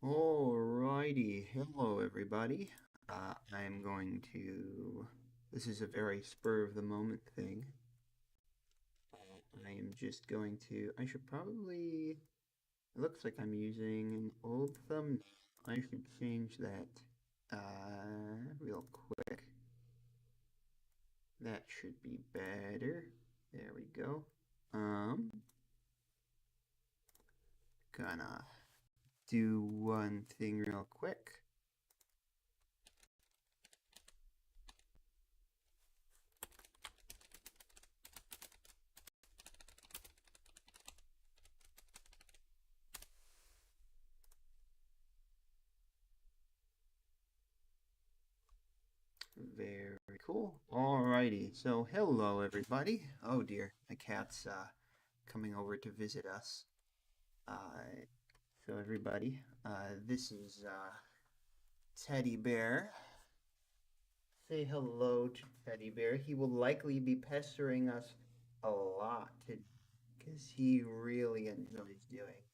Alrighty, hello everybody. I'm going to. This is a very spur of the moment thing. I am just going to. I should probably. It looks like I'm using an old thumbnail. I should change that real quick. That should be better. There we go. Gonna do one thing real quick. Very cool. Alrighty, so hello everybody. Oh dear, my cat's coming over to visit us. Uh, so everybody, this is Teddy Bear. Say hello to Teddy Bear. He will likely be pestering us a lot because he really enjoys doing.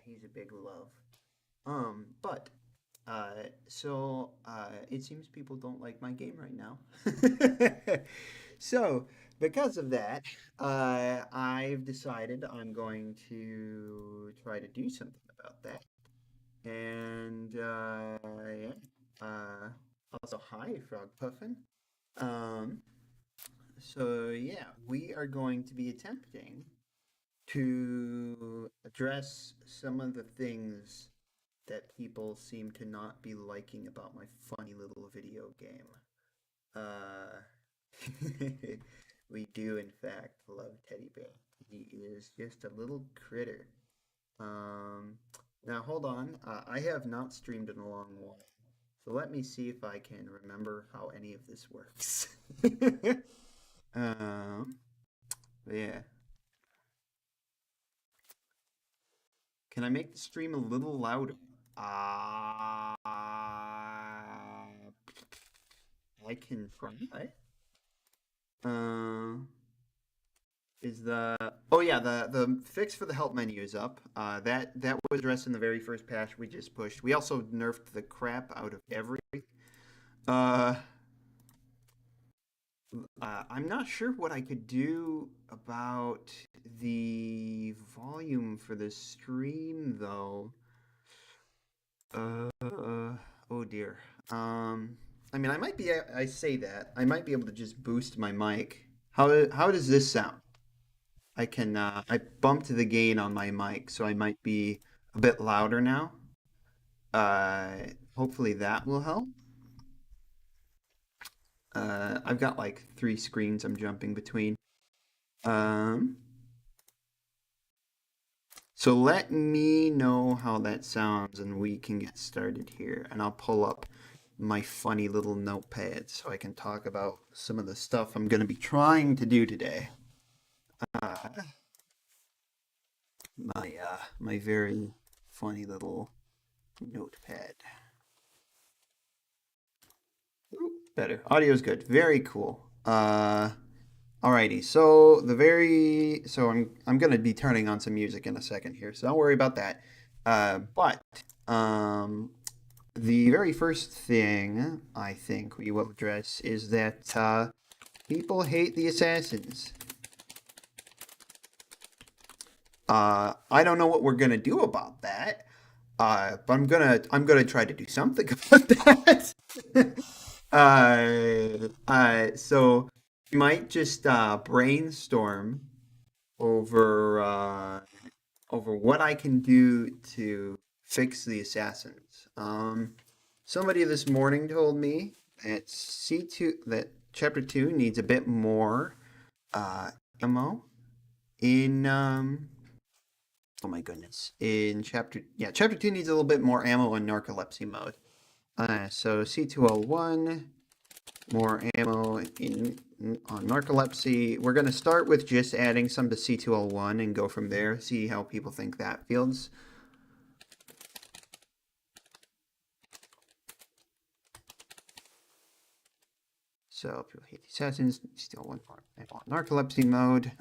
He's a big love. But it seems people don't like my game right now. So, because of that, I've decided I'm going to try to do something about that. And yeah, also hi, Frog Puffin. Um, so yeah, we are going to be attempting to address some of the things that people seem to not be liking about my funny little video game. Uh, we do, in fact, love Teddy Bear. He is just a little critter. Um, Now, hold on. I have not streamed in a long while. So let me see if I can remember how any of this works. um, yeah. Can I make the stream a little louder? I can try. Uh, is the oh yeah, the fix for the help menu is up. That was addressed in the very first patch we just pushed. We also nerfed the crap out of everything. Uh, I'm not sure what I could do about the volume for the stream though. Oh dear. I mean, I might be. I say that I might be able to just boost my mic. How does this sound? I can. I bumped the gain on my mic, so I might be a bit louder now. Hopefully that will help. I've got like three screens I'm jumping between. Um, so let me know how that sounds, and we can get started here. And I'll pull up my funny little notepad so I can talk about some of the stuff I'm going to be trying to do today. Uh, my very funny little notepad. Ooh, better. Audio's good. Very cool. Alrighty. I'm gonna be turning on some music in a second here, so don't worry about that. But the very first thing I think we will address is that people hate the assassins. I don't know what we're gonna do about that. But I'm gonna try to do something about that. So we might just brainstorm over over what I can do to fix the assassins. Somebody this morning told me that chapter 2 needs a bit more ammo in oh my goodness. Chapter 2 needs a little bit more ammo in narcolepsy mode. So C201, more ammo on narcolepsy. We're going to start with just adding some to C201 and go from there, see how people think that feels. So people hate the assassins, still one more ammo on narcolepsy mode.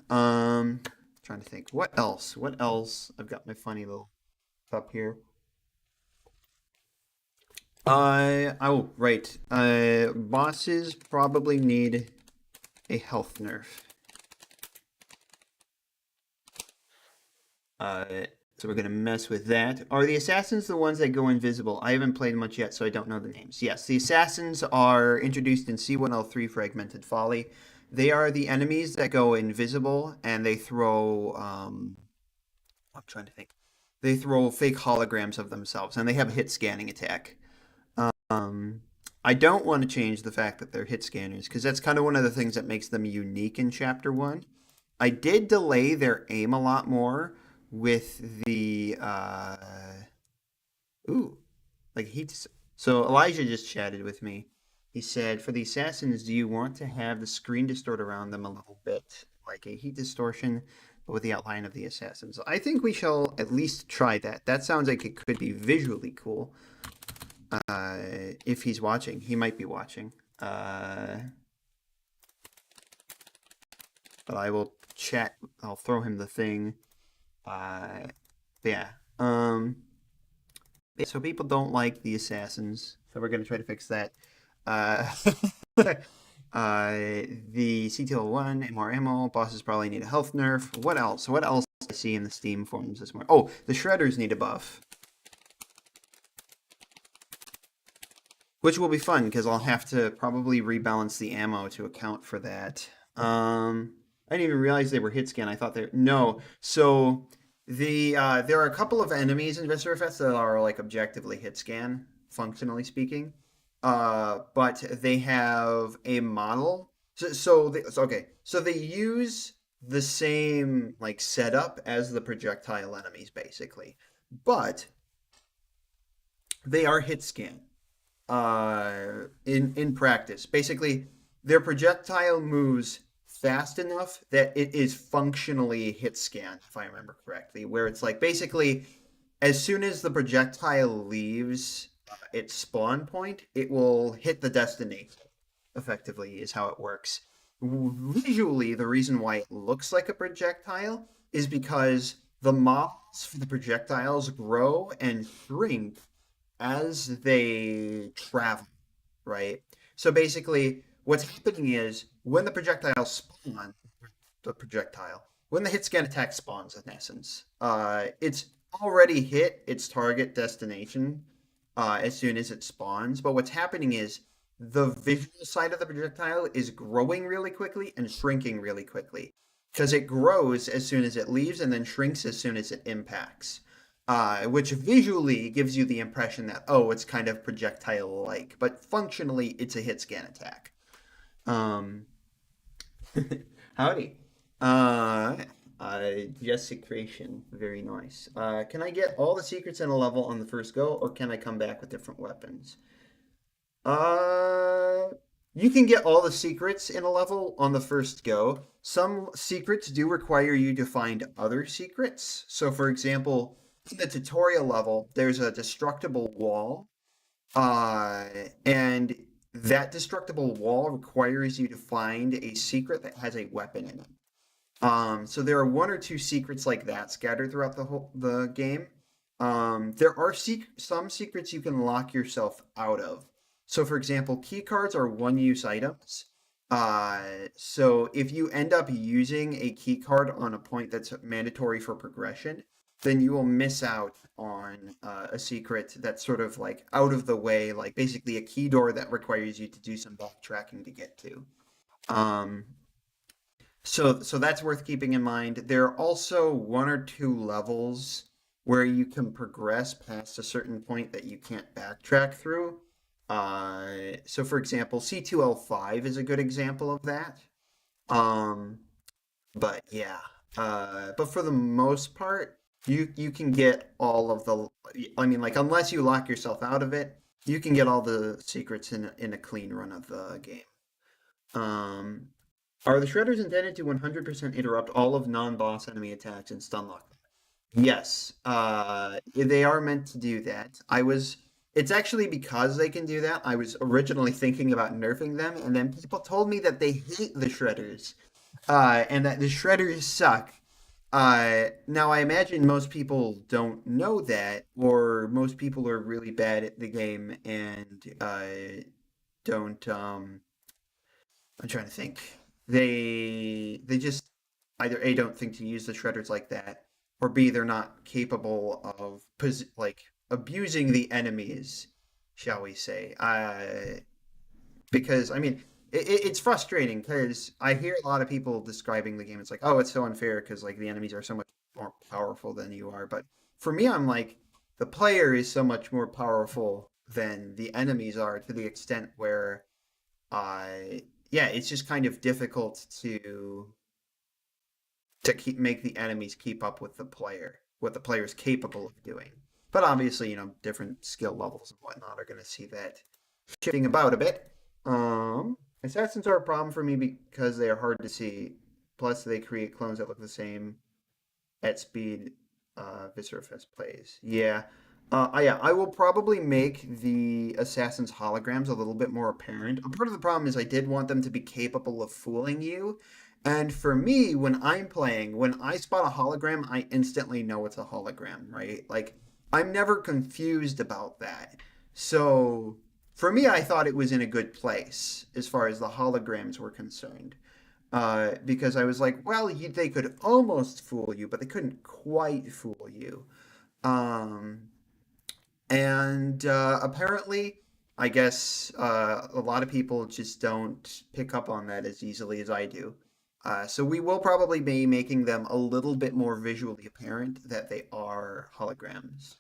Trying to think what else. I've got my funny little cup here. Oh, right. Bosses probably need a health nerf. Uh, so we're gonna mess with that. Are the assassins the ones that go invisible? I haven't played much yet, so I don't know the names. Yes, the assassins are introduced in C1L3 Fragmented Folly. They are the enemies that go invisible and they throw I'm trying to think. They throw fake holograms of themselves and they have a hit scanning attack. Um, I don't want to change the fact that they're hit scanners because that's kind of one of the things that makes them unique in Chapter 1. I did delay their aim a lot more with the ooh, like so Elijah just chatted with me. He said, for the assassins, do you want to have the screen distort around them a little bit, like a heat distortion, but with the outline of the assassins? I think we shall at least try that. That sounds like it could be visually cool. If he's watching, he might be watching. But I will chat. I'll throw him the thing. Uh, yeah. So people don't like the assassins, so we're gonna try to fix that. Uh, the CTL1 and more ammo. Bosses probably need a health nerf. What else? What else I see in the Steam forums this morning? Oh, the shredders need a buff, which will be fun because I'll have to probably rebalance the ammo to account for that. I didn't even realize they were hit scan. I thought they no. So there are a couple of enemies in Viscerafest that are like objectively hit scan, functionally speaking. But they have a model. Okay. So they use the same like setup as the projectile enemies, basically, but they are hit scan in practice. Basically, their projectile moves fast enough that it is functionally hit scan, if I remember correctly, where it's like basically as soon as the projectile leaves its spawn point, it will hit the destination. Effectively, is how it works. Visually, the reason why it looks like a projectile is because the models for the projectiles grow and shrink as they travel, right? So basically, what's happening is when the projectile spawns, the projectile, when the hit scan attack spawns, in essence, it's already hit its target destination as soon as it spawns. But what's happening is the visual side of the projectile is growing really quickly and shrinking really quickly because it grows as soon as it leaves and then shrinks as soon as it impacts. Which visually gives you the impression that, oh, it's kind of projectile-like, but functionally, it's a hit scan attack. Um, howdy. Uh, yes, secretion. Very nice. Can I get all the secrets in a level on the first go, or can I come back with different weapons? Uh, you can get all the secrets in a level on the first go. Some secrets do require you to find other secrets. So, for example, in the tutorial level, there's a destructible wall, uh, and that destructible wall requires you to find a secret that has a weapon in it. So there are one or two secrets like that scattered throughout the game. There are some secrets you can lock yourself out of. So, for example, key cards are one-use items. So if you end up using a key card on a point that's mandatory for progression, then you will miss out on a secret that's sort of like out of the way, like basically a key door that requires you to do some backtracking to get to. Um, so that's worth keeping in mind. There are also one or two levels where you can progress past a certain point that you can't backtrack through. So for example, C2L5 is a good example of that. Um, but yeah, but for the most part, you can get all of the. I mean, like unless you lock yourself out of it, you can get all the secrets in a clean run of the game. Um, are the shredders intended to 100% interrupt all of non-boss enemy attacks and stun lock them? Yes, they are meant to do that. It's actually because they can do that. I was originally thinking about nerfing them, and then people told me that they hate the shredders, and that the shredders suck. Now I imagine most people don't know that, or most people are really bad at the game and don't I'm trying to think. They just either A, don't think to use the shredders like that, or B, they're not capable of like abusing the enemies, shall we say. Because I mean, it's frustrating because I hear a lot of people describing the game. It's like, oh, it's so unfair because like the enemies are so much more powerful than you are. But for me, I'm like, the player is so much more powerful than the enemies are to the extent where yeah, it's just kind of difficult to keep make the enemies keep up with the player, what the player is capable of doing. But obviously, different skill levels and whatnot are going to see that shifting about a bit. Assassins are a problem for me because they are hard to see. Plus, they create clones that look the same at speed Viscerafest plays. Yeah. Yeah, I will probably make the assassins' holograms a little bit more apparent. Part of the problem is I did want them to be capable of fooling you. And for me, when I'm playing, when I spot a hologram, I instantly know it's a hologram, right? Like, I'm never confused about that. So, for me, I thought it was in a good place as far as the holograms were concerned because I was like, well, they could almost fool you, but they couldn't quite fool you. Um, and apparently, I guess a lot of people just don't pick up on that as easily as I do. So we will probably be making them a little bit more visually apparent that they are holograms.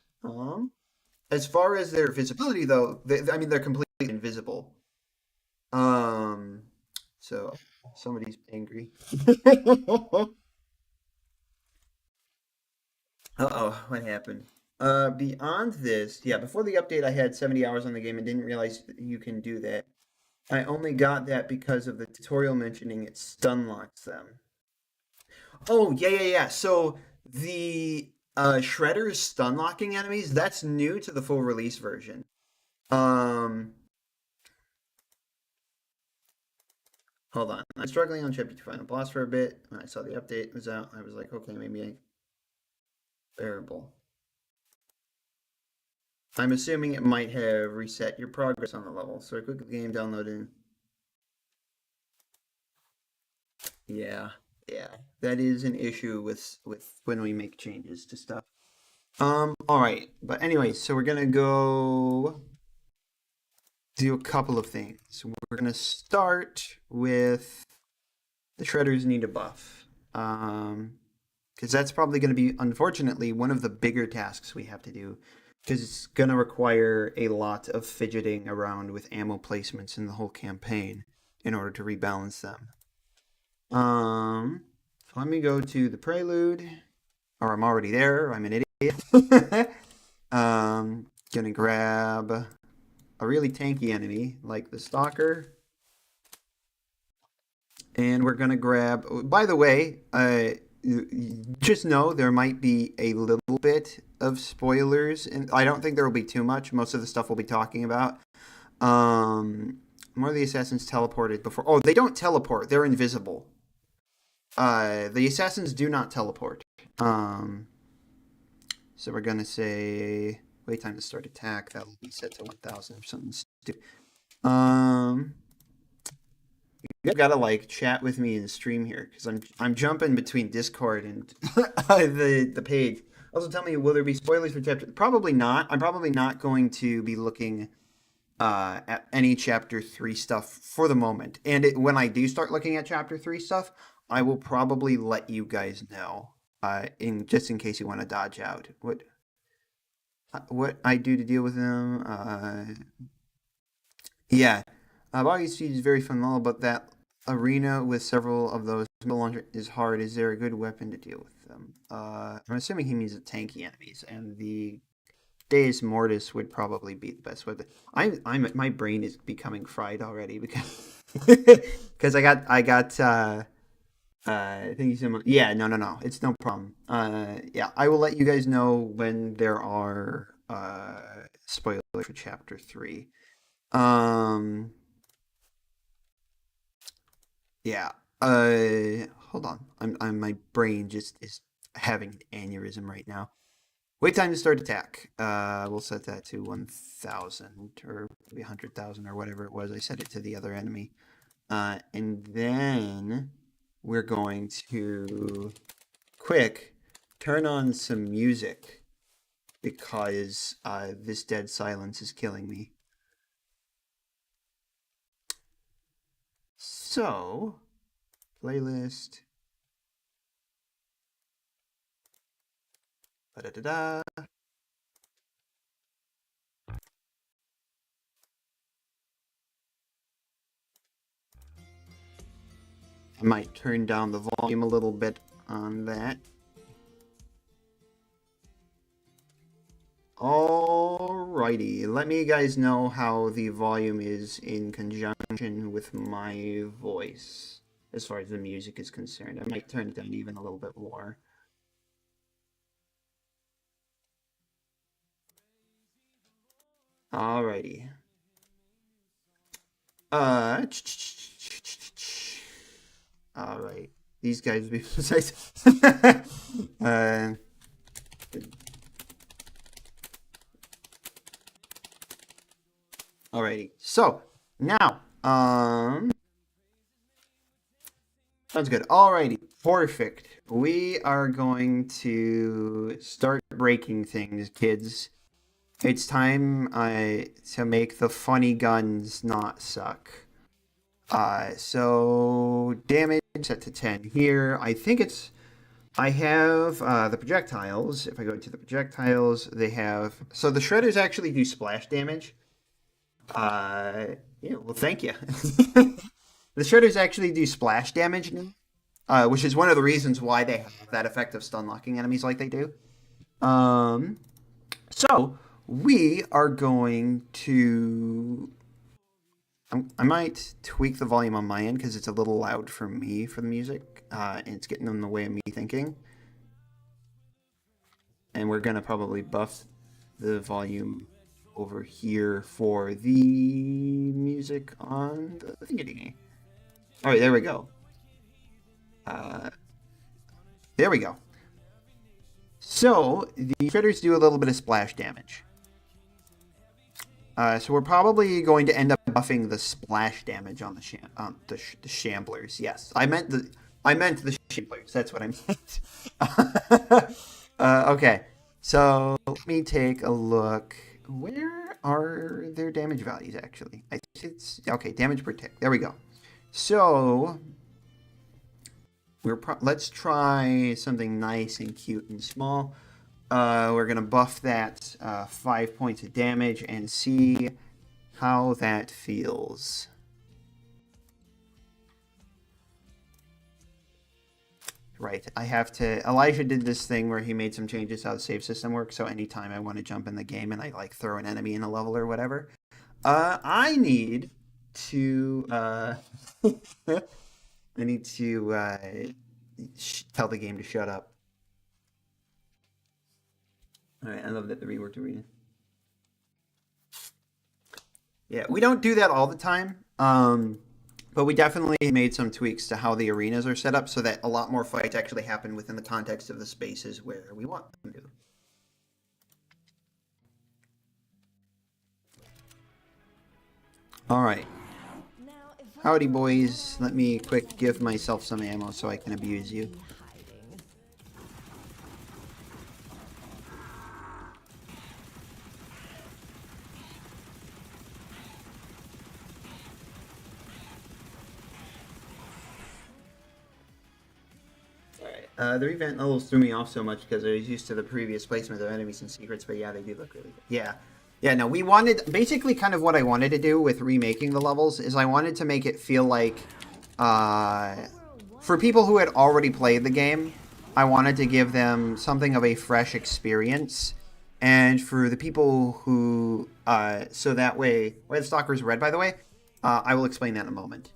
As far as their visibility, though, I mean, they're completely invisible. Um, so somebody's angry. Uh-oh, what happened? Beyond this, yeah, before the update, I had 70 hours on the game and didn't realize you can do that. I only got that because of the tutorial mentioning it stun locks them. Oh, yeah, yeah, yeah. So the Shredder's stun locking enemies, that's new to the full release version. Um, Hold on. I'm struggling on chapter 2 final boss for a bit. When I saw the update was out, I was like, okay, maybe I bearable. I'm assuming it might have reset your progress on the level. So I click the game, downloading. Yeah, yeah, that is an issue with when we make changes to stuff. All right, but anyway, so we're gonna go do a couple of things. We're gonna start with the shredders need a buff. Because that's probably going to be, unfortunately, one of the bigger tasks we have to do. Because it's going to require a lot of fidgeting around with ammo placements in the whole campaign in order to rebalance them. So let me go to the prelude, or I'm already there. I'm an idiot. Gonna grab a really tanky enemy like the Stalker. And we're gonna grab. By the way, just know there might be a little bit of spoilers, and I don't think there will be too much. Most of the stuff we'll be talking about. More of the assassins teleported before. Oh, they don't teleport. They're invisible. The assassins do not teleport. Um, so we're gonna say wait time to start attack. That will be set to 1,000 or something stupid. Um, you gotta like chat with me in stream here because I'm jumping between Discord and the page. Also, tell me, will there be spoilers for chapter? Probably not. I'm probably not going to be looking at any chapter 3 stuff for the moment. And when I do start looking at chapter 3 stuff, I will probably let you guys know. In just in case you want to dodge out. What I do to deal with them? Yeah, Boggy Siege is very phenomenal, but that arena with several of those launcher is hard. Is there a good weapon to deal with them? I'm assuming he means the tanky enemies, and the Deus Mortis would probably be the best weapon. My brain is becoming fried already because because thank you so much. Yeah, no, it's no problem. Yeah, I will let you guys know when there are spoilers for chapter 3. Um, yeah. Hold on. My brain just is having an aneurysm right now. Wait time to start attack. We'll set that to 1,000 or maybe 100,000 or whatever it was. I set it to the other enemy. And then we're going to quick turn on some music because this dead silence is killing me. So, playlist. Da-da-da-da. I might turn down the volume a little bit on that. Alrighty, let me guys know how the volume is in conjunction with my voice as far as the music is concerned. I might turn it down even a little bit more. Alrighty. Alright. These guys would be precise. Alrighty. So, now, sounds good. Alrighty. Perfect. We are going to start breaking things, kids. It's time to make the funny guns not suck. So damage set to 10 here. I think it's... I have the projectiles. If I go to the projectiles, they have... So the shredders actually do splash damage. Yeah, well, thank you. The shredders actually do splash damage now, which is one of the reasons why they have that effect of stun locking enemies like they do. So we are going to... I might tweak the volume on my end because it's a little loud for me for the music, and it's getting in the way of me thinking. And we're going to probably buff the volume over here for the music on the thingy. All right, there we go. There we go. So the critters do a little bit of splash damage. So we're probably going to end up buffing the splash damage on the shamblers. Yes, I meant the shamblers. That's what I meant. Okay, so let me take a look. Where are their damage values actually? I think it's okay. Damage per tick. There we go. So let's try something nice and cute and small. We're going to buff that 5 points of damage and see how that feels. Right, I have to... Elijah did this thing where he made some changes to how the save system works, so anytime I want to jump in the game and I like throw an enemy in a level or whatever, I need to... I need to tell the game to shut up. Alright, I love that the reworked arena. Yeah, we don't do that all the time, but we definitely made some tweaks to how the arenas are set up so that a lot more fights actually happen within the context of the spaces where we want them to. Alright. Howdy, boys. Let me quick give myself some ammo so I can abuse you. The event levels threw me off so much because I was used to the previous placement of enemies and secrets, but yeah, they do look really good. Yeah. Yeah, no, we wanted... Basically, kind of what I wanted to do with remaking the levels is I wanted to make it feel like... for people who had already played the game, I wanted to give them something of a fresh experience. And for the people who... so that way... Why the Stalker is red, by the way? I will explain that in a moment.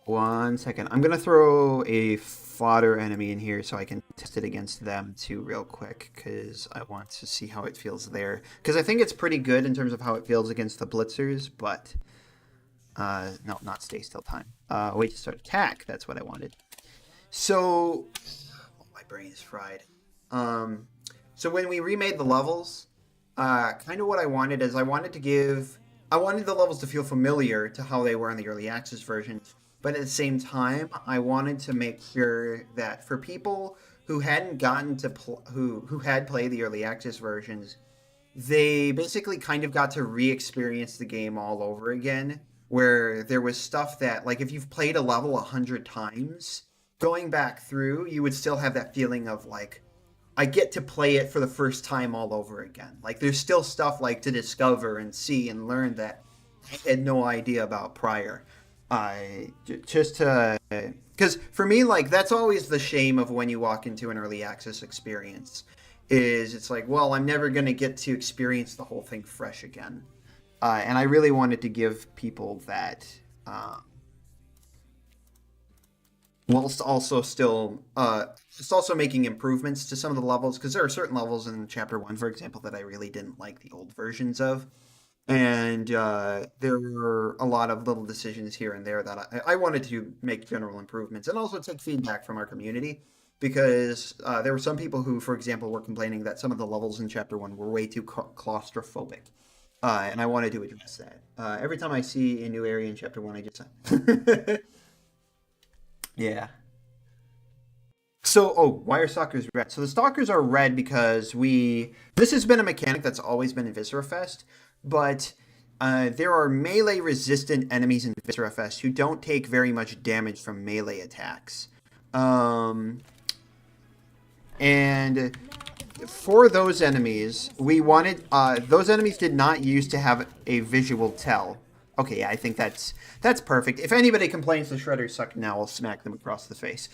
1 second. I'm going to throw a fodder enemy in here so I can test it against them too real quick because I want to see how it feels there. Because I think it's pretty good in terms of how it feels against the blitzers, but... no, not stay still time. Wait to start attack. That's what I wanted. So, oh, my brain is fried. Um, so when we remade the levels, kind of what I wanted is I wanted the levels to feel familiar to how they were in the early access versions, but at the same time, I wanted to make sure that for people who hadn't gotten to who had played the early access versions, they basically kind of got to re-experience the game all over again, where there was stuff that, like, if you've played a level 100 times, going back through, you would still have that feeling of like, I get to play it for the first time all over again. Like, there's still stuff like to discover and see and learn that I had no idea about prior. Just to, because for me, like, that's always the shame of when you walk into an early access experience. Is it's like, well, I'm never going to get to experience the whole thing fresh again. And I really wanted to give people that, whilst also still, just also making improvements to some of the levels, because there are certain levels in Chapter 1, for example, that I really didn't like the old versions of. And there were a lot of little decisions here and there that I wanted to make general improvements and also take feedback from our community because there were some people who, for example, were complaining that some of the levels in Chapter 1 were way too claustrophobic. And I wanted to address that. Every time I see a new area in Chapter 1, I just... yeah. So, why are stalkers red? So the stalkers are red because this has been a mechanic that's always been in Viscerafest, but there are melee resistant enemies in Viscerafest who don't take very much damage from melee attacks. And for those enemies, we wanted... those enemies did not used to have a visual tell. Okay, yeah, I think that's perfect. If anybody complains the shredders suck now, I'll smack them across the face.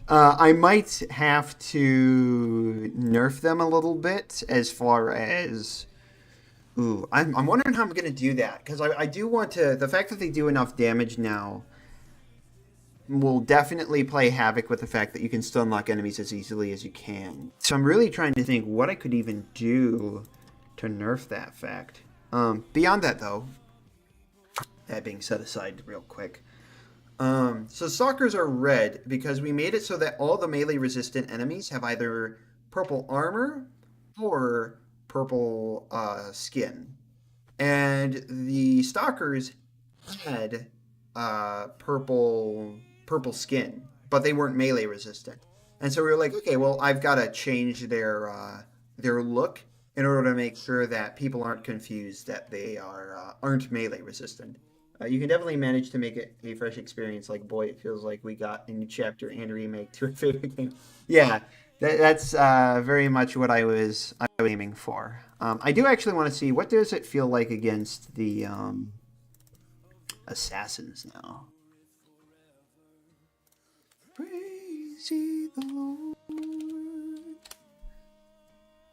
I might have to nerf them a little bit as far as... Ooh, I'm wondering how I'm going to do that. Because I do want to... The fact that they do enough damage now will definitely play havoc with the fact that you can still knock enemies as easily as you can. So I'm really trying to think what I could even do to nerf that fact. Beyond that, though, that being set aside real quick. So stalkers are red because we made it so that all the melee resistant enemies have either purple armor or purple skin. And the stalkers had purple skin, but they weren't melee resistant. And so we were like, okay, well, I've got to change their look in order to make sure that people aren't confused that they aren't melee resistant. You can definitely manage to make it a fresh experience. Like, boy, it feels like we got a new chapter and remake to a favorite game. Yeah, that's very much what I was aiming for. I do actually want to see, what does it feel like against the assassins now? Praise ye the Lord.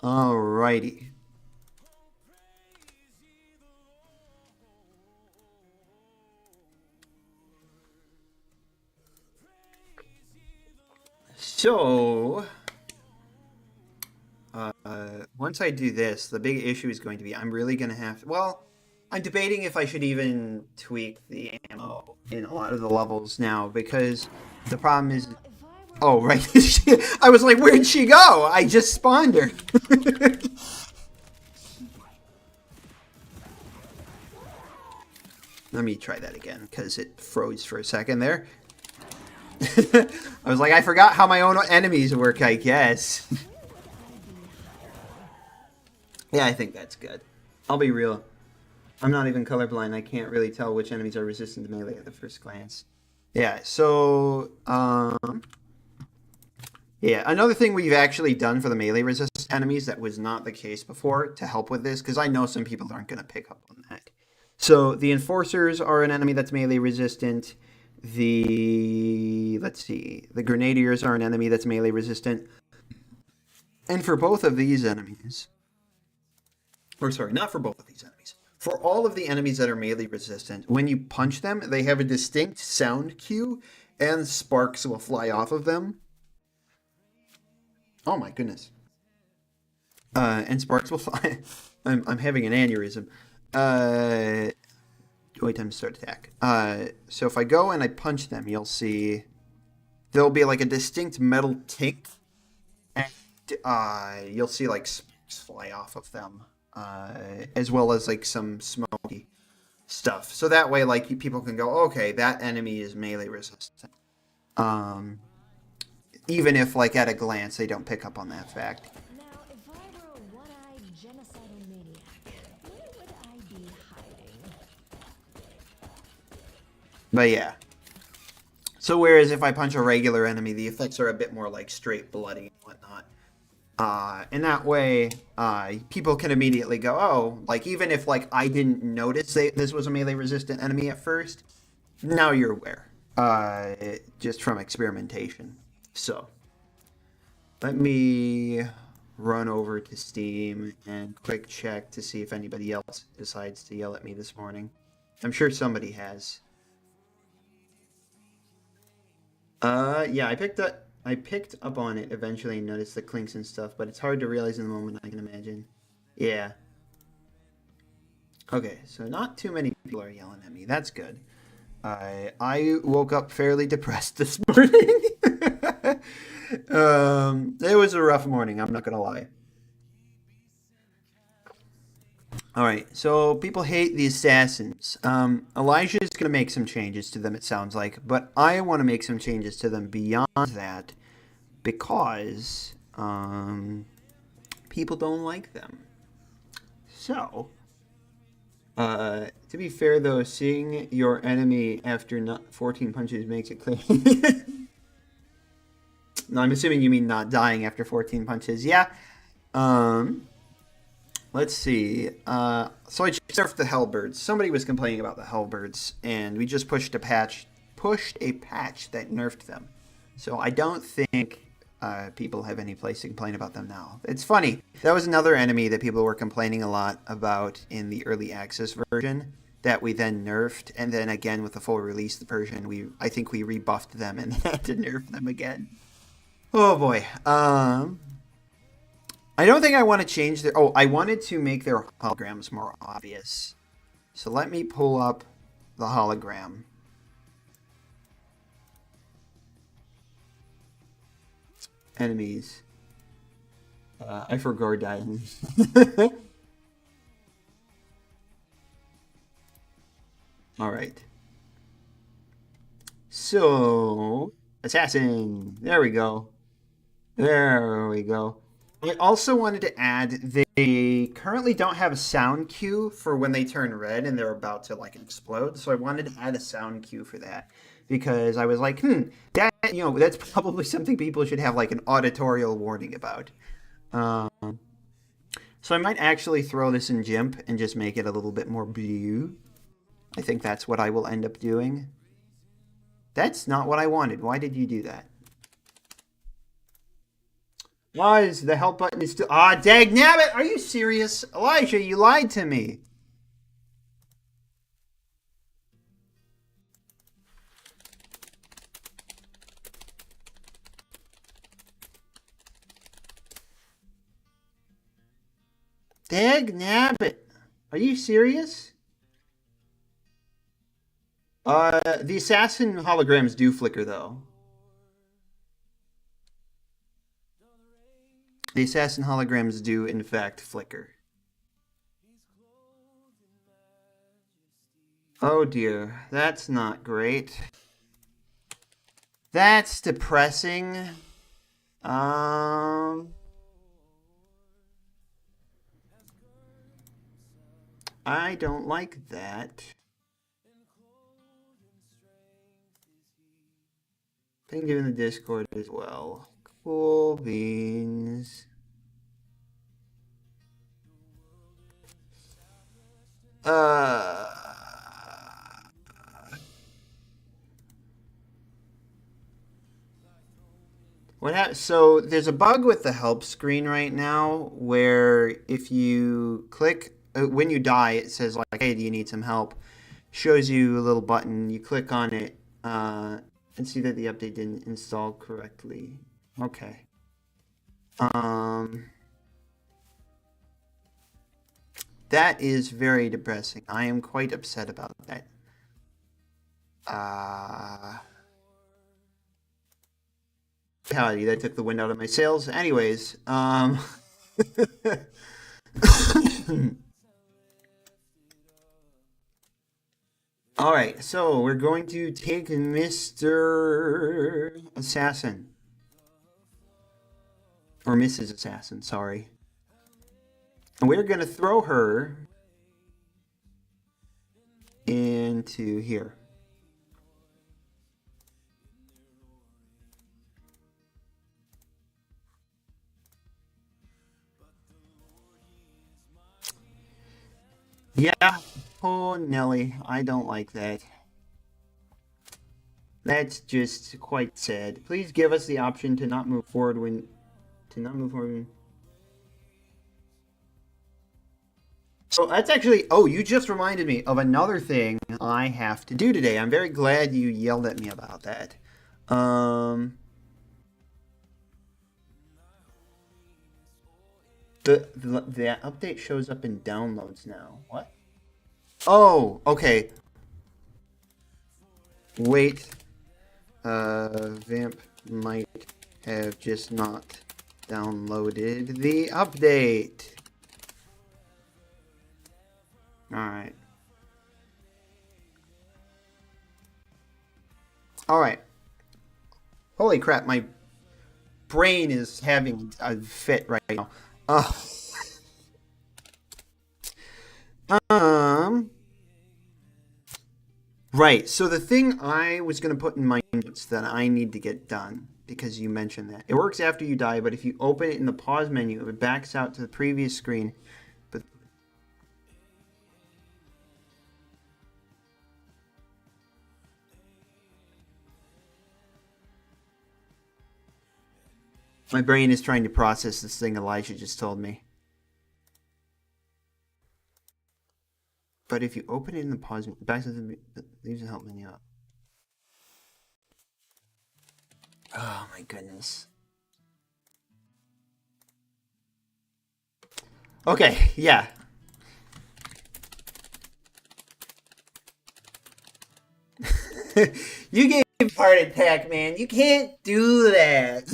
Alrighty. So, once I do this, the big issue is going to be I'm really going to have to... Well, I'm debating if I should even tweak the ammo in a lot of the levels now, because the problem is... Oh, right. I was like, where'd she go? I just spawned her. Let me try that again, because it froze for a second there. I was like, I forgot how my own enemies work, I guess. Yeah, I think that's good. I'll be real. I'm not even colorblind. I can't really tell which enemies are resistant to melee at the first glance. Yeah, so... Yeah, another thing we've actually done for the melee resistant enemies that was not the case before to help with this, because I know some people aren't going to pick up on that. So the enforcers are an enemy that's melee resistant. The grenadiers are an enemy that's melee resistant. And for both of these enemies, or sorry, not for both of these enemies, for all of the enemies that are melee resistant, when you punch them, they have a distinct sound cue, and sparks will fly off of them. Oh my goodness. And sparks will fly. I'm having an aneurysm. Wait time to start attack. So if I go and I punch them, you'll see there'll be like a distinct metal tick, and you'll see like sparks fly off of them, as well as like some smoky stuff. So that way, like people can go, okay, that enemy is melee resistant. Even if, like at a glance, they don't pick up on that fact. Now, if I were a one-eyed genocidal maniac, where would I be hiding? But yeah. So whereas if I punch a regular enemy, the effects are a bit more like straight bloody and whatnot. And that way, people can immediately go, oh, like even if like I didn't notice this was a melee resistant enemy at first, now you're aware. Just from experimentation. So let me run over to Steam and quick check to see if anybody else decides to yell at me this morning. I'm sure somebody has. Yeah, I picked up on it eventually and noticed the clinks and stuff, but it's hard to realize in the moment, I can imagine. Yeah. Okay, so not too many people are yelling at me. That's good. I woke up fairly depressed this morning. It was a rough morning, I'm not gonna lie. Alright, so people hate the assassins. Elijah is going to make some changes to them, it sounds like, but I want to make some changes to them beyond that because people don't like them. So, to be fair though, seeing your enemy after 14 punches makes it clear. No, I'm assuming you mean not dying after 14 punches. Yeah. Let's see. So I just nerfed the Hellbirds. Somebody was complaining about the Hellbirds, and we just pushed a patch that nerfed them. So I don't think people have any place to complain about them now. It's funny. That was another enemy that people were complaining a lot about in the early access version that we then nerfed, and then again with the full release version, I think we rebuffed them and had to nerf them again. Oh boy. I don't think I want to change their... Oh, I wanted to make their holograms more obvious. So let me pull up the hologram. Enemies. I forgot dying. Alright. So... Assassin! There we go. There we go. I also wanted to add, they currently don't have a sound cue for when they turn red and they're about to like explode. So I wanted to add a sound cue for that because I was like, that's probably something people should have like an auditorial warning about. So I might actually throw this in GIMP and just make it a little bit more blue. I think that's what I will end up doing. That's not what I wanted. Why did you do that? Why is the help button is still... Ah, dagnabbit! Are you serious? Elijah, you lied to me. Dagnabbit! Are you serious? The assassin holograms do flicker, though. The assassin holograms do, in fact, flicker. Oh dear, that's not great. That's depressing. I don't like that. Thank you in the Discord as well. Cool beans. What happened? So there's a bug with the help screen right now where if you click when you die, it says like, "Hey, do you need some help?" Shows you a little button. You click on it and see that the update didn't install correctly. Okay. That is very depressing. I am quite upset about that. Howdy, that took the wind out of my sails. Anyways, all right, so we're going to take Mr. Assassin. Or Mrs. Assassin, sorry. And we're going to throw her into here. Yeah, oh Nelly, I don't like that. That's just quite sad. Please give us the option to not move forward when... So that's actually... Oh, you just reminded me of another thing I have to do today. I'm very glad you yelled at me about that. The update shows up in downloads now. What? Oh, okay. Wait. Vamp might have just not downloaded the update. Alright. Alright. Holy crap, my brain is having a fit right now. Right, so the thing I was going to put in my notes that I need to get done, because you mentioned that. It works after you die, but if you open it in the pause menu, it backs out to the previous screen. But my brain is trying to process this thing Elijah just told me. But if you open it in the pause menu, back to the leaves the help menu up. Oh my goodness. Okay, yeah. You gave heart attack, man. You can't do that.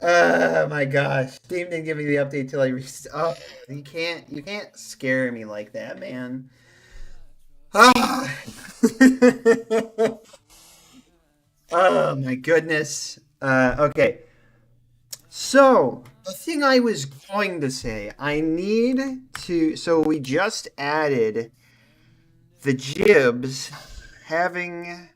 Oh my gosh. Steam didn't give me the update till I oh, you can't scare me like that, man. Ah. Oh my goodness. Okay. So, the thing I was going to say, I need to, so we just added the jibs having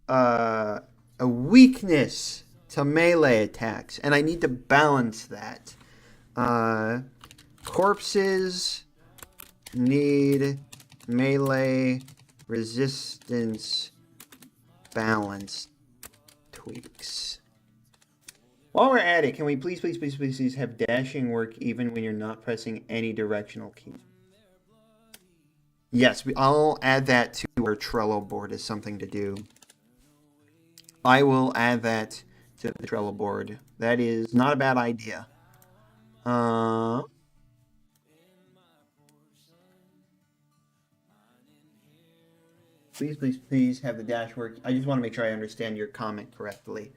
a weakness to melee attacks, and I need to balance that. Corpses need melee resistance balance tweaks. While we're at it, can we please have dashing work even when you're not pressing any directional key? Yes, I'll add that to our Trello board as something to do. I will add that to the Trello board. That is not a bad idea. Please have the dash work. I just want to make sure I understand your comment correctly.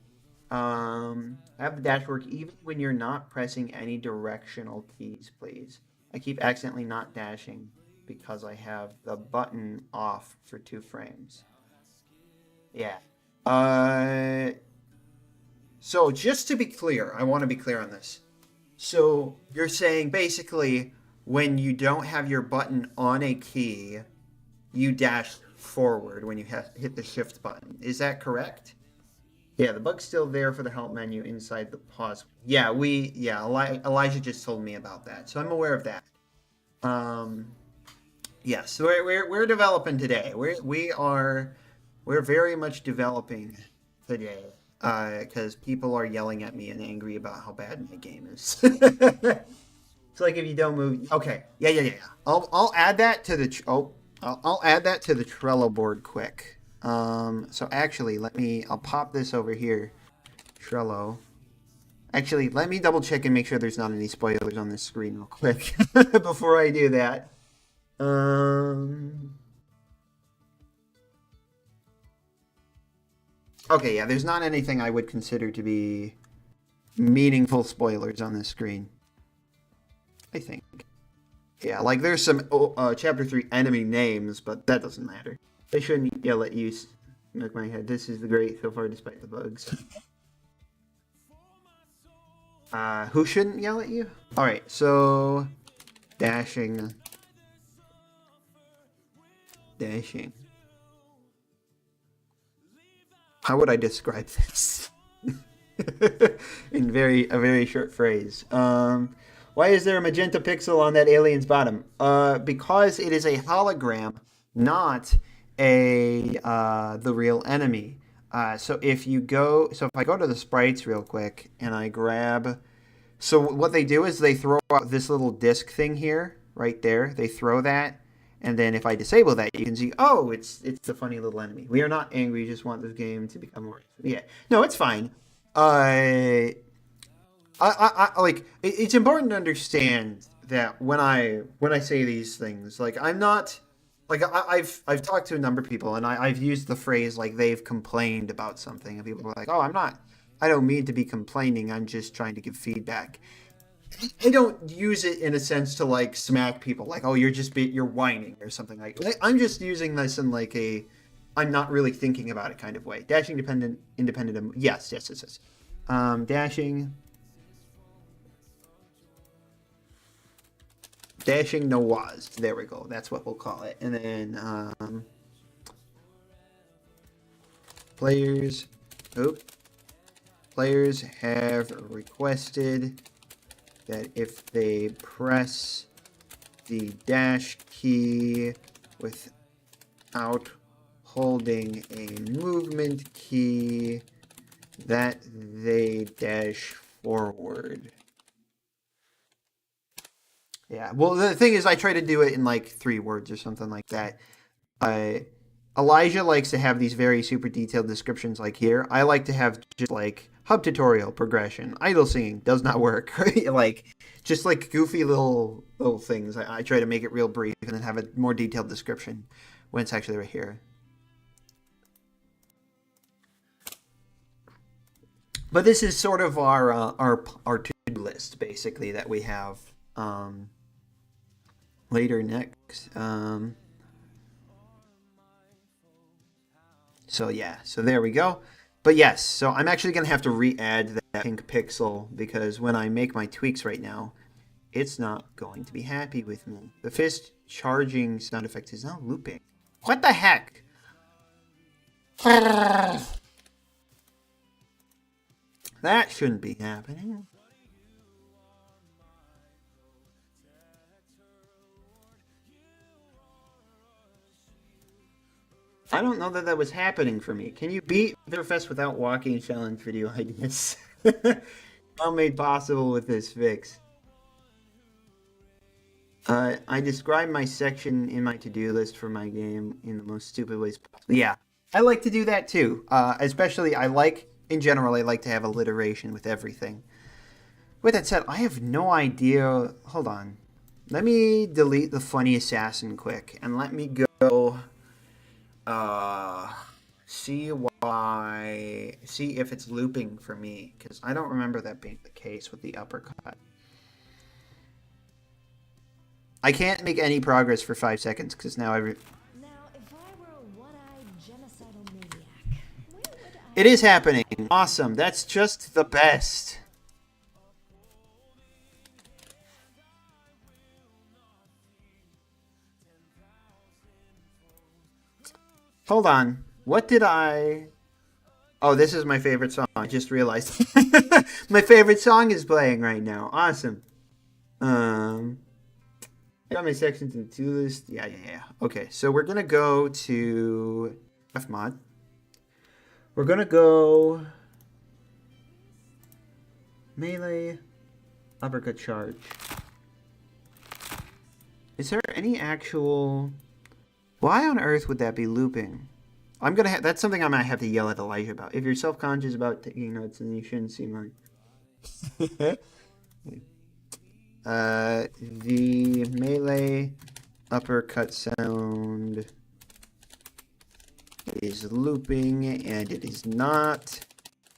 Have the dash work even when you're not pressing any directional keys, please. I keep accidentally not dashing because I have the button off for 2 frames. Yeah. So just to be clear, I want to be clear on this. So you're saying basically when you don't have your button on a key, you dash forward when you hit the shift button. Is that correct? Yeah, the bug's still there for the help menu inside the pause. Yeah, Elijah just told me about that, so I'm aware of that. Yes, so we're developing today. We're very much developing today because people are yelling at me and angry about how bad my game is. It's like if you don't move. Okay, yeah. I'll add that to the I'll add that to the Trello board quick. So actually, I'll pop this over here, Trello, Actually, let me double check and make sure there's not any spoilers on this screen real quick before I do that. Okay, yeah, there's not anything I would consider to be meaningful spoilers on this screen. I think. Yeah, like there's some Chapter 3 enemy names, but that doesn't matter. They shouldn't yell at you. Smack my head. This is the great so far despite the bugs. Who shouldn't yell at you? Alright, so... Dashing. How would I describe this? In a very short phrase. Why is there a magenta pixel on that alien's bottom? Because it is a hologram, not the real enemy. So if I go to the sprites real quick and I grab, so what they do is they throw out this little disc thing here, right there. They throw that, and then if I disable that, you can see, oh, it's a funny little enemy. We are not angry, just want this game to become more. Yeah, no, it's fine. I like it's important to understand that when I say these things, like I'm not. Like I've talked to a number of people and I've used the phrase like they've complained about something and people are like, oh, I don't mean to be complaining. I'm just trying to give feedback. I don't use it in a sense to like smack people like, oh, you're whining or something like that. I'm just using this in like I'm not really thinking about it kind of way. Dashing independent. Yes. Dashing Nawaz. There we go. That's what we'll call it. And then players have requested that if they press the dash key without holding a movement key, that they dash forward. Yeah, well, the thing is, I try to do it in like 3 words or something like that. Elijah likes to have these very super detailed descriptions like here. I like to have just like hub tutorial progression. Idle singing does not work. Like just like goofy little things. I try to make it real brief and then have a more detailed description when it's actually right here. But this is sort of our to-do list basically that we have. Later next. So yeah, so there we go. But yes, so I'm actually going to have to re-add that pink pixel because when I make my tweaks right now, it's not going to be happy with me. The fist charging sound effect is now looping. What the heck? That shouldn't be happening. I don't know that was happening for me. Can you beat Viscerafest without walking challenge video ideas? All made possible with this fix. I describe my section in my to-do list for my game in the most stupid ways possible. Yeah, I like to do that too. Especially, in general, I like to have alliteration with everything. With that said, I have no idea. Hold on. Let me delete the funny assassin quick and let me go... see if it's looping for me, because I don't remember that being the case with the uppercut. I can't make any progress for 5 seconds because now Now, if I were a one-eyed genocidal maniac, where would I... It is happening. Awesome. That's just the best. Hold on. What did I... Oh, this is my favorite song. I just realized. My favorite song is playing right now. Awesome. I got my sections in the to list. Yeah. Okay, so we're going to go to Fmod. We're going to go... Melee. Uppercut charge. Is there any actual... Why on earth would that be looping? That's something I might have to yell at Elijah about. If you're self-conscious about taking notes, then you shouldn't seem like... The melee uppercut sound is looping, and it is not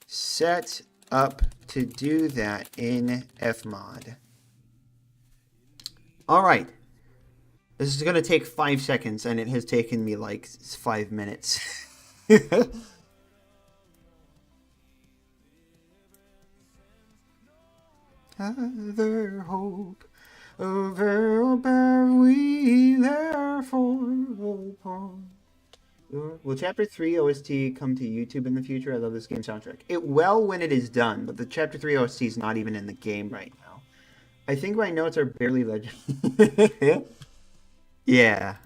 set up to do that in Fmod. Alright. This is going to take 5 seconds, and it has taken me like 5 minutes. Other hope over we therefore upon. Will Chapter 3 OST come to YouTube in the future? I love this game soundtrack. It will when it is done, but the Chapter 3 OST is not even in the game right now. I think my notes are barely legible. Yeah.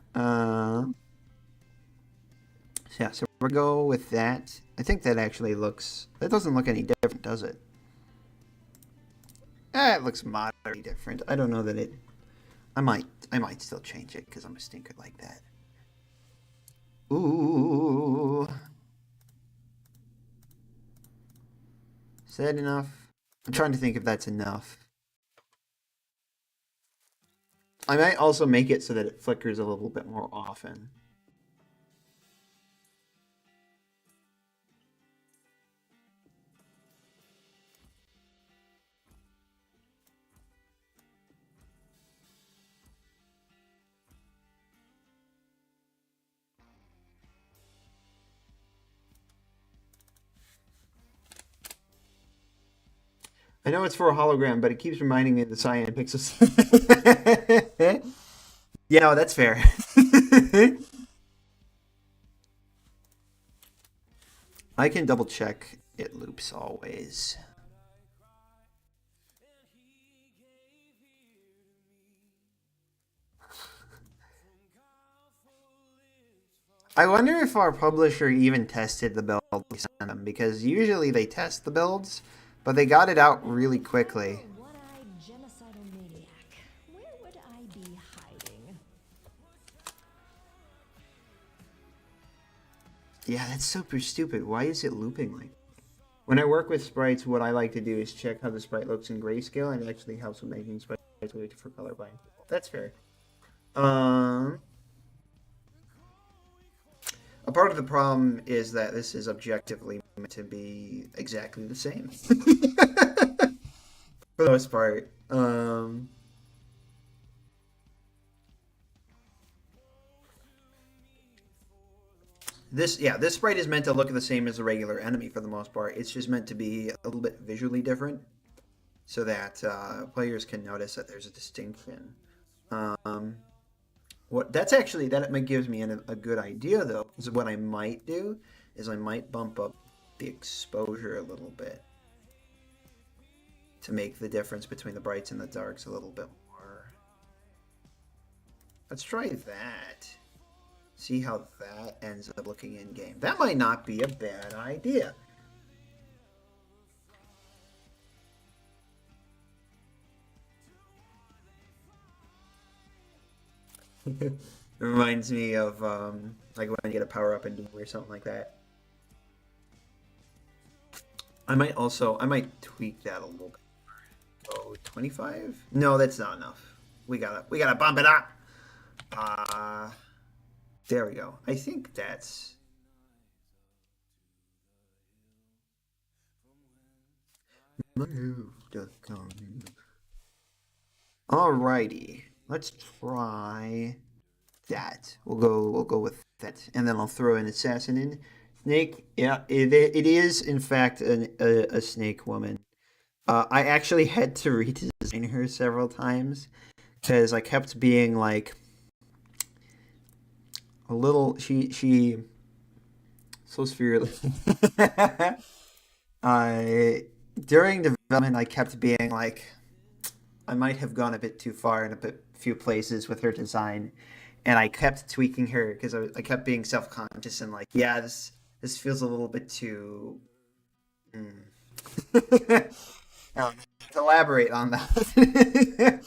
Yeah, so we'll go with that. I think that actually looks... That doesn't look any different, does it? It looks moderately different. I don't know that it... I might still change it because I'm a stinker like that. Ooh. Is that enough? I'm trying to think if that's enough. I might also make it so that it flickers a little bit more often. I know it's for a hologram, but it keeps reminding me of the cyan pixels. Yeah, no, that's fair. I can double check it loops always. I wonder if our publisher even tested the build we sent them, because usually they test the builds, but they got it out really quickly. One-eyed genocidal maniac. Where would I be hiding? Yeah, that's super stupid. Why is it looping like that? When I work with sprites, what I like to do is check how the sprite looks in grayscale, and it actually helps with making sprites way for colorblind people. That's fair. A part of the problem is that this is objectively meant to be exactly the same. For the most part. This sprite is meant to look the same as a regular enemy for the most part. It's just meant to be a little bit visually different so that players can notice that there's a distinction. That gives me a good idea though. Because what I might do is I might bump up the exposure a little bit to make the difference between the brights and the darks a little bit more. Let's try that. See how that ends up looking in game. That might not be a bad idea. It reminds me of like when I get a power up in Doom or something like that. I might tweak that a little bit. Oh, 25? No, that's not enough. We gotta bump it up. There we go. I think that's... Alrighty. Let's try that. We'll go with that. And then I'll throw an assassin in. Snake, yeah, it is in fact a snake woman. I actually had to redesign her several times because I kept being like a little she so severely during development I kept being like I might have gone a bit too far in few places with her design, and I kept tweaking her because I kept being self-conscious and like, yeah, this feels a little bit too elaborate on that.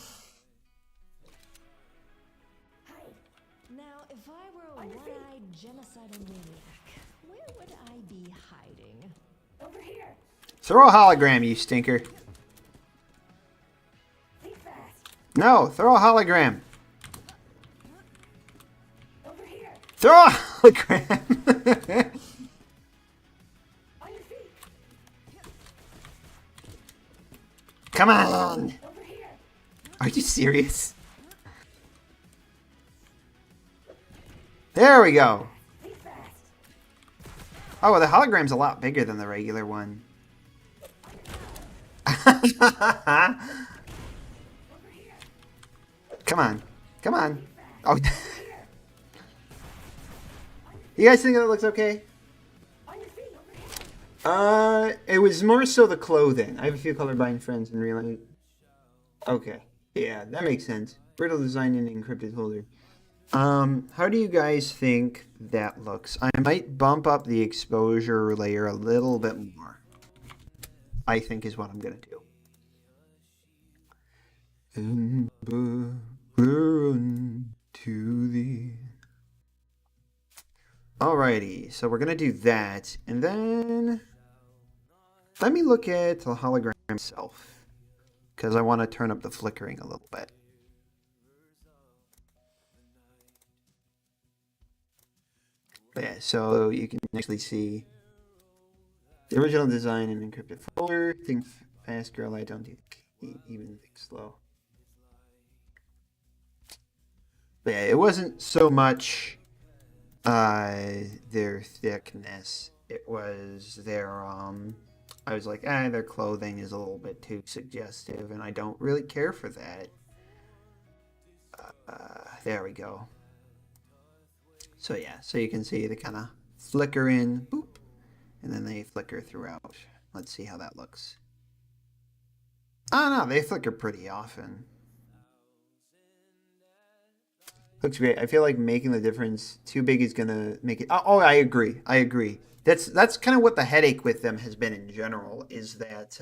Now, if I were a one-eyed genocidal maniac, where would I be hiding? Over here. Throw a hologram, you stinker. No, throw a hologram. Over here. Throw a hologram. On your feet. Come on. Over here. Are you serious? There we go. Be fast. Oh, well, the hologram's a lot bigger than the regular one. Over here. Come on. Come on. Oh. You guys think that looks okay? On your feet. Over here. It was more so the clothing. I have a few colorblind friends and realize. Okay. Yeah, that makes sense. Brittle design and encrypted holder. How do you guys think that looks? I might bump up the exposure layer a little bit more. I think is what I'm gonna do. Ember, run to the. Alrighty, so we're gonna do that, and then let me look at the hologram itself, because I want to turn up the flickering a little bit. Yeah, so you can actually see the original design and encrypted folder. Think fast, girl. I don't even think slow. But yeah, it wasn't so much their thickness. It was their I was like, their clothing is a little bit too suggestive, and I don't really care for that. There we go. So yeah, so you can see they kind of flicker in, boop, and then they flicker throughout. Let's see how that looks. Oh no, they flicker pretty often. Looks great. I feel like making the difference too big is gonna make it. Oh, I agree. I agree. That's kind of what the headache with them has been in general. Is that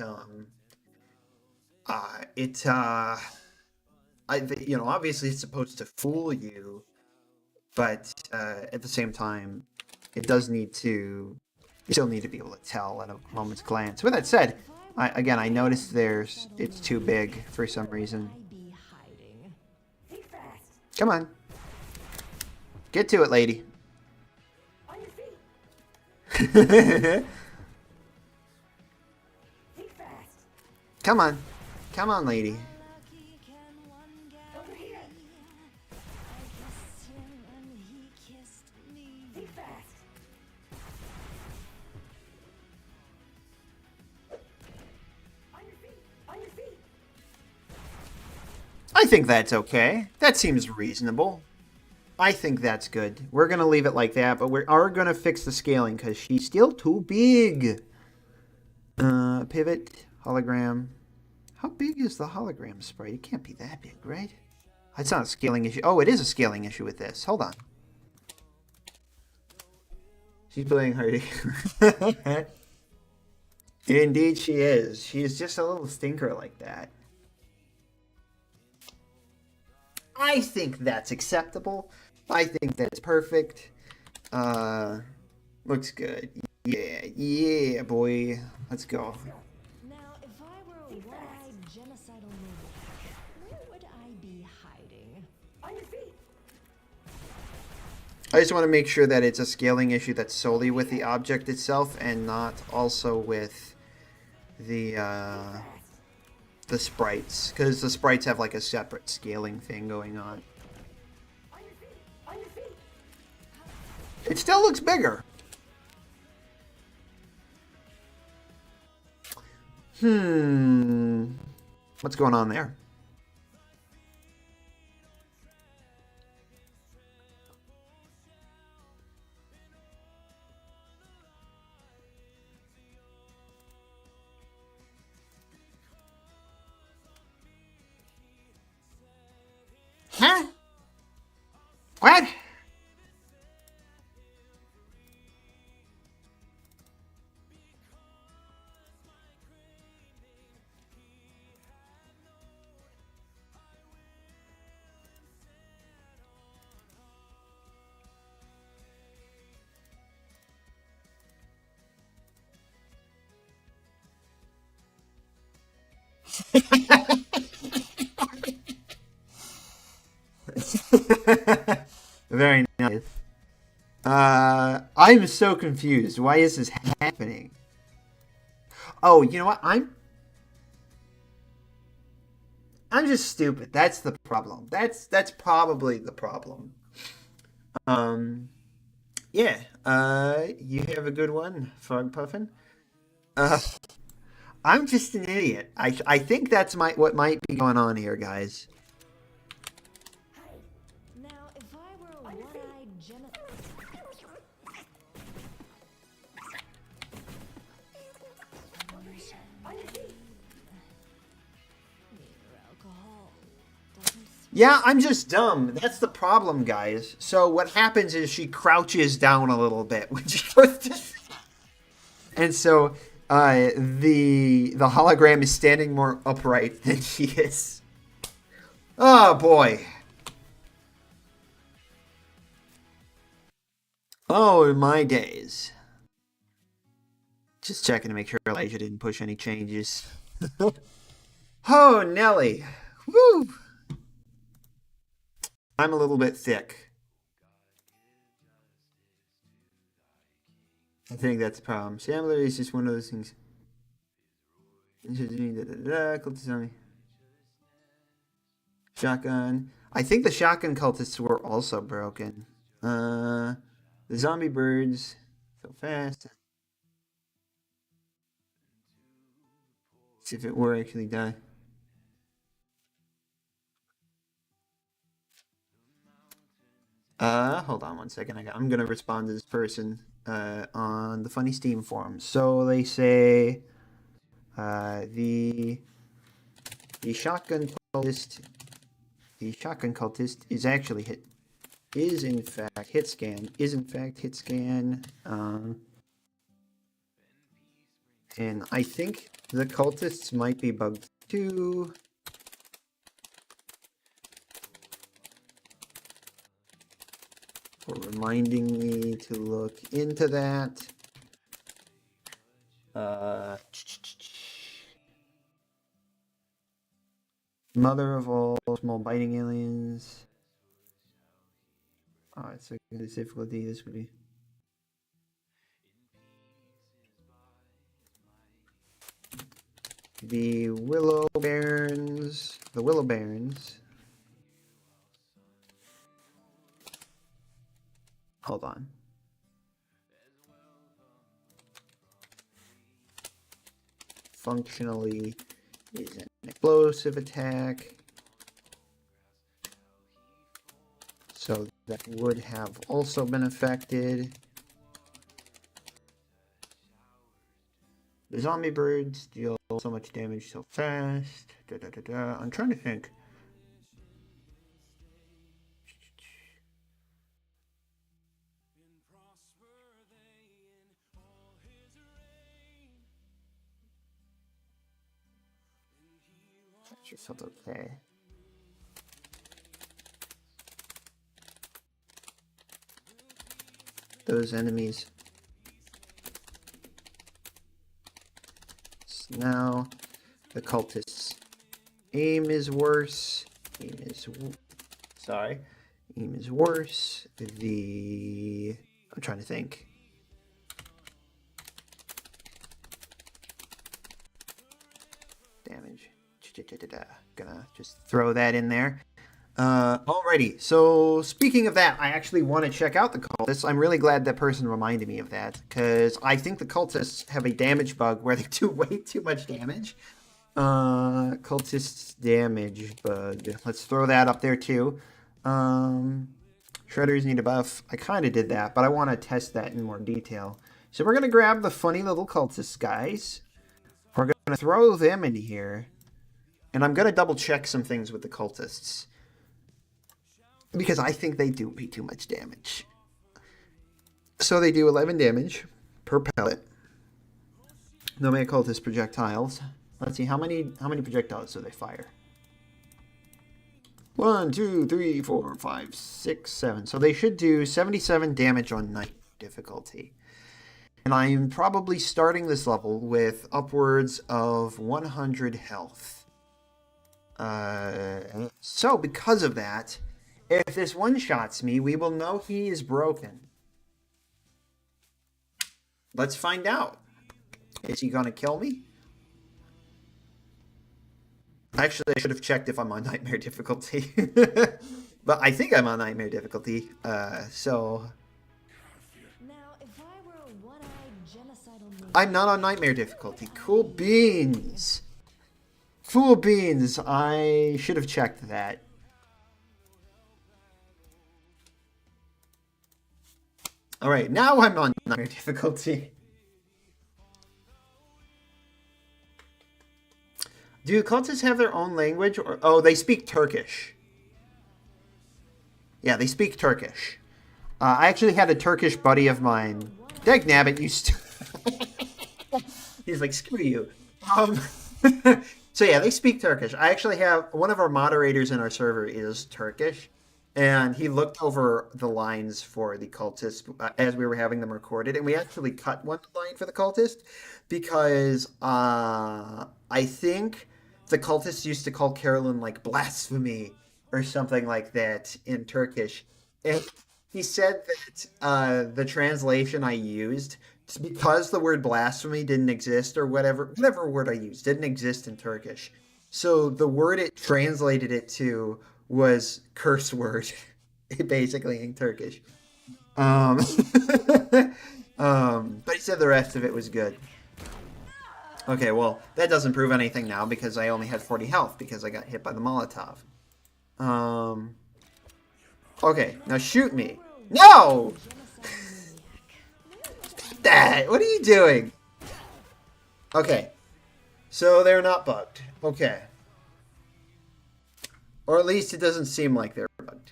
obviously it's supposed to fool you, but at the same time, it does need to. You still need to be able to tell at a moment's glance. With that said, I noticed it's too big for some reason. Be fast. Come on. Get to it, lady. On your feet. Be fast. Come on. Come on, lady. Over here. Be fast. On your feet. On your feet. I think that's okay. That seems reasonable. I think that's good. We're going to leave it like that, but we are going to fix the scaling because she's still too big. Pivot, hologram. How big is the hologram sprite? It can't be that big, right? That's not a scaling issue. Oh, it is a scaling issue with this. Hold on. She's playing Hardy. Indeed she is. She is just a little stinker like that. I think that's acceptable. I think that's perfect. Looks good. Yeah, boy. Let's go. Now, if I were a one-eyed genocidal maniac, where would I be hiding? On your feet. I just want to make sure that it's a scaling issue that's solely with the object itself and not also with the sprites, because the sprites have like a separate scaling thing going on. On your feet. On your feet. It still looks bigger. What's going on there? Huh? What? I'm so confused. Why is this happening? Oh, you know what? I'm just stupid. That's the problem. That's probably the problem. Yeah. You have a good one, Frog Puffin. Uh, I'm just an idiot. I think that's what might be going on here, guys. Now, if I were a one-eyed alcohol doesn't Yeah, I'm just dumb. That's the problem, guys. So what happens is she crouches down a little bit when she goes to... And so the hologram is standing more upright than she is. Oh, boy. Oh, my days. Just checking to make sure Elijah didn't push any changes. Oh, Nelly. Woo! I'm a little bit thick. I think that's the problem. Shambler is just one of those things. Shotgun. I think the shotgun cultists were also broken. The zombie birds. So fast. See if it were actually die. Hold on one second. I'm gonna respond to this person on the Funny Steam forum. So they say the shotgun cultist is actually is in fact hit scan. And I think the cultists might be bugged too. For reminding me to look into that. Mother of all small biting aliens. Alright, so this difficulty, this would be. The Willow Barons. Hold on. Functionally is an explosive attack. So that would have also been affected. The zombie birds deal so much damage so fast. I'm trying to think. That just felt okay. Those enemies. So now the cultists' aim is worse. Aim is worse. I'm trying to think. Damage. Gonna just throw that in there. Alrighty, so speaking of that, I actually want to check out the cultists. I'm really glad that person reminded me of that, because I think the cultists have a damage bug where they do way too much damage. Cultists damage bug. Let's throw that up there too. Shredders need a buff. I kind of did that, but I want to test that in more detail. So we're going to grab the funny little cultists, guys. We're going to throw them in here. And I'm going to double check some things with the cultists. Because I think they do way too much damage. So they do 11 damage per pellet. No many cultist projectiles. Let's see, how many projectiles do they fire? 1, 2, 3, 4, 5, 6, 7. So they should do 77 damage on 9 difficulty. And I'm probably starting this level with upwards of 100 health. So because of that, if this one-shots me, we will know he is broken. let's find out. Is he gonna kill me? Actually, I should have checked if I'm on nightmare difficulty. But I think I'm on nightmare difficulty. So Now, if I were a one-eyed genocidal maniac, I'm not on nightmare difficulty. Cool beans. Cool beans. I should have checked that. All right, now I'm on nightmare difficulty. Do cultists have their own language? Or oh, they speak Turkish. Yeah, they speak Turkish. I actually had a Turkish buddy of mine. Dagnabbit used to. He's like, screw you. So yeah, they speak Turkish. I actually have one of our moderators in our server is Turkish, and he looked over the lines for the cultist as we were having them recorded, and we actually cut one line for the cultist because I think the cultists used to call Carolyn like blasphemy or something like that in Turkish, and he said that the translation I used, because the word blasphemy didn't exist, or whatever word I used didn't exist in Turkish. So the word it translated it to was curse word, basically in Turkish. But he said the rest of it was good. Okay, well, that doesn't prove anything now because I only had 40 health because I got hit by the Molotov. Okay, now shoot me. No! Stop that! What are you doing? Okay. So they're not bugged. Okay. Or at least it doesn't seem like they're bugged.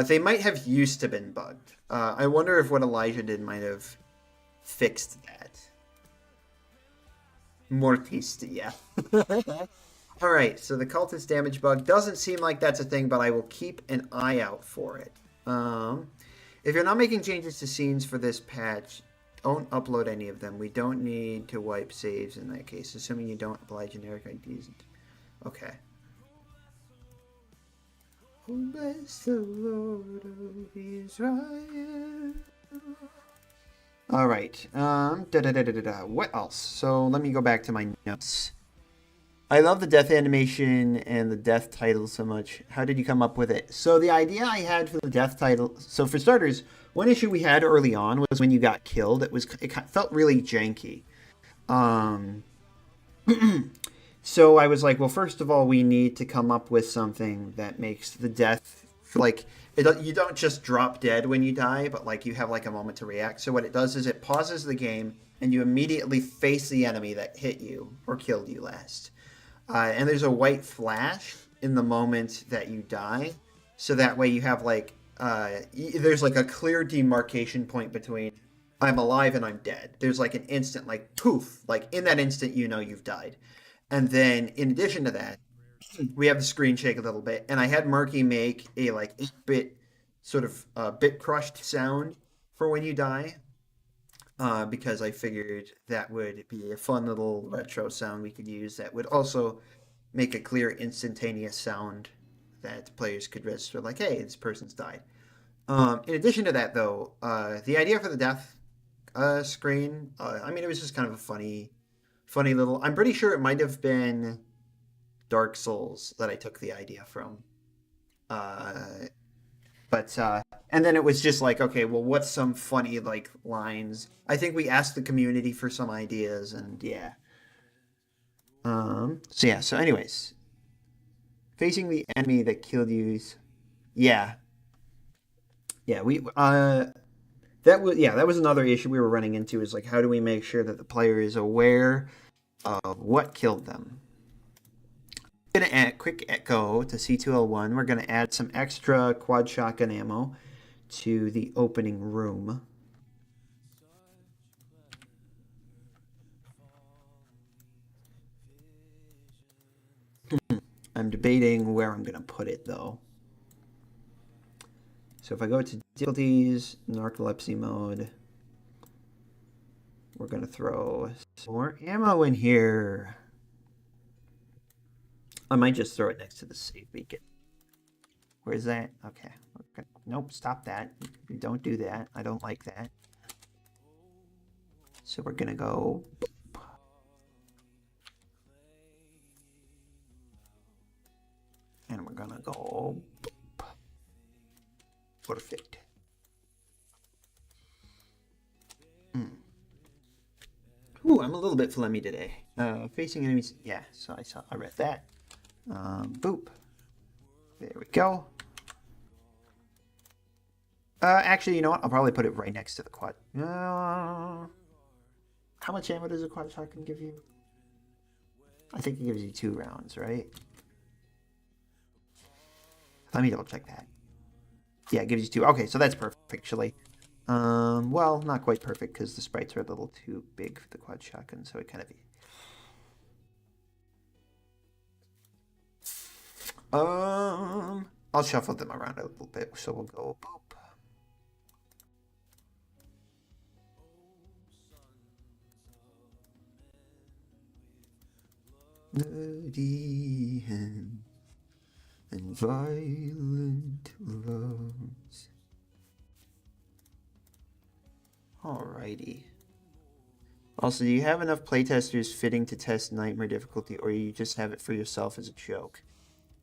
They might have used to been bugged. I wonder if what Elijah did might have fixed that. Mortiste, yeah. Alright, so the cultist damage bug doesn't seem like that's a thing, but I will keep an eye out for it. If you're not making changes to scenes for this patch, don't upload any of them. We don't need to wipe saves in that case, assuming you don't apply generic IDs. Okay. Oh, bless the Lord of Israel. Alright, what else? So let me go back to my notes. I love the death animation and the death title so much. How did you come up with it? So the idea I had for the death title, so for starters, one issue we had early on was when you got killed. It felt really janky. So I was like, well, first of all, we need to come up with something that makes the death like you don't just drop dead when you die, but like you have like a moment to react. So what it does is it pauses the game and you immediately face the enemy that hit you or killed you last. And there's a white flash in the moment that you die. So that way you have like, there's like a clear demarcation point between I'm alive and I'm dead. There's like an instant like poof, like in that instant you know you've died. And then in addition to that, we have the screen shake a little bit. And I had Murky make a like 8-bit sort of bit crushed sound for when you die. Because I figured that would be a fun little retro sound we could use that would also make a clear instantaneous sound that players could register like, hey, this person's died. In addition to that, though, the idea for the death screen, I mean, it was just kind of a funny little... I'm pretty sure it might have been Dark Souls that I took the idea from. And then it was just like, okay, well, what's some funny, like, lines? I think we asked the community for some ideas, and yeah. So anyways. Facing the enemy that killed you. Yeah. Yeah, that was another issue we were running into, is like, how do we make sure that the player is aware of what killed them? I'm going to add quick echo to C2L1. We're going to add some extra quad shotgun ammo to the opening room. I'm debating where I'm going to put it, though. So if I go to difficulties, narcolepsy mode, we're going to throw some more ammo in here. I might just throw it next to the save beacon. Where's that? Okay. Nope, stop that. Don't do that. I don't like that. So we're going to go... And we're going to go... Perfect. Ooh, I'm a little bit phlegmy today. Facing enemies... Yeah, so I read that. Boop. There we go. Actually, you know what? I'll probably put it right next to the quad. How much ammo does a quad shotgun give you? I think it gives you 2 rounds, right? Let me double check that. Yeah, it gives you 2. Okay, so that's perfect, actually. Well, not quite perfect because the sprites are a little too big for the quad shotgun, so it kind of... I'll shuffle them around a little bit, so we'll go boop. Bloody hands and violent loves. Alrighty. Also, do you have enough playtesters fitting to test Nightmare difficulty, or you just have it for yourself as a joke?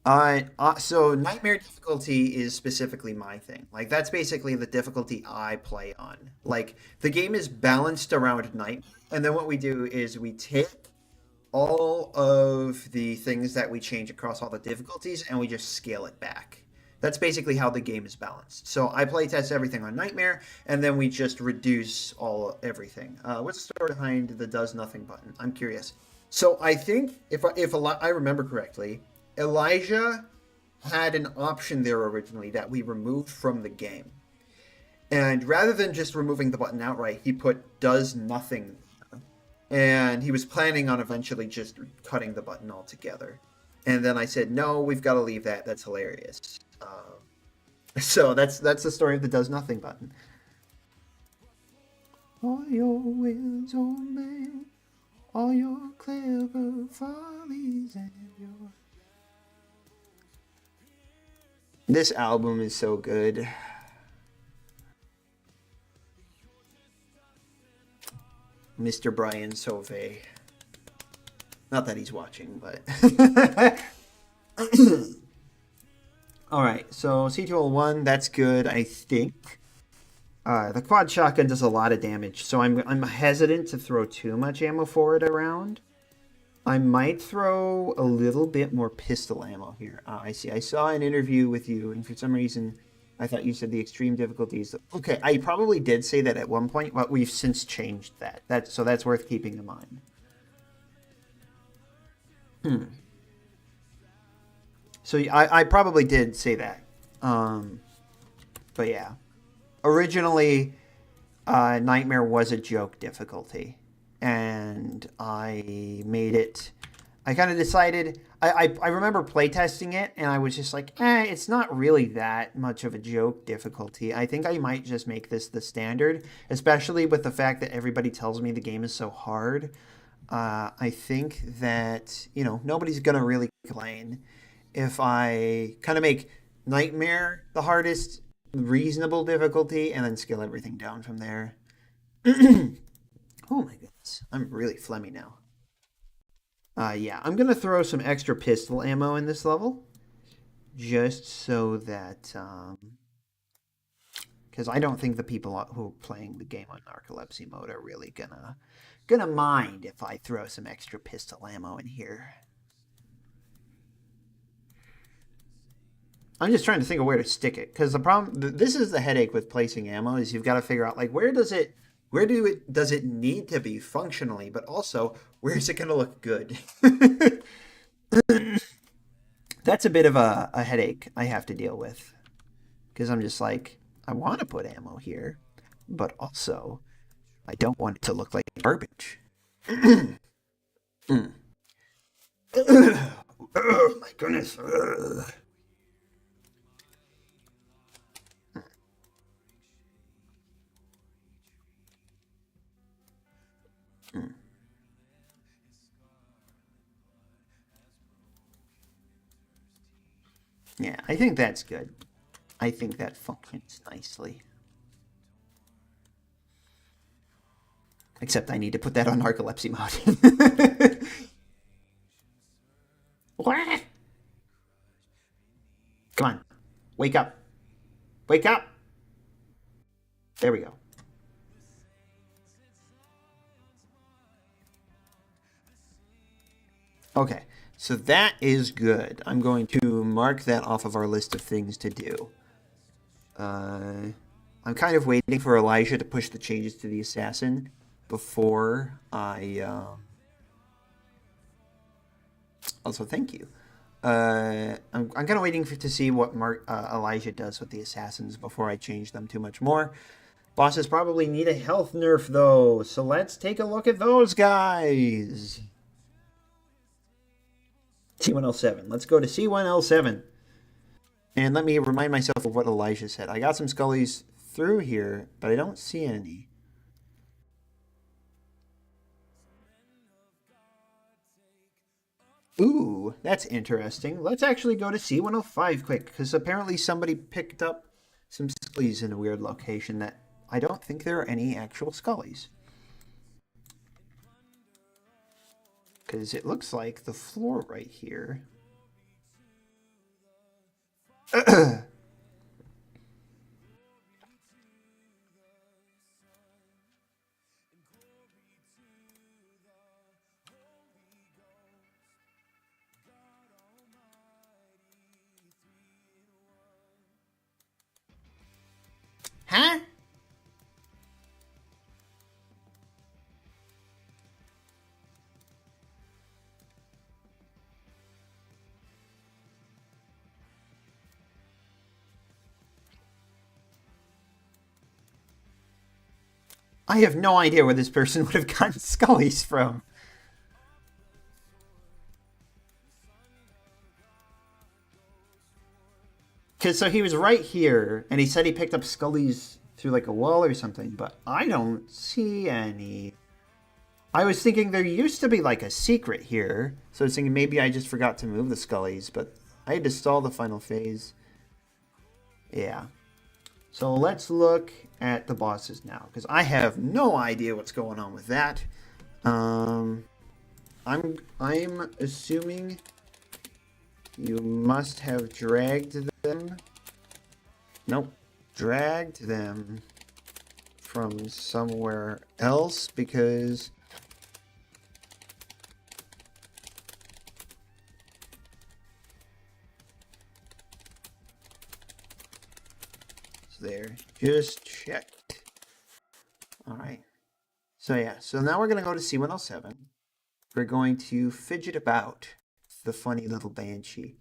So Nightmare difficulty is specifically my thing. Like, that's basically the difficulty I play on. Like, the game is balanced around Nightmare, and then what we do is we take all of the things that we change across all the difficulties and we just scale it back. That's basically how the game is balanced. So I playtest everything on Nightmare, and then we just reduce everything. What's the story behind the does nothing button? I'm curious. So I think if I remember correctly, Elijah had an option there originally that we removed from the game, and rather than just removing the button outright, he put does nothing. And he was planning on eventually just cutting the button altogether. And then I said, no, we've got to leave that. That's hilarious. So that's the story of the does nothing button. All your wills, oh man, all your clever follies and your... This album is so good. Mr. Brian Sauvé. Not that he's watching, but... Alright, so C201, that's good, I think. The quad shotgun does a lot of damage, so I'm hesitant to throw too much ammo for it around. I might throw a little bit more pistol ammo here. I see. I saw an interview with you, and for some reason... I thought you said the extreme difficulties. Okay, I probably did say that at one point, but we've since changed that. So that's worth keeping in mind. So I probably did say that. But yeah. Originally, Nightmare was a joke difficulty. And I made it... I kind of decided... I remember playtesting it, and I was just like, it's not really that much of a joke difficulty. I think I might just make this the standard, especially with the fact that everybody tells me the game is so hard. I think that, nobody's going to really complain if I kind of make Nightmare the hardest, reasonable difficulty, and then scale everything down from there. Oh my goodness. I'm really phlegmy now. Yeah, I'm going to throw some extra pistol ammo in this level. Just so that... Because I don't think the people who are playing the game on narcolepsy mode are really gonna mind if I throw some extra pistol ammo in here. I'm just trying to think of where to stick it. Because the problem... This is the headache with placing ammo, is you've got to figure out, like, does it need to be functionally, but also, where is it going to look good? That's a bit of a headache I have to deal with. Because I'm just like, I want to put ammo here, but also, I don't want it to look like garbage. Oh my goodness. Yeah, I think that's good. I think that functions nicely. Except I need to put that on narcolepsy mode. What? Come on. Wake up. Wake up. There we go. Okay, so that is good. I'm going to mark that off of our list of things to do. I'm kind of waiting for Elijah to push the changes to the assassin before I... Also, thank you. I'm kind of waiting to see what Elijah does with the assassins before I change them too much more. Bosses probably need a health nerf, though, so let's take a look at those guys. C1L7. Let's go to C1L7. And let me remind myself of what Elijah said. I got some scullies through here, but I don't see any. Ooh, that's interesting. Let's actually go to C105 quick, because apparently somebody picked up some scullies in a weird location that I don't think there are any actual scullies. Because it looks like the floor right here. Huh? I have no idea where this person would have gotten scullies from. Because so he was right here, and he said he picked up scullies through like a wall or something, but I don't see any. I was thinking there used to be like a secret here, so I was thinking maybe I just forgot to move the scullies, but I had to stall the final phase. Yeah. So let's look at the bosses now, because I have no idea what's going on with that. I'm assuming you must have dragged them. Nope. Dragged them from somewhere else, because there. Just checked. Alright. So yeah, so now we're going to go to C107. We're going to fidget about the funny little banshee.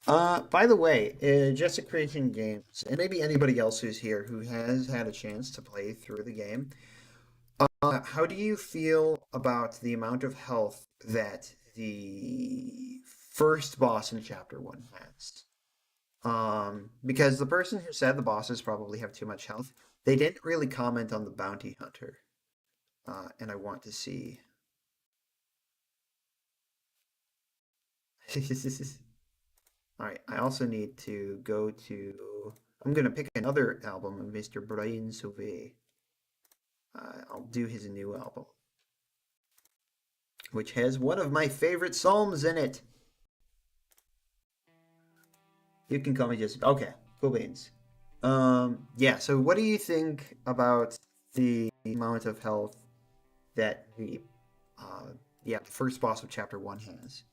By the way, Jessica Creation Games, and maybe anybody else who's here who has had a chance to play through the game, how do you feel about the amount of health that the first boss in Chapter 1 has? Because the person who said the bosses probably have too much health, they didn't really comment on the bounty hunter. And I want to see. Alright, I also need to go to... I'm going to pick another album of Mr. Brian Sauvé. I'll do his new album, which has one of my favorite psalms in it. You can call me just... Okay, cool beans. Yeah, so what do you think about the amount of health that the first boss of Chapter 1 has?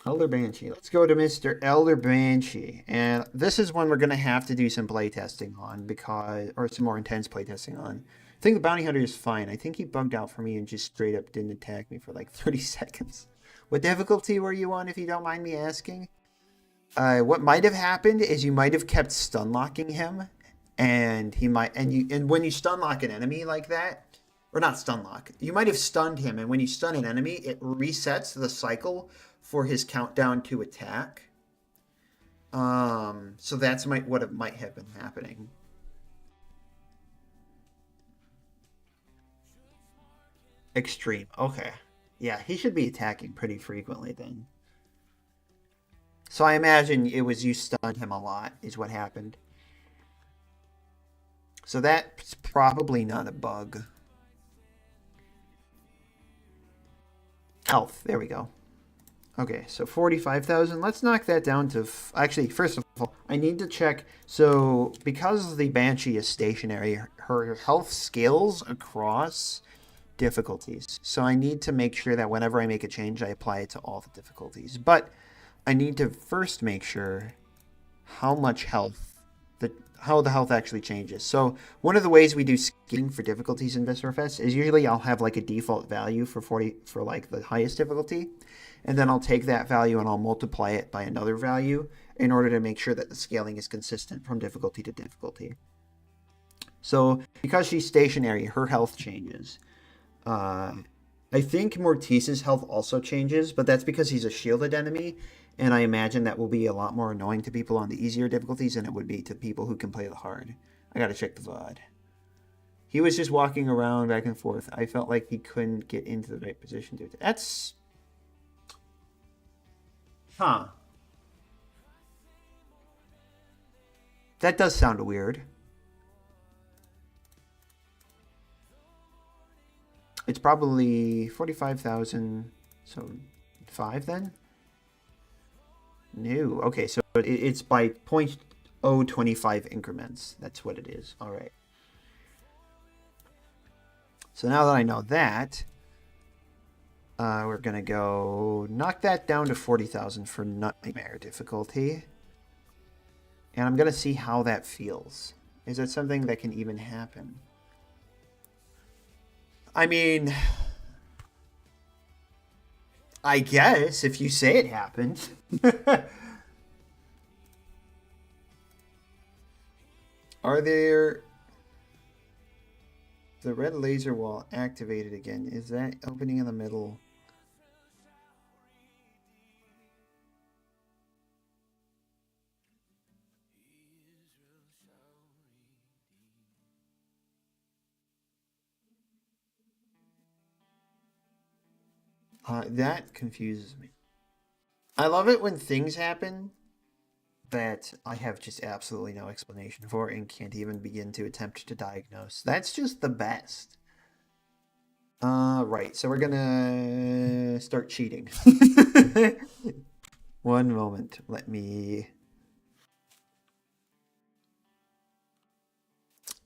Elder Banshee. Let's go to Mr. Elder Banshee. And this is one we're going to have to do some playtesting on, or some more intense playtesting on. I think the bounty hunter is fine. I think he bugged out for me and just straight up didn't attack me for like 30 seconds. What difficulty were you on, if you don't mind me asking? What might have happened is you might have kept stun locking him, and he might, and when you stun lock an enemy like that, or not stun lock, you might have stunned him, and when you stun an enemy, it resets the cycle for his countdown to attack. So that's what it might have been happening. Extreme. Okay. Yeah, he should be attacking pretty frequently then. So I imagine it was you stunned him a lot, is what happened. So that's probably not a bug. Health, there we go. Okay, so 45,000. Let's knock that down to... Actually, first of all, I need to check. So, because the Banshee is stationary, her health scales across difficulties. So I need to make sure that whenever I make a change, I apply it to all the difficulties. But I need to first make sure how much health, how the health actually changes. So one of the ways we do scaling for difficulties in Viscerafest is usually I'll have like a default value for like the highest difficulty. And then I'll take that value and I'll multiply it by another value in order to make sure that the scaling is consistent from difficulty to difficulty. So because she's stationary, her health changes. I think Mortice's health also changes, but that's because he's a shielded enemy, and I imagine that will be a lot more annoying to people on the easier difficulties than it would be to people who can play the hard. I gotta check the VOD. He was just walking around back and forth. I felt like he couldn't get into the right position to attack. That's... Huh. That does sound weird. It's probably 45,000, so 5 then? No. Okay, so it's by 0.025 increments. That's what it is. All right. So now that I know that, we're going to go knock that down to 40,000 for nightmare difficulty. And I'm going to see how that feels. Is that something that can even happen? I mean, I guess if you say it happened. Are there... The red laser wall activated again. Is that opening in the middle? That confuses me. I love it when things happen that I have just absolutely no explanation for and can't even begin to attempt to diagnose. That's just the best. Right, so we're gonna start cheating. One moment, let me...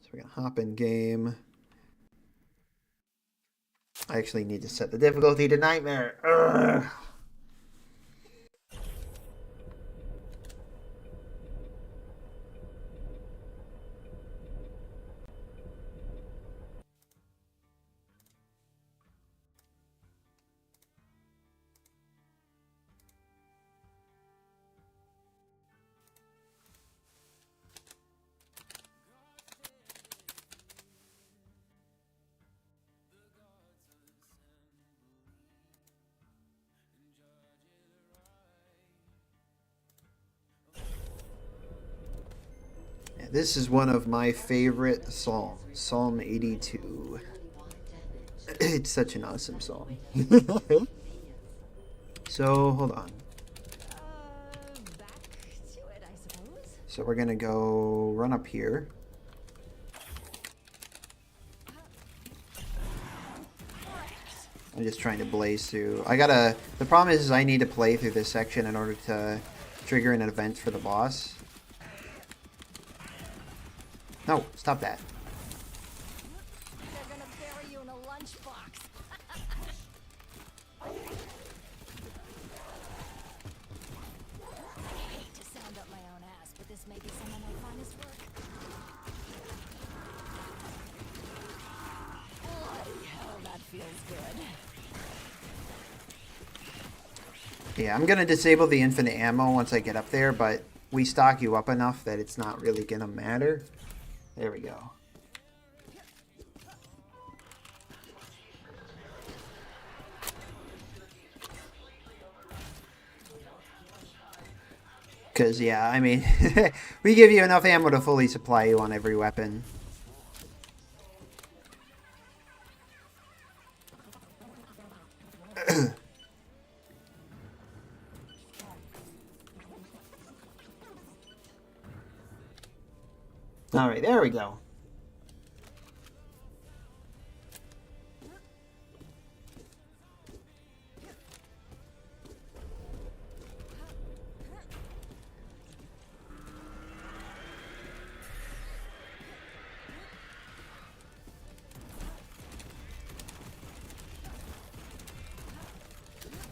So we're gonna hop in game. I actually need to set the difficulty to nightmare. Ugh. This is one of my favorite psalms, Psalm 82. It's such an awesome psalm. So, hold on. Back to it, I suppose. So we're gonna go run up here. I'm just trying to blaze through. The problem is I need to play through this section in order to trigger an event for the boss. No, stop that. They're gonna bury you in a lunchbox. I hate to sound up my own ass, but this may be some of my finest work. Bloody hell, that feels good. Yeah, I'm gonna disable the infinite ammo once I get up there, but we stock you up enough that it's not really gonna matter. There we go. Because, yeah, I mean, we give you enough ammo to fully supply you on every weapon. All right, there we go.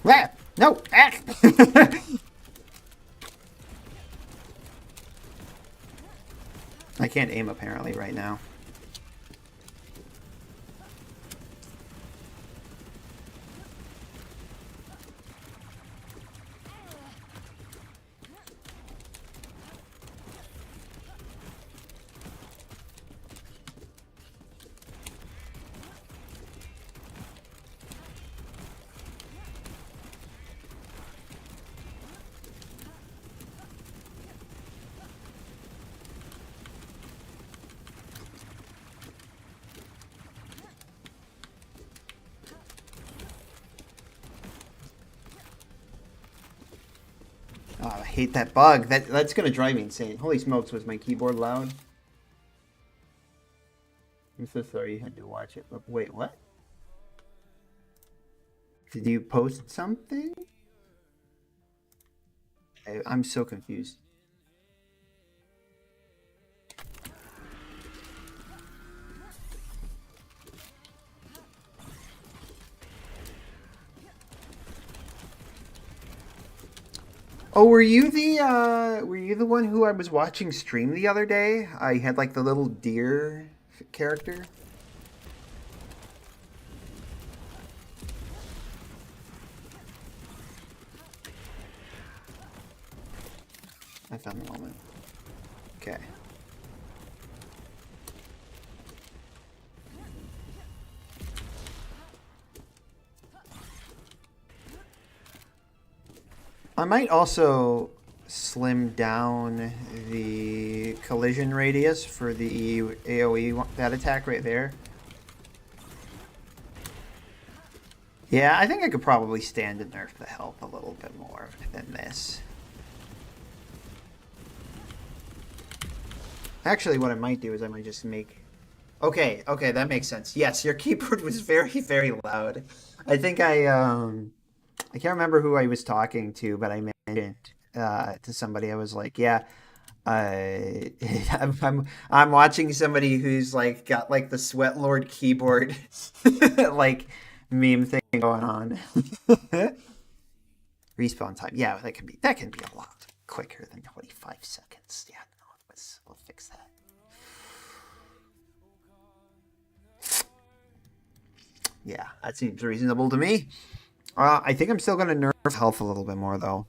Ah, no! Ah. I can't aim apparently right now. Oh, I hate that bug. That's gonna drive me insane. Holy smokes, was my keyboard loud? I'm so sorry you had to watch it. But wait, what? Did you post something? I'm so confused. Oh, were you the one who I was watching stream the other day? I had like the little deer character. I found the moment. Okay. I might also slim down the collision radius for the AoE, that attack right there. Yeah, I think I could probably stand to nerf the health a little bit more than this. Actually, what I might do is I might just make... Okay, that makes sense. Yes, your keyboard was very, very loud. I think I can't remember who I was talking to, but I mentioned to somebody, I was like, yeah, I'm watching somebody who's like got like the Sweat Lord keyboard like meme thing going on. Respawn time, yeah, that can be a lot quicker than 25 seconds. Yeah, no, we'll fix that. Yeah, that seems reasonable to me. I think I'm still going to nerf health a little bit more, though.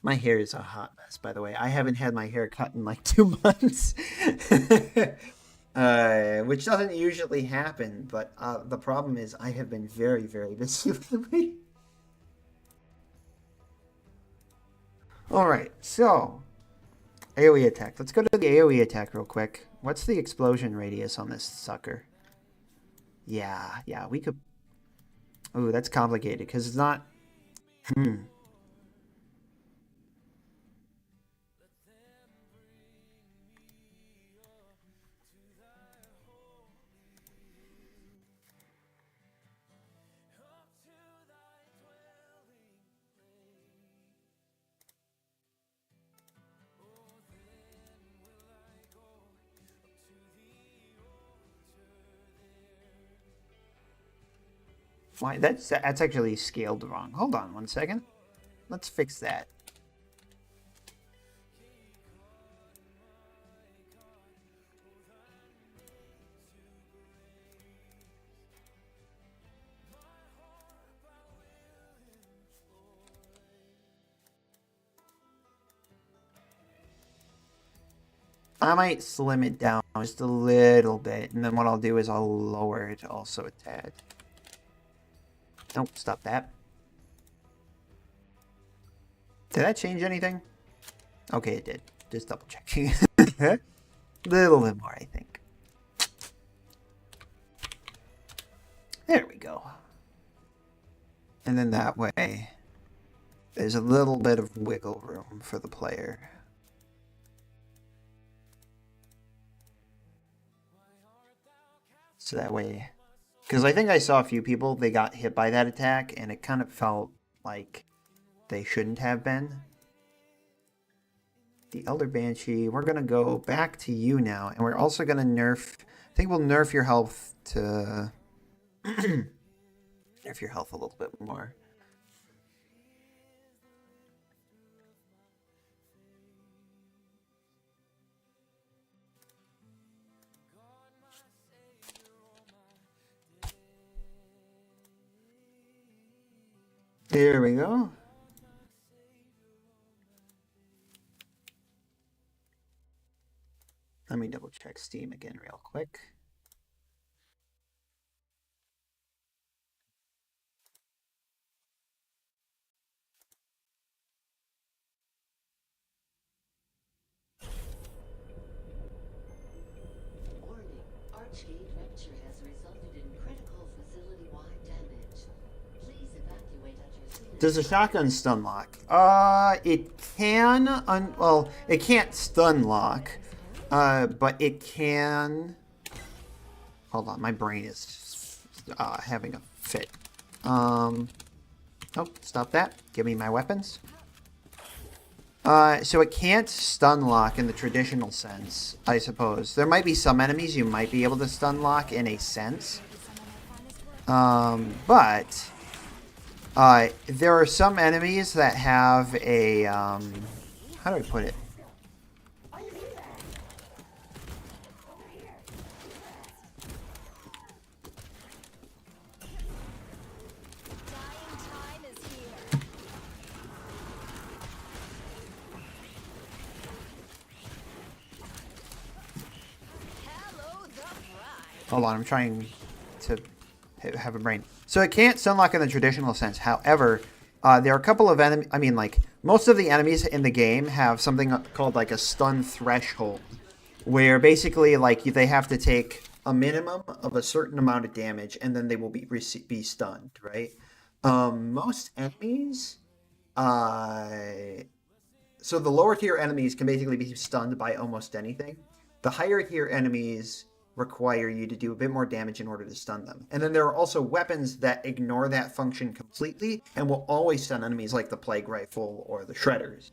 My hair is a hot mess, by the way. I haven't had my hair cut in like 2 months. Which doesn't usually happen, but the problem is I have been very, very busy lately. Alright, so AoE attack. Let's go to the AoE attack real quick. What's the explosion radius on this sucker? Yeah, we could... Ooh, that's complicated, because it's not... Why, that's actually scaled wrong. Hold on 1 second. Let's fix that. I might slim it down just a little bit, and then what I'll do is I'll lower it also a tad. Don't stop that. Did that change anything? Okay, it did. Just double checking. A little bit more, I think. There we go. And then that way, there's a little bit of wiggle room for the player. So that way, because I think I saw a few people, they got hit by that attack, and it kind of felt like they shouldn't have been. The Elder Banshee, we're going to go back to you now, and we're also going to nerf, I think we'll nerf your health to, nerf your health a little bit more. There we go. Let me double check Steam again real quick. Warning. Archgate rupture has resulted in critical facility-wide damage. Please evacuate at your signature. Does a shotgun stun lock? It can, well, it can't stun lock, but it can, hold on, my brain is, having a fit. Oh, stop that, give me my weapons. So it can't stun lock in the traditional sense, I suppose. There might be some enemies you might be able to stun lock in a sense. But there are some enemies that have a, how do I put it? Hold on, I'm trying to have a brain. So it can't stun lock in the traditional sense. However, there are a couple of enemies. I mean, like, most of the enemies in the game have something called like a stun threshold, where basically like they have to take a minimum of a certain amount of damage, and then they will be stunned, right? Most enemies, so the lower tier enemies can basically be stunned by almost anything. The higher tier enemies require you to do a bit more damage in order to stun them. And then there are also weapons that ignore that function completely and will always stun enemies, like the Plague Rifle or the Shredders.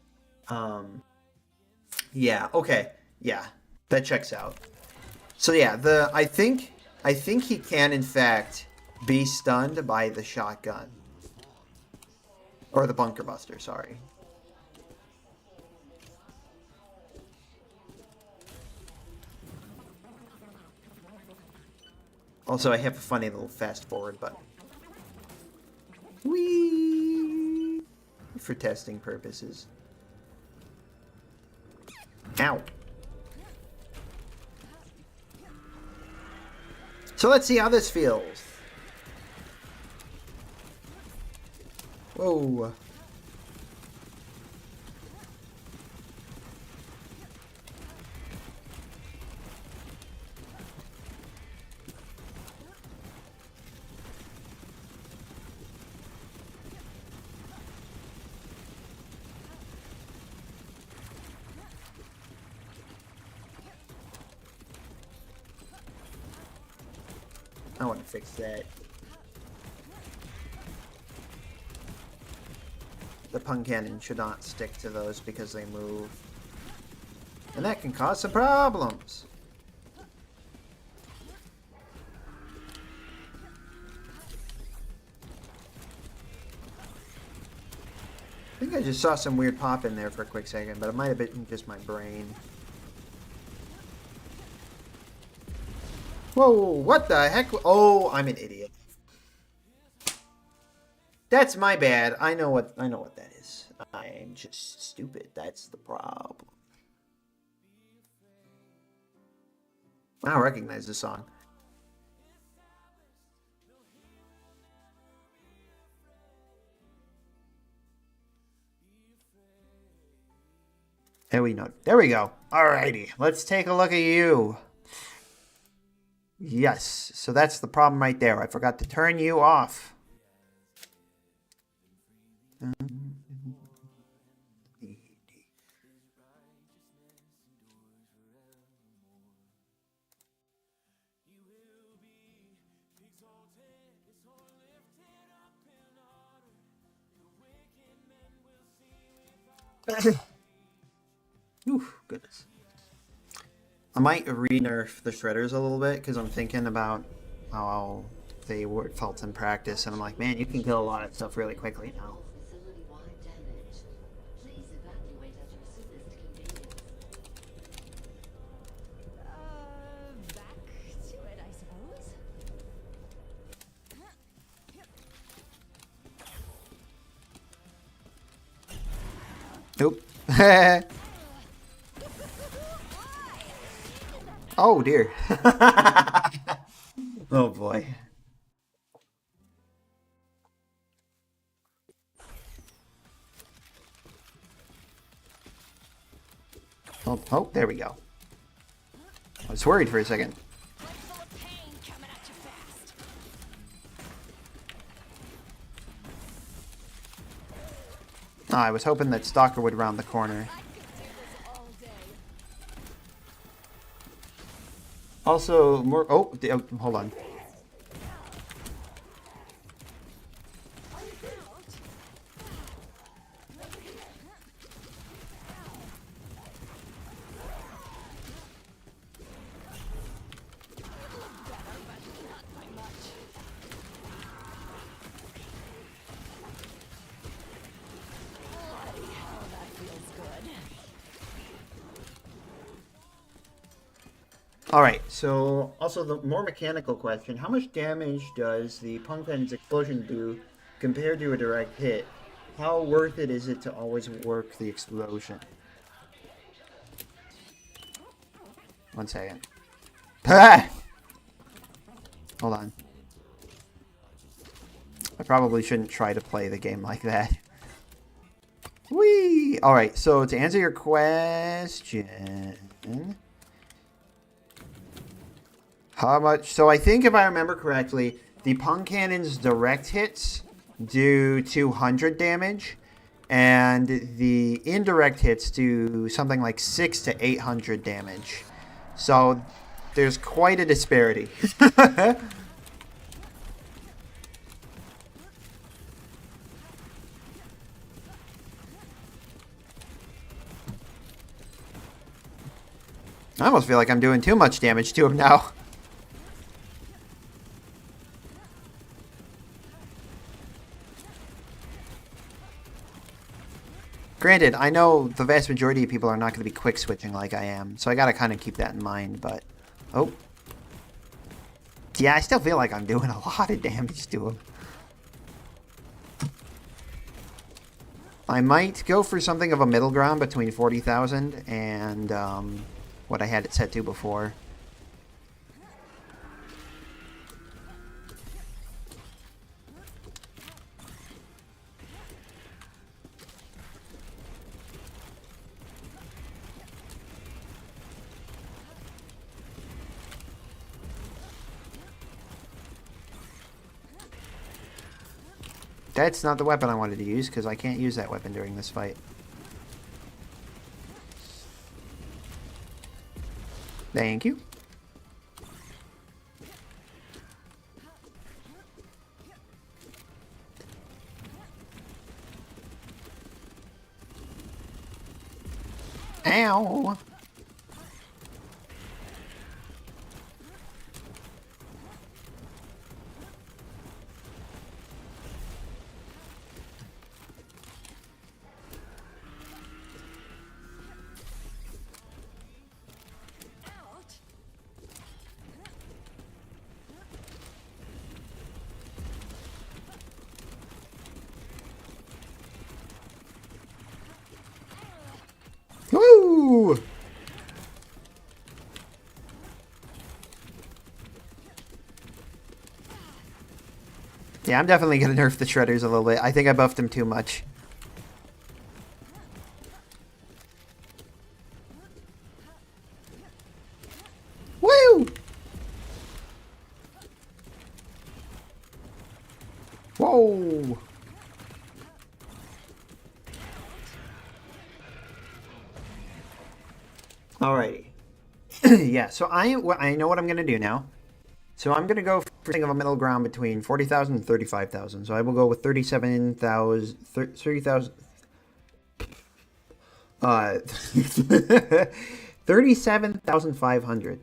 Yeah, okay. Yeah, that checks out. So yeah, I think he can in fact be stunned by the shotgun. Or the Bunker Buster, sorry. Also, I have a funny little fast forward button. Whee! For testing purposes. Ow. So let's see how this feels. Whoa. I want to fix that. The punk cannon should not stick to those because they move. And that can cause some problems. I think I just saw some weird pop in there for a quick second, but it might have been just my brain. Whoa, what the heck? Oh, I'm an idiot. That's my bad. I know what that is. I'm just stupid. That's the problem. I recognize this song. There we know. There we go. Alrighty, let's take a look at you. Yes, so that's the problem right there. I forgot to turn you off. Ooh, goodness. I might re-nerf the shredders a little bit because I'm thinking about how they felt in practice, and I'm like, man, you can kill a lot of stuff really quickly now. Facility-wide damage. Please evacuate at your soonest convenience. Back to it, I suppose. Nope. Oh dear. Oh boy. Oh, there we go. I was worried for a second. Full of pain coming at you fast. Oh, I was hoping that Stalker would round the corner. I could do this all day. Also, more. Oh, hold on. Alright, so also the more mechanical question, how much damage does the Pumpkin's explosion do compared to a direct hit? How worth it is it to always work the explosion? 1 second. Ah! Hold on. I probably shouldn't try to play the game like that. Whee! Alright, so to answer your question... How much? So I think if I remember correctly, the punk cannon's direct hits do 200 damage, and the indirect hits do something like 600 to 800 damage. So there's quite a disparity. I almost feel like I'm doing too much damage to him now. Granted, I know the vast majority of people are not going to be quick switching like I am, so I got to kind of keep that in mind, but... Oh. Yeah, I still feel like I'm doing a lot of damage to him. I might go for something of a middle ground between 40,000 and what I had it set to before. That's not the weapon I wanted to use, because I can't use that weapon during this fight. Thank you. Ow! Woo! Yeah, I'm definitely going to nerf the shredders a little bit. I think I buffed them too much. Whoa! Alrighty. Yeah, so I know what I'm going to do now. So I'm going to go for something of a middle ground between 40,000 and 35,000. So I will go with 37,000, 30,000, 37,500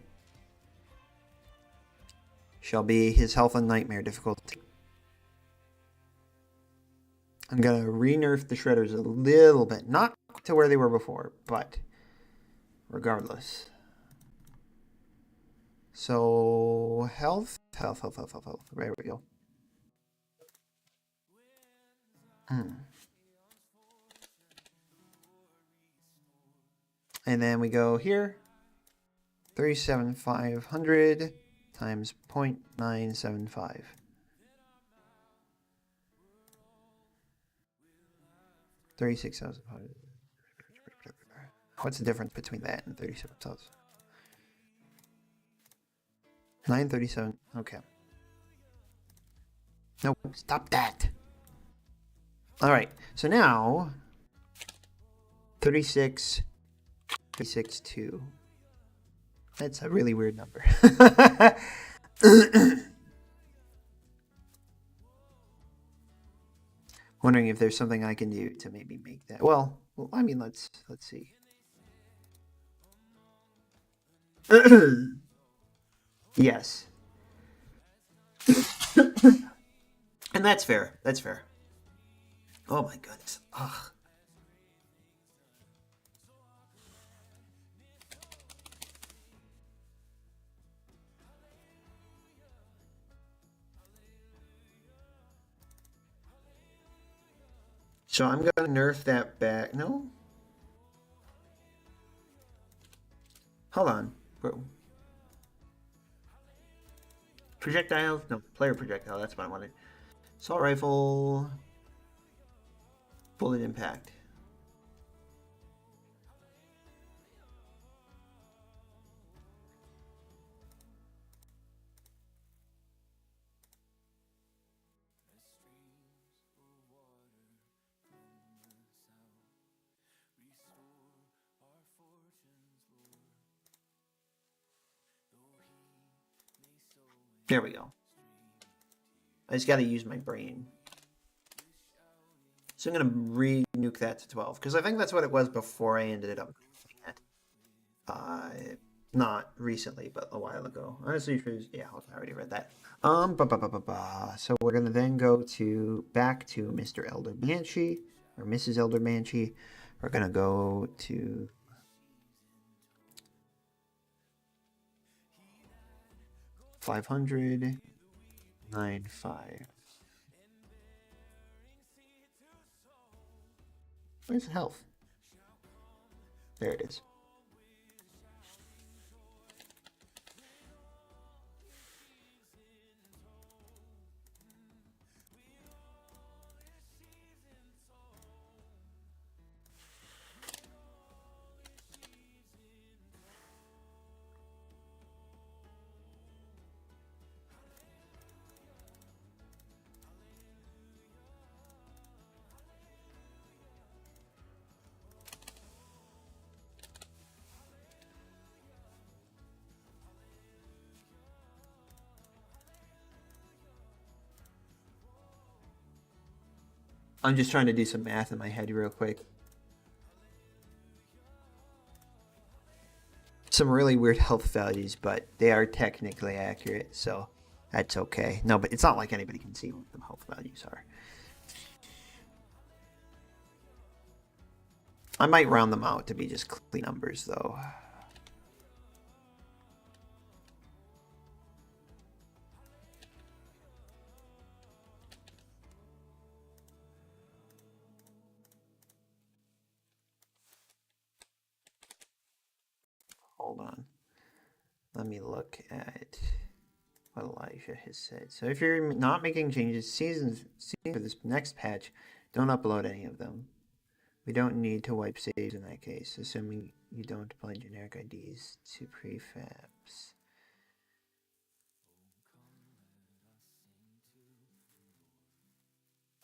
shall be his health and nightmare difficulty. I'm going to re-nerf the shredders a little bit. Not to where they were before, but regardless. So, health. There we go. And then we go here. 37,500 times 0.975. $36,500. What's the difference between that and 37,000? 937. Okay. No, stop that. All right. So now 36,2. That's a really weird number. Wondering if there's something I can do to maybe make that. Well, I mean, let's see. Yes. And that's fair. That's fair. Oh my goodness. Ugh. So I'm gonna nerf that back. No? Hold on. Bro. Projectile? No, player projectile. That's what I wanted. Assault rifle. Bullet impact. There we go. I just got to use my brain. So I'm going to re-nuke that to 12, because I think that's what it was before I ended up using it. Not recently, but a while ago. Honestly, yeah, I already read that. So we're going to then go back to Mr. Elder Banshee, or Mrs. Elder Banshee. We're going to go to... $500, 9,500. Where's the health? There it is. I'm just trying to do some math in my head real quick. Some really weird health values, but they are technically accurate, so that's okay. No, but it's not like anybody can see what the health values are. I might round them out to be just clean numbers, though. Hold on. Let me look at what Elijah has said. So if you're not making changes, seasons for this next patch, don't upload any of them. We don't need to wipe saves in that case, assuming you don't apply generic IDs to prefabs.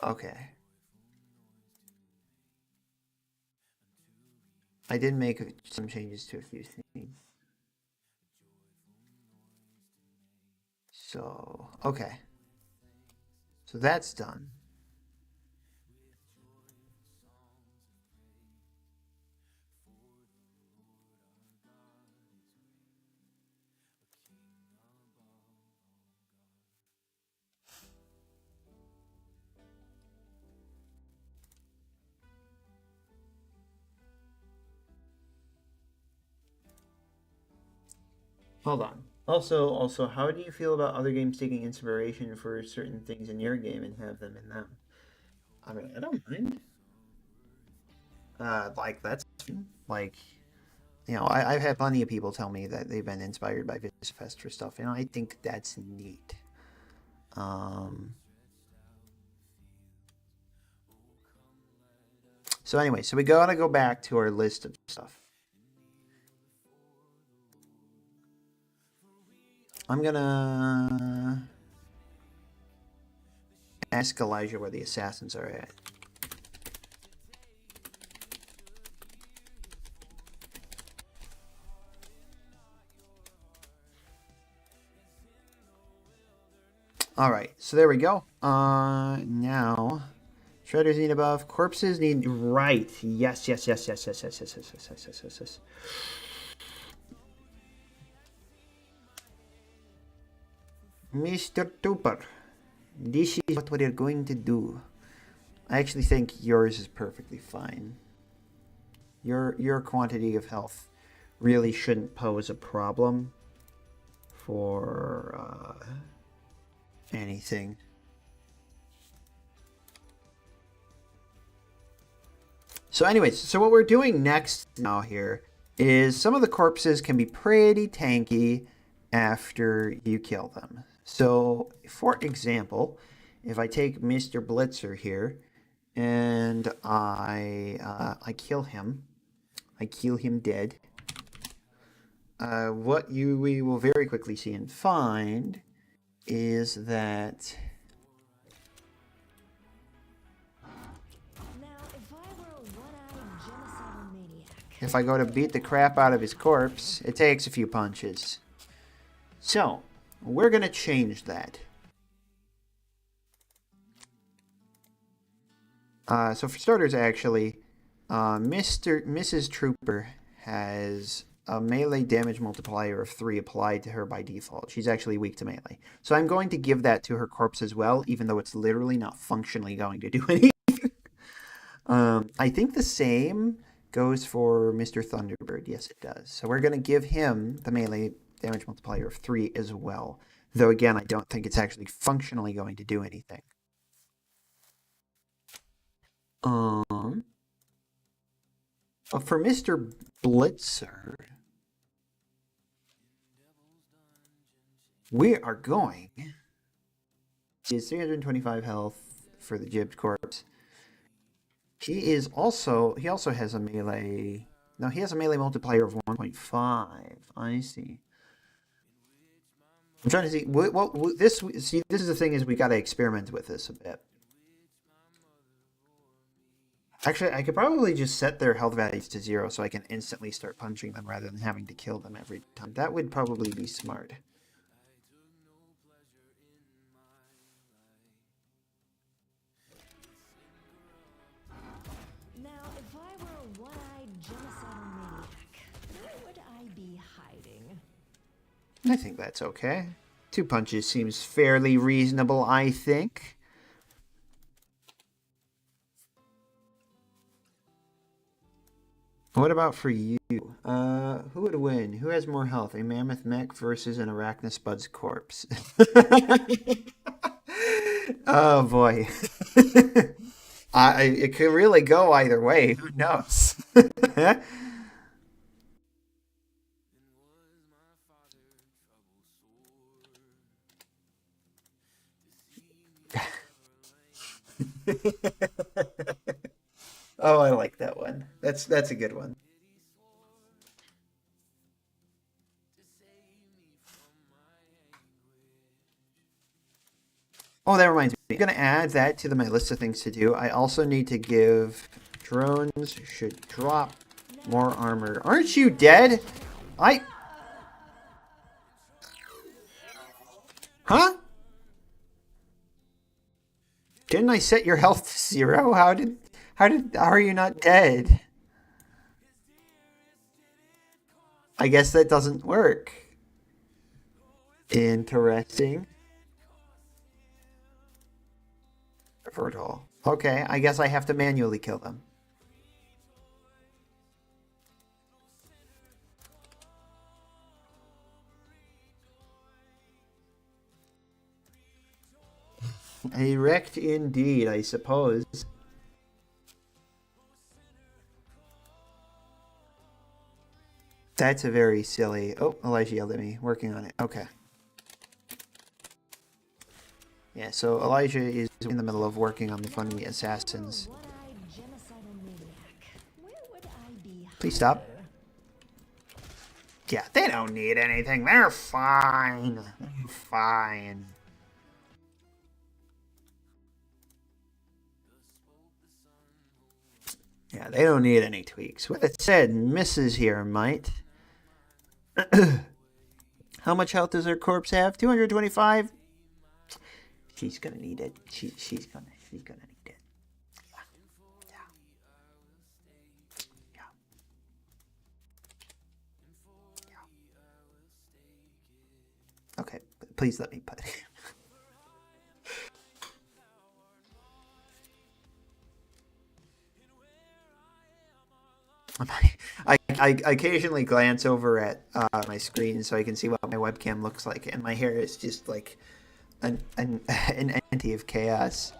Okay. I did make some changes to a few things. So, okay. So that's done. Hold on. Also, how do you feel about other games taking inspiration for certain things in your game and have them in them? I mean, I don't mind. Like that's like, I've had plenty of people tell me that they've been inspired by Viscerafest for stuff, and I think that's neat. So anyway, so we gotta go back to our list of stuff. I'm gonna ask Elijah where the assassins are at. All right, so there we go. Now, shredders need above, corpses need right. Yes. Mr. Tooper, this is what we're going to do. I actually think yours is perfectly fine. Your quantity of health really shouldn't pose a problem for anything. So anyways, so what we're doing next now here is some of the corpses can be pretty tanky after you kill them. So for example, if I take Mr. Blitzer here and I kill him, dead. What we will very quickly see and find is that if I go to beat the crap out of his corpse, it takes a few punches. So, we're going to change that. So for starters, actually, Mrs. Trooper has a melee damage multiplier of 3 applied to her by default. She's actually weak to melee. So I'm going to give that to her corpse as well, even though it's literally not functionally going to do anything. I think the same goes for Mr. Thunderbird. Yes, it does. So we're going to give him the melee damage multiplier of 3 as well. Though, again, I don't think it's actually functionally going to do anything. For Mr. Blitzer, we are going. He has 325 health for the gibbed corpse. He also has a melee. No, he has a melee multiplier of 1.5. I see. I'm trying to see. This is the thing, is we got to experiment with this a bit. Actually, I could probably just set their health values to 0 so I can instantly start punching them rather than having to kill them every time. That would probably be smart. Now, if I were a one-eyed genocidal maniac, where would I be hiding? I think that's okay. 2 punches seems fairly reasonable, I think. What about for you? Who would win? Who has more health? A mammoth mech versus an arachnospud's corpse. Oh boy. It could really go either way. Who knows? Oh, I like that one. That's a good one. Oh, that reminds me. I'm going to add that to my list of things to do. I also need to give drones should drop more armor. Aren't you dead? Huh? Didn't I set your health to 0? How are you not dead? I guess that doesn't work. Interesting. Fertile. Okay, I guess I have to manually kill them. Erect indeed, I suppose. That's a very silly... Oh, Elijah yelled at me. Working on it. Okay. Yeah, so Elijah is in the middle of working on the funny assassins. Please stop. Yeah, they don't need anything. They're fine. They're fine. Yeah, they don't need any tweaks. With it said, Mrs. here might. How much health does her corpse have? 225? She's gonna need it. She's gonna need it. Yeah. Okay, please let me put it. I occasionally glance over at my screen so I can see what my webcam looks like, and my hair is just like an entity of chaos.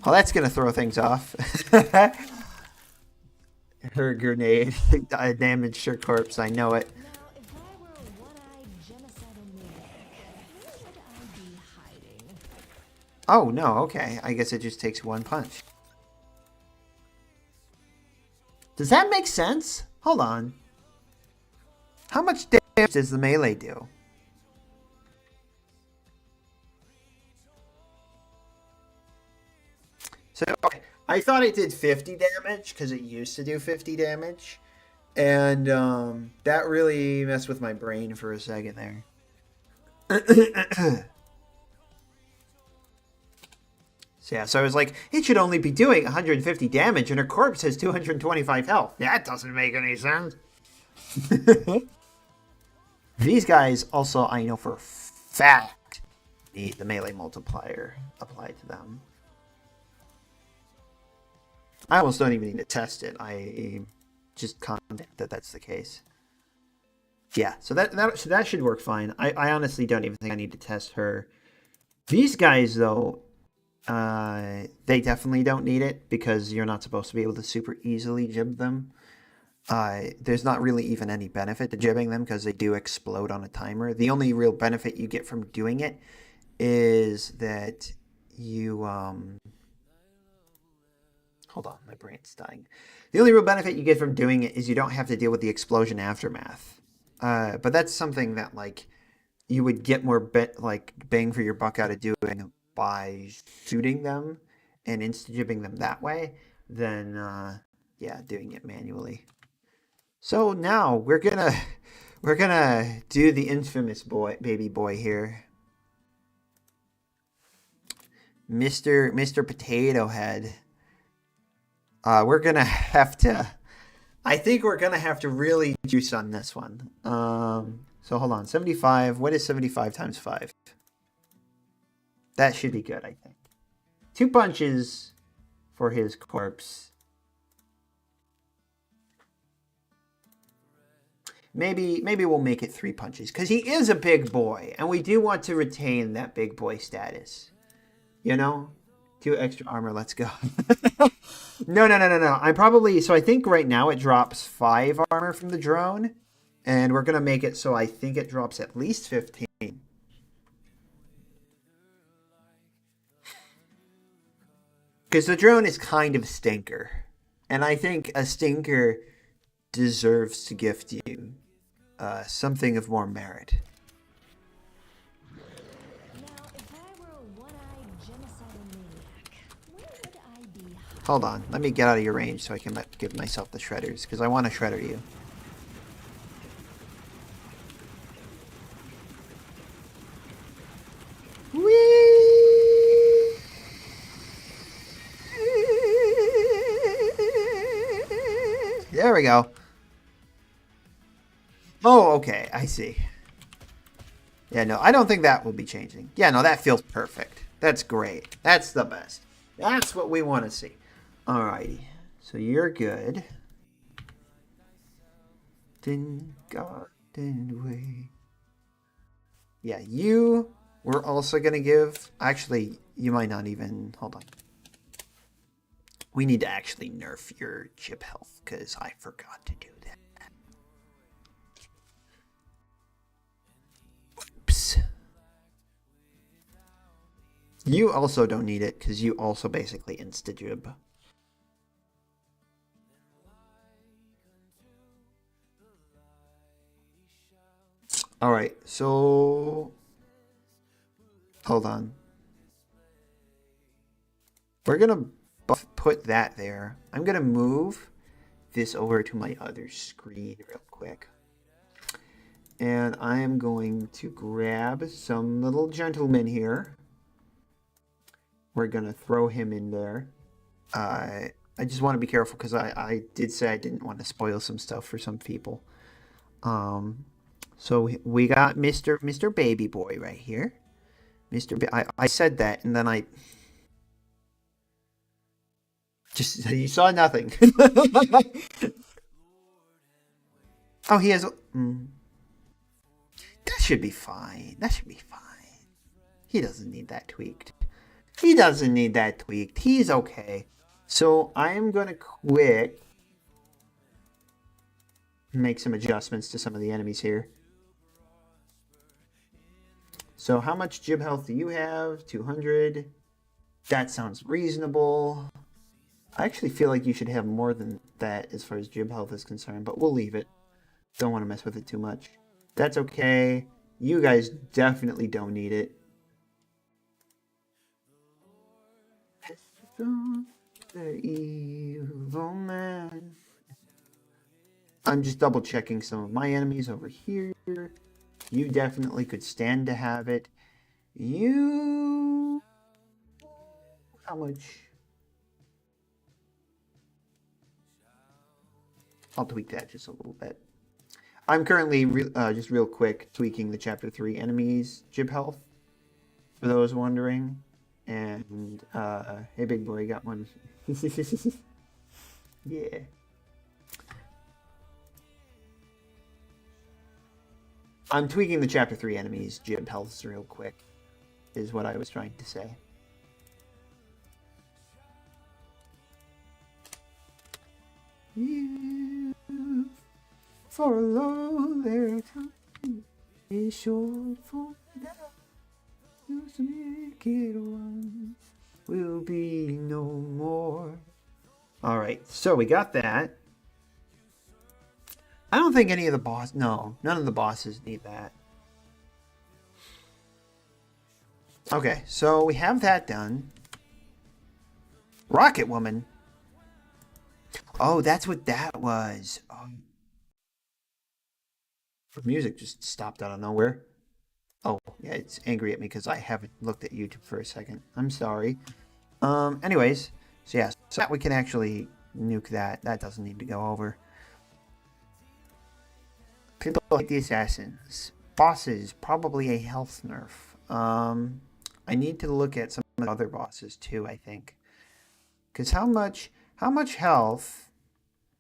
Oh, that's gonna throw things off. Her grenade damaged her corpse. I know it. Oh, no, okay. I guess it just takes one punch. Does that make sense? Hold on. How much damage does the melee do? So, okay, I thought it did 50 damage because it used to do 50 damage. And that really messed with my brain for a second there. So yeah, so I was like, it should only be doing 150 damage and her corpse has 225 health. That doesn't make any sense. These guys also, I know for a fact, need the melee multiplier applied to them. I almost don't even need to test it. I just confident that that's the case. Yeah, so that should work fine. I honestly don't even think I need to test her. These guys, though... they definitely don't need it because you're not supposed to be able to super easily jib them. There's not really even any benefit to jibbing them because they do explode on a timer. The only real benefit you get from doing it is that you hold on, my brain's dying. The only real benefit you get from doing it is you don't have to deal with the explosion aftermath. But that's something that like you would get more bang for your buck out of doing by shooting them and insta-jibbing them that way than yeah, doing it manually. So now we're gonna do the infamous baby boy here, Mr. Potato Head. We're gonna have to, I think we're gonna have to really juice on this one. So hold on, 75. What is 75 times 5? That should be good, I think. 2 punches for his corpse. Maybe we'll make it 3 punches because he is a big boy, and we do want to retain that big boy status. You know, 2 extra armor. Let's go. No. So I think right now it drops 5 armor from the drone, and we're gonna make it so I think it drops at least 15. Because the drone is kind of a stinker. And I think a stinker deserves to gift you something of more merit. Hold on. Let me get out of your range so I can give myself the shredders, because I want to shredder you. Whee! There we go. Oh, okay. I see. Yeah, no, I don't think that will be changing. Yeah, no, that feels perfect. That's great. That's the best. That's what we want to see. Alrighty. So you're good. Then God, then way. Yeah, you we're also going to give... Actually, you might not even... Hold on. We need to actually nerf your chip health, because I forgot to do that. Oops. You also don't need it, because you also basically insta-jib. Alright, so... Hold on. We're going to put that there. I'm going to move this over to my other screen real quick. And I am going to grab some little gentleman here. We're going to throw him in there. I just want to be careful because I did say I didn't want to spoil some stuff for some people. So we got Mr. Baby Boy right here. I said that and then I just, you saw nothing. Oh, he has... That should be fine. That should be fine. He doesn't need that tweaked. He doesn't need that tweaked. He's okay. So I am going to quit. Make some adjustments to some of the enemies here. So how much jib health do you have? 200. That sounds reasonable. I actually feel like you should have more than that as far as jib health is concerned, but we'll leave it. Don't want to mess with it too much. That's okay. You guys definitely don't need it. The evil man. I'm just double checking some of my enemies over here. You definitely could stand to have it. You... How much? I'll tweak that just a little bit. I'm currently, just real quick, tweaking the Chapter 3 enemies jib health, for those wondering. And, hey big boy, got one. Yeah. I'm tweaking the Chapter 3 enemies jib healths real quick, is what I was trying to say. You, for a long time, is short for that. Just make it one, will be no more. Alright, so we got that. I don't think any of the bosses... No, none of the bosses need that. Okay, so we have that done. Rocket Woman. Oh, that's what that was. Oh. The music just stopped out of nowhere. Oh, yeah, it's angry at me because I haven't looked at YouTube for a second. I'm sorry. Anyways, so yeah, so that we can actually nuke that. That doesn't need to go over. People like the assassins. Bosses, probably a health nerf. I need to look at some of the other bosses too, I think. Because how much health...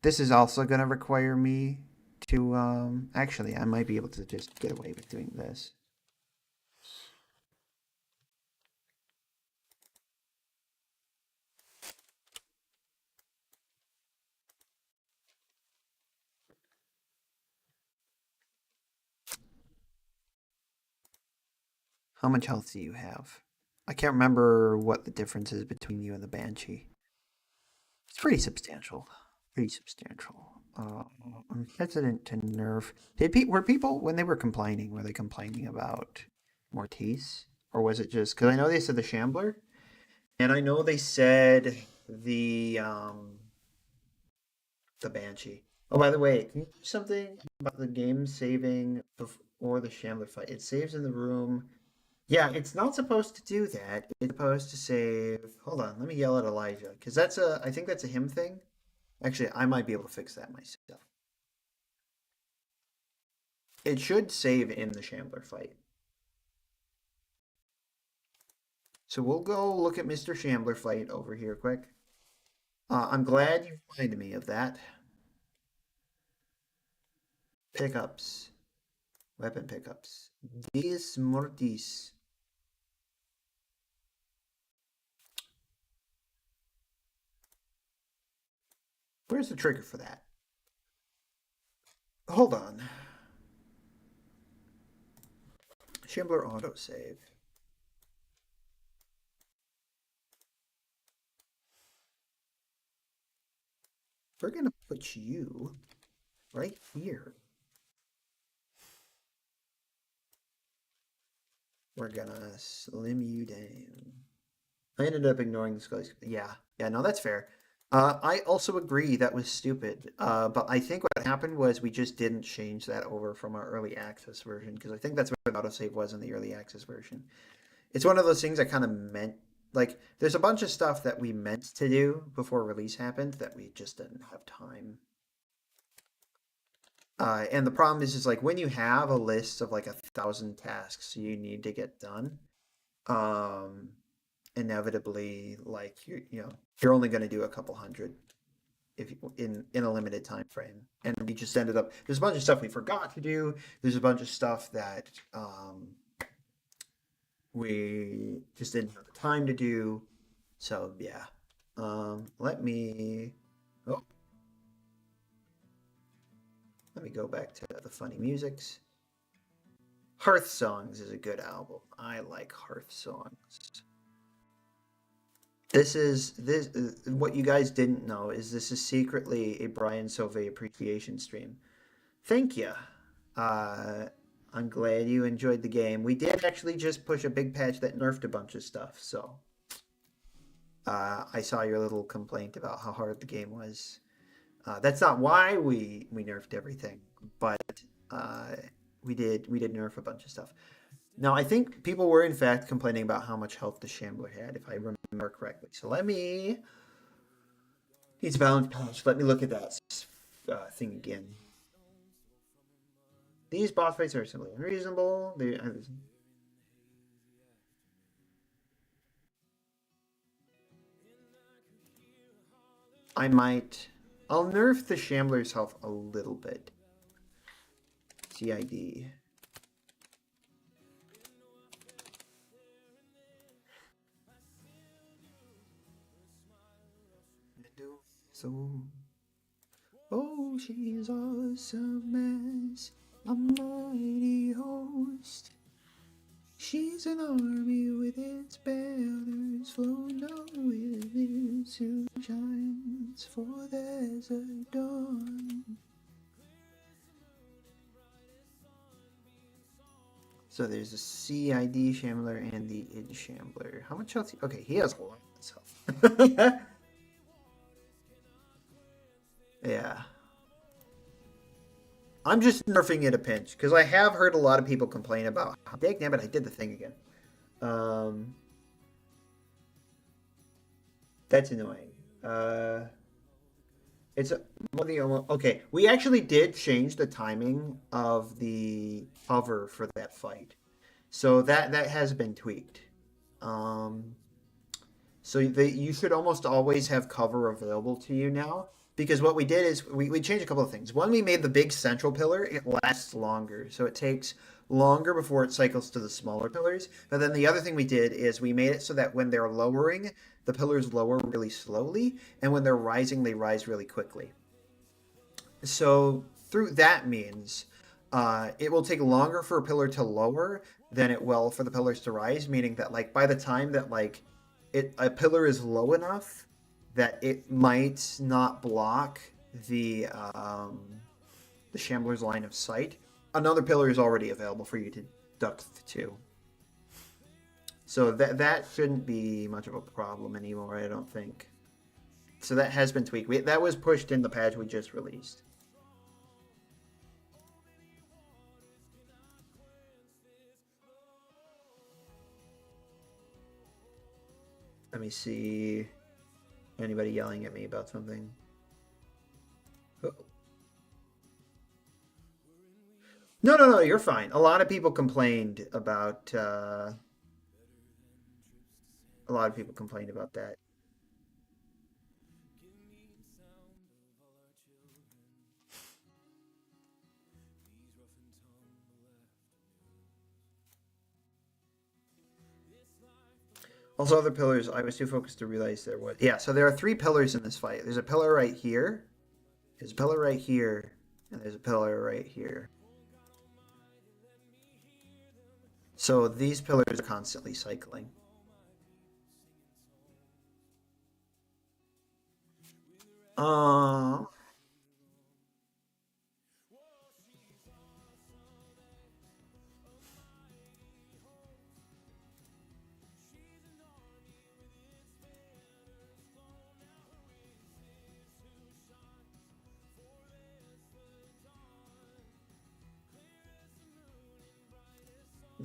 This is also going to require me to... Actually, I might be able to just get away with doing this. How much health do you have? I can't remember what the difference is between you and the Banshee. It's pretty substantial. Pretty substantial. I'm hesitant to nerf. Were people, when they were complaining, were they complaining about Mortice? Or was it just... Because I know they said the Shambler. And I know they said the Banshee. Oh, by the way, can you do something about the game saving before the Shambler fight? It saves in the room. Yeah, it's not supposed to do that. It's supposed to save. Hold on, let me yell at Elijah because that's a. I think that's a him thing. Actually, I might be able to fix that myself. It should save in the Shambler fight. So we'll go look at Mr. Shambler fight over here quick. I'm glad you reminded me of that. Pickups. Weapon pickups. Dies Mortis. Where's the trigger for that? Hold on. Shambler autosave. We're going to put you right here. We're going to slim you down. I ended up ignoring this guy's. Yeah, no, that's fair. I also agree that was stupid. But I think what happened was we just didn't change that over from our early access version because I think that's what the autosave was in the early access version. It's one of those things I kind of meant. Like, there's a bunch of stuff that we meant to do before release happened that we just didn't have time. And the problem is like when you have a list of like 1,000 tasks you need to get done, inevitably, like you're only going to do a couple hundred if in a limited time frame. And we just ended up. There's a bunch of stuff we forgot to do. There's a bunch of stuff that we just didn't have the time to do. So yeah. Let me go back to the funny musics. Hearth Songs is a good album. I like Hearth Songs. This what you guys didn't know is this is secretly a Brian Sauvé appreciation stream. Thank you. I'm glad you enjoyed the game. We did actually just push a big patch that nerfed a bunch of stuff, so I saw your little complaint about how hard the game was. That's not why we nerfed everything, but we did nerf a bunch of stuff. Now I think people were in fact complaining about how much health the Shambler had, if I remember correctly. So let me. He's balance patch. Let me look at that thing again. These boss fights are simply unreasonable. I'll nerf the Shambler's health a little bit. CID. So, oh, she's awesome as a mighty host. She's an army with its banners flown out with its who shines for there's a dawn. So there's a CID Shambler and the id Shambler. How much health? Okay, he has a lot of health. Yeah. I'm just nerfing it a pinch because I have heard a lot of people complain about. Dang it! I did the thing again. That's annoying. It's okay. We actually did change the timing of the cover for that fight, so that has been tweaked. So you should almost always have cover available to you now. Because what we did is we changed a couple of things. One, we made the big central pillar, it lasts longer. So it takes longer before it cycles to the smaller pillars. But then the other thing we did is we made it so that when they're lowering, the pillars lower really slowly. And when they're rising, they rise really quickly. So through that means it will take longer for a pillar to lower than it will for the pillars to rise. Meaning that like by the time that like a pillar is low enough that it might not block the Shambler's line of sight, another pillar is already available for you to duck to. So that shouldn't be much of a problem anymore, I don't think. So that has been tweaked. That was pushed in the patch we just released. Let me see. Anybody yelling at me about something? Oh. No, you're fine. A lot of people complained about that. Also, other pillars, I was too focused to realize there was. Yeah, so there are 3 pillars in this fight. There's a pillar right here, there's a pillar right here, and there's a pillar right here. So these pillars are constantly cycling.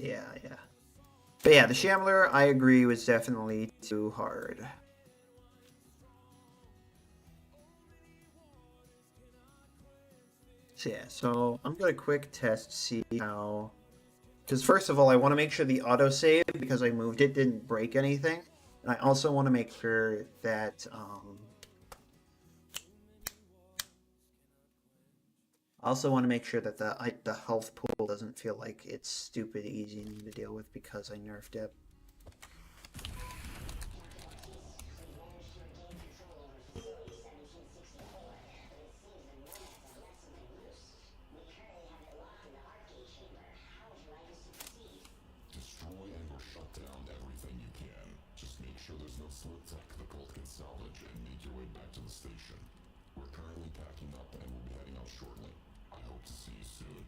Yeah. But yeah, the Shambler, I agree, was definitely too hard. So yeah, so I'm gonna quick test, see how... Because first of all, I want to make sure the autosave, because I moved it, didn't break anything. And I also want to make sure that... I also want to make sure that the health pool doesn't feel like it's stupid easy to deal with because I nerfed it. Destroy and/or shut down everything you can. Just make sure there's no slip tech the cult can salvage and make your way back to the station. We're currently packing up and we'll be heading out shortly. I hope to see you soon.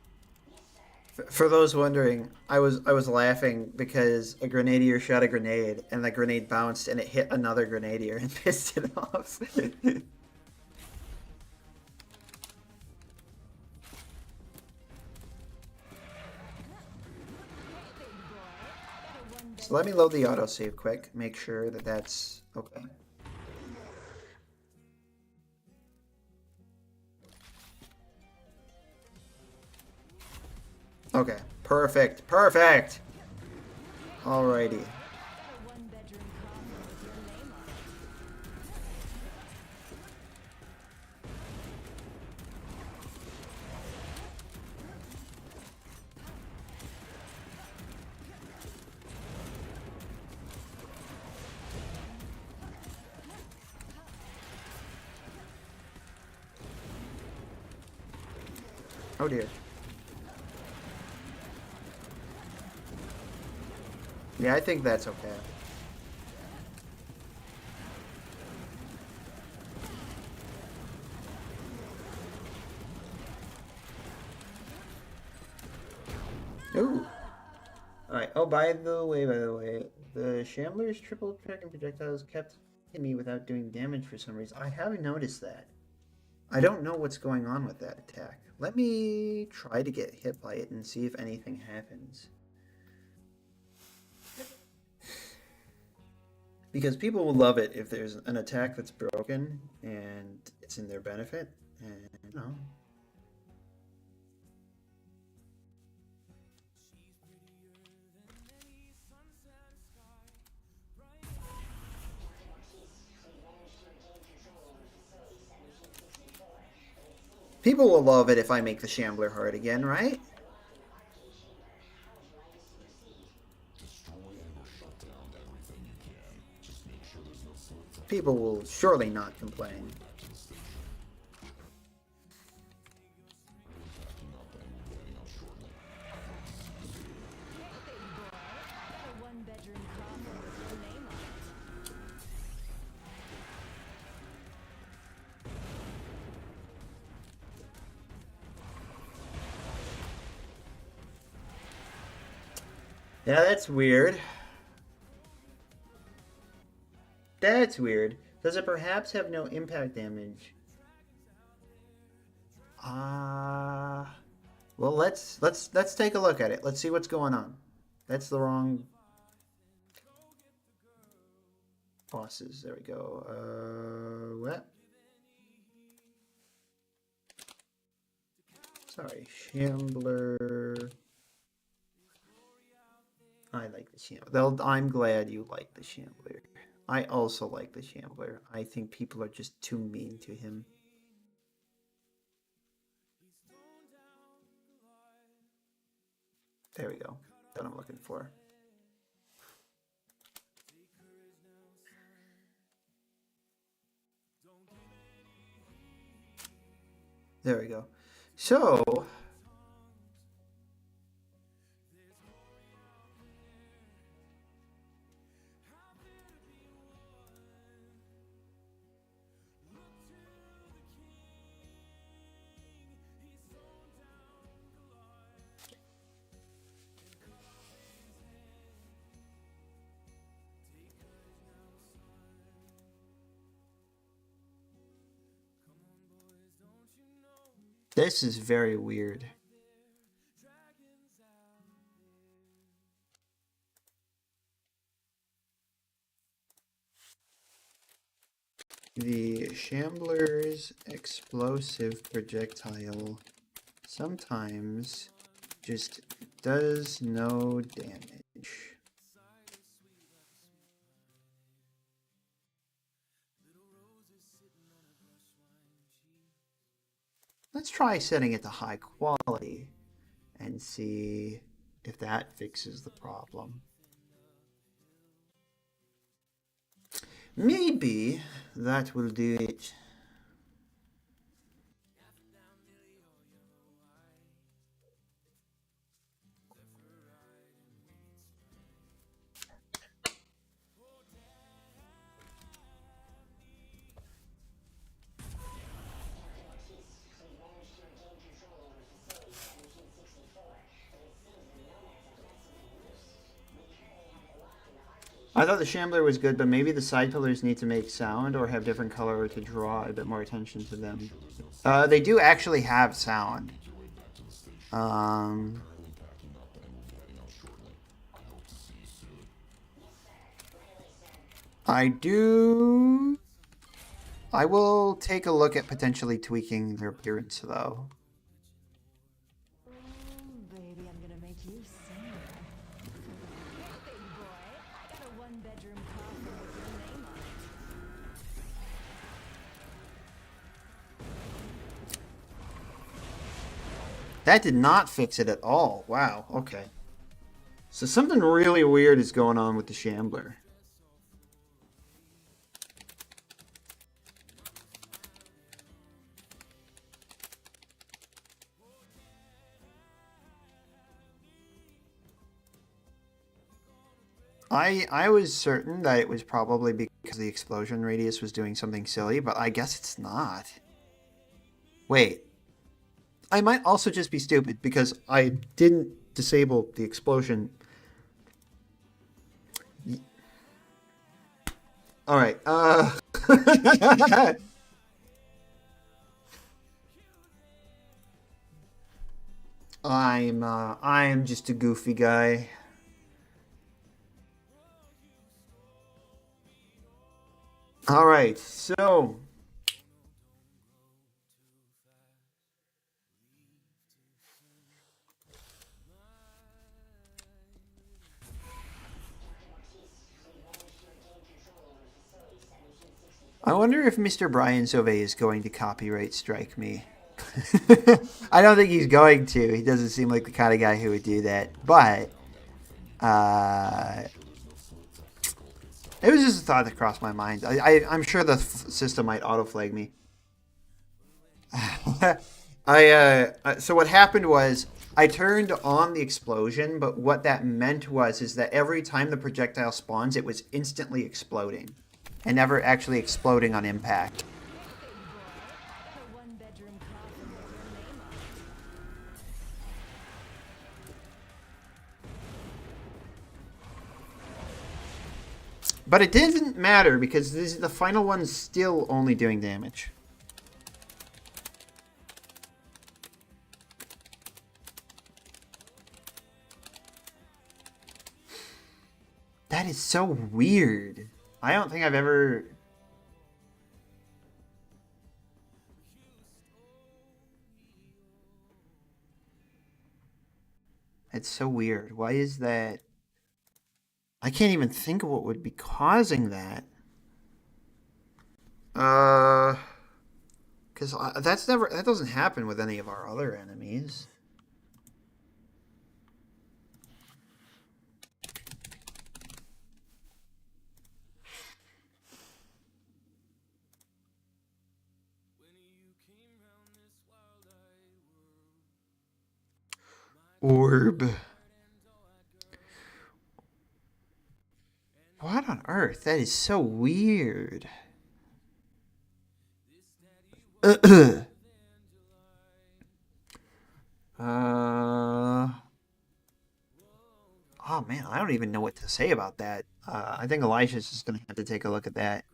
For those wondering, I was laughing because a grenadier shot a grenade and the grenade bounced and it hit another grenadier and pissed it off. So let me load the autosave quick, make sure that that's okay. Okay, perfect. Alrighty. Oh dear. Yeah, I think that's okay. Ooh. Alright, oh, by the way, the Shambler's triple tracking projectiles kept hitting me without doing damage for some reason. I haven't noticed that. I don't know what's going on with that attack. Let me try to get hit by it and see if anything happens. Because people will love it if there's an attack that's broken and it's in their benefit. And, you know. People will love it if I make the Shambler hard again, right? People will surely not complain. Yeah, that's weird. That's weird. Does it perhaps have no impact damage? Well, let's take a look at it. Let's see what's going on. That's the wrong bosses. There we go. What? Sorry, Shambler. I like the Shambler. I'm glad you like the Shambler. I also like the Shambler. I think people are just too mean to him. There we go. That I'm looking for. There we go. So, this is very weird. The Shambler's explosive projectile sometimes just does no damage. Let's try setting it to high quality and see if that fixes the problem. Maybe that will do it. I thought the Shambler was good, but maybe the side pillars need to make sound or have different color to draw a bit more attention to them. They do actually have sound. I will take a look at potentially tweaking their appearance, though. Baby, I'm gonna make you sing. Hey, big boy, I got a one-bedroom coffin with your name on it. That did not fix it at all. Wow, okay. So something really weird is going on with the Shambler. I was certain that it was probably because the explosion radius was doing something silly, but I guess it's not. Wait. I might also just be stupid because I didn't disable the explosion. All right. I'm just a goofy guy. All right, so I wonder if Mr. Brian Sauvé is going to copyright strike me. I don't think he's going to. He doesn't seem like the kind of guy who would do that. But it was just a thought that crossed my mind. I'm sure the system might auto-flag me. So what happened was I turned on the explosion, but what that meant is that every time the projectile spawns, it was instantly exploding and never actually exploding on impact. But it doesn't matter because the final one's still only doing damage. That is so weird. I don't think I've ever... It's so weird. Why is that? I can't even think of what would be causing that. Because that doesn't happen with any of our other enemies. Orb. What on earth? That is so weird. Oh man, I don't even know what to say about that. I think Elijah's just gonna have to take a look at that.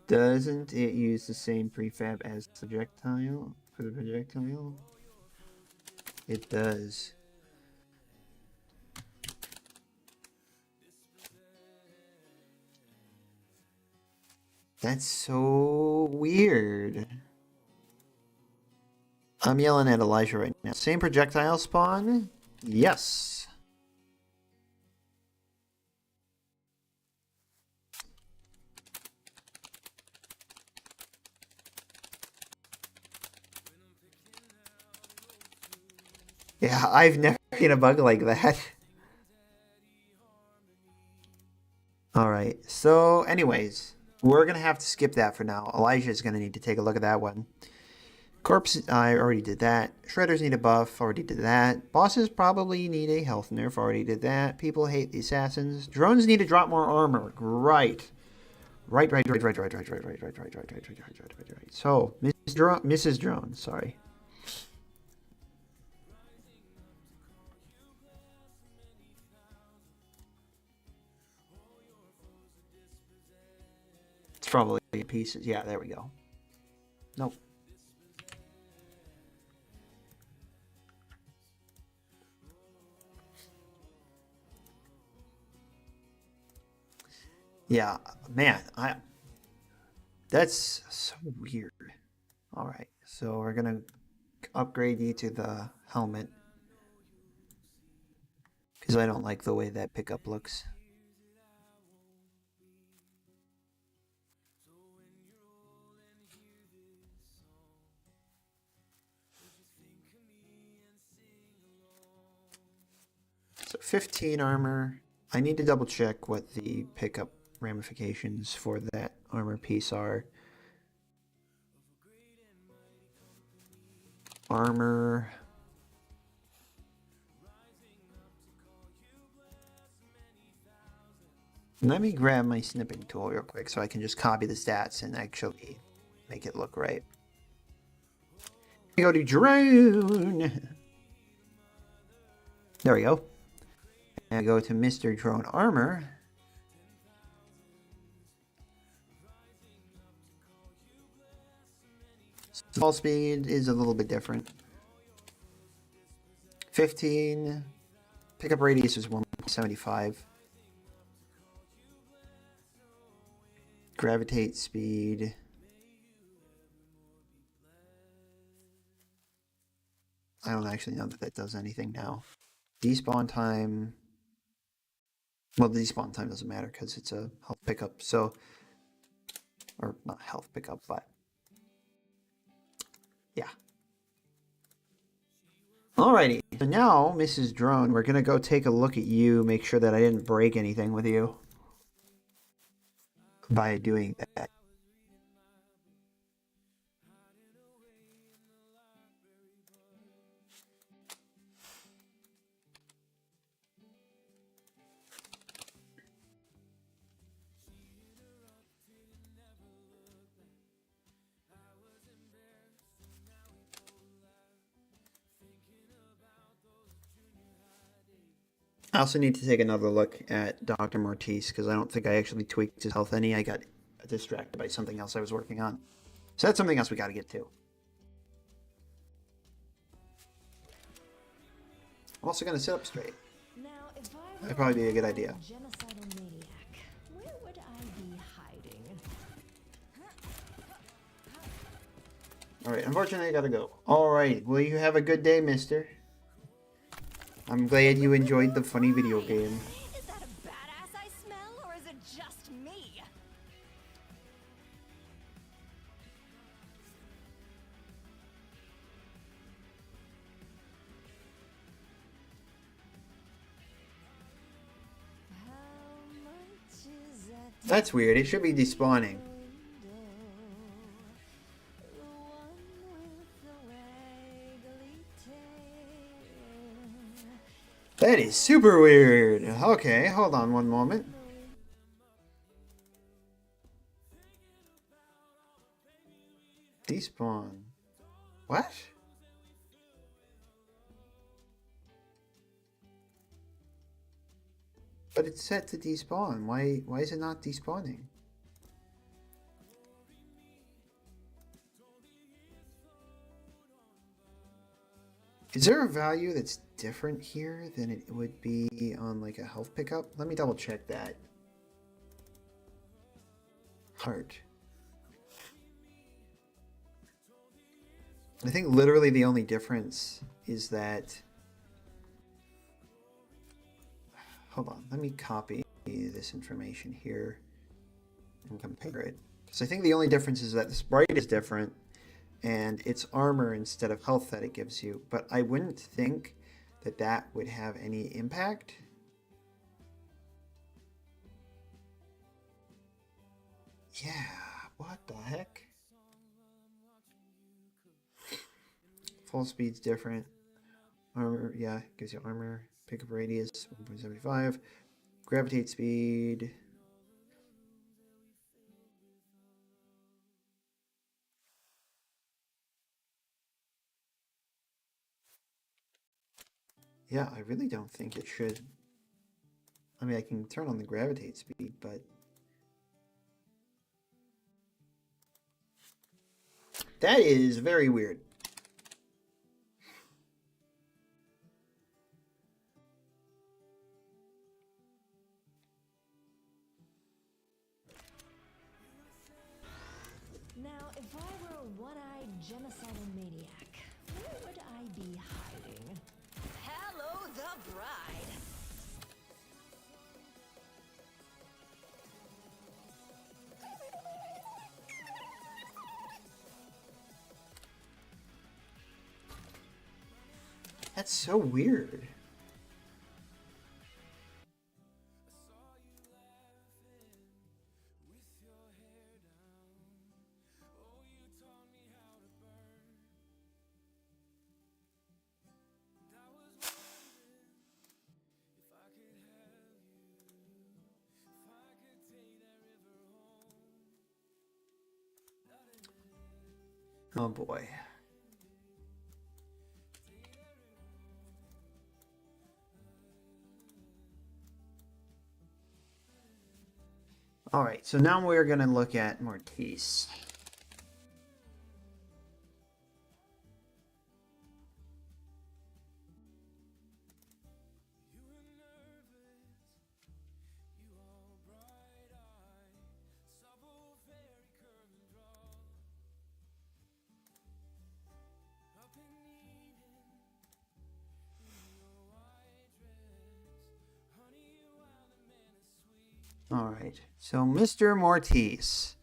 Doesn't it use the same prefab as projectile for the projectile? It does. That's so weird. I'm yelling at Elijah right now. Same projectile spawn? Yes. Yeah, I've never seen a bug like that. Alright, so anyways, we're going to have to skip that for now. Elijah's going to need to take a look at that one. Corpse, I already did that. Shredders need a buff, already did that. Bosses probably need a health nerf, already did that. People hate the assassins. Drones need to drop more armor. Right. Right. So, Mrs. Drone, sorry. It's probably pieces. Yeah, there we go. Nope. Yeah, man, that's so weird. All right, so we're gonna upgrade you to the helmet because I don't like the way that pickup looks. So 15 armor. I need to double check what the pickup ramifications for that armor piece are. Armor. Let me grab my snipping tool real quick so I can just copy the stats and actually make it look right. We go to drone. There we go. And go to Mr. Drone Armor. Fall speed is a little bit different. 15. Pickup radius is 1.75. Gravitate speed. I don't actually know that does anything now. Despawn time. Well, the despawn time doesn't matter because it's a health pickup. So, or not health pickup, but yeah. Alrighty. So now, Mrs. Drone, we're gonna go take a look at you, make sure that I didn't break anything with you by doing that. I also need to take another look at Dr. Mortis because I don't think I actually tweaked his health any. I got distracted by something else I was working on. So that's something else we got to get to. I'm also going to sit up straight. Now, if I That'd probably be a good were idea. genocidal maniac, where would I be hiding? Alright, unfortunately I gotta go. Alright, well you have a good day, mister. I'm glad you enjoyed the funny video game. Is that a badass I smell, or is it just me? How much is that That's weird, it should be despawning. window? The one with the waggly tail. That is super weird. Okay, hold on one moment. Despawn. What? But it's set to despawn. Why is it not despawning? Is there a value that's different here than it would be on like a health pickup? Let me double check that. Heart. I think literally the only difference is that... Hold on, let me copy this information here and compare it. Because I think the only difference is that the sprite is different and it's armor instead of health that it gives you. But I wouldn't think that that would have any impact. Yeah, what the heck? Full speed's different. Armor, yeah, gives you armor. Pickup radius, 1.75. Gravitate speed. Yeah, I really don't think it should. I mean, I can turn on the gravitate speed, but... That is very weird. Now, if I were a one-eyed genocidal maniac, where would I be hiding? Hello, the bride! That's so weird. Oh boy. All right, so now we're going to look at Mortis. All right, so Mr. Mortis,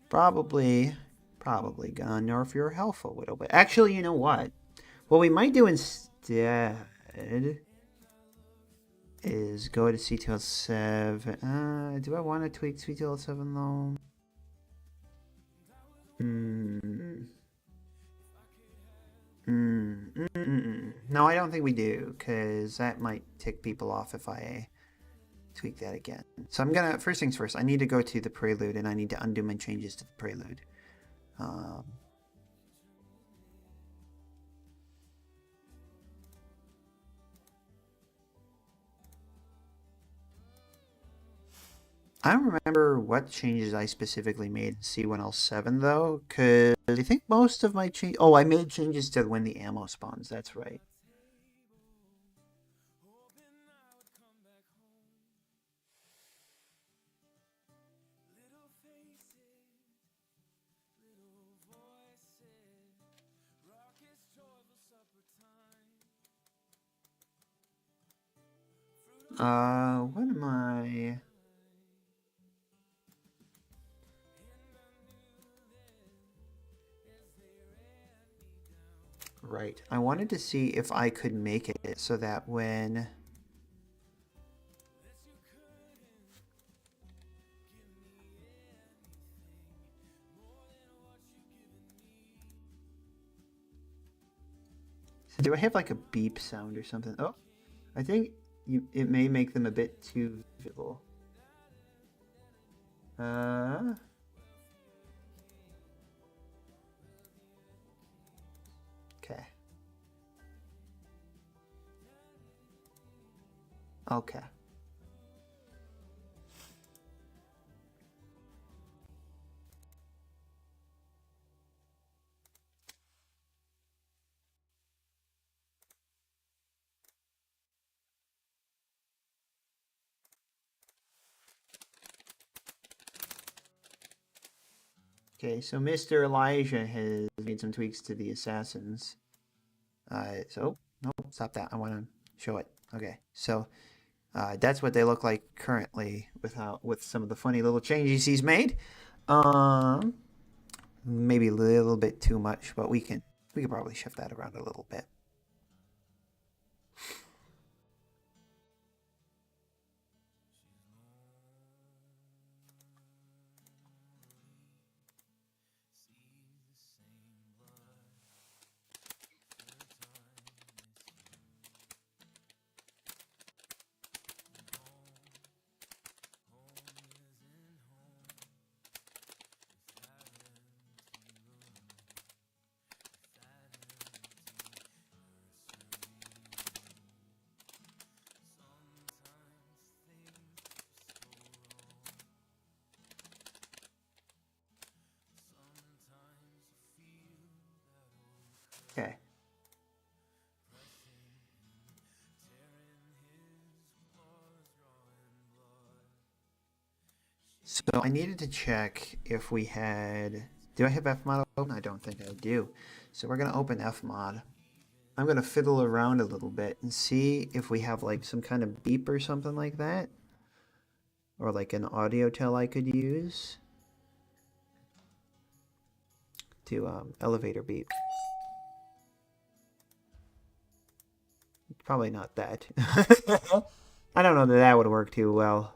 probably gonna nerf your health a little bit. Actually, you know what? What we might do instead is go to C207. Do I want to tweak C207 though? No, I don't think we do, because that might tick people off if I tweak that again. So I'm gonna, first things first, I need to go to the prelude and I need to undo my changes to the prelude. I don't remember what changes I specifically made in C1L7 though, because I think most of my change. Oh, I made changes to when the ammo spawns. That's right. What am I? Right. I wanted to see if I could make it so that when so do I have like a beep sound or something? Oh, I think it may make them a bit too visible. Okay. Okay. Okay, so Mr. Elijah has made some tweaks to the assassins. So, no, stop that. I want to show it. Okay, so that's what they look like currently with some of the funny little changes he's made. Maybe a little bit too much, but we can probably shift that around a little bit. Okay. So I needed to check if we had. Do I have Fmod open? I don't think I do. So we're gonna open Fmod. I'm gonna fiddle around a little bit and see if we have like some kind of beep or something like that, or like an audio tell I could use to elevator beep. Probably not that. I don't know that that would work too well.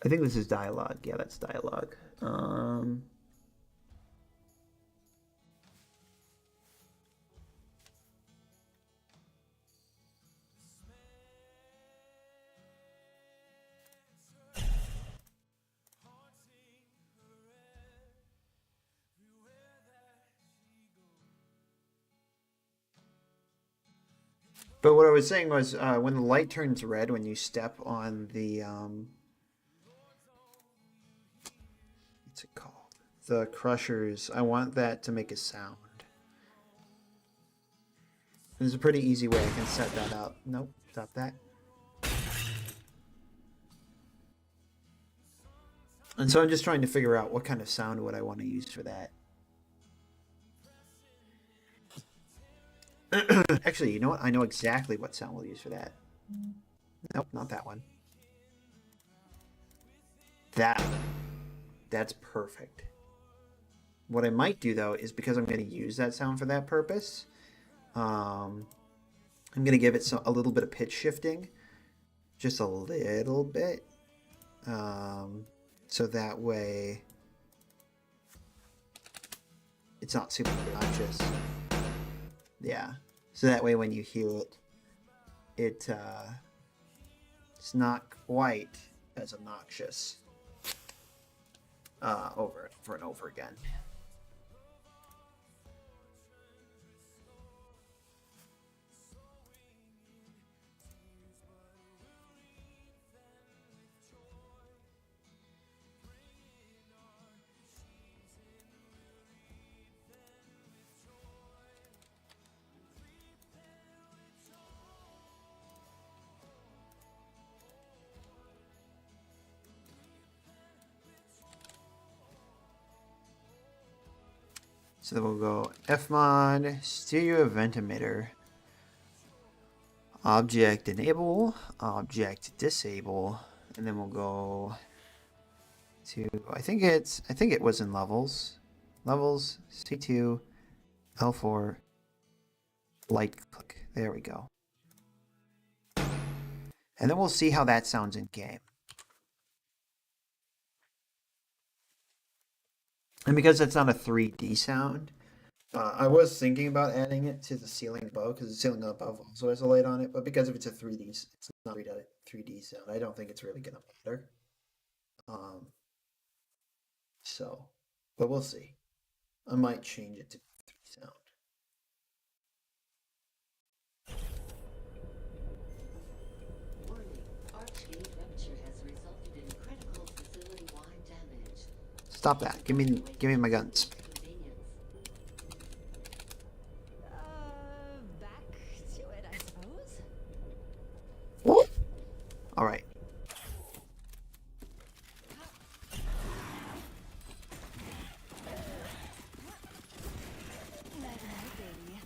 I think this is dialogue. Yeah, that's dialogue. But what I was saying was when the light turns red when you step on the what's it called? The crushers. I want that to make a sound. There's a pretty easy way I can set that up. Nope, stop that. And so I'm just trying to figure out what kind of sound would I want to use for that. Actually, you know what? I know exactly what sound we'll use for that. Nope, not that one. That one. That's perfect. What I might do, though, is because I'm going to use that sound for that purpose, I'm going to give it a little bit of pitch shifting. Just a little bit. So that way it's not super obnoxious. Yeah. So that way when you hear it, it's not quite as obnoxious over and over again. So then we'll go fmod stereo event emitter, object enable, object disable, and then we'll go to I think it was in levels, C2, L4, light click. There we go. And then we'll see how that sounds in game. And because it's not a 3D sound, I was thinking about adding it to the ceiling above, because the ceiling above also has a light on it, but because if it's a 3D, it's not a 3D sound, I don't think it's really going to matter. So, but we'll see. I might change it to 3D sound. Warning, Archgate rupture has resulted in critical facility-wide damage. Stop that. Give me my guns. Convenience. Back to it, I suppose. All right. Night night, baby.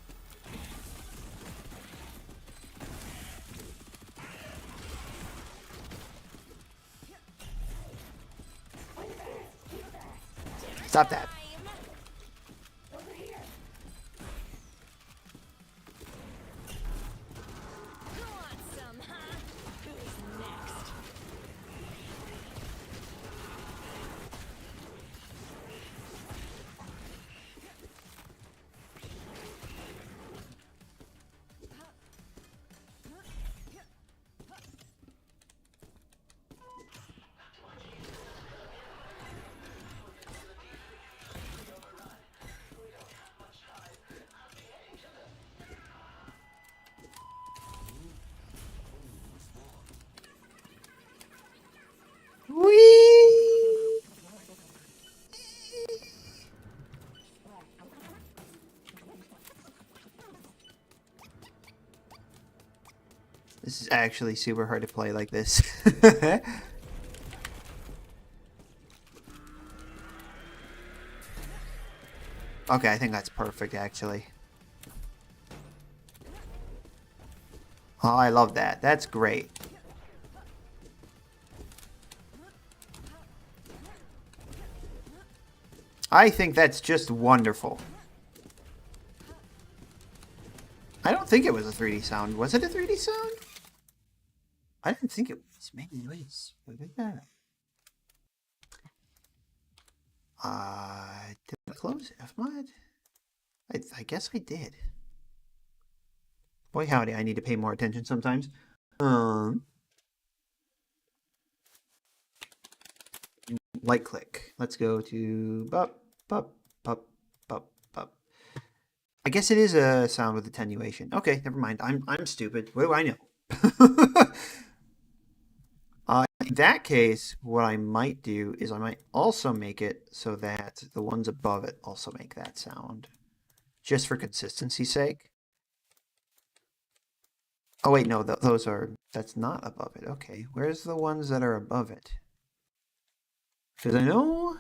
Stop that. You want some, huh? Who's next? Whee! This is actually super hard to play like this. Okay, I think that's perfect actually. Oh, I love that. That's great. I think that's just wonderful. I don't think it was a 3D sound. Was it a 3D sound? I didn't think it was. Maybe it was. Look at that. Did I close fmod? I guess I did. Boy howdy, I need to pay more attention sometimes. Light click. Let's go to bup, bup, bup, bup, bup. I guess it is a sound with attenuation. Okay, never mind. I'm stupid. What do I know? In that case, what I might do is I might also make it so that the ones above it also make that sound. Just for consistency's sake. Oh wait, no, that's not above it. Okay, where's the ones that are above it? Because I know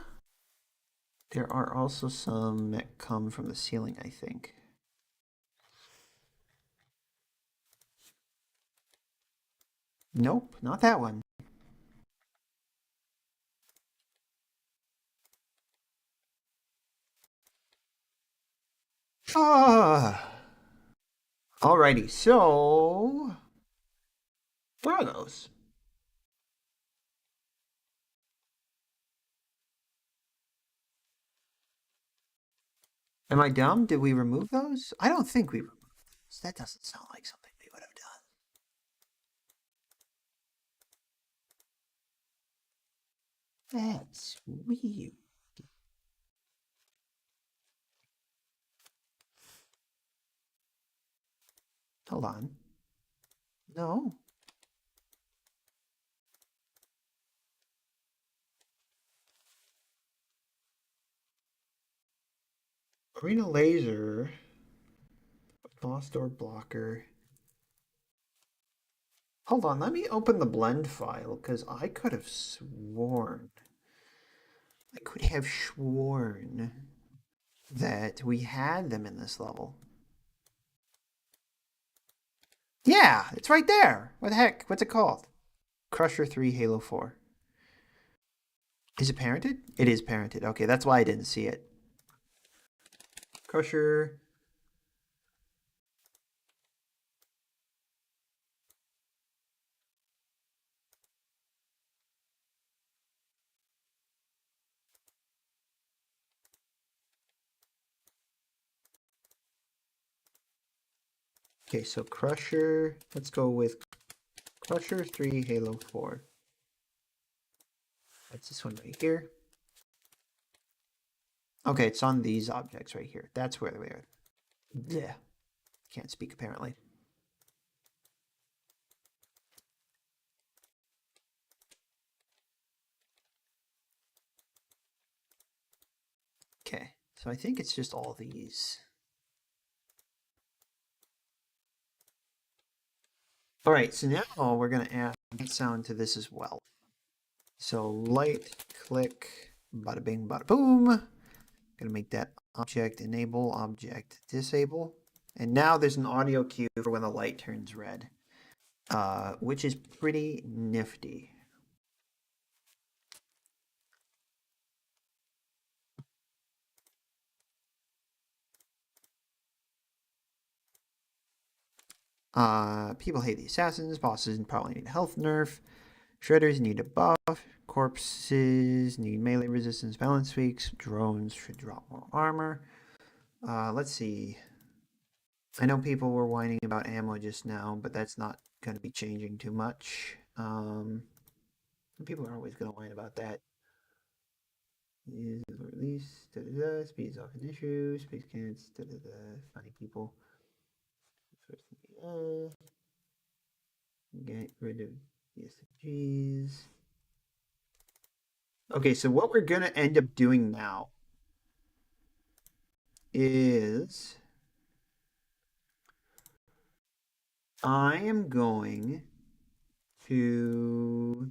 there are also some that come from the ceiling, I think. Nope, not that one. Alrighty, so where are those? Am I dumb? Did we remove those? I don't think we removed those. That doesn't sound like something we would have done. That's weird. Hold on. No. Arena laser. Boss door blocker. Hold on, let me open the blend file, because I could have sworn. that we had them in this level. Yeah, it's right there. What the heck? What's it called? Crusher 3 Halo 4. Is it parented? It is parented. Okay, that's why I didn't see it. Crusher. Okay, so Crusher. Let's go with Crusher 3 Halo 4. That's this one right here. Okay, it's on these objects right here. That's where we are. Yeah. Can't speak apparently. Okay, so I think it's just all these. All right, so now we're going to add sound to this as well. So light, click, bada bing, bada boom. Gonna make that object enable, object disable. And now there's an audio cue for when the light turns red, which is pretty nifty. People hate the assassins, bosses probably need a health nerf, shredders need a buff, corpses need melee resistance, balance tweaks, drones should drop more armor. Let's see. I know people were whining about ammo just now, but that's not going to be changing too much. People are always going to whine about that. Is release, speed is often an issue, space cans, funny people. Get rid of the SMGs. Okay, so what we're going to end up doing now is I am going to...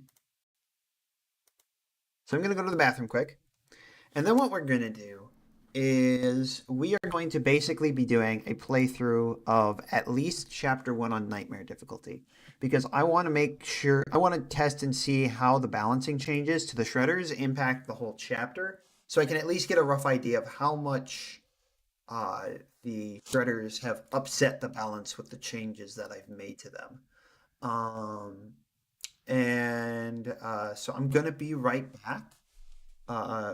So I'm going to go to the bathroom quick. And then what we're going to do is we are going to basically be doing a playthrough of at least chapter 1 on nightmare difficulty. Because I want to make sure, I want to test and see how the balancing changes to the shredders impact the whole chapter. So I can at least get a rough idea of how much the shredders have upset the balance with the changes that I've made to them. So I'm going to be right back.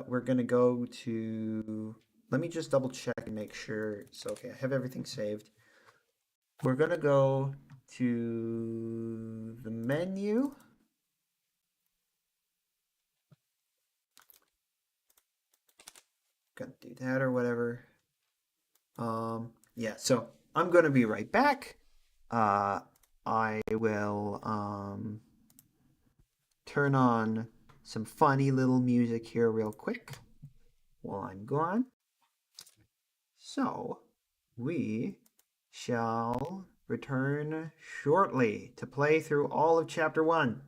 We're going to go to, let me just double check and make sure it's okay. I have everything saved. We're going to go to the menu. Gonna do that or whatever. Yeah, so I'm going to be right back. I will turn on some funny little music here real quick while I'm gone. So we shall return shortly to play through all of chapter 1.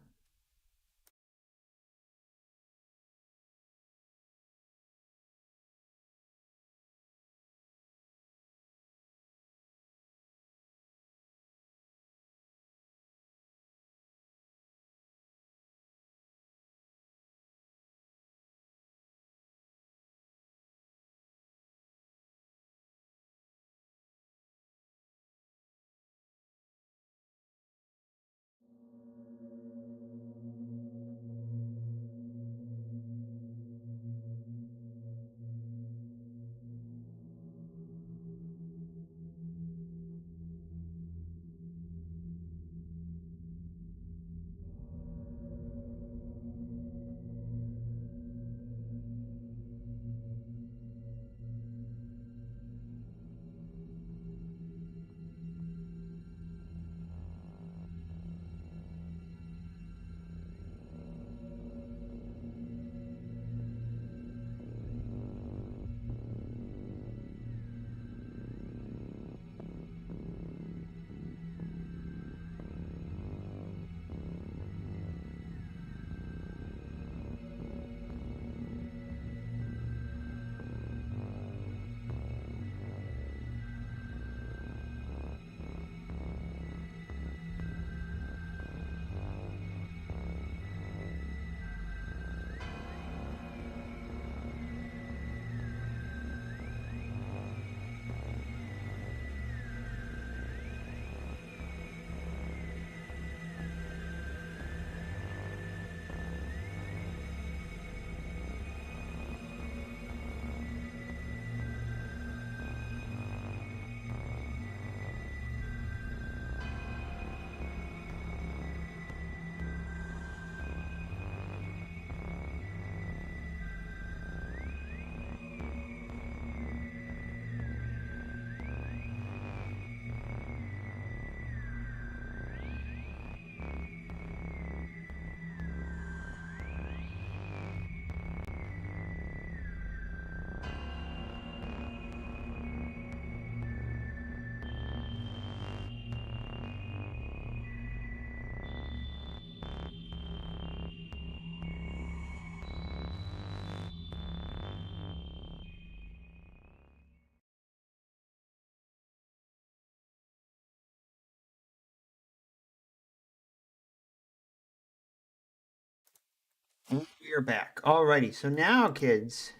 We're back. Alrighty, so now, kids,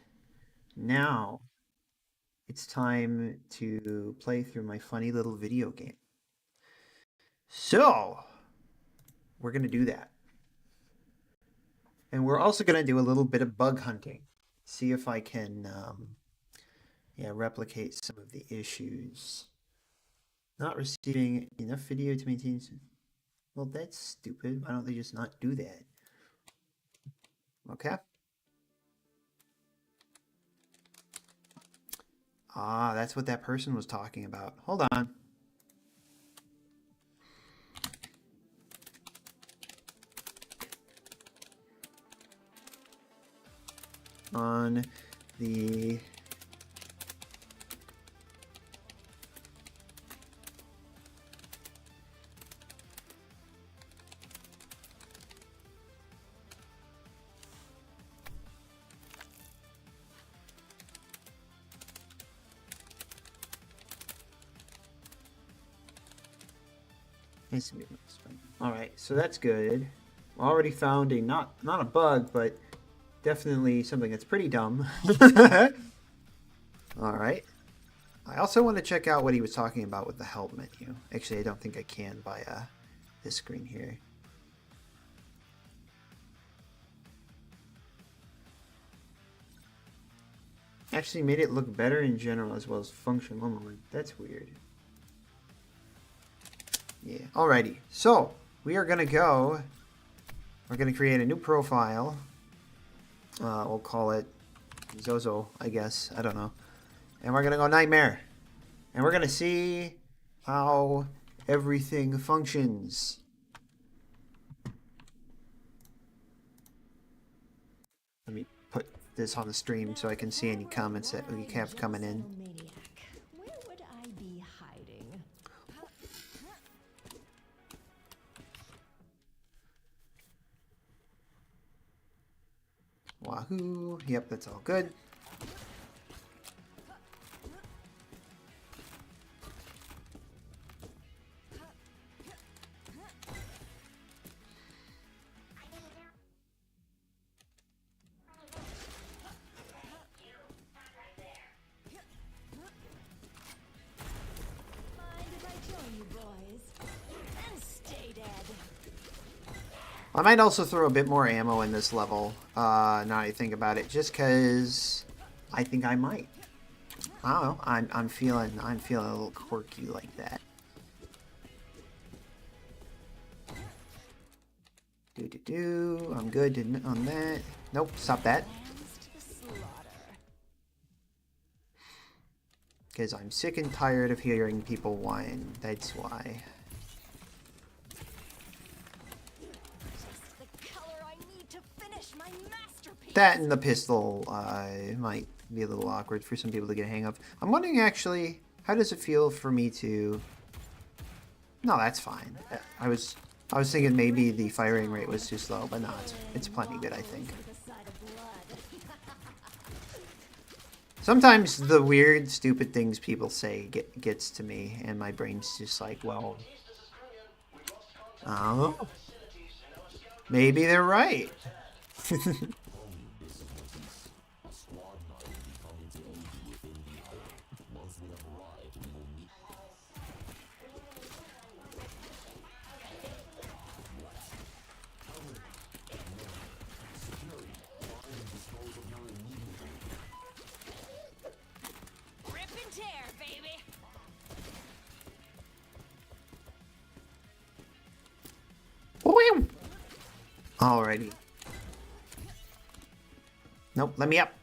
now it's time to play through my funny little video game. So, we're going to do that. And we're also going to do a little bit of bug hunting. See if I can replicate some of the issues. Not receiving enough video to maintain... Well, that's stupid. Why don't they just not do that? Okay. Ah, that's what that person was talking about. Hold on. On the... All right, so that's good. Already found a not a bug, but definitely something that's pretty dumb. All right. I also want to check out what he was talking about with the help menu. Actually, I don't think I can by this screen here. Actually made it look better in general as well as function. Oh my, that's weird. Yeah, alrighty. So, we are going to go... We're going to create a new profile. We'll call it Zozo, I guess. I don't know. And we're going to go Nightmare. And we're going to see how everything functions. Let me put this on the stream so I can see any comments that we have coming in. Where would I be hiding? Wahoo. Yep, that's all good. I might also throw a bit more ammo in this level, now that I think about it, just because I think I might. I don't know, I'm feeling a little quirky like that. I'm good on that. Nope, stop that. Because I'm sick and tired of hearing people whine, that's why. That and the pistol might be a little awkward for some people to get a hang of. I'm wondering, actually, how does it feel for me to... No, that's fine. I was thinking maybe the firing rate was too slow, but no, it's plenty good, I think. Sometimes the weird, stupid things people say gets to me, and my brain's just like, well... Oh... Maybe they're right. Alrighty. Nope, let me up.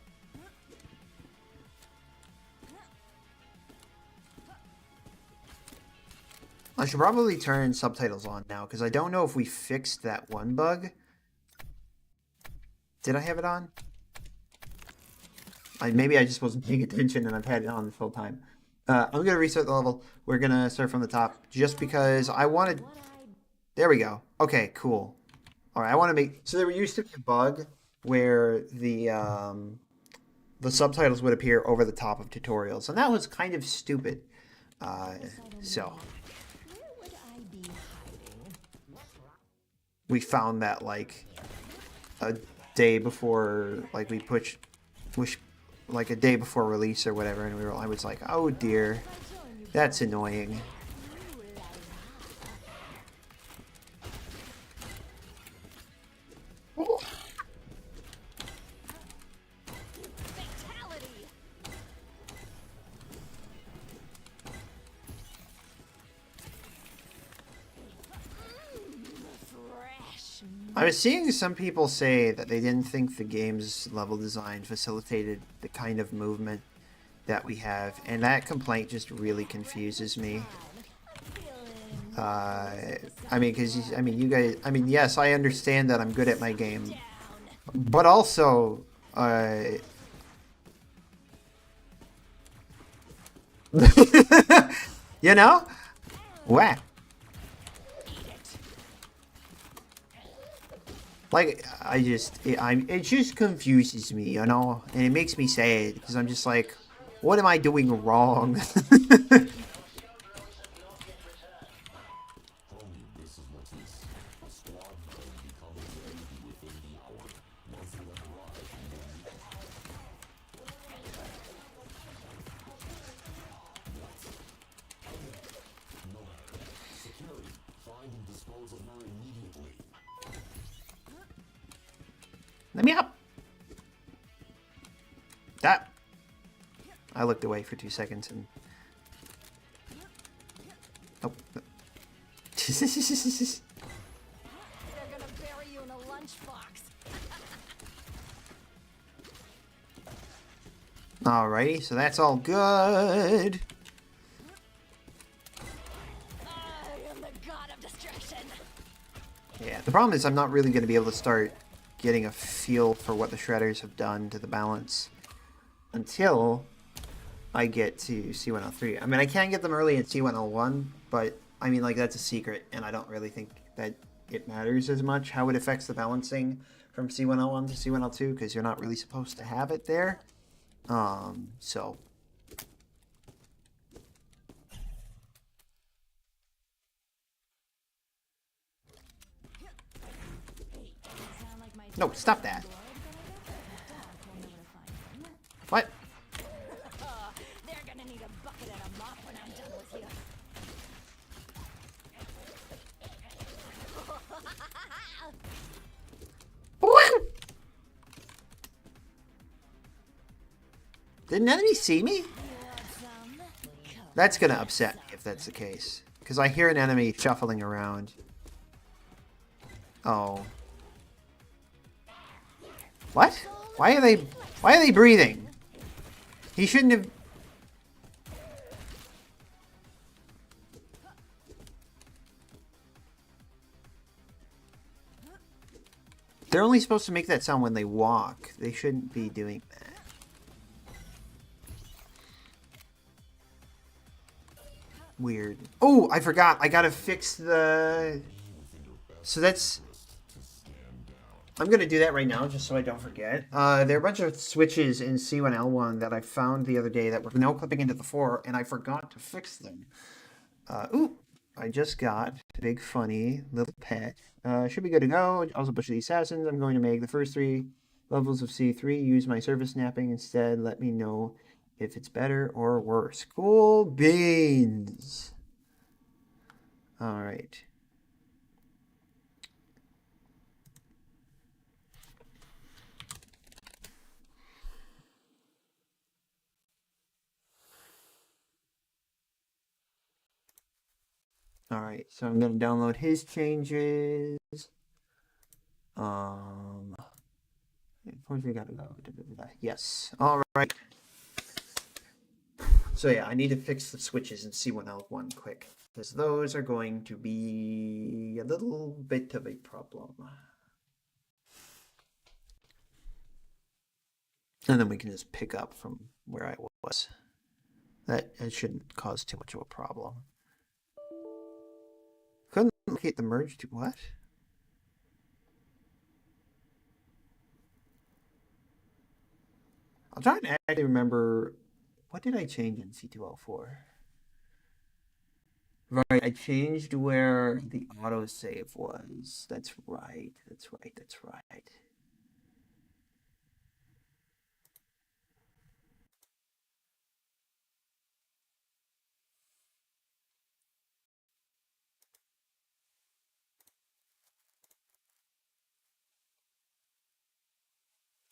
I should probably turn subtitles on now, because I don't know if we fixed that one bug. Did I have it on? Maybe I just wasn't paying attention and I've had it on the whole time. I'm going to restart the level. We're going to start from the top, just because I wanted... There we go. Okay, cool. Alright, I want to make... So there used to be a bug where the subtitles would appear over the top of tutorials, and that was kind of stupid. We found that, like, day before, like we wish, like a day before release or whatever, and I was like, oh dear, that's annoying. I was seeing some people say that they didn't think the game's level design facilitated the kind of movement that we have, and that complaint just really confuses me. I mean, because you guys, yes, I understand that I'm good at my game, but also, you know, what? Like, it just confuses me, you know, and it makes me sad because I'm just like, what am I doing wrong? Cromune, this is what this. The squad will become ready within the hour. Once they have arrived, no. Security, find and dispose of her immediately. Let me up. That. I looked away for 2 seconds and. Oh. They're gonna bury you in a lunchbox. Alrighty, so that's all good. I am the god of destruction. Yeah, the problem is I'm not really going to be able to start getting a feel for what the shredders have done to the balance until I get to C103. I mean, I can get them early in C101, but I mean, like, that's a secret, and I don't really think that it matters as much how it affects the balancing from C101 to C102, because you're not really supposed to have it there. So. No, stop that. What? They're gonna need a bucket and a mop when I'm done with you. Did an enemy see me? That's gonna upset me if that's the case. Because I hear an enemy shuffling around. Oh. What? Why are they breathing? He shouldn't have. They're only supposed to make that sound when they walk. They shouldn't be doing that. Weird. Oh, I forgot. I gotta fix the. So that's. I'm going to do that right now just so I don't forget. There are a bunch of switches in C1L1 that I found the other day that were no clipping into the 4, and I forgot to fix them. I just got a big funny little pet. Should be good to go. Also, Bush of the Assassins. I'm going to make the first 3 levels of C3. Use my service snapping instead. Let me know if it's better or worse. Cool beans. All right. Alright, so I'm going to download his changes. We gotta go. Yes. Alright. So yeah, I need to fix the switches in C1L1 quick, because those are going to be a little bit of a problem. And then we can just pick up from where I was. That shouldn't cause too much of a problem. Couldn't locate the merge to what? I'm trying to actually remember, what did I change in C2L4? Right, I changed where the autosave was. That's right.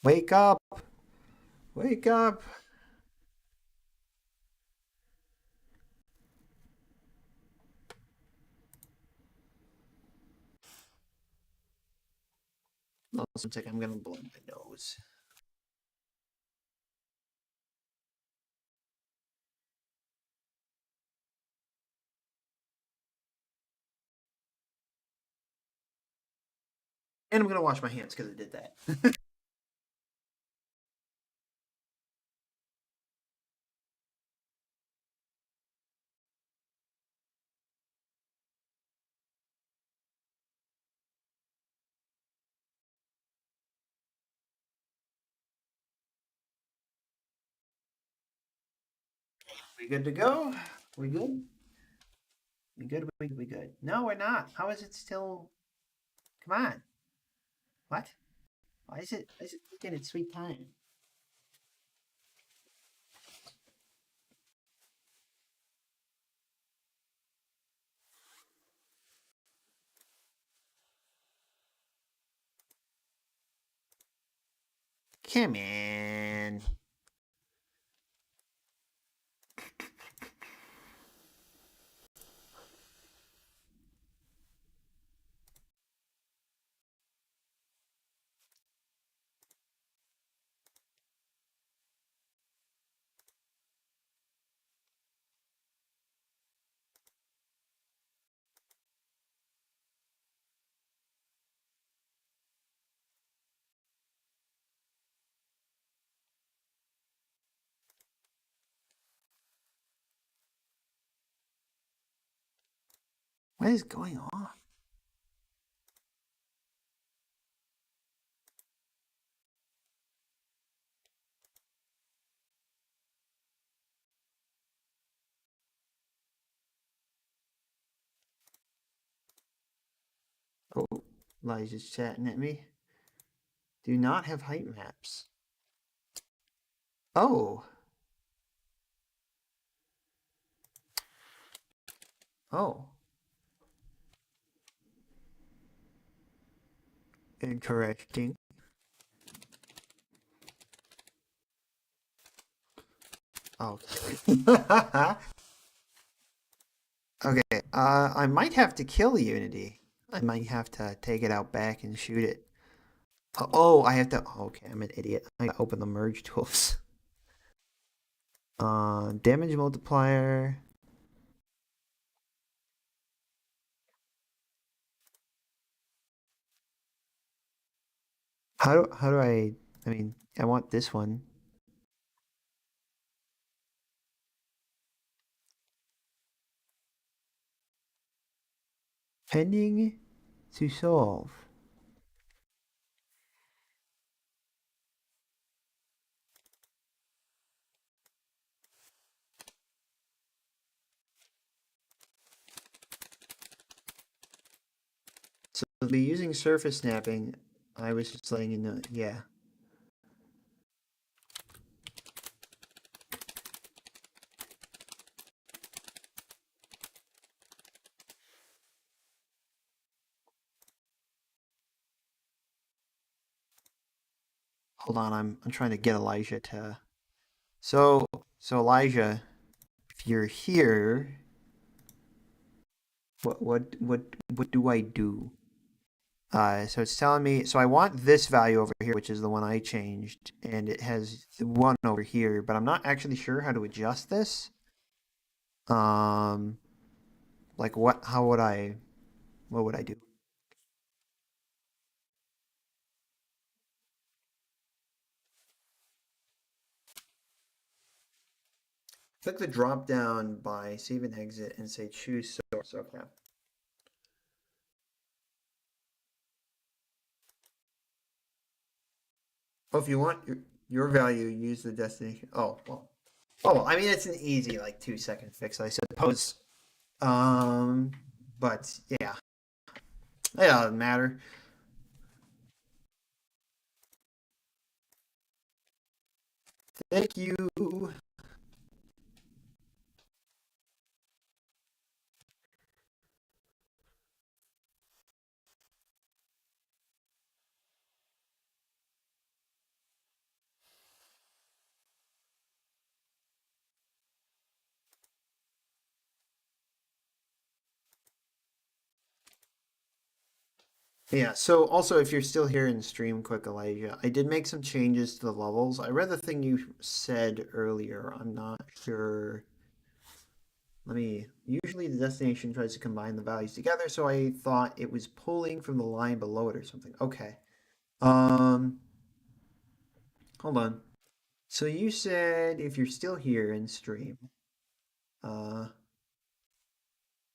Wake up! Wake up! Oh, looks like I'm gonna blow my nose. And I'm gonna wash my hands because I did that. We good to go? We good? We good? We good? No, we're not. How is it still? Come on. What? Why is it? Why is it taking its sweet time? Come on. What is going on? Oh, Elijah's chatting at me. Do not have height maps. Oh. Oh. Interesting. Oh. Okay. I might have to kill Unity. I might have to take it out back and shoot it. Oh, I have to. Okay, I'm an idiot. I gotta open the merge tools. Damage multiplier. How do I? I mean, I want this one. Pending to solve. So to be using surface snapping, I was just letting you know. Yeah. Hold on, I'm trying to get Elijah to. So Elijah, if you're here, what do I do? So it's telling me. So I want this value over here, which is the one I changed, and it has the one over here, but I'm not actually sure how to adjust this. Um, like what? How would I? What would I do? Click the drop down by save and exit and say choose source. Okay. Oh, if you want your value, use the destination. Oh, well. Oh, I mean, it's an easy, like, 2-second fix, I suppose. Um, but yeah, it doesn't matter. Thank you. Yeah, so also if you're still here in stream, quick Elijah, I did make some changes to the levels. I read the thing you said earlier. I'm not sure. Usually the destination tries to combine the values together, so I thought it was pulling from the line below it or something. Okay. Um, hold on. So you said if you're still here in stream, uh,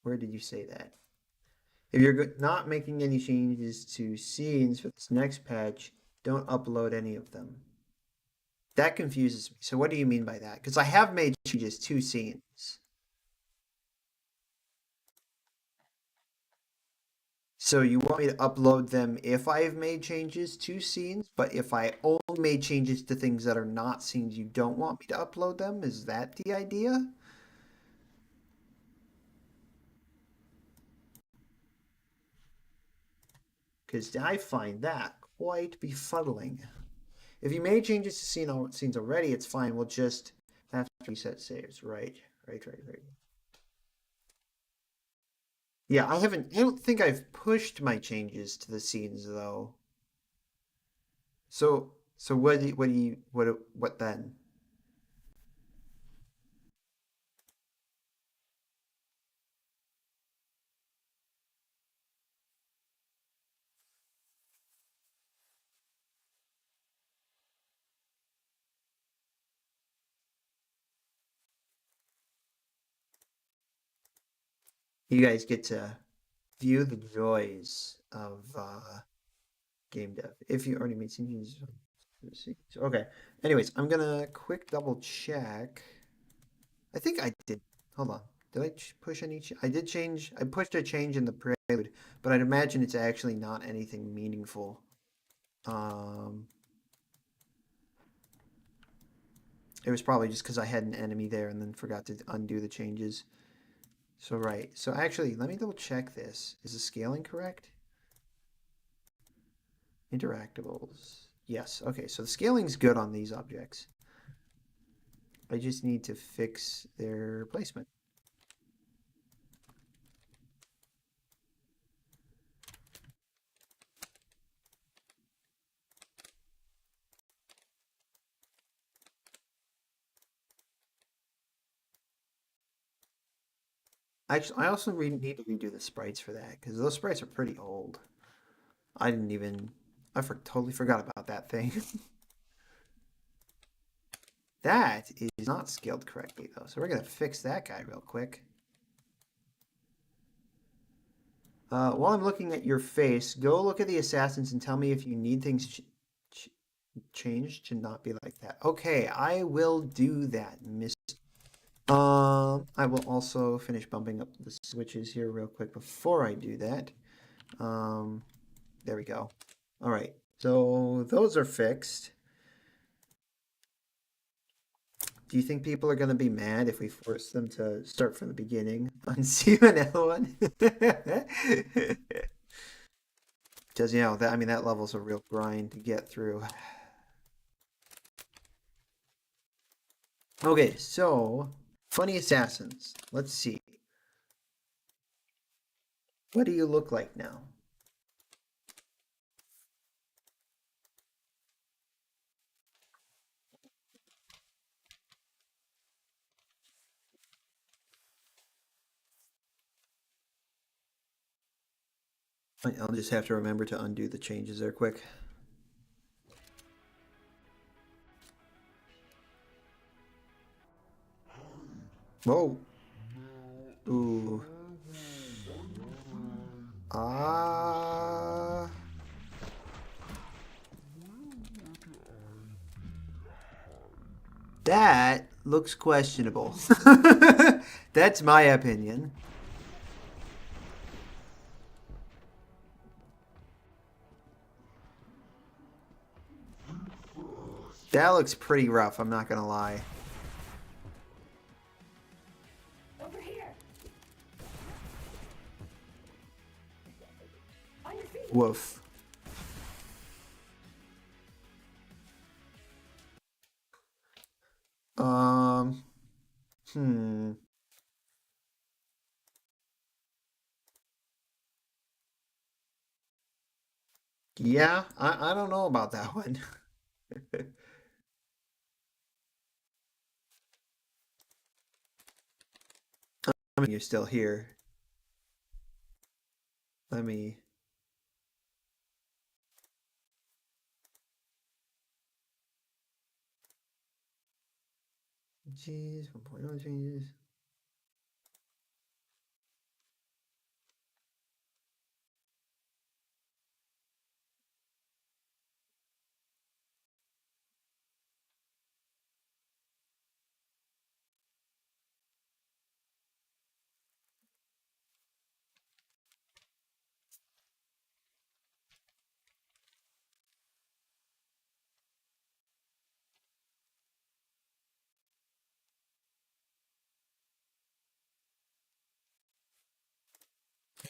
where did you say that? If you're not making any changes to scenes for this next patch, don't upload any of them. That confuses me. So what do you mean by that? Because I have made changes to scenes. So you want me to upload them if I have made changes to scenes, but if I only made changes to things that are not scenes, you don't want me to upload them? Is that the idea? Because I find that quite befuddling. If you made changes to scenes already, it's fine. We'll just have to reset saves. Right. Yeah, I don't think I've pushed my changes to the scenes though. So what then? You guys get to view the joys of game dev. If you already made changes. Okay. Anyways, I'm gonna quick double check. I think I did. Hold on. Did I push any? I did change. I pushed a change in the prelude, but I'd imagine it's actually not anything meaningful. Um, it was probably just because I had an enemy there and then forgot to undo the changes. So right. So actually, let me double check this. Is the scaling correct? Interactables. Yes. Okay. So the scaling's good on these objects. I just need to fix their placement. Actually, I also need to redo the sprites for that because those sprites are pretty old. I didn't even. Totally forgot about that thing. That is not scaled correctly though, so we're gonna fix that guy real quick. While I'm looking at your face, go look at the assassins and tell me if you need things ch changed to not be like that. Okay, I will do that, Miss. I will also finish bumping up the switches here real quick before I do that. There we go. All right, so those are fixed. Do you think people are going to be mad if we force them to start from the beginning on C1L1? Because, I mean, that level's a real grind to get through. Okay, so, funny assassins. Let's see. What do you look like now? I'll just have to remember to undo the changes there quick. Whoa. Ooh. Ah. That looks questionable. That's my opinion. That looks pretty rough, I'm not gonna lie. Over here. On your feet. Woof. Um, hmm. Yeah, I don't know about that one. I mean, you're still here. Let me. Jeez, 1.0 changes.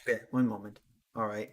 Okay, one moment. All right.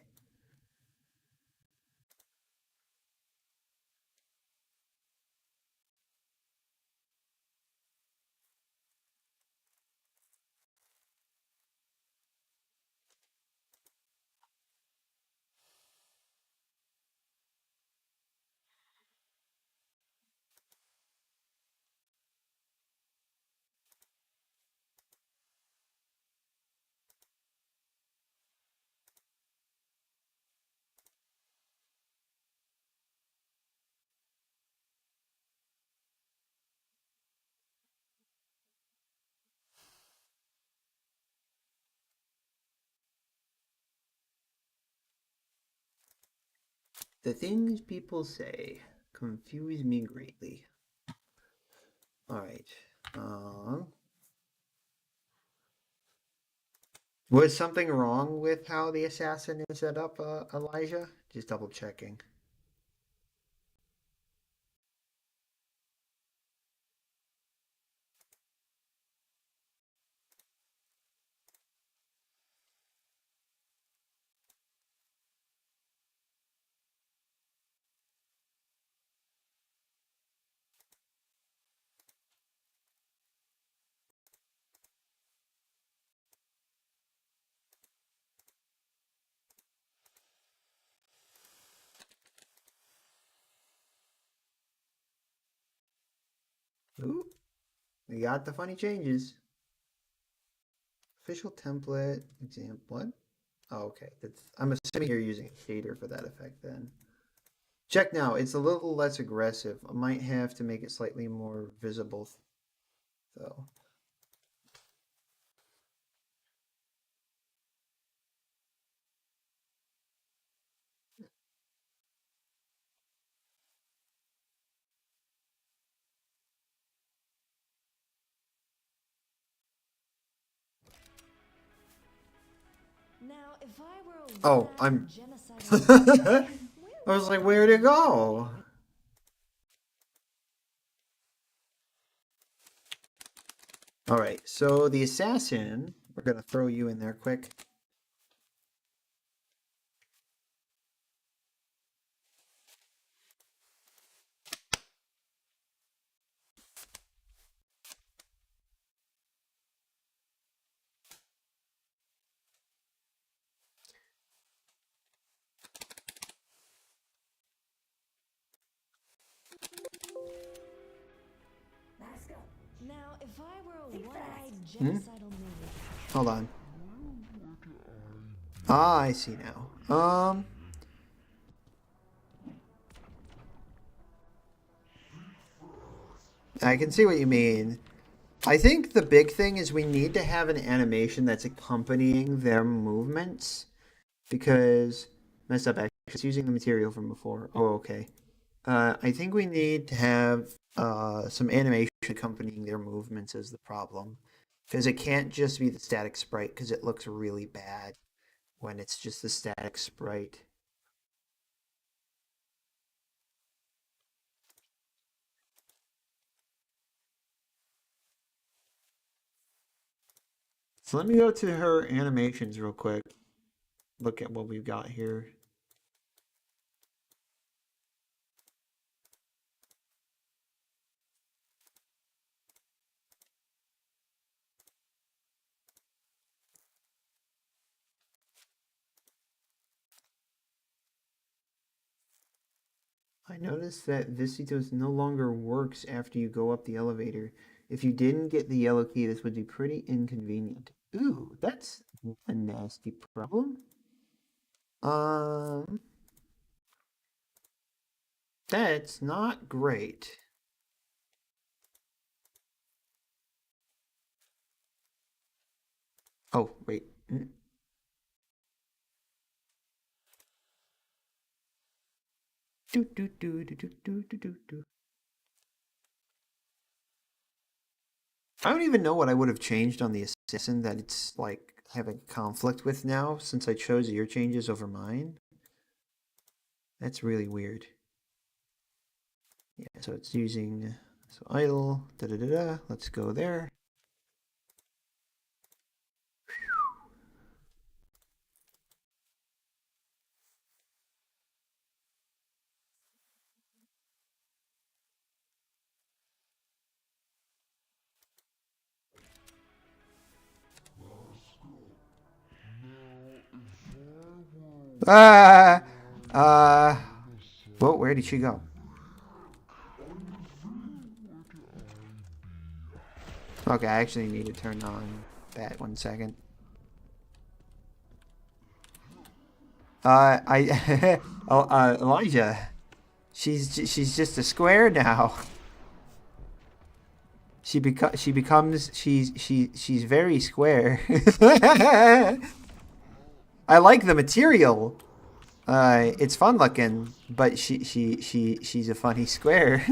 The things people say confuse me greatly. All right. Um, was something wrong with how the assassin is set up, Elijah? Just double checking. Ooh, we got the funny changes. Official template example. What? Oh, okay. I'm assuming you're using a shader for that effect then. Check now. It's a little less aggressive. I might have to make it slightly more visible, though. Now, if I were a Oh, one-eyed I'm. genocidal maniac, I was where like, would where'd it I go? All right, so the assassin, we're gonna throw you in there quick. Now, if I were a one-eyed Hmm? genocidal maniac, Hold on. Ah, I see now. I can see what you mean. I think the big thing is we need to have an animation that's accompanying their movements because messed up. Actually, it's using the material from before. Oh, okay. I think we need to have some animation accompanying their movements as the problem because it can't just be the static sprite because it looks really bad when it's just the static sprite. So let me go to her animations real quick. Look at what we've got here. I noticed that Visitos no longer works after you go up the elevator. If you didn't get the yellow key, this would be pretty inconvenient. Ooh, that's a nasty problem. Um, that's not great. Oh, wait. Do, do, do, do, do, do, do, do, do. I don't even know what I would have changed on the assassin that it's like having conflict with now since I chose your changes over mine. That's really weird. Yeah, so it's using so idle, da da da da. Let's go there. Ah, well, where did she go? Okay, I actually need to turn on that 1 second. Oh, Elijah, she's just a square now. She's very square. I like the material. It's fun looking, but she's a funny square.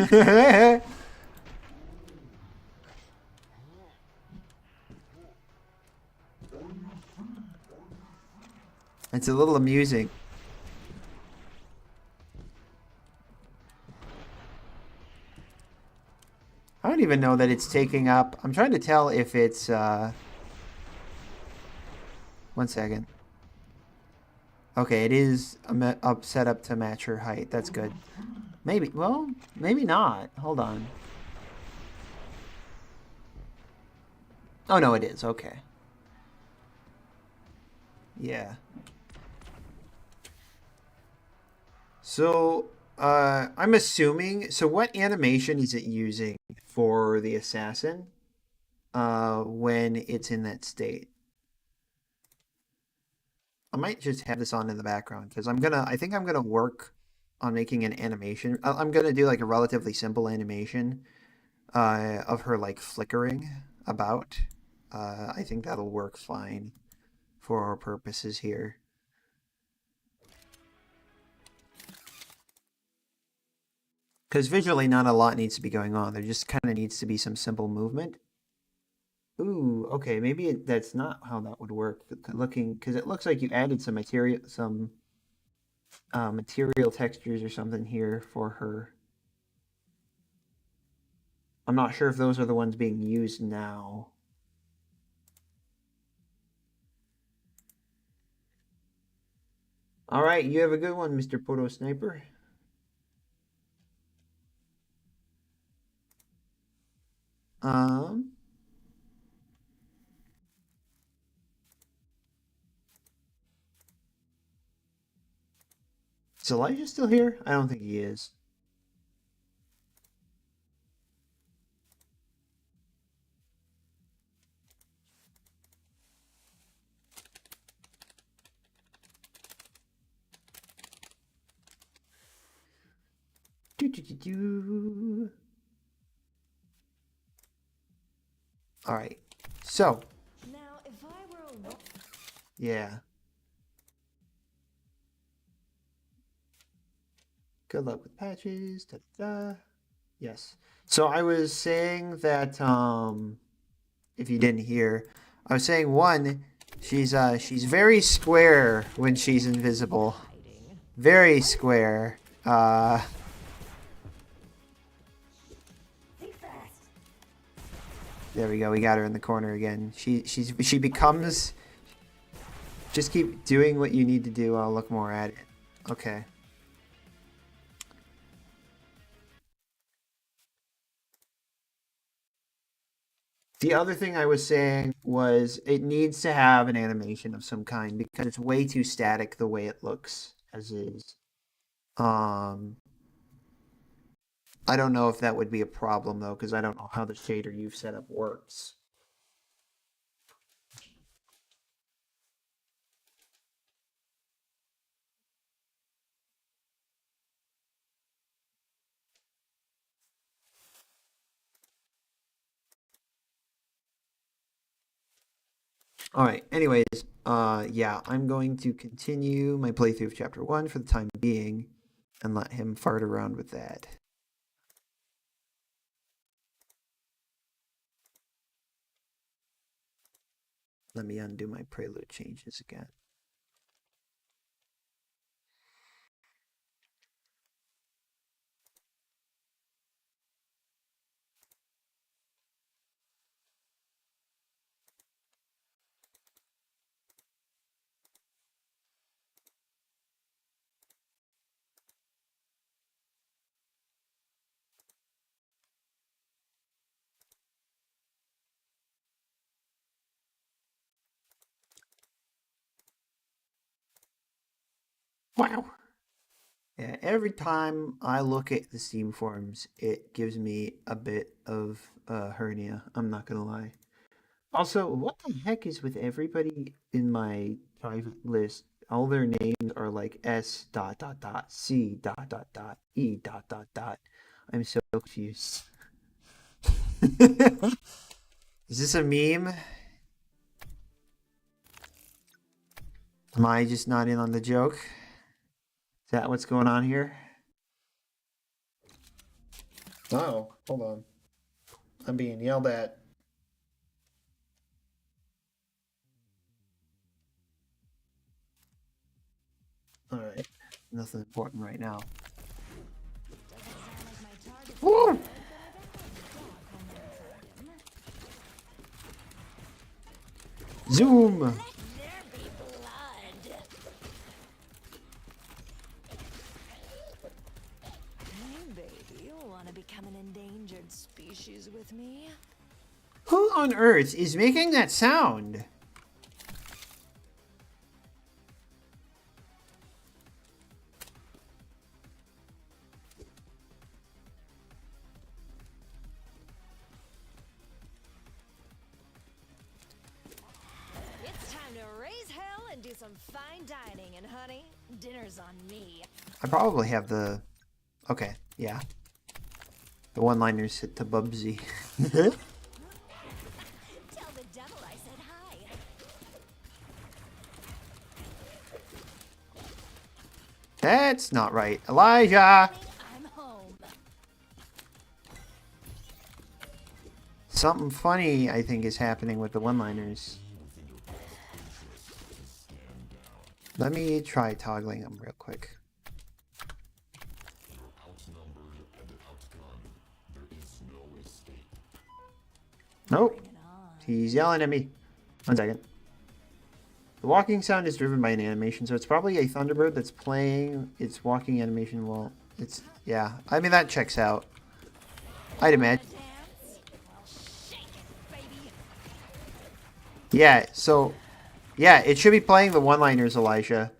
It's a little amusing. I don't even know that it's taking up. I'm trying to tell if it's 1 second. Okay, it is set up to match her height. That's good. Maybe, well, maybe not. Hold on. Oh, no, it is. Okay. Yeah. So, I'm assuming, so what animation is it using for the assassin, when it's in that state? I might just have this on in the background because I think I'm gonna work on making an animation. I'm gonna do like a relatively simple animation, of her like flickering about. I think that'll work fine for our purposes here. Because visually, not a lot needs to be going on. There just kind of needs to be some simple movement. Ooh, okay, maybe that's not how that would work. Looking, because it looks like you added some material textures or something here for her. I'm not sure if those are the ones being used now. All right, you have a good one, Mr. Proto Sniper. Um, is Elijah still here? I don't think he is. Do, do, do, do. All right, so Now, if I were a yeah. Good luck with patches. Da, da, da. Yes. So I was saying that if you didn't hear, I was saying one, she's very square when she's invisible. hiding. Very square. There we go. We got her in the corner again. She becomes. Just keep doing what you need to do. I'll look more at it. Okay. The other thing I was saying was it needs to have an animation of some kind because it's way too static the way it looks as is. Um, I don't know if that would be a problem though, because I don't know how the shader you've set up works. All right. Anyways, yeah, I'm going to continue my playthrough of chapter 1 for the time being and let him fart around with that. Let me undo my prelude changes again. Wow. Yeah, every time I look at the Steam forums, it gives me a bit of hernia. I'm not gonna lie. Also, what the heck is with everybody in my private list? All their names are like S dot dot dot C dot dot dot E dot dot dot. I'm so confused. Is this a meme? Am I just not in on the joke? Is that what's going on here? Oh, hold on. I'm being yelled at. Alright. Nothing important right now. Woo! Zoom! Let there be blood. Hey, baby, you want to become an endangered species with me? Who on earth is making that sound? It's time to raise hell and do some fine dining, and honey, dinner's on me. I probably have the... Okay, yeah. The one-liners hit to Bubsy. Tell the devil I said hi. That's not right. Elijah! I'm home. Something funny, I think, is happening with the one-liners. Let me try toggling them real quick. Outnumbered and outgunned. There is no escape. Nope. Bring it on. He's yelling at me. 1 second. The walking sound is driven by an animation, so it's probably a Thunderbird that's playing its walking animation while it's... Yeah, I mean, that checks out. I'd imagine. Dance? Well, shake it, baby. Yeah, so... Yeah, it should be playing the one-liners, Elijah.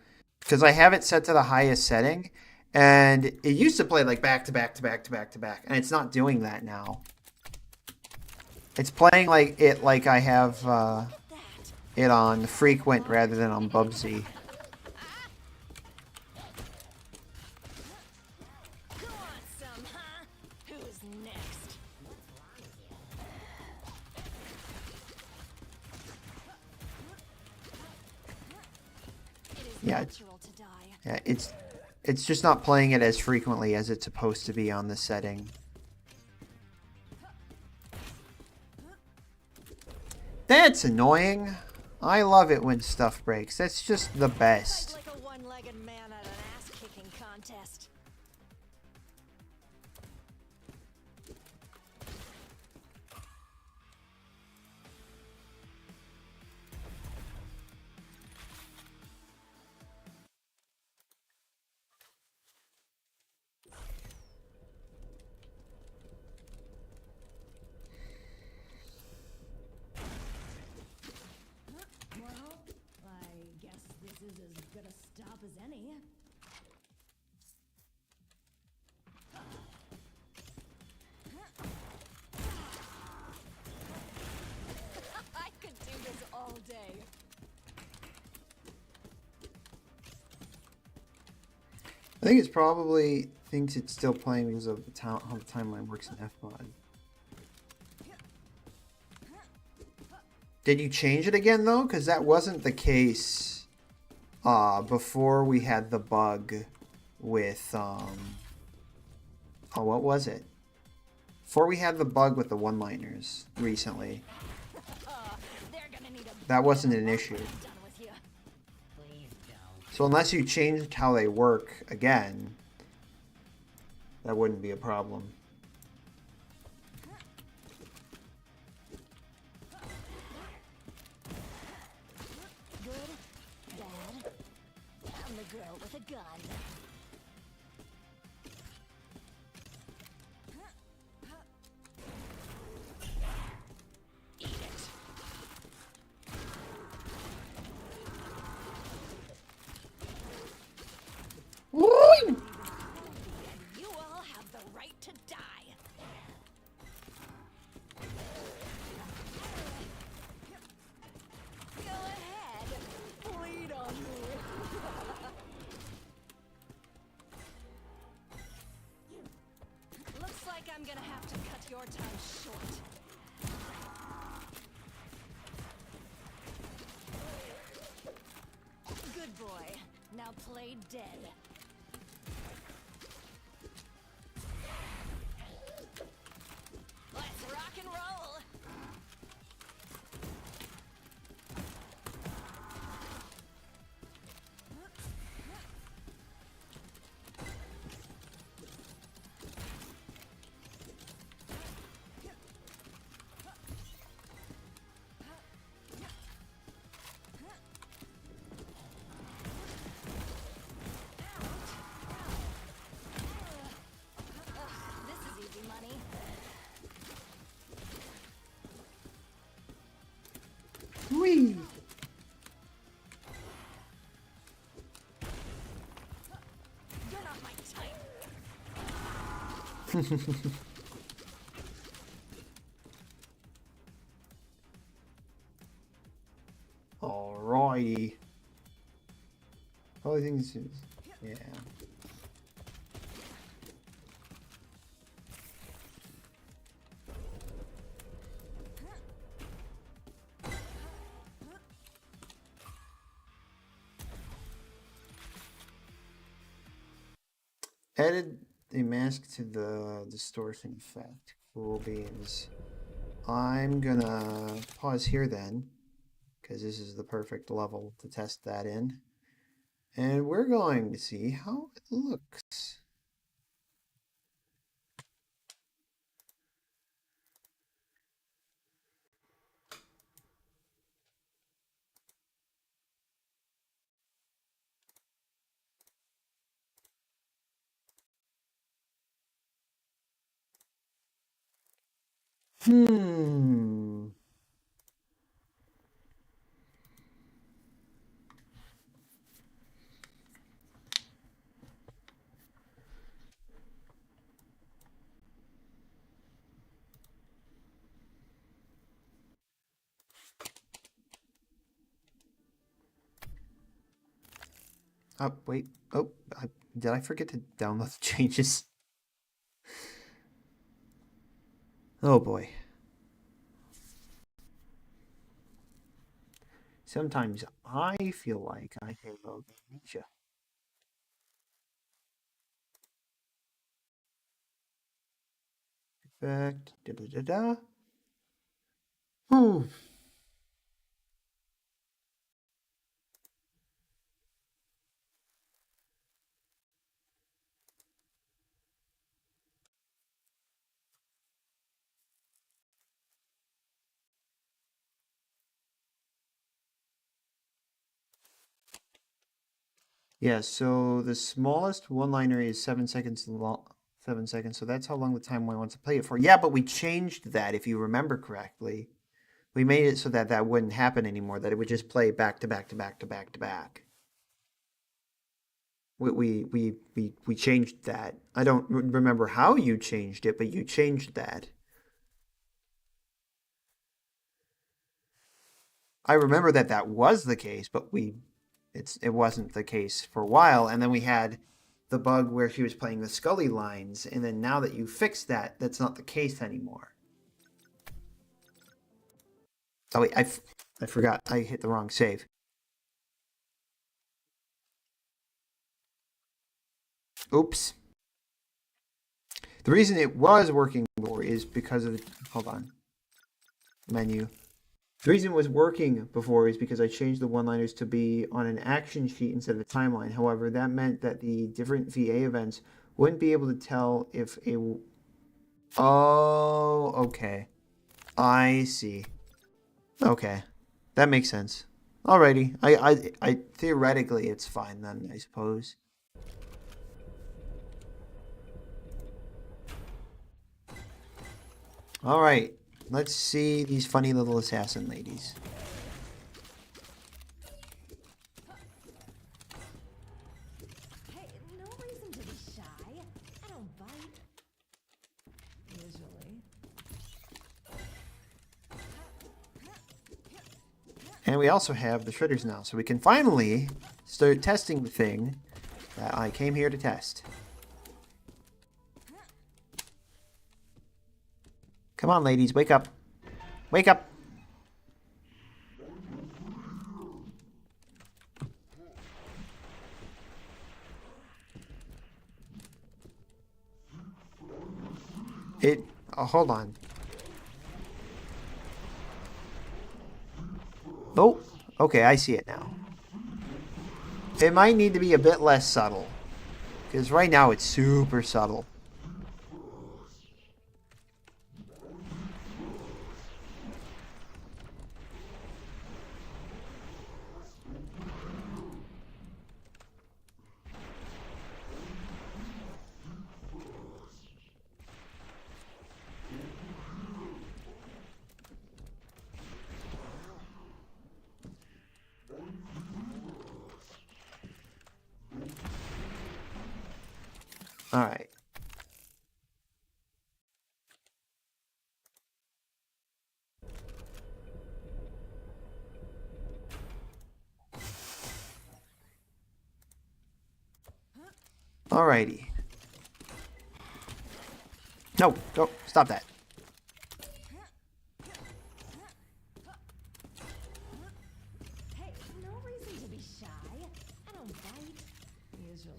Because I have it set to the highest setting. And it used to play like back to back to back to back to back. And it's not doing that now. It's playing like it like I have That. it on frequent rather than on Bubsy. Who wants some, huh? Who's next? It is Yeah, natural to die. Yeah, it's just not playing it as frequently as it's supposed to be on the setting. That's annoying. I love it when stuff breaks. That's just the best. Like a one-legged man at an ass-kicking contest. Well, I guess this is as good a stop as any. I think it's probably thinks it's still playing because of the how the timeline works in FMod. Did you change it again though? Because that wasn't the case before we had the bug with oh, what was it? Before we had the bug with the one-liners recently. That wasn't an issue. So unless you changed how they work again, that wouldn't be a problem. Good, bad. I'm the girl with a gun. Eat it. You all have the right to die. Go ahead. Bleed on me. Looks like I'm gonna have to cut your time short. Good boy. Now play dead. Let's rock and roll. This is easy money. Whee! You're not my type. Alrighty. Probably things is yeah. Added a mask to the distortion effect. Cool beans. I'm gonna pause here then, because this is the perfect level to test that in. And we're going to see how it looks. Hmm. Oh, wait. Oh, did I forget to download the changes? Oh boy. Sometimes I feel like I have amnesia. Effect. Da da da da. Whew. Yeah, so the smallest one-liner is 7 seconds long. 7 seconds, so that's how long the timeline wants to play it for. Yeah, but we changed that, if you remember correctly. We made it so that that wouldn't happen anymore, that it would just play back to back to back to back to back. We changed that. I don't remember how you changed it, but you changed that. I remember that that was the case, but it wasn't the case for a while, and then we had the bug where she was playing the Scully lines, and then now that you fixed that, that's not the case anymore. Oh wait, I forgot. I hit the wrong save. Oops. The reason it was working before is because of the... Hold on. Menu. The reason it was working before is because I changed the one-liners to be on an action sheet instead of a timeline. However, that meant that the different VA events wouldn't be able to tell if a... Oh, okay. I see. Okay. That makes sense. Alrighty. I theoretically it's fine then, I suppose. Alright. Let's see these funny little assassin ladies. Hey, no reason to be shy. I don't bite. Usually. And we also have the shredders now, so we can finally start testing the thing that I came here to test. Come on, ladies, wake up. Wake up. Oh, hold on. Oh, okay, I see it now. It might need to be a bit less subtle, because right now it's super subtle. All right. Alrighty. No, don't stop that. Hey, no reason to be shy. I don't bite. Usually.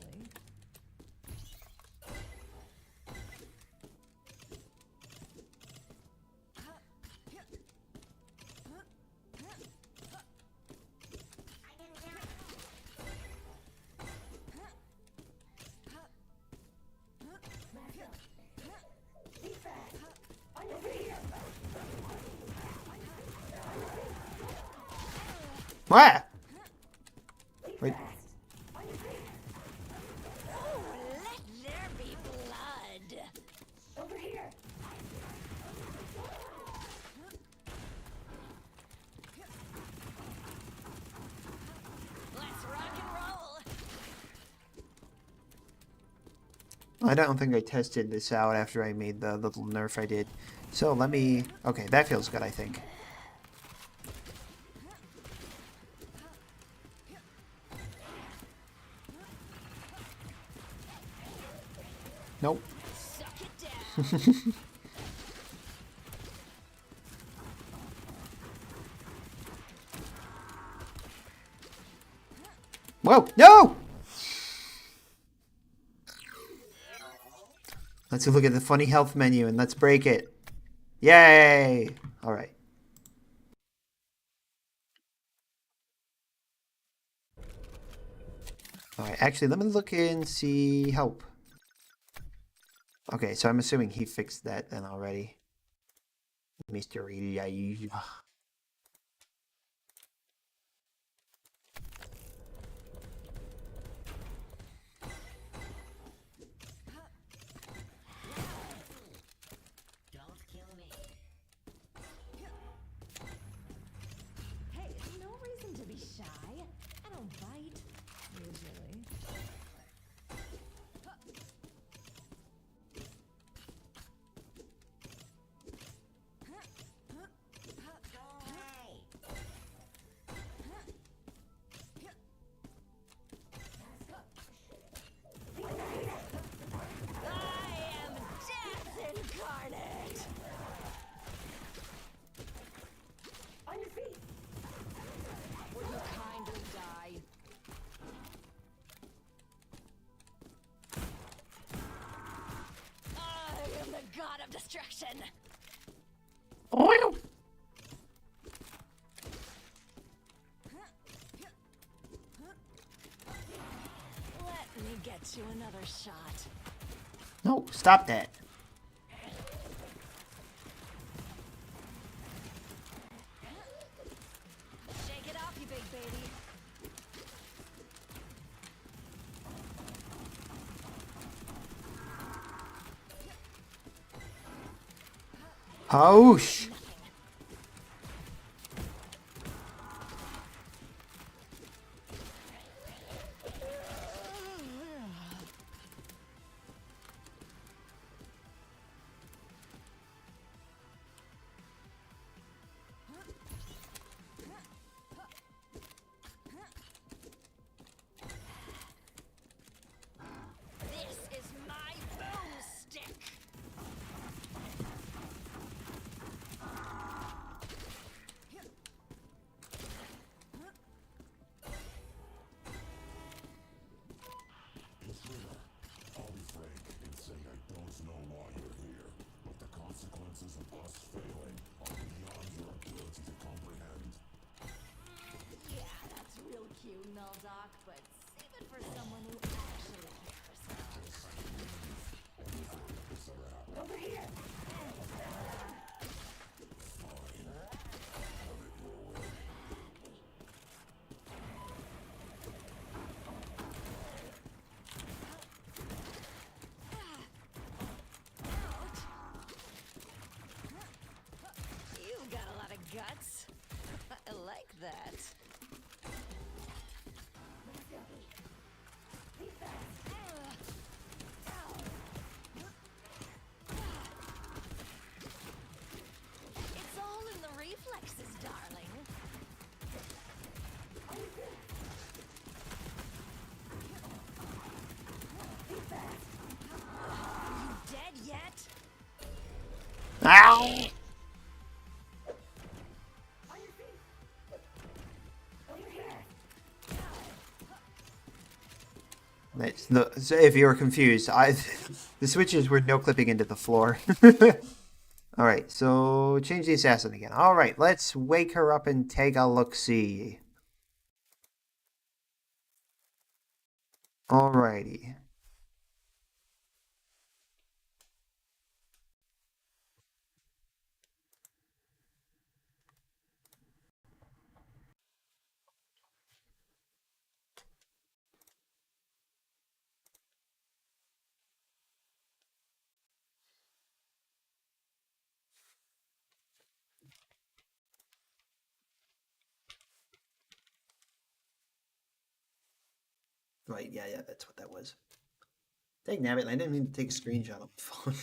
What? Wait. Let there be blood. Over here. Let's rock and roll. I don't think I tested this out after I made the little nerf I did. So let me... Okay, that feels good, I think. Nope. Suck it down. Whoa! No! Let's look at the funny health menu and let's break it. Yay! Alright. Alright, actually, let me look and see help. Okay, so I'm assuming he fixed that then already. Mr. Reedy. Don't kill me. Hey, no reason to be shy. I don't bite. Usually. destruction. Oh. Let me get you another shot. No, stop that. Shake it off, you big baby. Hoosh. This is my boomstick. Listener, I'll be frank in saying I don't know why you're here, but the consequences of us failing are beyond your ability to comprehend. Yeah, that's real cute and all, Doc, but save it for someone who actually cares. This ever happened? Over here. You've got a lot of guts. I like that. It's all in the reflexes, darling. You dead yet? Ow. So if you were confused, the switches were no clipping into the floor. All right, so change the assassin again. All right, let's wake her up and take a look-see. All righty. Right, yeah, that's what that was. Dang nabbit, I didn't mean to take a screenshot of the phone.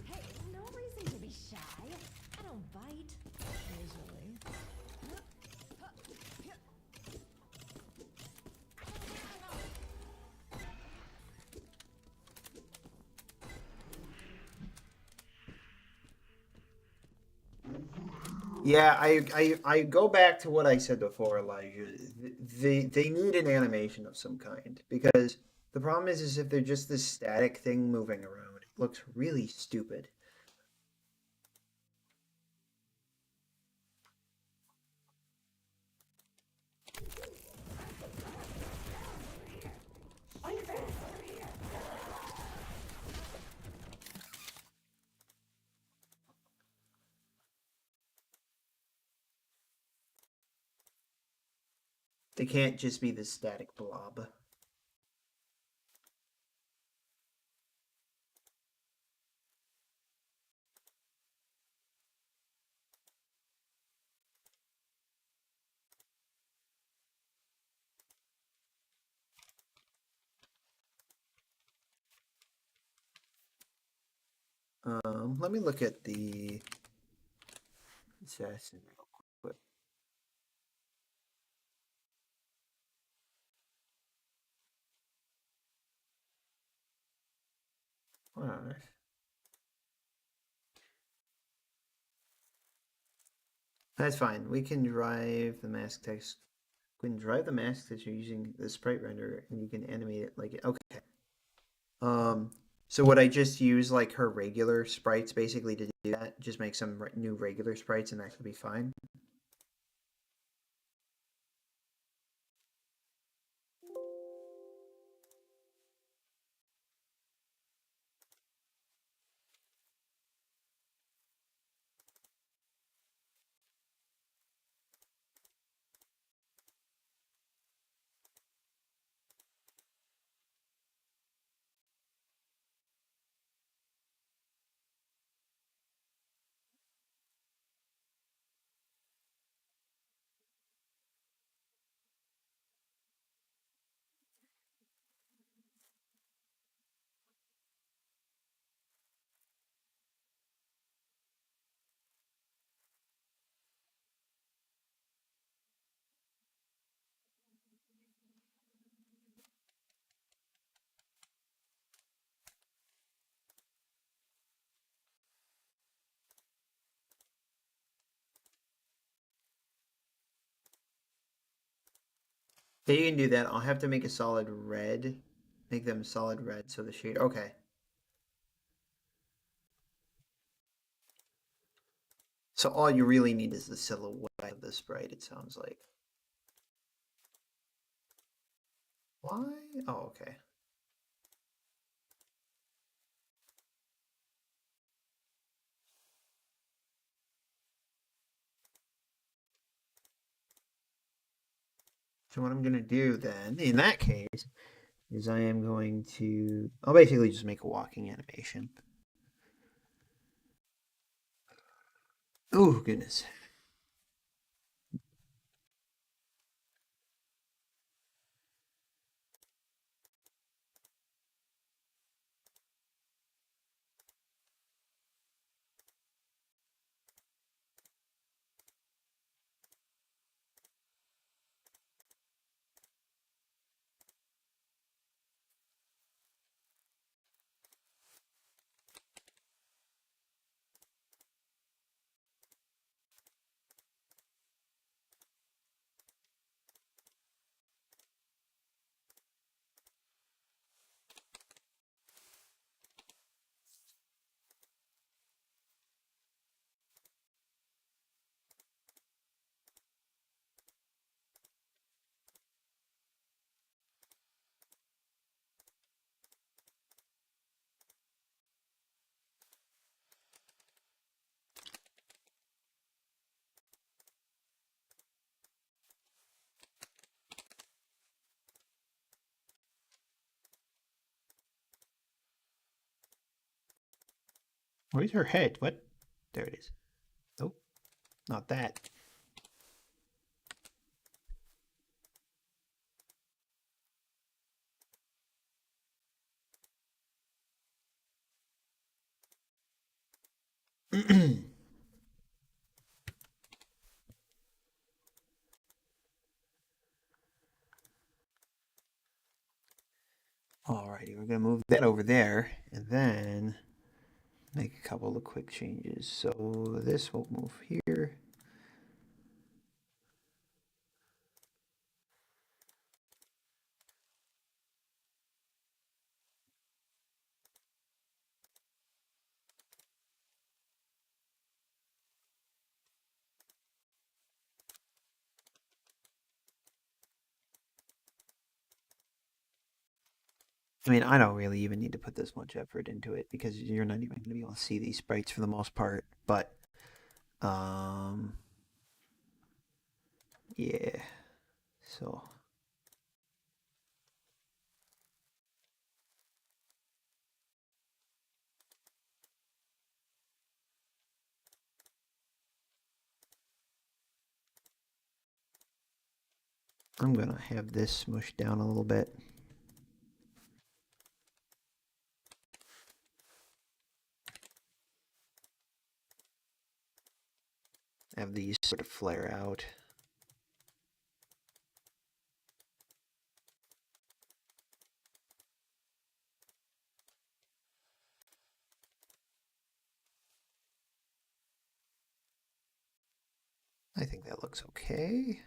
Hey, no reason to be shy. I don't bite. Usually. Yeah, I go back to what I said before, Elijah. They need an animation of some kind because the problem is if they're just this static thing moving around, it looks really stupid. They can't just be this static blob. Let me look at the assassin real quick. Alright. That's fine. We can drive the mask text. We can drive the mask that you're using the sprite renderer, and you can animate it like okay. So would I just use like her regular sprites basically to do that? Just make some new regular sprites, and that should be fine. Yeah, you can do that. I'll have to make a solid red. Make them solid red so the shade. Okay. So all you really need is the silhouette of the sprite, it sounds like. Why? Oh, okay. So what I'm going to do then, in that case, is I am going to... I'll basically just make a walking animation. Oh, goodness. Where's her head? What? There it is. Nope, not that. Alrighty, we're going to move that over there, and then make a couple of quick changes. So this will move here. I mean, I don't really even need to put this much effort into it because you're not even going to be able to see these sprites for the most part. But, yeah. So I'm going to have this smushed down a little bit. have these sort of flare out. I think that looks okay.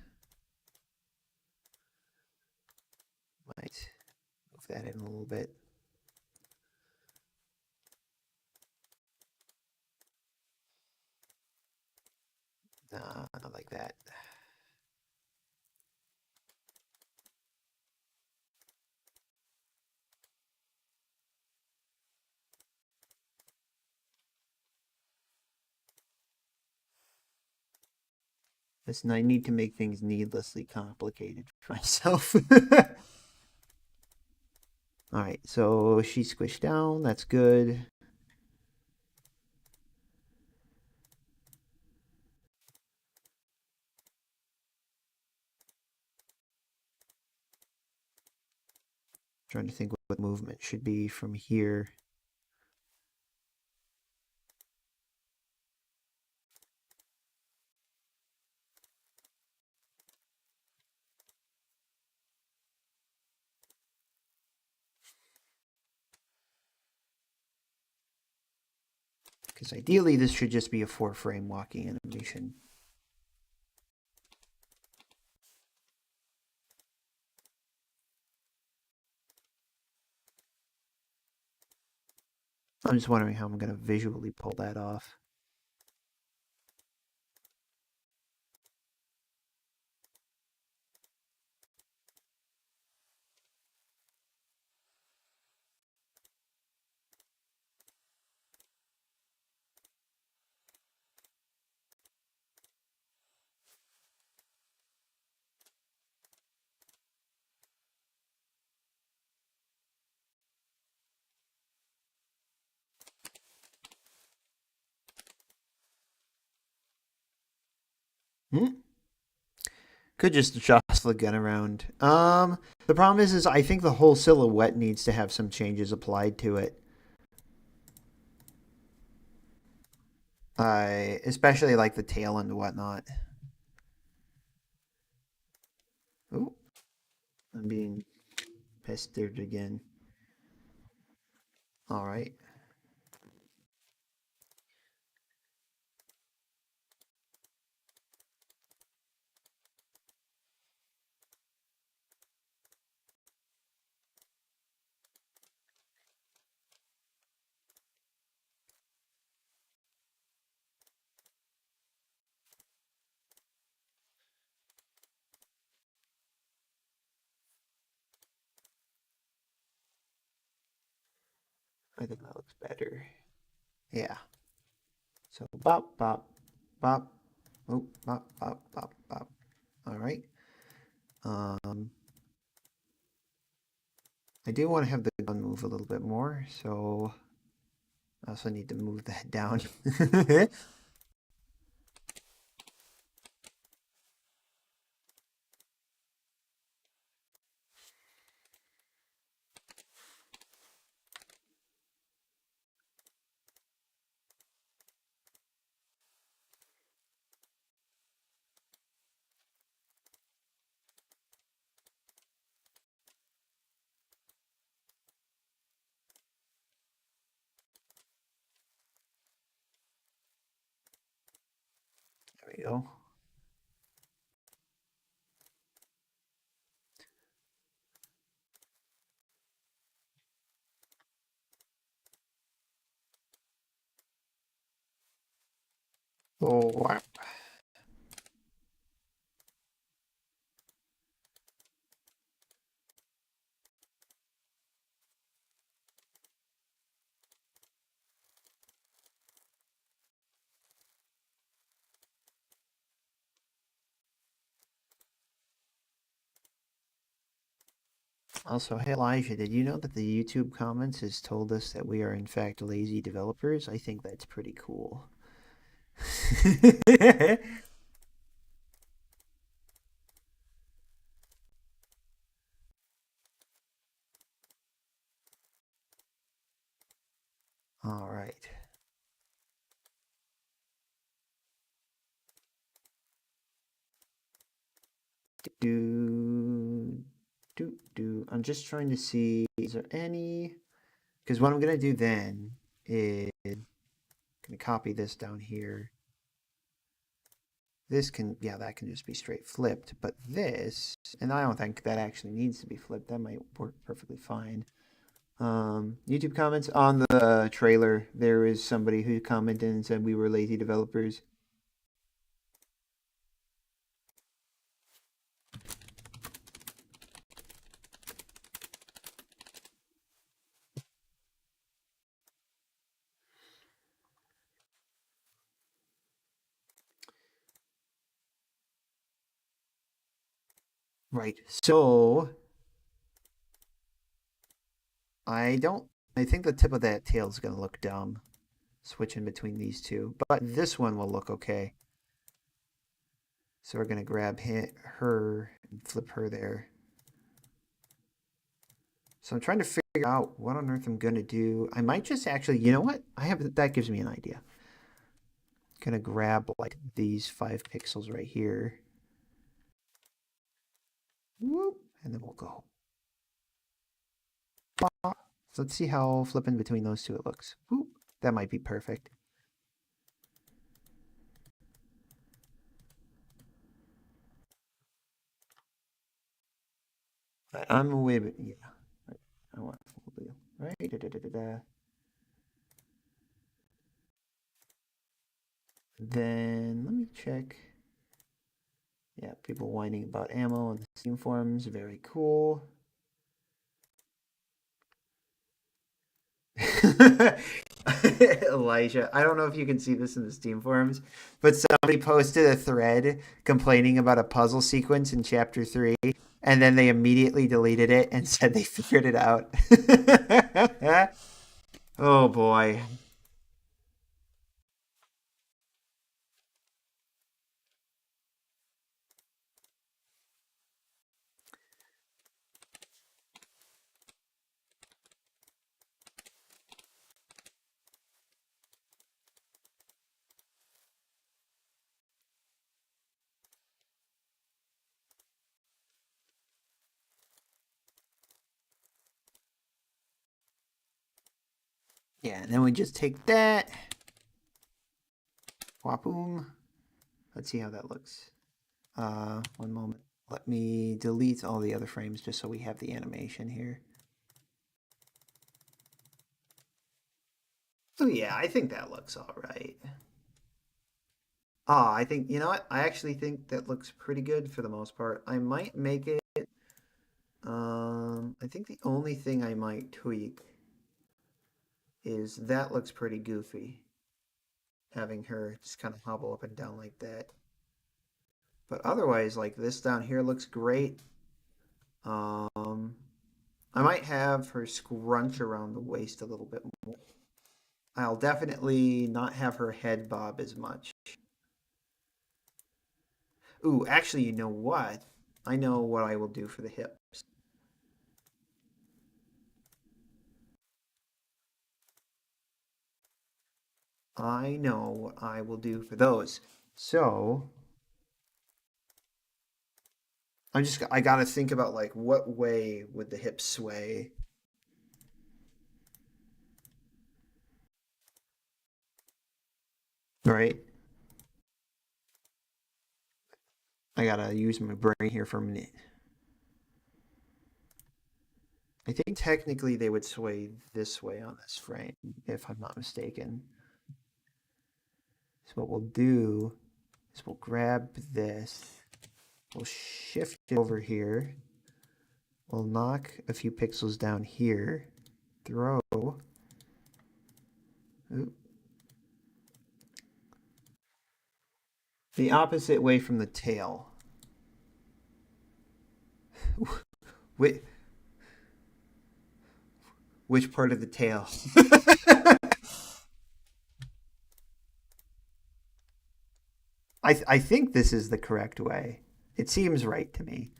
Might move that in a little bit. Nah, not like that. Listen, I need to make things needlessly complicated for myself. All right, so she's squished down. That's good. Trying to think what movement should be from here. Because ideally, this should just be a 4-frame walking animation. I'm just wondering how I'm going to visually pull that off. Could just adjust the gun around. The problem is I think the whole silhouette needs to have some changes applied to it. Especially like the tail and whatnot. Oh, I'm being pestered again. All right. I think that looks better. Yeah. So bop, bop, bop. Oh, bop, bop, bop, bop. All right. I do want to have the gun move a little bit more, so I also need to move that down. There we go. Oh, wow. Also, hey Elijah, did you know that the YouTube comments has told us that we are in fact lazy developers? I think that's pretty cool. All right. I'm just trying to see, is there any, because what I'm going to do then is I'm going to copy this down here. This can, yeah, that can just be straight flipped, but this, and I don't think that actually needs to be flipped. That might work perfectly fine. YouTube comments on the trailer. There is somebody who commented and said we were lazy developers. Right. So I think the tip of that tail is going to look dumb switching between these two, but this one will look okay. So we're going to grab her and flip her there. So I'm trying to figure out what on earth I'm going to do. I might just actually, you know what? That gives me an idea. Going to grab like these 5 pixels right here. Whoop, and then we'll go. So let's see how flipping between those two it looks. Whoop, that might be perfect. I'm away, but yeah. I want full deal. Right? Then let me check. Yeah, people whining about ammo and Steam forums. Very cool. Elijah, I don't know if you can see this in the Steam forums, but somebody posted a thread complaining about a puzzle sequence in chapter 3, and then they immediately deleted it and said they figured it out. Oh boy. Yeah, and then we just take that. Wapoom. Let's see how that looks. One moment. Let me delete all the other frames just so we have the animation here. Oh yeah, I think that looks all right. I think, you know what? I actually think that looks pretty good for the most part. I might make it, I think the only thing I might tweak is that looks pretty goofy. Having her just kind of hobble up and down like that. But otherwise, like this down here looks great. I might have her scrunch around the waist a little bit more. I'll definitely not have her head bob as much. Ooh, actually, you know what? I know what I will do for the hips. I know what I will do for those. So I gotta think about like what way would the hips sway. Right? I gotta use my brain here for a minute. I think technically they would sway this way on this frame, if I'm not mistaken. So what we'll do is we'll grab this, we'll shift it over here, we'll knock a few pixels down here, throw, oop, the opposite way from the tail. Wait, which part of the tail? I think this is the correct way. It seems right to me.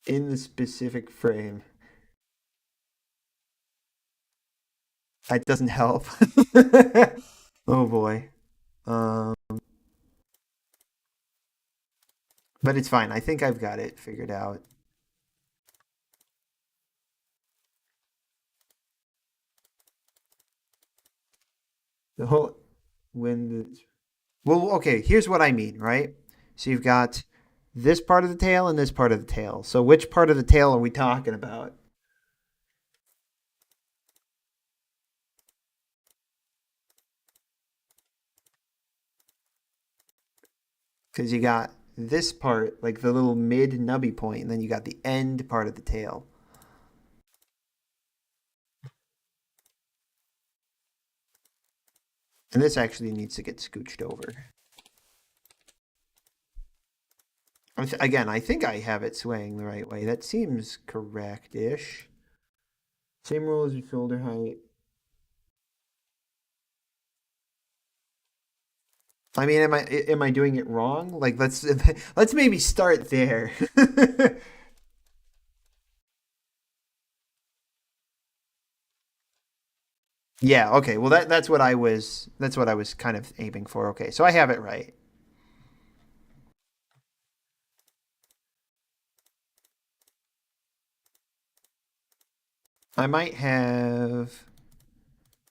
in the specific frame. That doesn't help. Oh boy. Um, but it's fine. I think I've got it figured out. The whole when the well, okay, here's what I mean, right? So you've got this part of the tail and this part of the tail. So which part of the tail are we talking about? Because you got this part, like the little mid nubby point, and then you got the end part of the tail. And this actually needs to get scooched over. Again, I think I have it swaying the right way. That seems correct-ish. Same rule as your shoulder height. I mean, am I doing it wrong? Like let's maybe start there. Yeah, okay. Well that's what I was kind of aiming for. Okay. So I have it right. I might have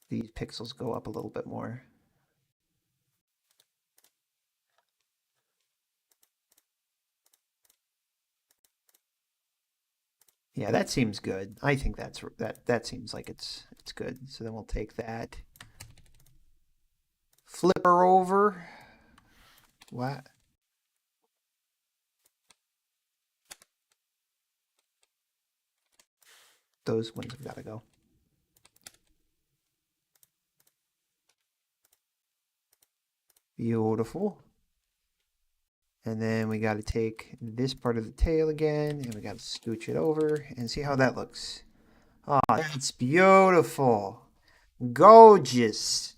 these pixels go up a little bit more. Yeah, that seems good. I think that seems like it's good. So then we'll take that. Flip her over. What? Those ones have got to go. Beautiful. And then we got to take this part of the tail again, and we got to scooch it over and see how that looks. Oh, that's beautiful. Gorgeous.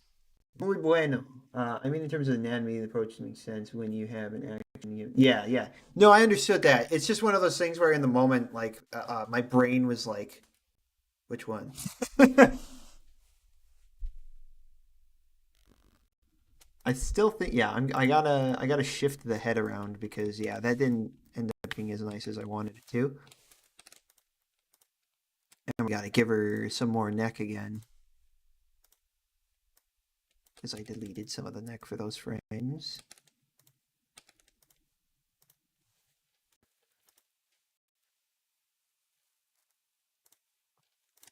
Muy bueno. I mean, in terms of anatomy, the approach makes sense when you have an action. Yeah, yeah. No, I understood that. It's just one of those things where in the moment, like, my brain was like, which one? I still think, yeah, I gotta shift the head around because, yeah, that didn't end up being as nice as I wanted it to. And we gotta give her some more neck again because I deleted some of the neck for those frames.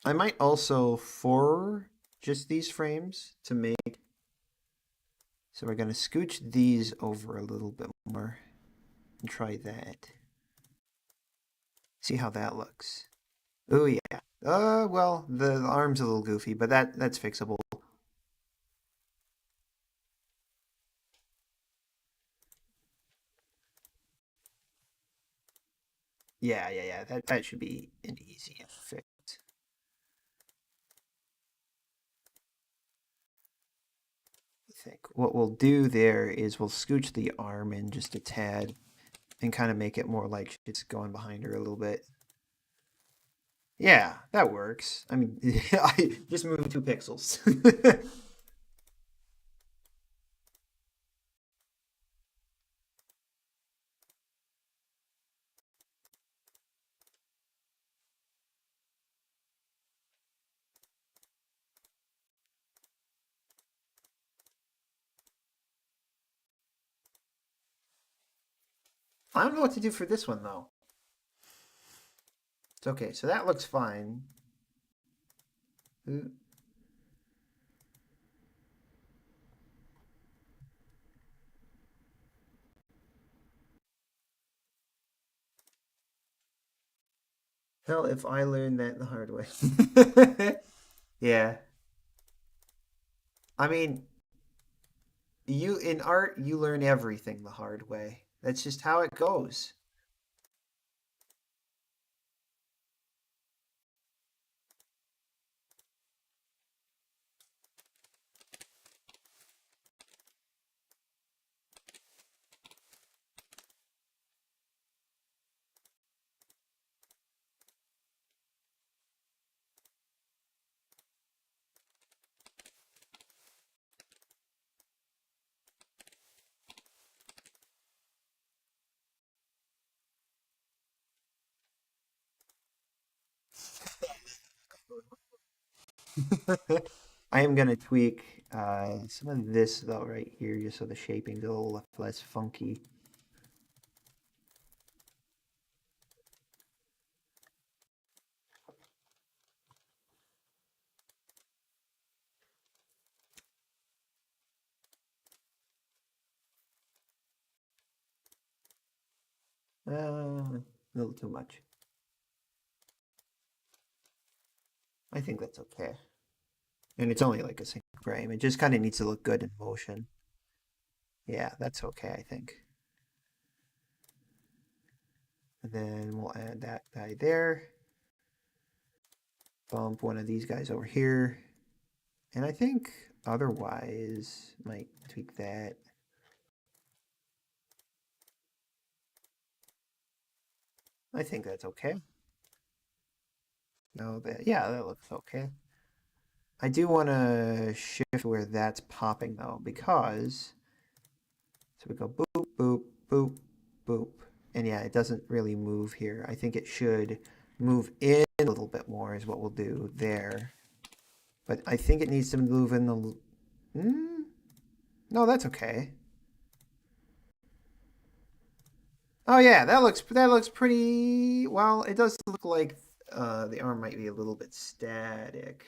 I might also for just these frames to make. So we're gonna scooch these over a little bit more and try that. See how that looks. Oh yeah. Well, the arm's a little goofy, but that's fixable. Yeah, yeah, yeah. That should be an easy fix. I think what we'll do there is we'll scooch the arm in just a tad and kind of make it more like it's going behind her a little bit. Yeah, that works. I mean, I just moved 2 pixels. I don't know what to do for this one though. It's okay. So that looks fine. Uh, Hell, if I learned that the hard way. Yeah. I mean, you in art, you learn everything the hard way. That's just how it goes. I am gonna tweak some of this though right here, just so the shaping's a little less funky. A little too much. I think that's okay. And it's only like a single frame. It just kind of needs to look good in motion. Yeah, that's okay, I think. And then we'll add that guy there. Bump one of these guys over here. And I think otherwise, might tweak that. I think that's okay. No, yeah, that looks okay. I do want to shift where that's popping though, because so we go boop, boop, boop, boop. And yeah, it doesn't really move here. I think it should move in a little bit more is what we'll do there. But I think it needs to move in the... No, that's okay. Oh yeah, that looks pretty... Well, it does look like the arm might be a little bit static.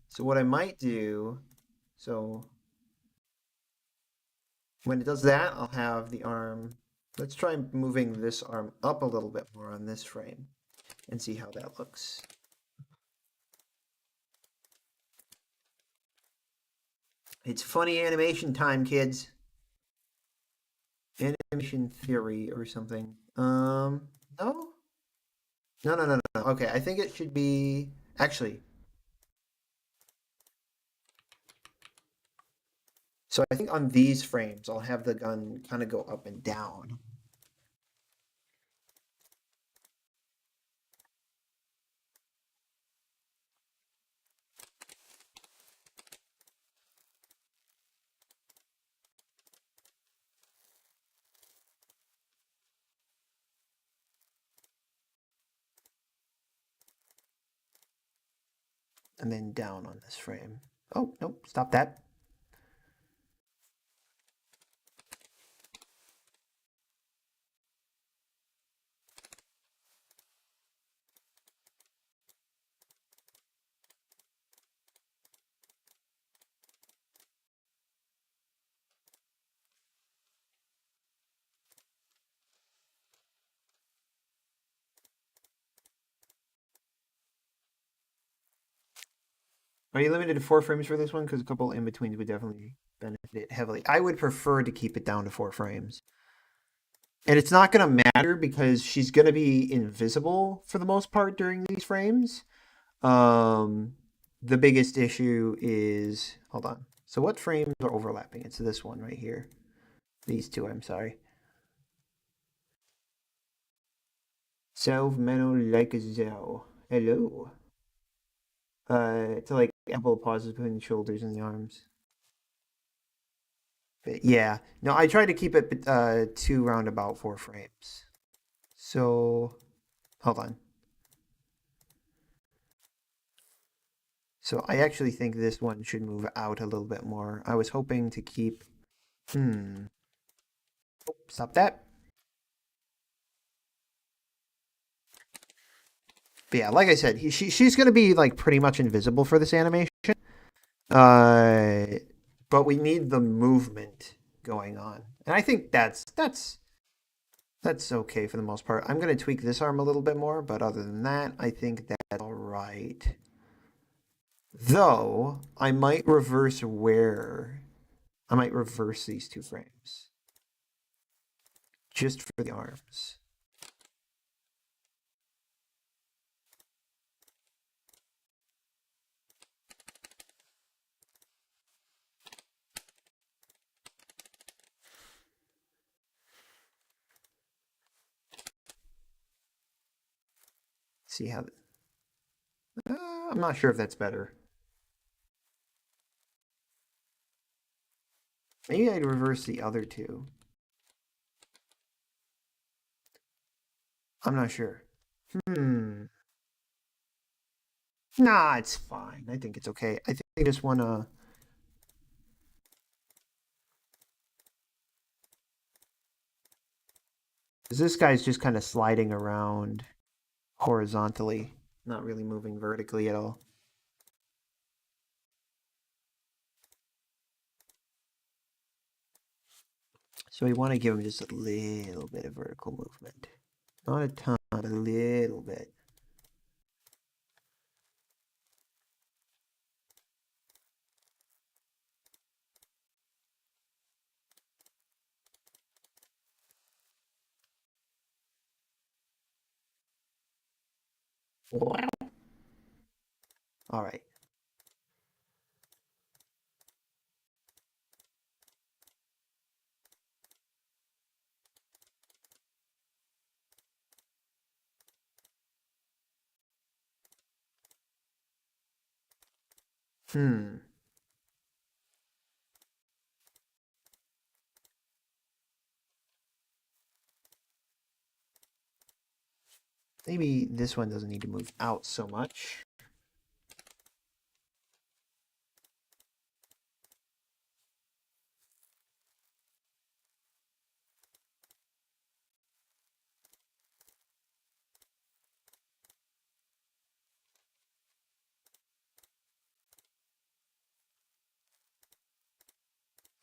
So what I might do... So when it does that, I'll have the arm... Let's try moving this arm up a little bit more on this frame and see how that looks. It's funny animation time, kids. Animation theory or something. No? No, no, no, no. Okay, I think it should be... Actually. So I think on these frames, I'll have the gun kind of go up and down. And then down on this frame. Oh, nope, stop that. Are you limited to 4 frames for this one? Because a couple in betweens would definitely benefit it heavily. I would prefer to keep it down to 4 frames. And it's not going to matter because she's going to be invisible for the most part during these frames. The biggest issue is, hold on. So what frames are overlapping? It's this one right here. These two, I'm sorry. Self Mano like a Zell. Hello. To like ample pauses between the shoulders and the arms. But yeah, no, I try to keep it to around about 4 frames. So, hold on. So I actually think this one should move out a little bit more. I was hoping to keep... Oh, stop that. But yeah, like I said, she's going to be like pretty much invisible for this animation. But we need the movement going on. And I think that's okay for the most part. I'm going to tweak this arm a little bit more, but other than that, I think that's all right. Though, I might reverse these 2 frames. Just for the arms. See how... I'm not sure if that's better. Maybe I'd reverse the other 2. I'm not sure. Nah, it's fine. I think it's okay. I think I just want to... Because this guy's just kind of sliding around horizontally, not really moving vertically at all. So we want to give him just a little bit of vertical movement. Not a ton, but a little bit. All right. Maybe this one doesn't need to move out so much.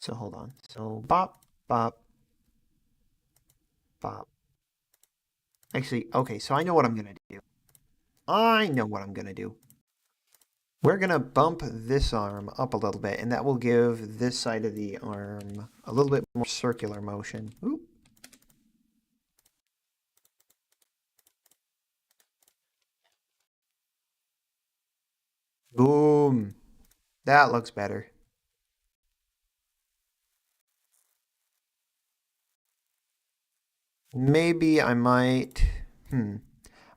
So hold on. So bop, bop, bop. Actually, okay, so I know what I'm going to do. I know what I'm going to do. We're going to bump this arm up a little bit, and that will give this side of the arm a little bit more circular motion. Oop. Boom. That looks better. Maybe I might...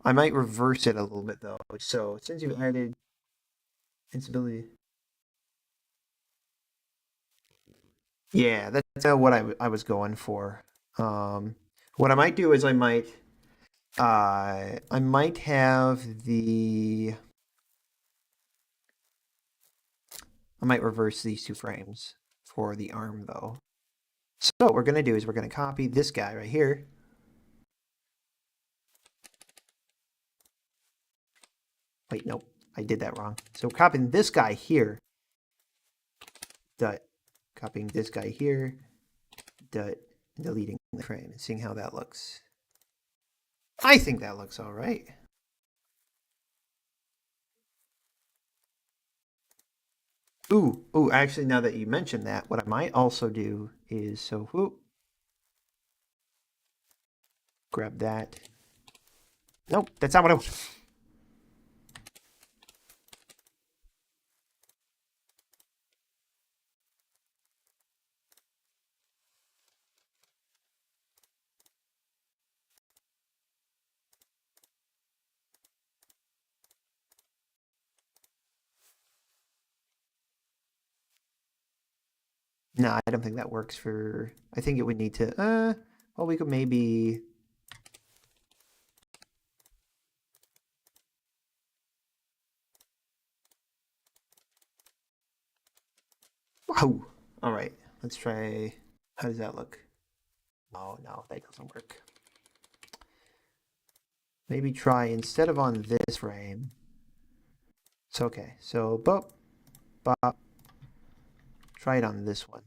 I might reverse it a little bit, though. So, since you've added instability... Yeah, that's what I was going for. What I might do is I might have the... I might reverse these two frames for the arm, though. So what we're going to do is we're going to copy this guy right here. Wait, nope, I did that wrong. So copying this guy here. Dot. Copying this guy here. Dot. Deleting the frame and seeing how that looks. I think that looks all right. Ooh, actually, now that you mentioned that, what I might also do is, so, whoop. Grab that. Nope, that's not what I want. No, I don't think that works for... I think it would need to... well, we could maybe... Wow. All right, let's try... How does that look? Oh, no, that doesn't work. Maybe try, instead of on this frame... It's okay. So, bop, bop. Try it on this one.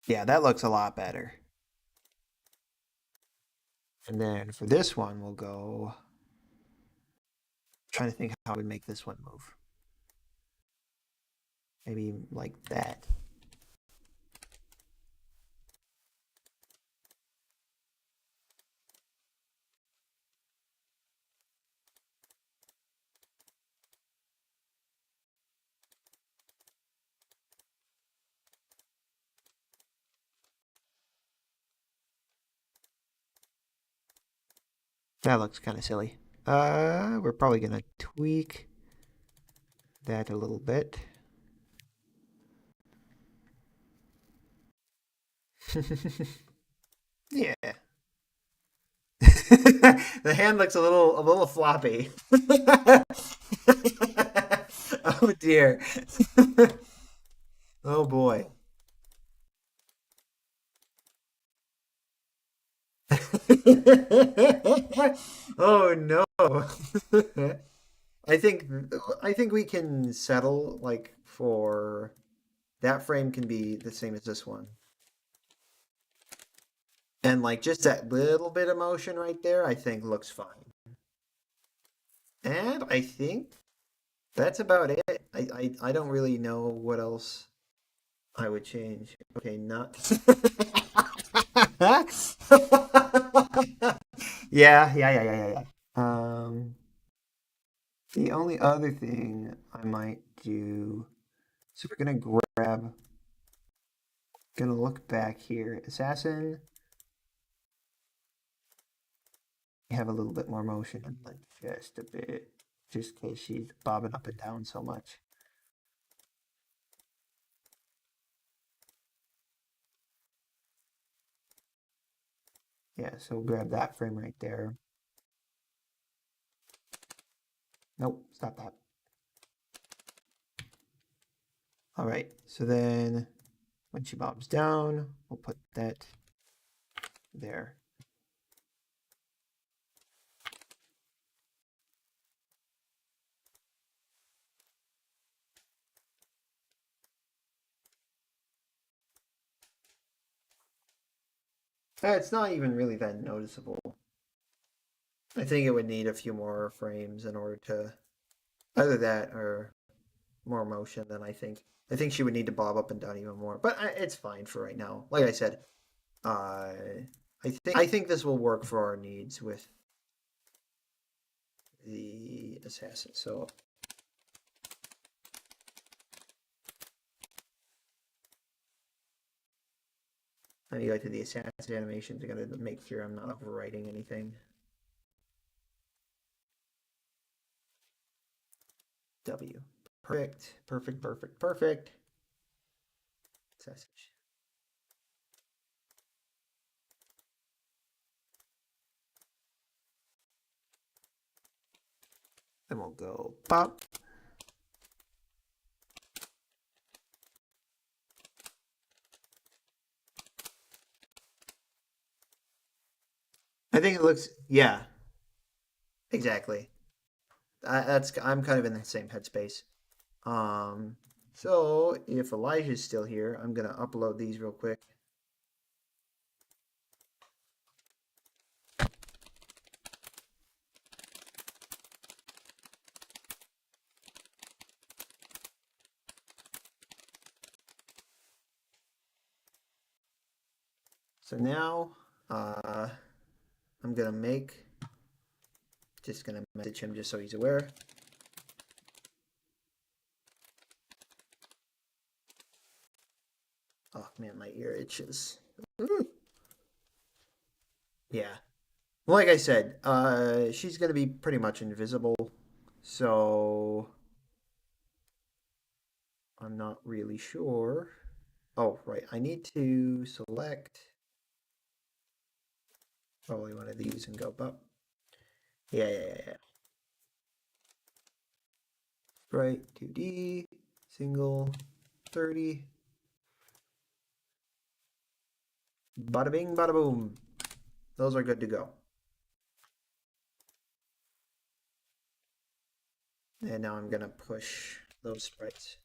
Yeah, that looks a lot better. And then for this one, we'll go... Trying to think how I would make this one move. Maybe like that. That looks kind of silly. We're probably gonna tweak that a little bit. Yeah. The hand looks a little floppy. Oh dear. Oh boy. Oh no. I think I think we can settle like for that frame can be the same as this one. And like just that little bit of motion right there, I think looks fine. And I think that's about it. I don't really know what else I would change. Okay, not. Yeah. The only other thing I might do. So we're gonna grab. Gonna look back here. Assassin. Have a little bit more motion, like just a bit, just in case she's bobbing up and down so much. Yeah, so we'll grab that frame right there. Nope, stop that. All right, so then when she bobs down, we'll put that there. It's not even really that noticeable. I think it would need a few more frames in order to either that or more motion. Then I think she would need to bob up and down even more. But it's fine for right now. Like I said, uh, I think this will work for our needs with the assassin. So let me go to the assassin animations. I gotta make sure I'm not overwriting anything. W. Perfect. Assassin. Then we'll go pop. I think it looks, yeah, exactly. I'm kind of in the same headspace. So if Elijah's still here, I'm gonna upload these real quick. So now, I'm gonna just gonna message him just so he's aware. Oh man, my ear itches. Yeah. Like I said, she's gonna be pretty much invisible, so I'm not really sure. Oh, right. I need to select probably one of these and go up. Yeah. Right, 2D, single, 30. Bada bing, bada boom. Those are good to go. And now I'm gonna push those sprites.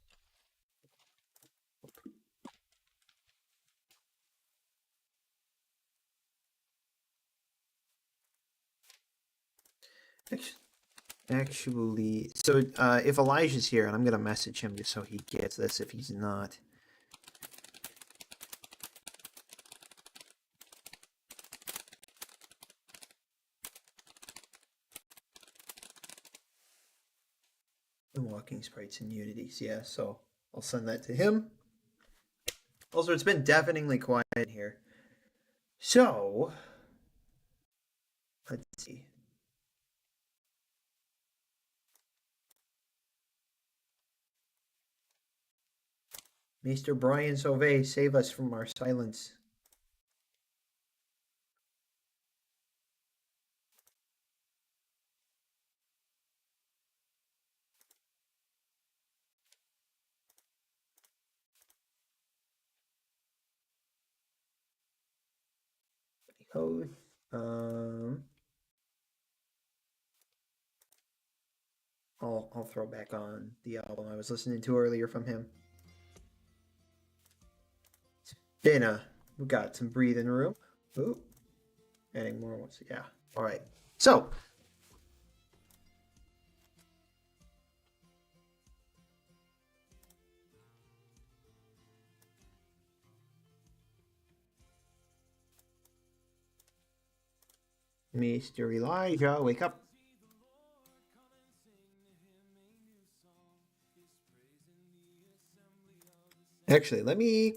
Actually, so if Elijah's here, and I'm gonna message him just so he gets this if he's not. Walking sprites and unities, yeah, so I'll send that to him. Also, it's been deafeningly quiet in here. So, let's see. Mr. Brian Sauvé, save us from our silence. Oh, I'll throw back on the album I was listening to earlier from him. Dana, we got some breathing room. Ooh, adding more ones. Yeah. All right. So. Mr. Elijah, wake up. Actually, let me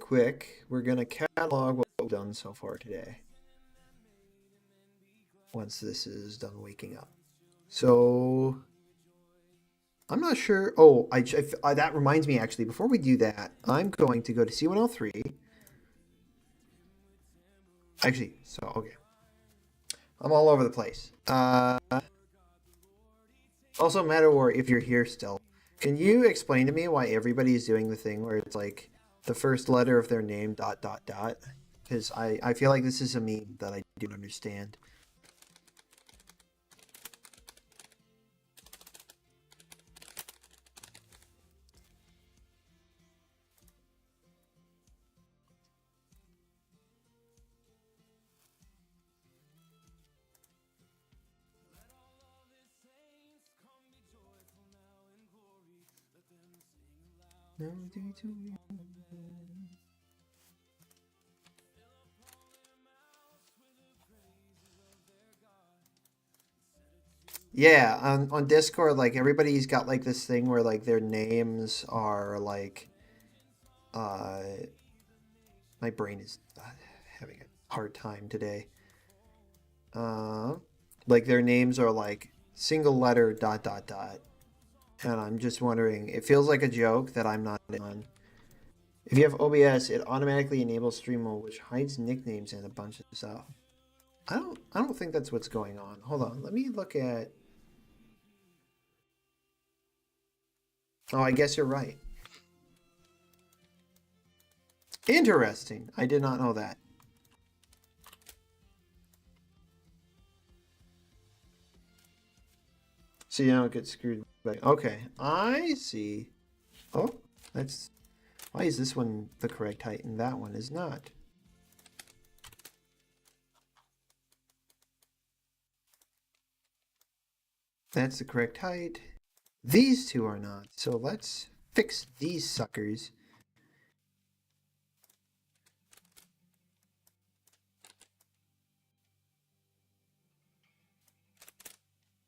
we're going to catalog what we've done so far today. Once this is done waking up. So, I'm not sure. Oh, that reminds me actually, before we do that, I'm going to go to C103. Actually, so, okay. I'm all over the place. Also, Matador, if you're here still, can you explain to me why everybody's doing the thing where it's like the first letter of their name ... Because I feel like this is a meme that I don't understand. Yeah, on Discord, like everybody's got like this thing where like their names are like, uh, my brain is having a hard time today. Like their names are like single letter ... And I'm just wondering, it feels like a joke that I'm not in on. If you have OBS, it automatically enables stream mode, which hides nicknames and a bunch of stuff. I don't think that's what's going on. Hold on, let me look at. Oh, I guess you're right. Interesting. I did not know that. So you don't get screwed back. Okay, I see. Oh, that's. Why is this one the correct height and that one is not? That's the correct height. These two are not. So let's fix these suckers.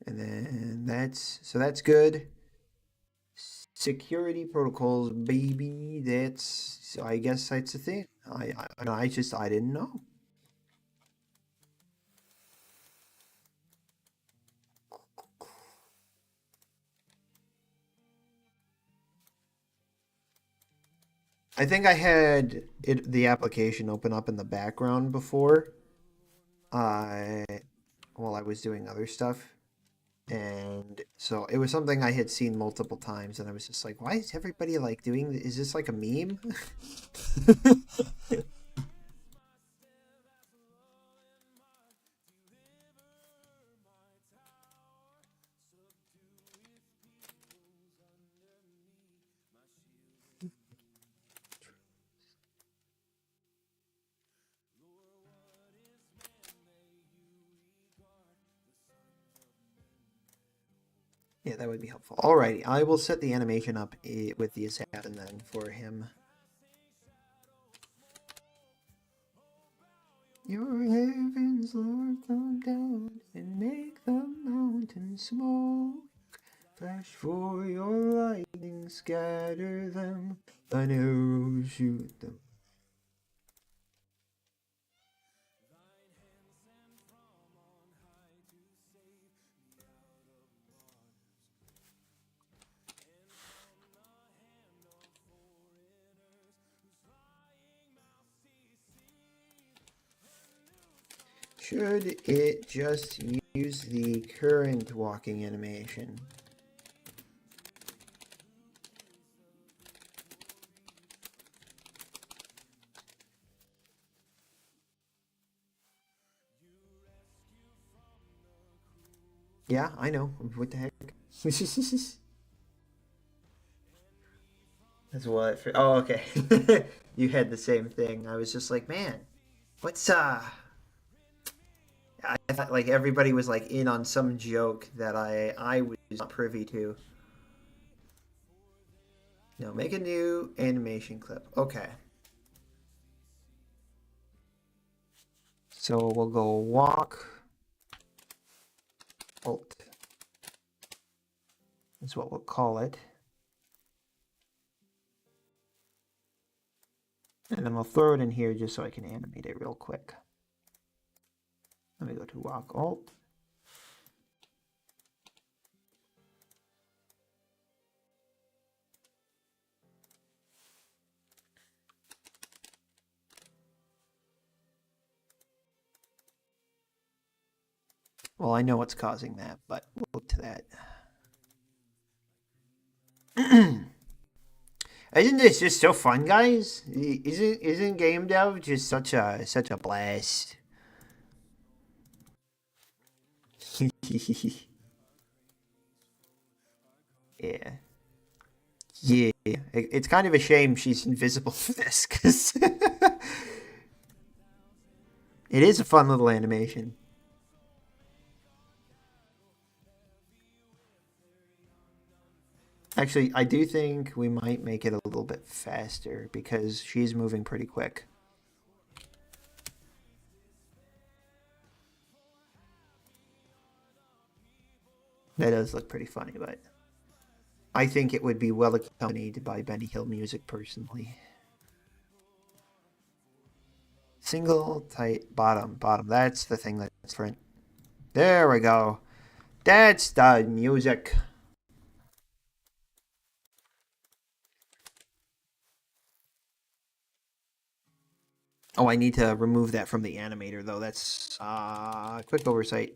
And then that's good. Security protocols, baby. So I guess that's the thing. I didn't know. I think I had the application open up in the background before. While I was doing other stuff. And so it was something I had seen multiple times, and I was just like, why is everybody like doing this? Is this like a meme? Yeah, that would be helpful. Alrighty, I will set the animation up with the assassin then for him. Your heavens, Lord, come down and make the mountains smoke. Flash for your lightning, scatter them, an arrow shoot them. Should it just use the current walking animation? Yeah, I know. What the heck? That's what. Oh, okay. You had the same thing. I was just like, man, what's I thought like everybody was like in on some joke that I was not privy to. No, make a new animation clip. Okay. So we'll go walk. Alt is what we'll call it. And then we'll throw it in here just so I can animate it real quick. Let me go to walk alt. Well, I know what's causing that, but we'll look to that. Isn't this just so fun, guys? Isn't game dev just such a blast? Yeah. Yeah. It's kind of a shame she's invisible for this, because it is a fun little animation. Actually, I do think we might make it a little bit faster because she's moving pretty quick. That does look pretty funny, but I think it would be well accompanied by Benny Hill music personally. Single, tight, bottom. That's the thing that's different. There we go. That's the music. Oh, I need to remove that from the animator, though. That's quick oversight.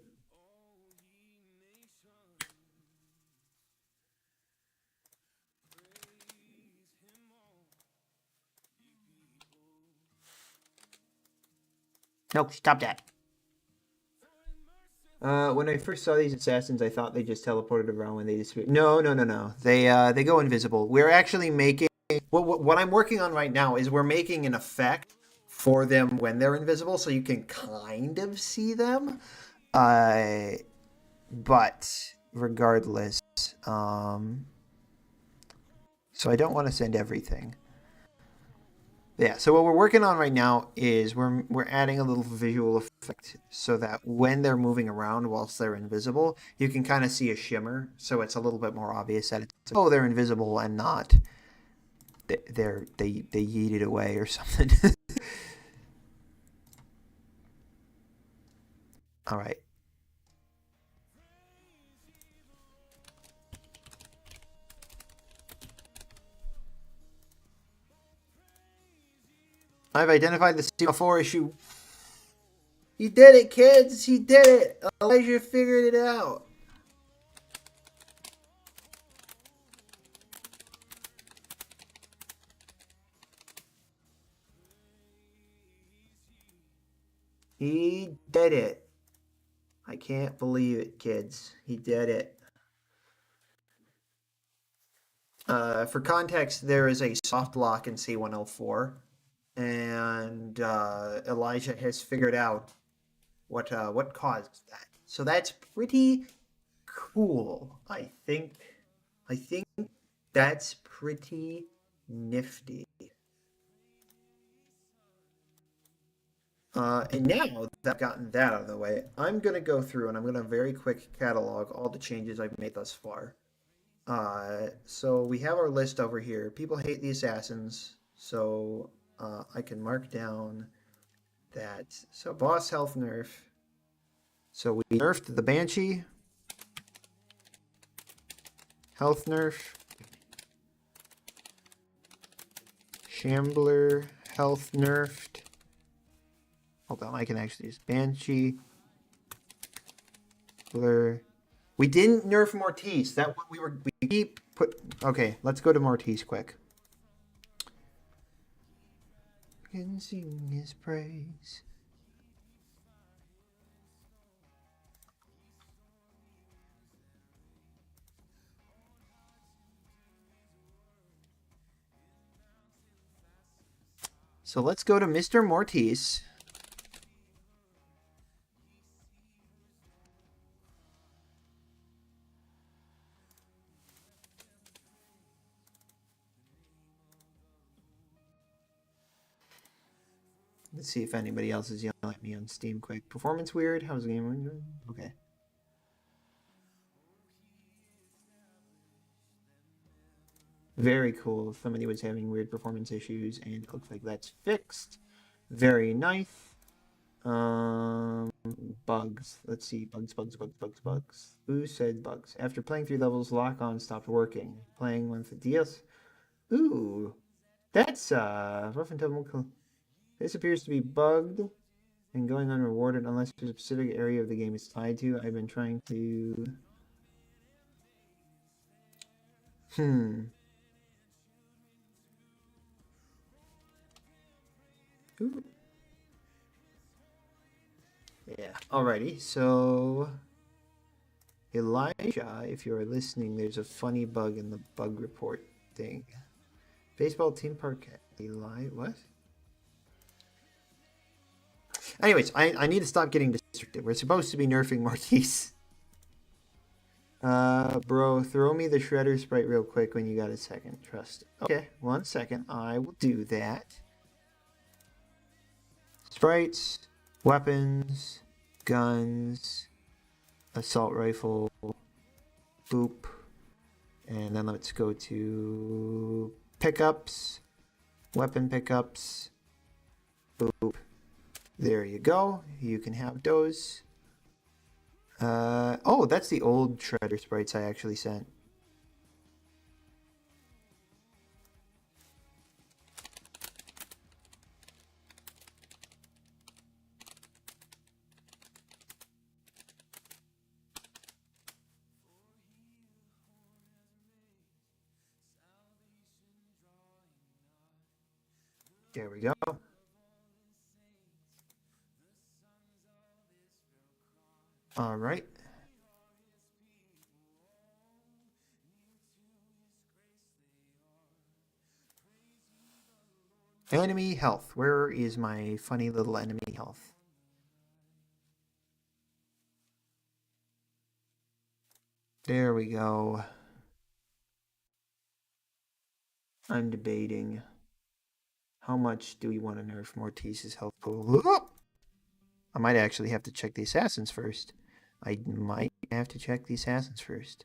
No, stop that. When I first saw these assassins, I thought they just teleported around when they disappeared. No. They go invisible. We're actually making what I'm working on right now is we're making an effect for them when they're invisible, so you can kind of see them. But regardless, so I don't want to send everything. Yeah, so what we're working on right now is we're adding a little visual effect so that when they're moving around whilst they're invisible, you can kind of see a shimmer, so it's a little bit more obvious that it's they're invisible and not they yeeted away or something. All right. I've identified the C4 issue. He did it, kids. He did it. Elijah figured it out. He did it. I can't believe it, kids. He did it. For context, there is a soft lock in C104, and Elijah has figured out what caused that. So that's pretty cool. I think that's pretty nifty. And now that I've gotten that out of the way, I'm going to go through and I'm going to very quick catalog all the changes I've made thus far. So we have our list over here. People hate the assassins, so I can mark down that. So boss health nerf. So we nerfed the Banshee. Health nerf. Shambler health nerfed. Hold on, I can actually use Banshee. Blur. We didn't nerf Mortis. That we keep put. Okay, let's go to Mortis quick. Can sing his praise. So let's go to Mr. Mortis. Let's see if anybody else is yelling at me on Steam quick. Performance weird? How's the game going? Okay. Very cool. Somebody was having weird performance issues, and it looks like that's fixed. Very nice. Bugs. Let's see. Bugs. Who said bugs? After playing 3 levels, lock-on stopped working. Playing with the DS. Ooh. That's, rough and tumble. This appears to be bugged and going unrewarded unless there's a specific area of the game it's tied to. I've been trying to... Ooh. Yeah, alrighty, so... Elijah, if you're listening, there's a funny bug in the bug report thing. Baseball team park... Eli... What? Anyways, I need to stop getting distracted. We're supposed to be nerfing Mortis. Bro, throw me the shredder sprite real quick when you got a second. Trust. Okay, 1 second. I will do that. Sprites, weapons, guns, assault rifle, boop. And then let's go to pickups, weapon pickups, boop. There you go. You can have those. Oh, that's the old shredder sprites I actually sent. There we go. All right. Enemy health. Where is my funny little enemy health? There we go. I'm debating. How much do we want to nerf Mortis's health pool? I might actually have to check the assassins first. I might have to check the assassins first.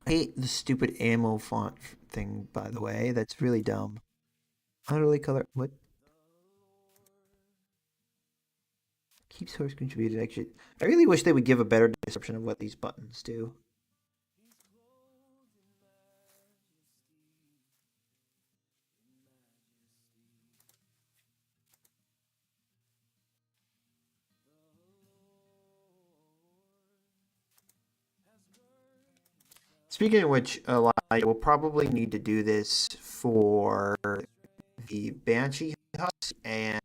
I hate the stupid ammo font thing, by the way. That's really dumb. Utterly color... What? Keep source contributed action. I really wish they would give a better description of what these buttons do. Speaking of which, I will probably need to do this for the Banshee Husk and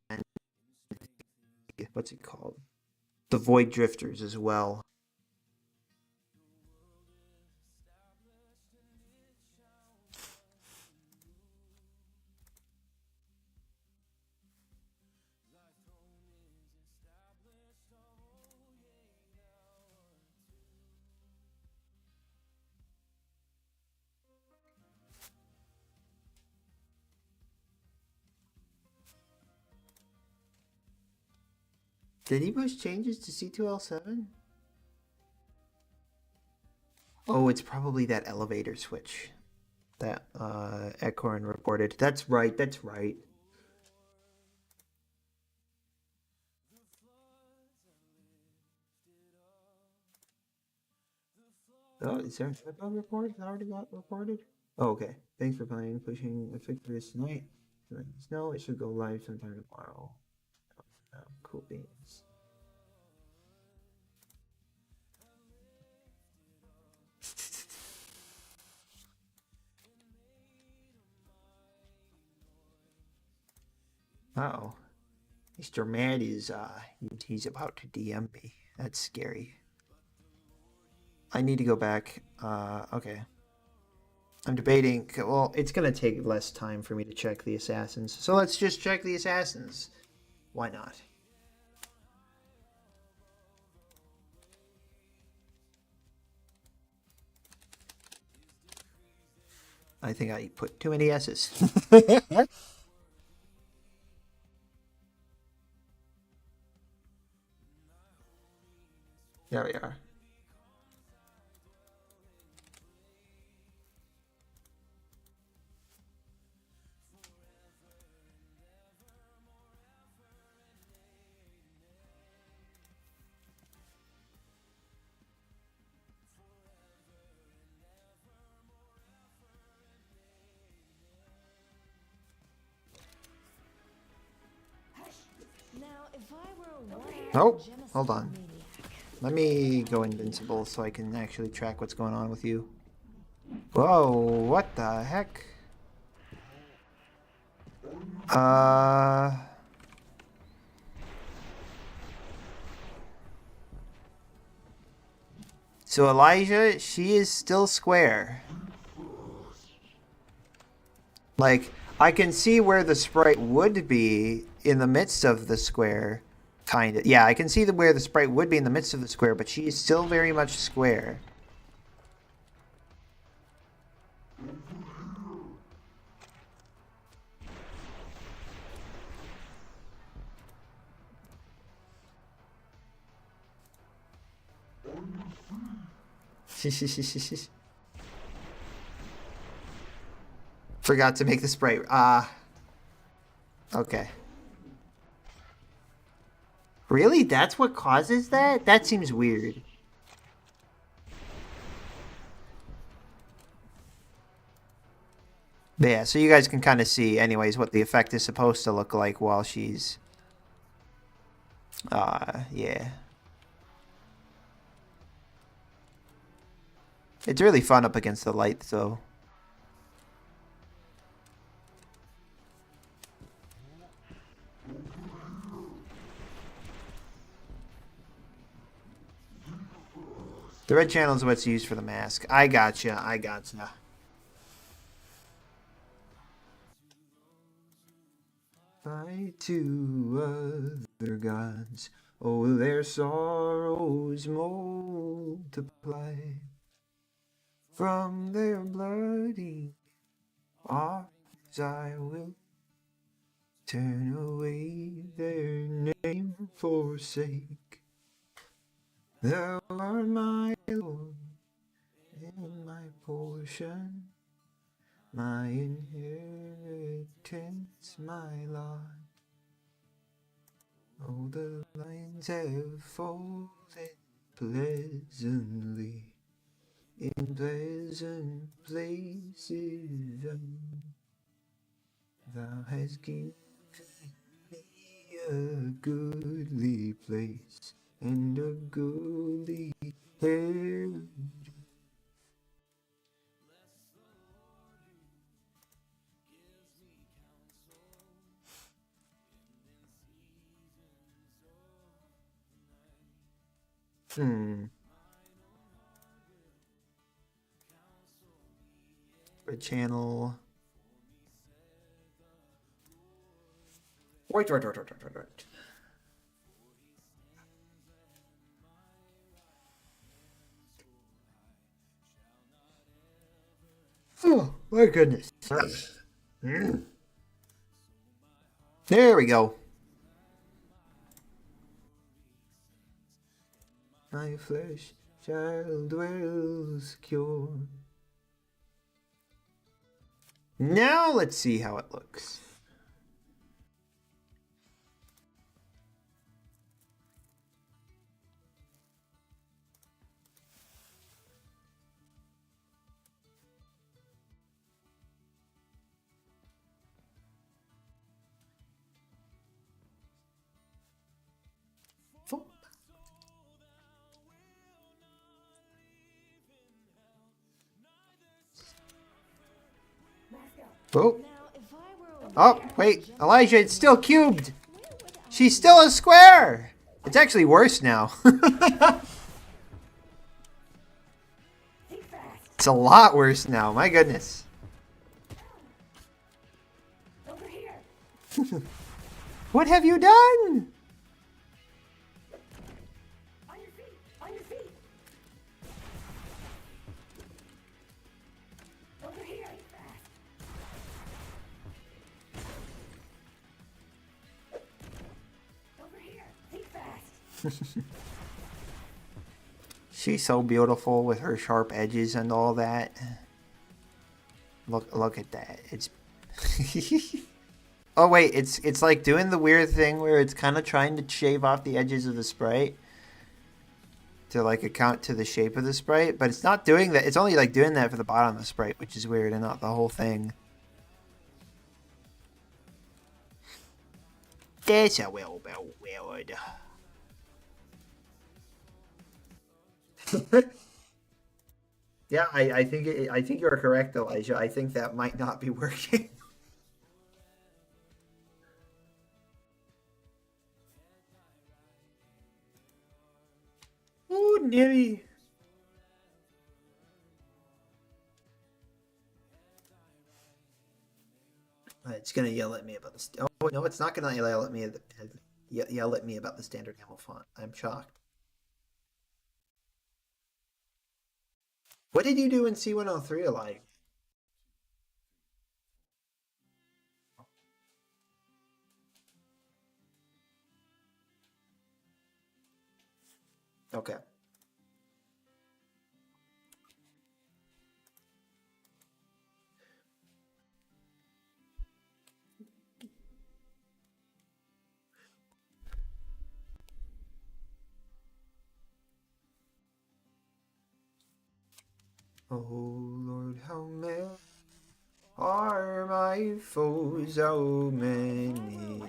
what's it called? The Void Drifters as well. Did he push changes to C2L7? Oh, it's probably that elevator switch that Ekorn reported. That's right, that's right. Oh, is there a bug report that already got reported? Oh, okay. Thanks for playing. Pushing a fix for this tonight. No, it should go live sometime tomorrow. Oh, cool beans. Uh-oh. Mr. Mad is, he's about to DM me. That's scary. I need to go back. Okay. I'm debating. Well, it's going to take less time for me to check the assassins. So let's just check the assassins. Why not? I think I put too many S's. There we are. Now, if I were one Oh, hold on. Let me go invincible so I can actually track what's going on with you. Whoa, what the heck? So Elijah, she is still square. Like, I can see where the sprite would be in the midst of the square. Kind of. Yeah, I can see where the sprite would be in the midst of the square, but she is still very much square. Forgot to make the sprite. Okay. Really? That's what causes that? That seems weird. But yeah, so you guys can kind of see, anyways, what the effect is supposed to look like while she's... yeah. It's really fun up against the light, though. The red channel is what's used for the mask. I gotcha, I gotcha. Fight to other gods, oh, their sorrows multiply. From their bloody arms I will turn away, their name forsake. Thou art my Lord, and my portion, my inheritance, my lot. Oh, the lines have fallen pleasantly in pleasant places. Thou hast given me a goodly place and a goodly heritage. Red channel. Wait. Oh, my goodness. There we go. My flesh shall dwell secure. Now let's see how it looks. Oh. Oh, wait. Elijah, it's still cubed. She's still a square. It's actually worse now. It's a lot worse now. My goodness. Over here. What have you done? On your feet. On your feet. Over here. Fast. Over here. Think fast. She's so beautiful with her sharp edges and all that. Look at that. It's Oh wait, it's like doing the weird thing where it's kind of trying to shave off the edges of the sprite to like account to the shape of the sprite, but it's not doing that. It's only like doing that for the bottom of the sprite, which is weird, and not the whole thing. That's a well weird. Yeah, I think you're correct, Elijah. I think that might not be working. Oh, nearly. It's gonna yell at me about this. Oh no, it's not gonna yell at me. Yell at me about the standard camel font. I'm shocked. What did you do in C103, Elijah? Okay. Oh Lord, how many are my foes? How many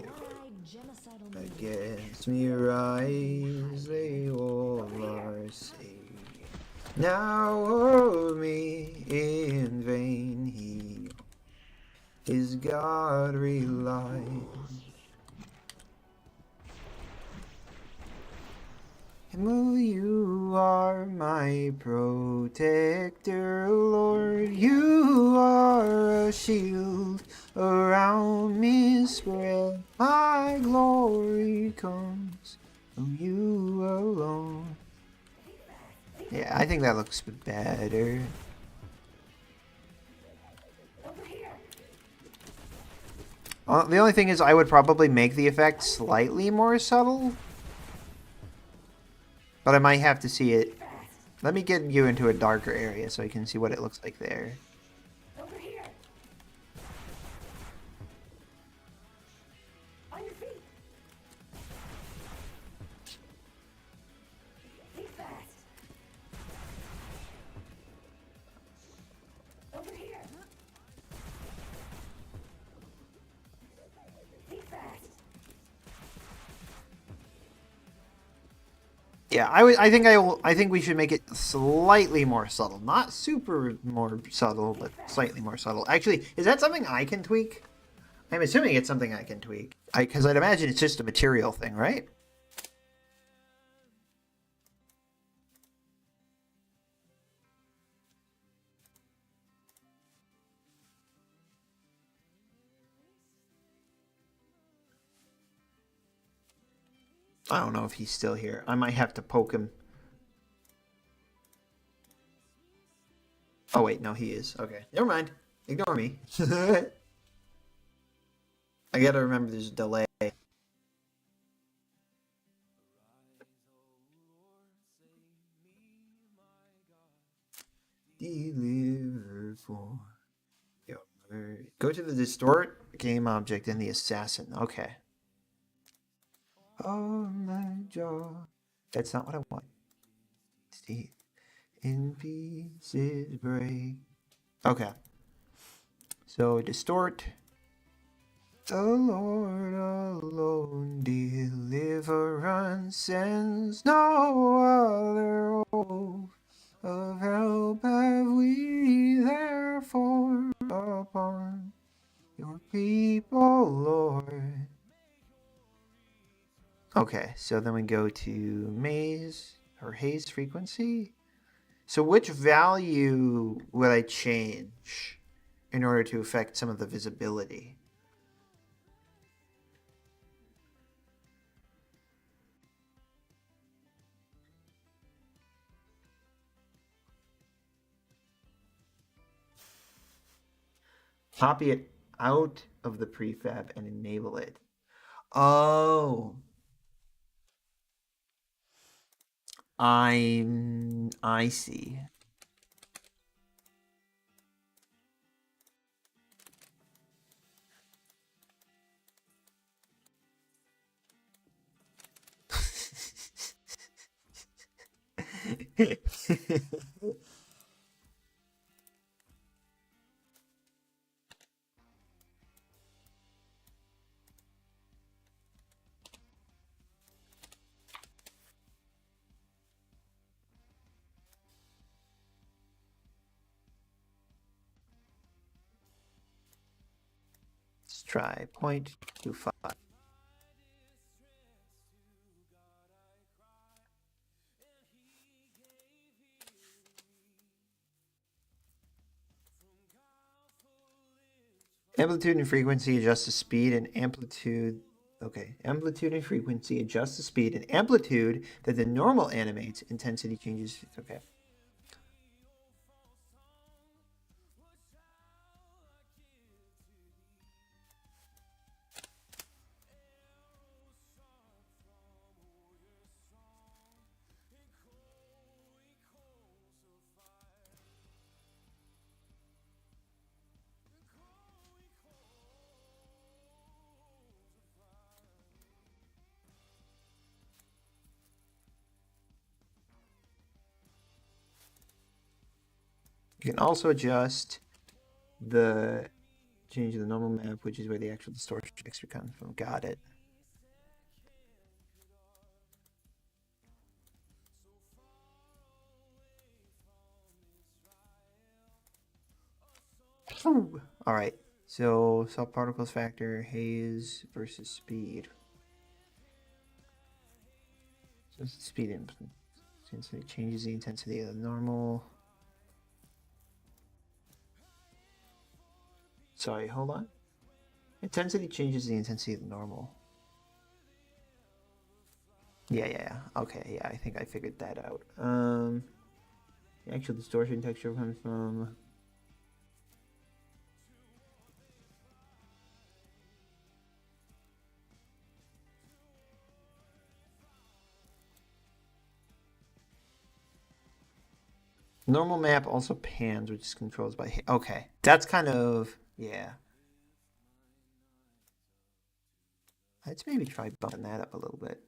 against me rise? They all are saved. Now of me in vain he his God relies. You are my protector, Lord. You are a shield around me spread. My glory comes from you alone. Yeah, I think that looks better. The only thing is I would probably make the effect slightly more subtle. But I might have to see it. Let me get you into a darker area so I can see what it looks like there. Over here. On your feet. Think fast. Over here. Think fast. Yeah, I think we should make it slightly more subtle. Not super more subtle, but slightly more subtle. Actually, is that something I can tweak? I'm assuming it's something I can tweak. Because I'd imagine it's just a material thing, right? I don't know if he's still here. I might have to poke him. Oh wait, no, he is. Okay, never mind. Ignore me. I gotta remember there's a delay. Deliver for your word. Go to the distort game object and the assassin. Okay. Oh my jaw. That's not what I want. See, in pieces break. Okay. So distort. The Lord alone deliverance sends no other hope of help have we therefore upon your people, Lord. Okay, so then we go to maze or haze frequency. So which value would I change in order to affect some of the visibility? Copy it out of the prefab and enable it. Oh. I see. Let's try 0.25. Amplitude and frequency adjust the speed and amplitude. Okay, amplitude and frequency adjust the speed and amplitude that the normal animates. Intensity changes. Okay. You can also adjust the change of the normal map, which is where the actual distortion texture comes from. Got it. Ooh. All right. So subparticles factor, haze versus speed. So speed intensity changes the intensity of the normal. Sorry, hold on. Intensity changes the intensity of the normal. Yeah. Okay, yeah, I think I figured that out. The actual distortion texture comes from normal map also pans, which is controlled by okay. That's kind of yeah. Let's maybe try bumping that up a little bit.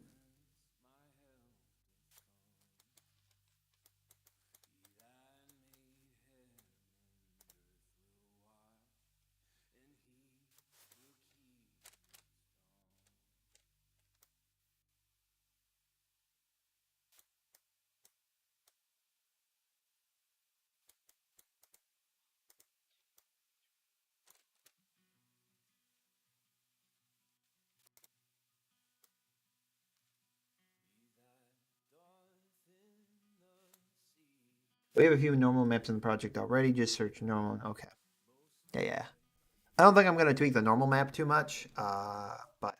We have a few normal maps in the project already. Just search normal. Okay. Yeah. I don't think I'm gonna tweak the normal map too much. But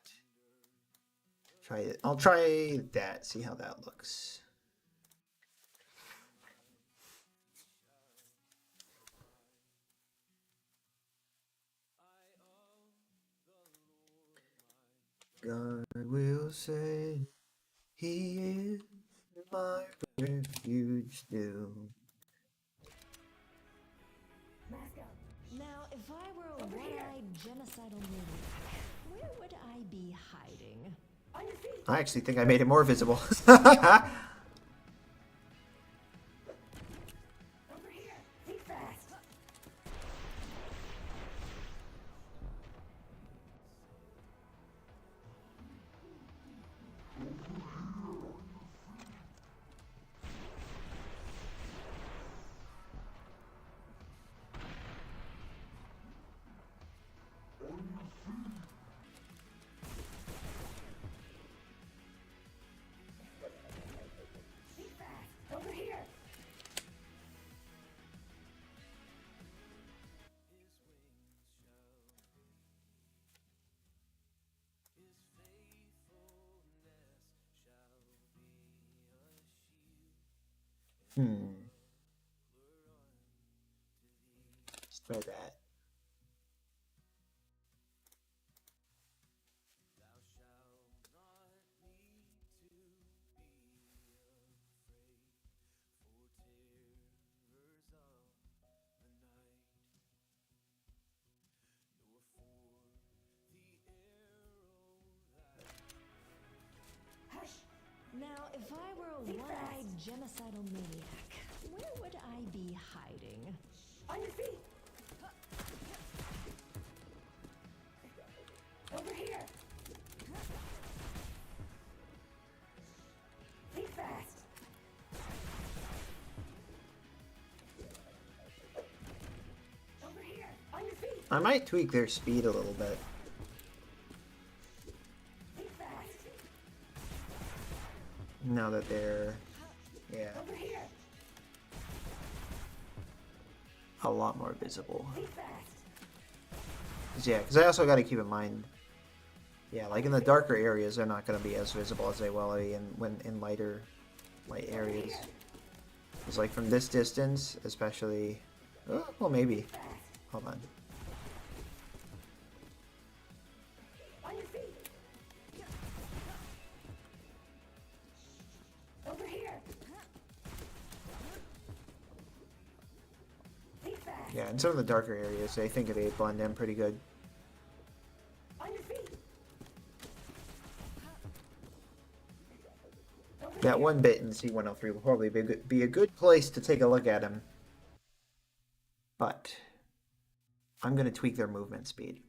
try it. I'll try that. See how that looks. God will say He is my refuge still. Now, if I were a one-eyed genocidal maniac, where would I be hiding? I actually think I made it more visible. Let's try that. Now, if I were a one-eyed genocidal maniac, where would I be hiding? On your feet! Over here! Think fast! Over here! On your feet! I might tweak their speed a little bit. Think fast! Now that they're, yeah, Over here! a lot more visible. Think fast! Yeah, because I also got to keep in mind, yeah, like in the darker areas, they're not going to be as visible as they will be in light areas. It's like from this distance, especially. Oh, well, maybe. Hold on. On your feet! Over here! Think fast! Yeah, in some of the darker areas, I think they blend in pretty good. On your feet! That one bit in C103 will probably be a good place to take a look at him. But I'm going to tweak their movement speed.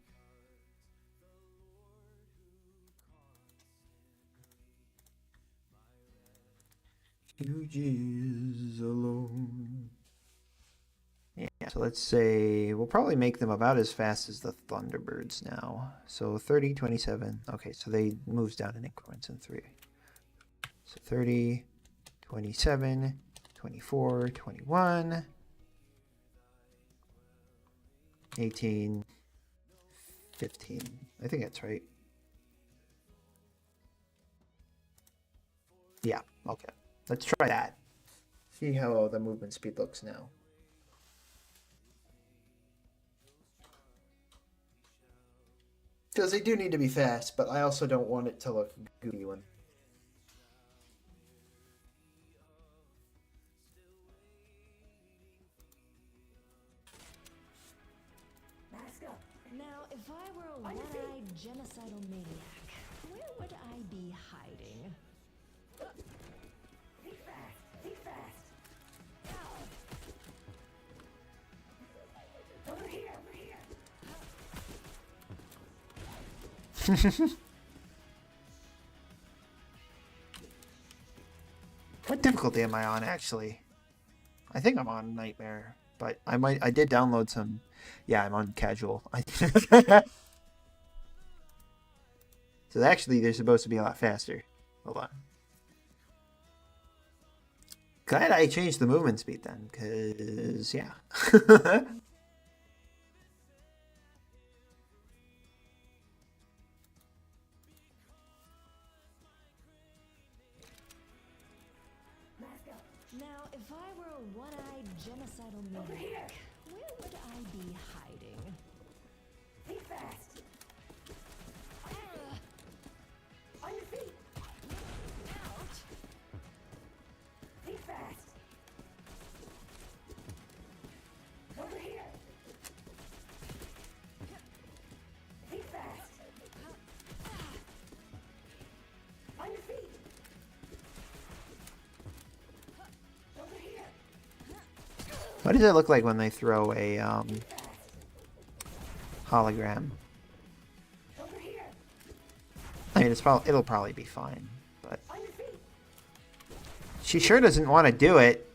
Huges alone. Yeah, so let's say we'll probably make them about as fast as the Thunderbirds now. So 30, 27. Okay, so they moves down in increments in 3. So 30, 27, 24, 21, 18, 15. I think that's right. Yeah, okay. Let's try that. See how the movement speed looks now. Because they do need to be fast, but I also don't want it to look goofy when... Mask up! Now, if I were a one-eyed genocidal maniac, where would I be hiding? Think fast! Think fast! Over here! Over here! What difficulty am I on, actually? I think I'm on Nightmare, but I did download some... Yeah, I'm on Casual. So actually, they're supposed to be a lot faster. Hold on. Glad I changed the movement speed then, because, yeah. Mask up! Now, if I were a one-eyed genocidal maniac, where would I be hiding? Think fast! On your feet! Out! Think fast! Over here! Think fast! On your feet! Over here! What does it look like when they throw a hologram? Over here! I mean, it'll probably be fine, but On your feet! she sure doesn't want to do it.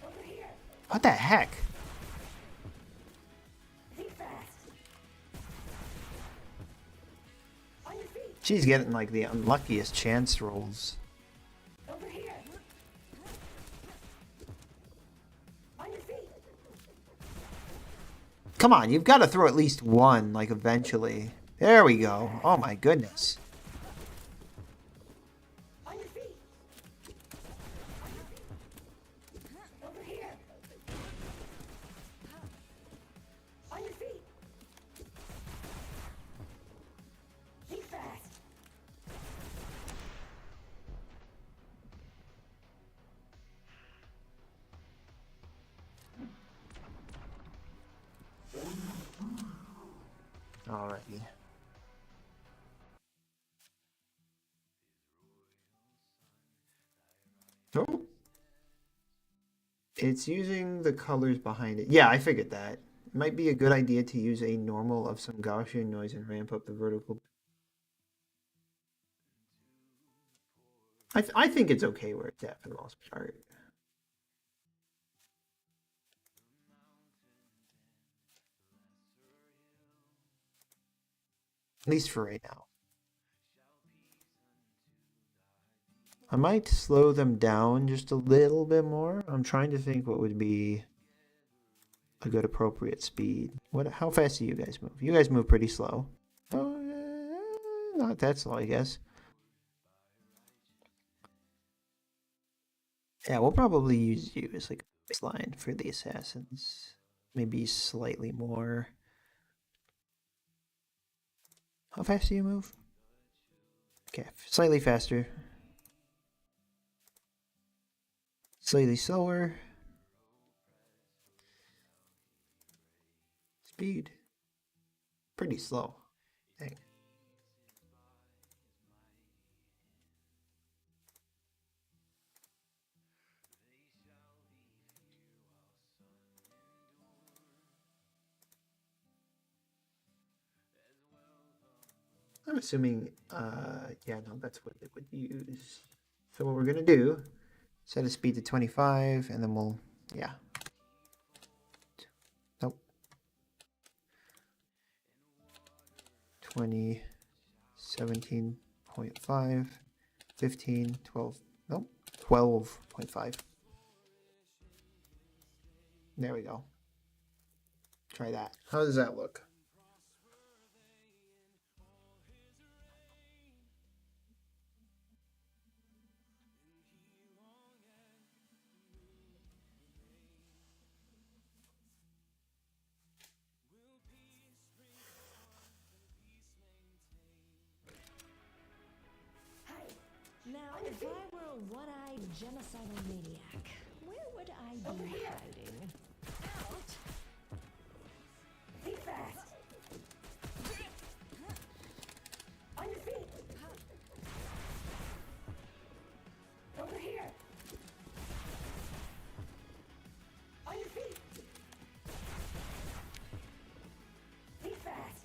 Over here! What the heck? Think fast! On your feet! She's getting like the unluckiest chance rolls. Over here! On your feet! Come on, you've got to throw at least one, like eventually. There we go. Oh my goodness. On your feet! Alrighty. Oh. It's using the colors behind it. Yeah, I figured that. It might be a good idea to use a normal of some Gaussian noise and ramp up the vertical. I think it's okay where it's at for the most part. At least for right now. I might slow them down just a little bit more. I'm trying to think what would be a good appropriate speed. How fast do you guys move? You guys move pretty slow. Oh, not that slow, I guess. Yeah, we'll probably use you as like a baseline for the assassins. Maybe slightly more. How fast do you move? Okay, slightly faster. Slightly slower. Speed. Pretty slow. Dang. I'm assuming, yeah, no, that's what it would use. So what we're gonna do, set a speed to 25, and then we'll, yeah. Nope. 20, 17.5, 15, 12, nope, 12.5. There we go. Try that. How does that look? Now, if I were a one-eyed genocidal maniac, where would I be hiding? Out! Be fast. On your feet. Over here. On your feet. Be fast.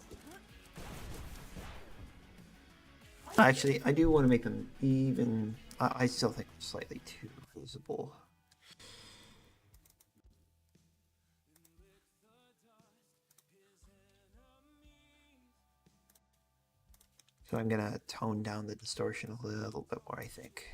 Actually, I do want to make them even. I still think they're slightly too visible. So I'm gonna tone down the distortion a little bit more, I think.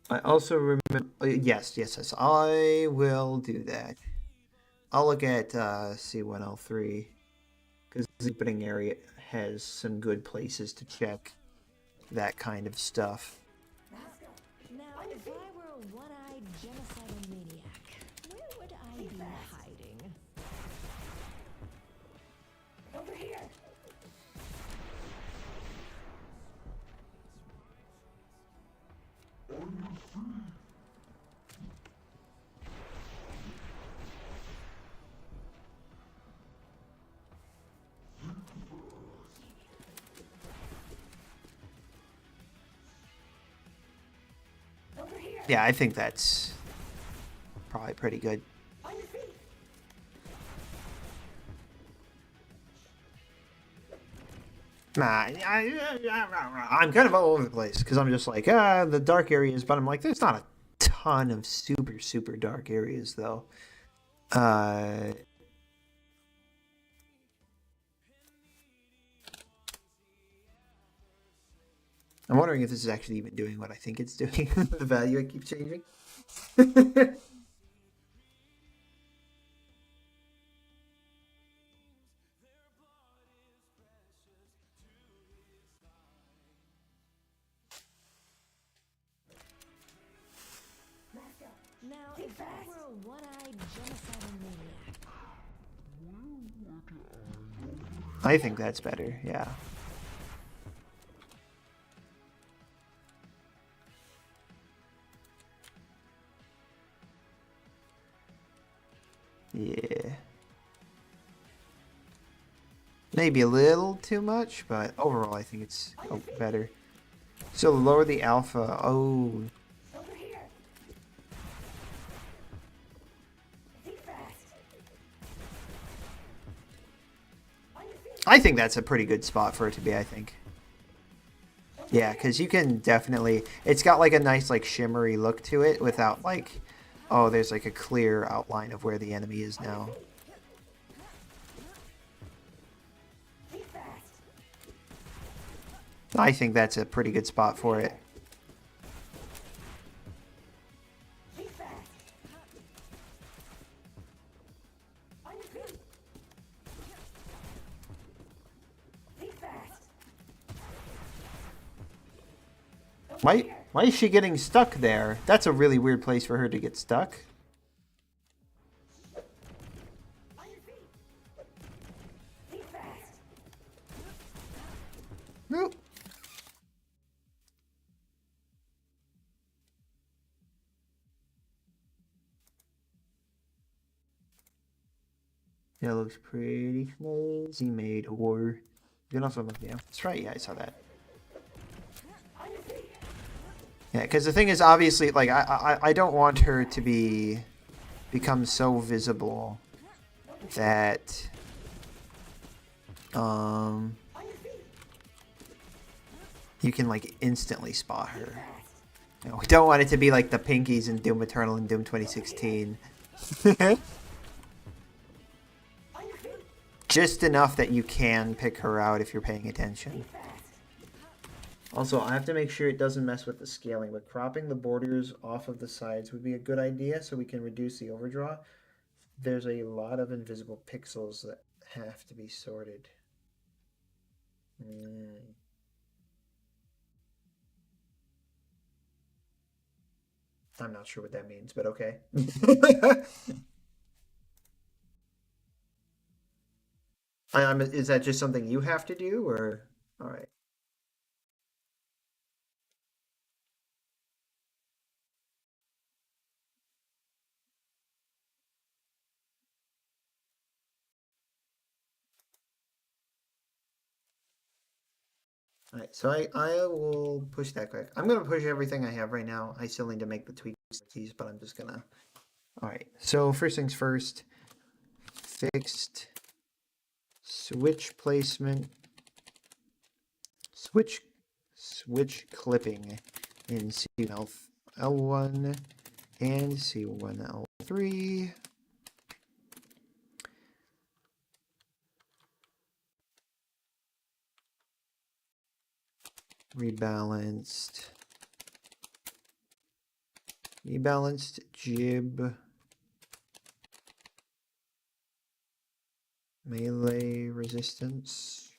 I also remember, yes, I will do that. I'll look at C1L3 because the opening area has some good places to check that kind of stuff. Now, if I were a one-eyed genocidal maniac, where would I be hiding? Over here. Over here. Yeah, I think that's probably pretty good. On your feet. Nah, I'm kind of all over the place because I'm just like, the dark areas, but I'm like, there's not a ton of super dark areas though. I'm wondering if this is actually even doing what I think it's doing. The value I keep changing. Now, if I were a one-eyed genocidal maniac, I think that's better, yeah. Yeah. Maybe a little too much, but overall I think it's better. So lower the alpha. Oh, Over here. Think fast. On your feet. I think that's a pretty good spot for it to be, I think. Yeah, because you can definitely... It's got like a nice like shimmery look to it without like... Oh, there's like a clear outline of where the enemy is now. Think fast. I think that's a pretty good spot for it. Think fast. On your feet. Think fast. Why is she getting stuck there? That's a really weird place for her to get stuck. On your feet. Think fast. Nope. That looks pretty crazy made or you can also look, yeah. That's right, yeah, I saw that. On your feet. Yeah, because the thing is, obviously, like, I don't want her to become so visible that, you can, like, instantly spot her. You know, we don't want it to be like the Pinkies in Doom Eternal and Doom 2016. Just enough that you can pick her out if you're paying attention. Also, I have to make sure it doesn't mess with the scaling, but cropping the borders off of the sides would be a good idea so we can reduce the overdraw. There's a lot of invisible pixels that have to be sorted. I'm not sure what that means, but okay. Is that just something you have to do, or? All right. All right, so I will push that quick. I'm gonna push everything I have right now. I still need to make the tweaks, but I'm just gonna. All right, so first things first. Fixed switch placement. Switch clipping in C1 L1 and C1 L3. Rebalanced jib, melee resistance,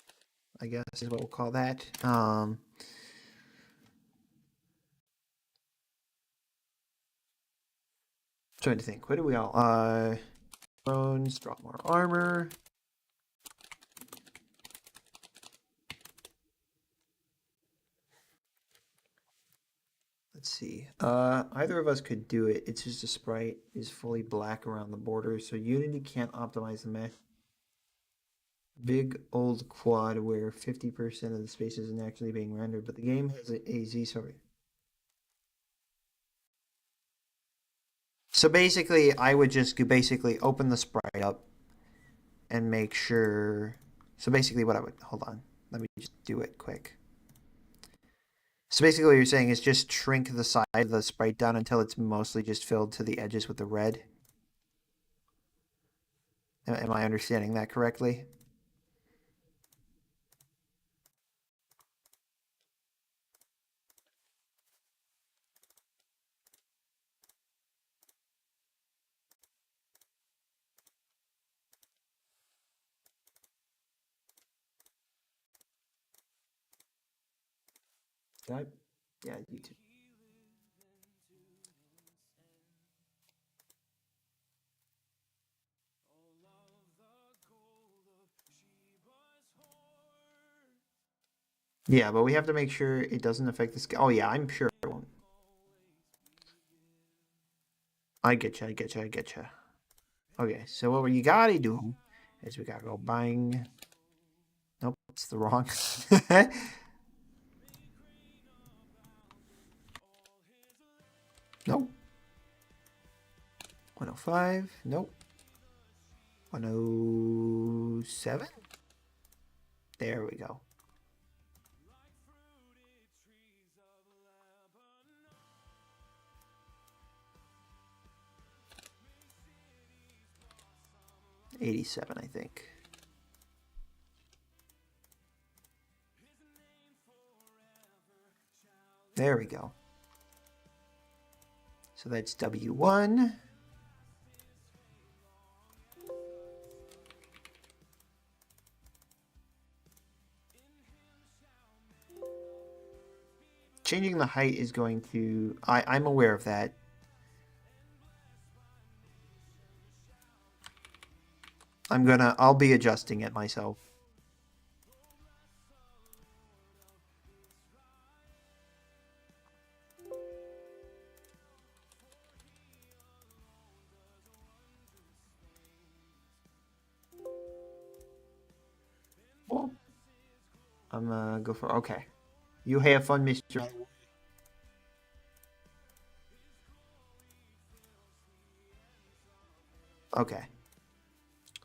I guess is what we'll call that. Trying to think, what do we all bones, drop more armor. Let's see. Either of us could do it. It's just a sprite is fully black around the border, so Unity can't optimize the mesh. Big old quad where 50% of the space isn't actually being rendered, but the game has a Z server. So basically, I would just basically open the sprite up and make sure. So basically, what I would hold on. Let me just do it quick. So basically what you're saying is just shrink the side of the sprite down until it's mostly just filled to the edges with the red. Am I understanding that correctly? Yeah, YouTube. Yeah, but we have to make sure it doesn't affect the scale. Oh yeah, I'm sure it won't. I get you. Okay, so what you gotta do is we gotta go bang. Nope, it's the wrong. Nope. 105. Nope. 107. There we go. $87, I think. There we go. So that's W1. Changing the height is going to... I'm aware of that. I'll be adjusting it myself. Well, I'm gonna go for... Okay. You have fun, Mr. Okay.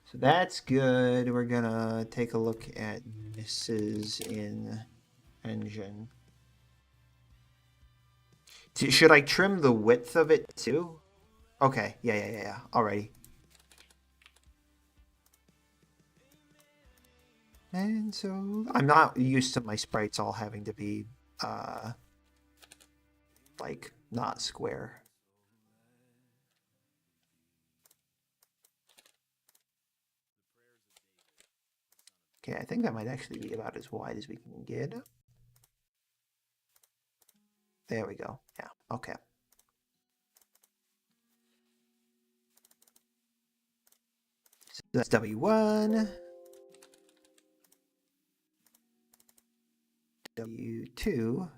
So that's good. We're gonna take a look at misses in engine. Should I trim the width of it too? Okay. Yeah. Alrighty. And so I'm not used to my sprites all having to be like not square. Okay, I think that might actually be about as wide as we can get. There we go. Yeah, okay. So that's W1. W2.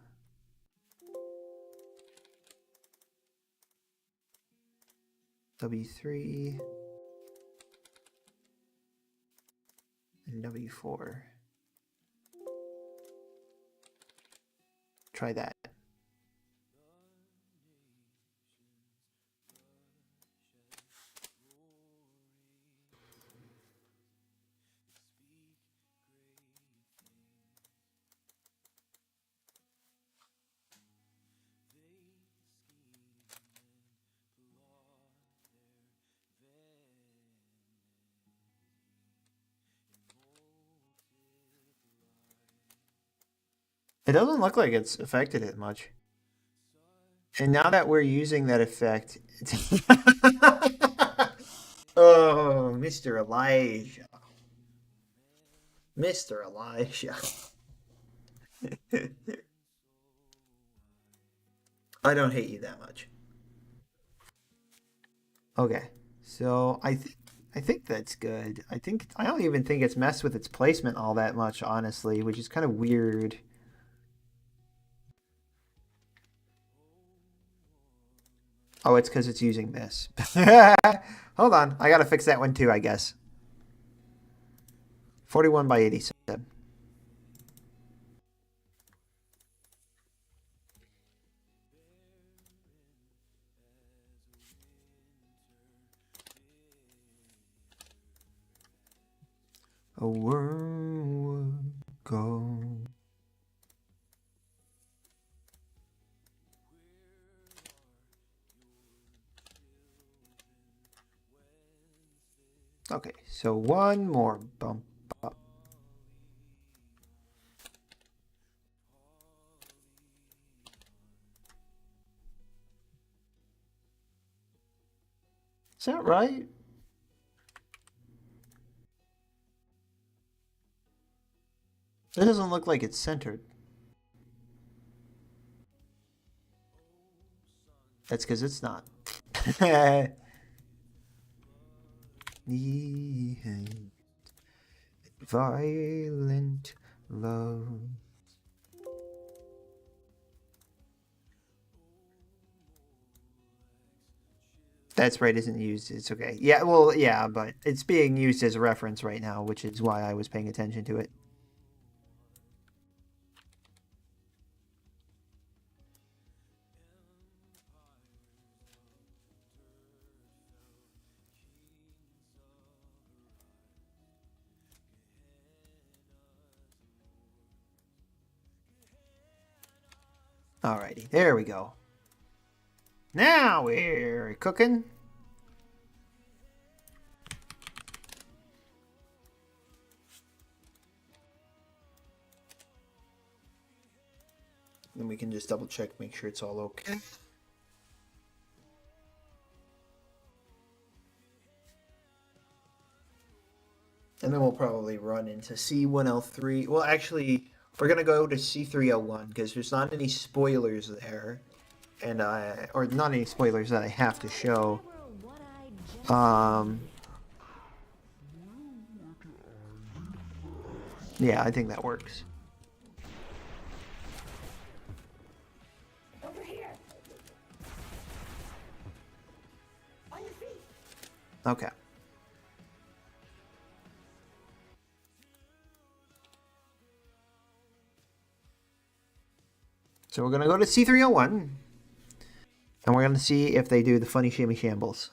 W3. And W4. Try that. It doesn't look like it's affected it much. And now that we're using that effect... Oh, Mr. Elijah. Mr. Elijah. I don't hate you that much. Okay, so I think that's good. I don't even think it's messed with its placement all that much, honestly, which is kind of weird. Oh, it's because it's using this. Hold on, I gotta fix that one too, I guess. 41 by 87. A wormwood go. Okay, so one more bump up. Is that right? It doesn't look like it's centered. That's because it's not. Violent love. That sprite isn't used. It's okay. Yeah, well, yeah, but it's being used as a reference right now, which is why I was paying attention to it. Alrighty, there we go. Now we're cooking. Then we can just double check, make sure it's all okay. And then we'll probably run into C1L3. Well, actually, we're going to go to C3L1 because there's not any spoilers there. And or not any spoilers that I have to show. Yeah, I think that works. Over here. On your feet. Okay. So we're going to go to C301. And we're going to see if they do the funny shimmy shambles.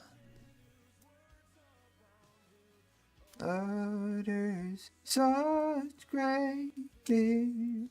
Utters such great fear.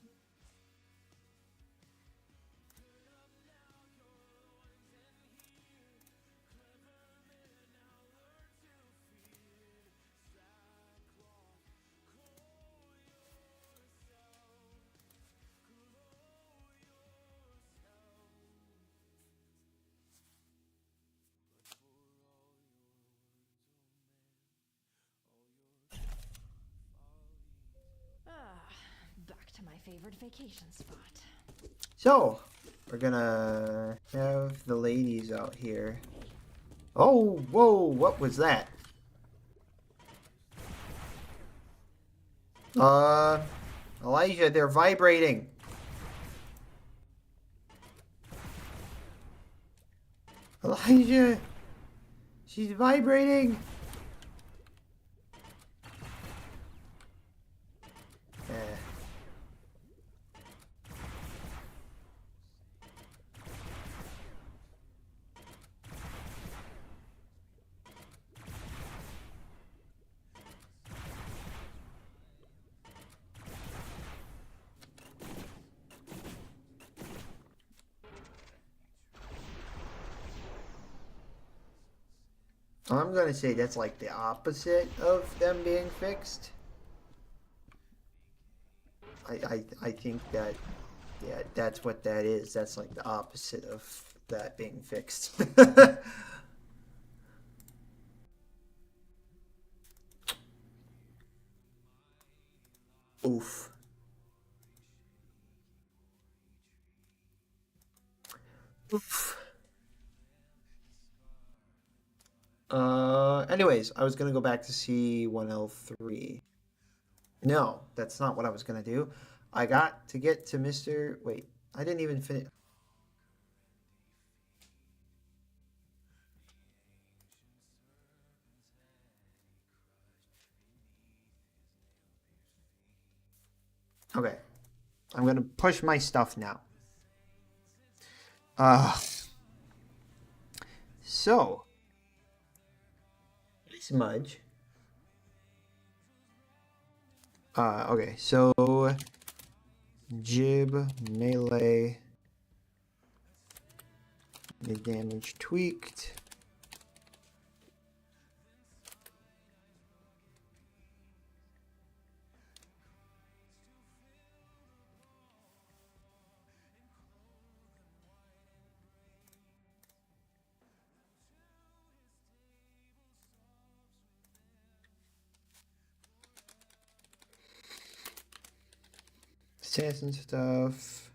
Back to my favorite vacation spot. So, we're gonna have the ladies out here. Oh, whoa, what was that? Elijah, they're vibrating. Elijah, she's vibrating. I'm gonna say that's like the opposite of them being fixed. I think that, yeah, that's what that is. That's like the opposite of that being fixed. Oof. Oof. Anyways, I was gonna go back to C1L3. No, that's not what I was gonna do. I got to get to Mr. Wait, I didn't even finish. Okay, I'm gonna push my stuff now. So, smudge. Okay, so jib, melee, the damage tweaked. Assassin stuff.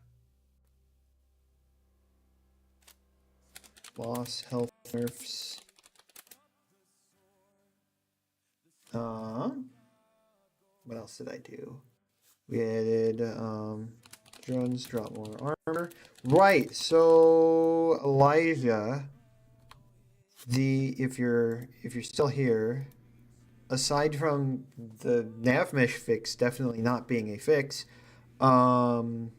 Boss health nerfs. What else did I do? We added drones drop more armor. Right, so Elijah if you're still here, aside from the nav mesh fix definitely not being a fix, um,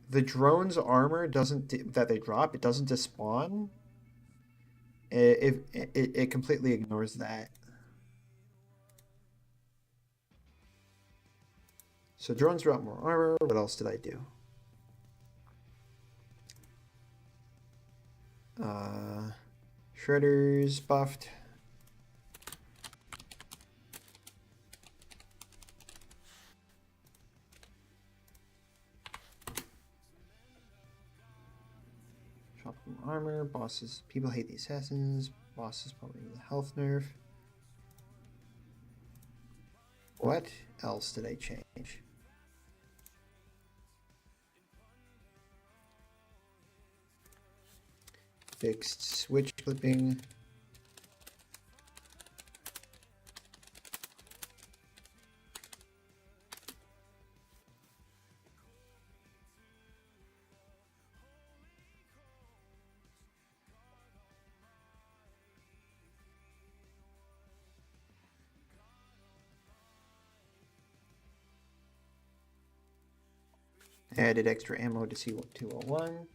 the drone's armor doesn't that they drop, it doesn't despawn. It completely ignores that. So drones drop more armor. What else did I do? Shredders buffed. Drop more armor. Bosses. People hate the assassins. Bosses probably the health nerf. What else did I change? Fixed switch clipping. Added extra ammo to C201.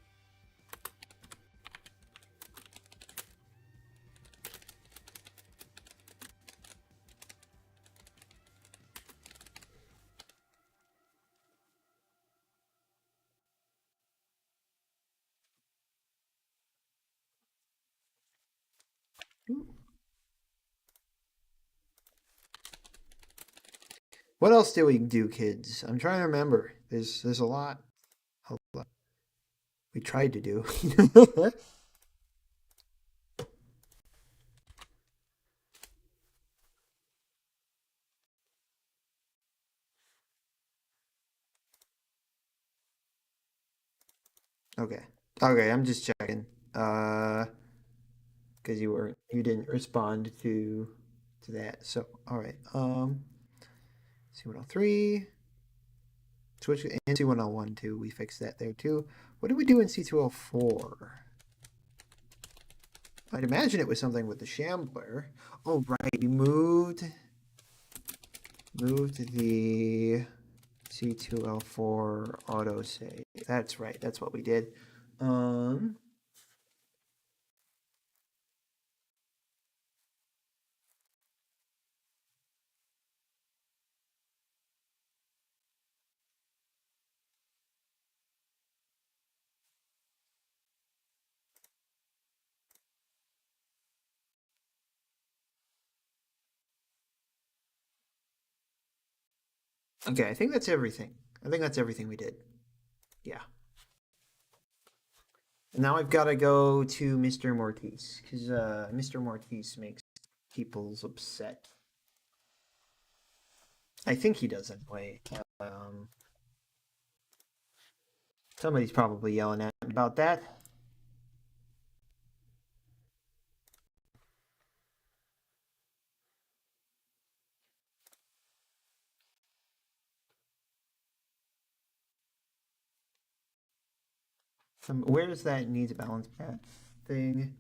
What else do we do, kids? I'm trying to remember. There's a lot. We tried to do. Okay. Okay, I'm just checking. Because you didn't respond to that. So all right. C103. Switch and C101 too. We fixed that there too. What did we do in C204? I'd imagine it was something with the Shambler. Oh right, we moved the C2L4 autosave. That's right. That's what we did. Okay, I think that's everything. I think that's everything we did. Yeah. And now I've got to go to Mr. Mortis because Mr. Mortis makes people's upset. I think he does anyway. Somebody's probably yelling at me about that. Where's that needs a balance path thing?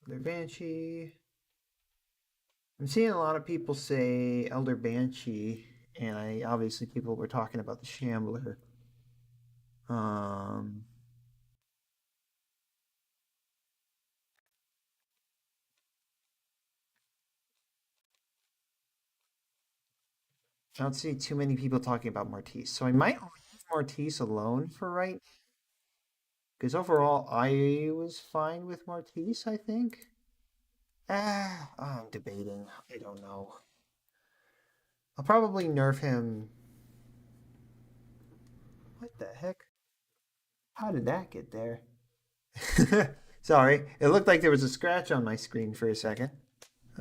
Elder Banshee. I'm seeing a lot of people say Elder Banshee, and obviously people were talking about the Shambler. I don't see too many people talking about Martise, so I might leave Martise alone for right. Because overall, I was fine with Martise. I think. I'm debating. I don't know. I'll probably nerf him. What the heck? How did that get there? Sorry, it looked like there was a scratch on my screen for a second.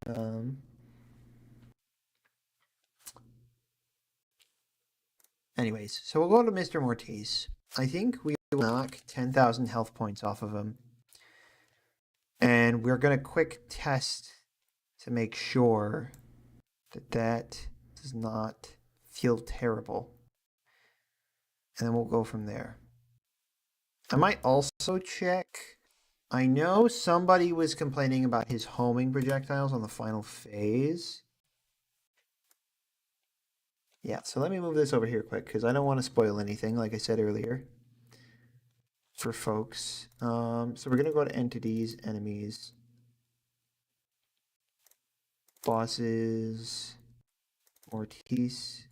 Um, Anyways, so we'll go to Mr. Mortis. I think we will knock 10,000 health points off of him. And we're going to quick test to make sure that that does not feel terrible. And then we'll go from there. I might also check. I know somebody was complaining about his homing projectiles on the final phase. Yeah, so let me move this over here quick because I don't want to spoil anything, like I said earlier, for folks. So we're going to go to entities, enemies, bosses, Mortis.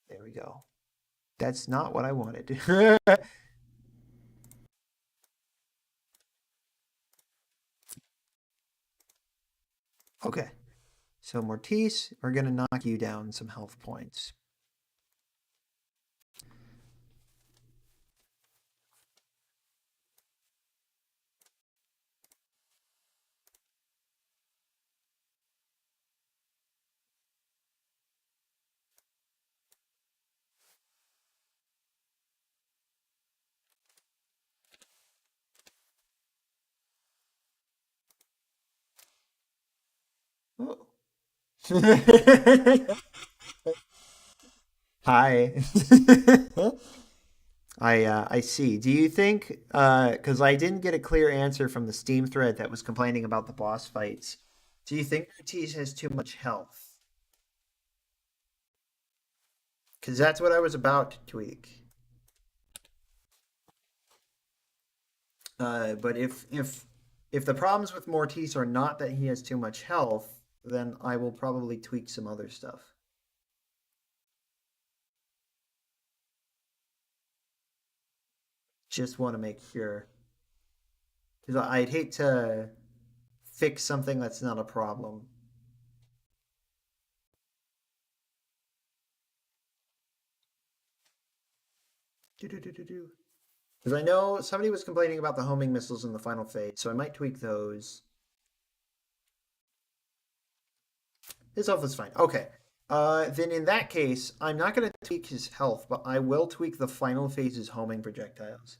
There we go. That's not what I wanted. Okay. So Mortis, we're going to knock you down some health points. Oh. Hi. I see. Do you think because I didn't get a clear answer from the Steam thread that was complaining about the boss fights. Do you think Ortiz has too much health? Because that's what I was about to tweak. But if the problems with Mortis are not that he has too much health, then I will probably tweak some other stuff. Just want to make sure. Because I'd hate to fix something that's not a problem. Because I know somebody was complaining about the homing missiles in the final phase, so I might tweak those. His health is fine. Okay. Then in that case, I'm not going to tweak his health, but I will tweak the final phase's homing projectiles.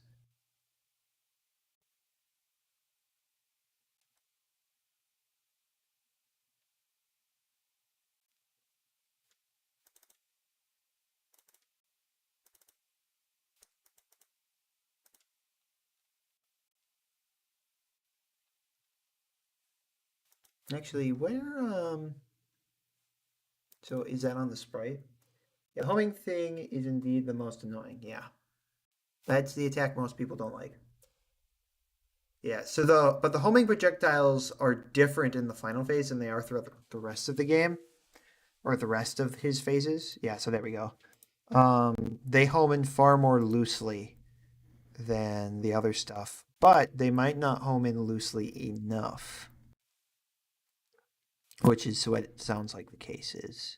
Actually, where so is that on the sprite? Yeah, homing thing is indeed the most annoying. Yeah. That's the attack most people don't like. Yeah, so the homing projectiles are different in the final phase than they are throughout the rest of the game. Or the rest of his phases. Yeah, so there we go. They home in far more loosely than the other stuff. But they might not home in loosely enough. Which is what it sounds like the case is.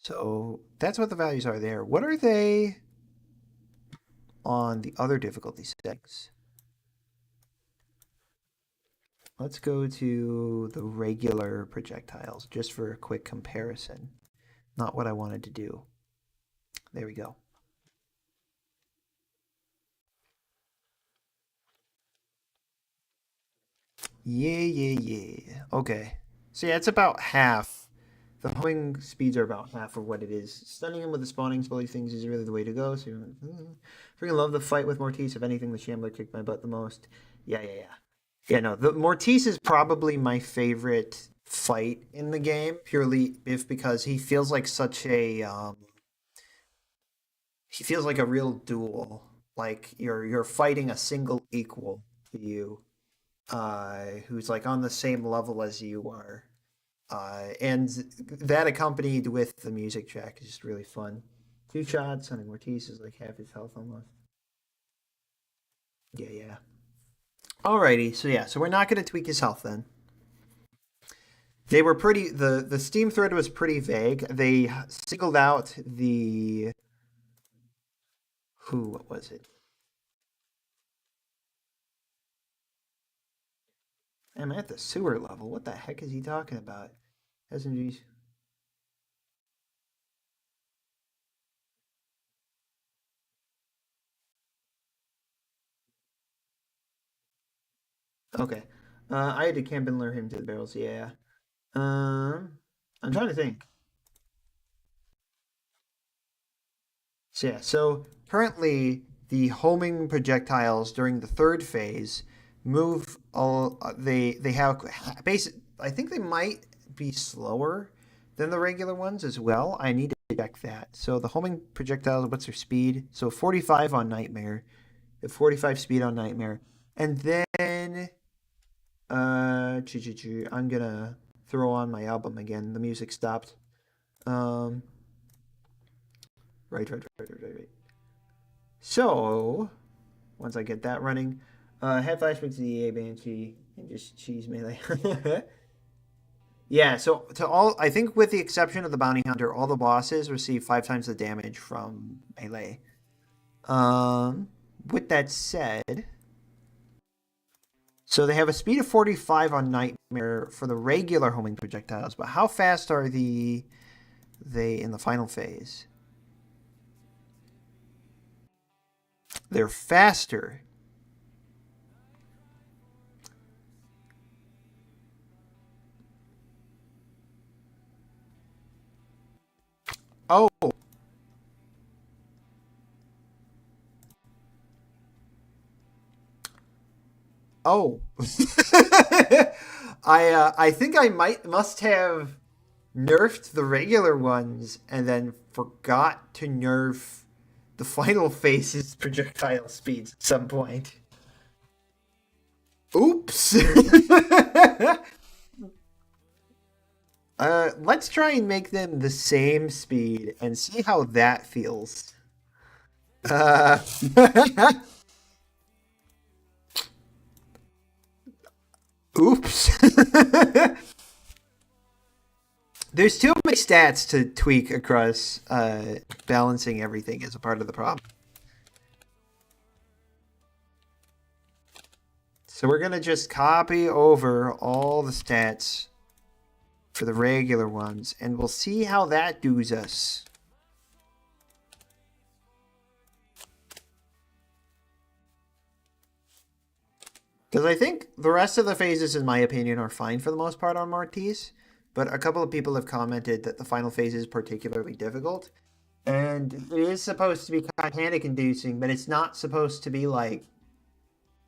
So that's what the values are there. What are they on the other difficulty settings? Let's go to the regular projectiles just for a quick comparison. Not what I wanted to do. There we go. Yeah. Okay. So yeah, it's about half. The homing speeds are about half of what it is. Stunning him with the spawning spelly things is really the way to go. So freaking love the fight with Mortis. If anything, the Shambler kicked my butt the most. Yeah. Yeah, no, the Mortis is probably my favorite fight in the game, purely because he feels like such a he feels like a real duel. Like you're fighting a single equal to you, who's like on the same level as you are. And that accompanied with the music track is just really fun. Two shots, Sonny Mortis is like half his health almost. Yeah. Alrighty, so we're not going to tweak his health then. They were pretty. The Steam thread was pretty vague. They singled out the what was it? I'm at the sewer level. What the heck is he talking about? SMGs. Okay. I had to camp and lure him to the barrels. Yeah. I'm trying to think. So yeah. So currently, the homing projectiles during the third phase move all. They have basic. I think they might be slower than the regular ones as well. I need to check that. So the homing projectiles. What's their speed? So 45 on Nightmare. 45 speed on Nightmare, and then. I'm gonna throw on my album again. The music stopped. Right. So, once I get that running, head flashbacks to the EA Banshee and just cheese melee. Yeah, so to all, I think with the exception of the Bounty Hunter, all the bosses receive 5 times the damage from melee. With that said, so they have a speed of 45 on Nightmare for the regular homing projectiles, but how fast are they in the final phase? They're faster. Oh. Oh. I think I must have nerfed the regular ones and then forgot to nerf the final phase's projectile speeds at some point. Oops. Let's try and make them the same speed and see how that feels. Oops. There's too many stats to tweak across balancing everything as a part of the problem. So we're going to just copy over all the stats for the regular ones, and we'll see how that does us. Because I think the rest of the phases, in my opinion, are fine for the most part on Marquise. But a couple of people have commented that the final phase is particularly difficult. And it is supposed to be kind of panic-inducing, but it's not supposed to be, like,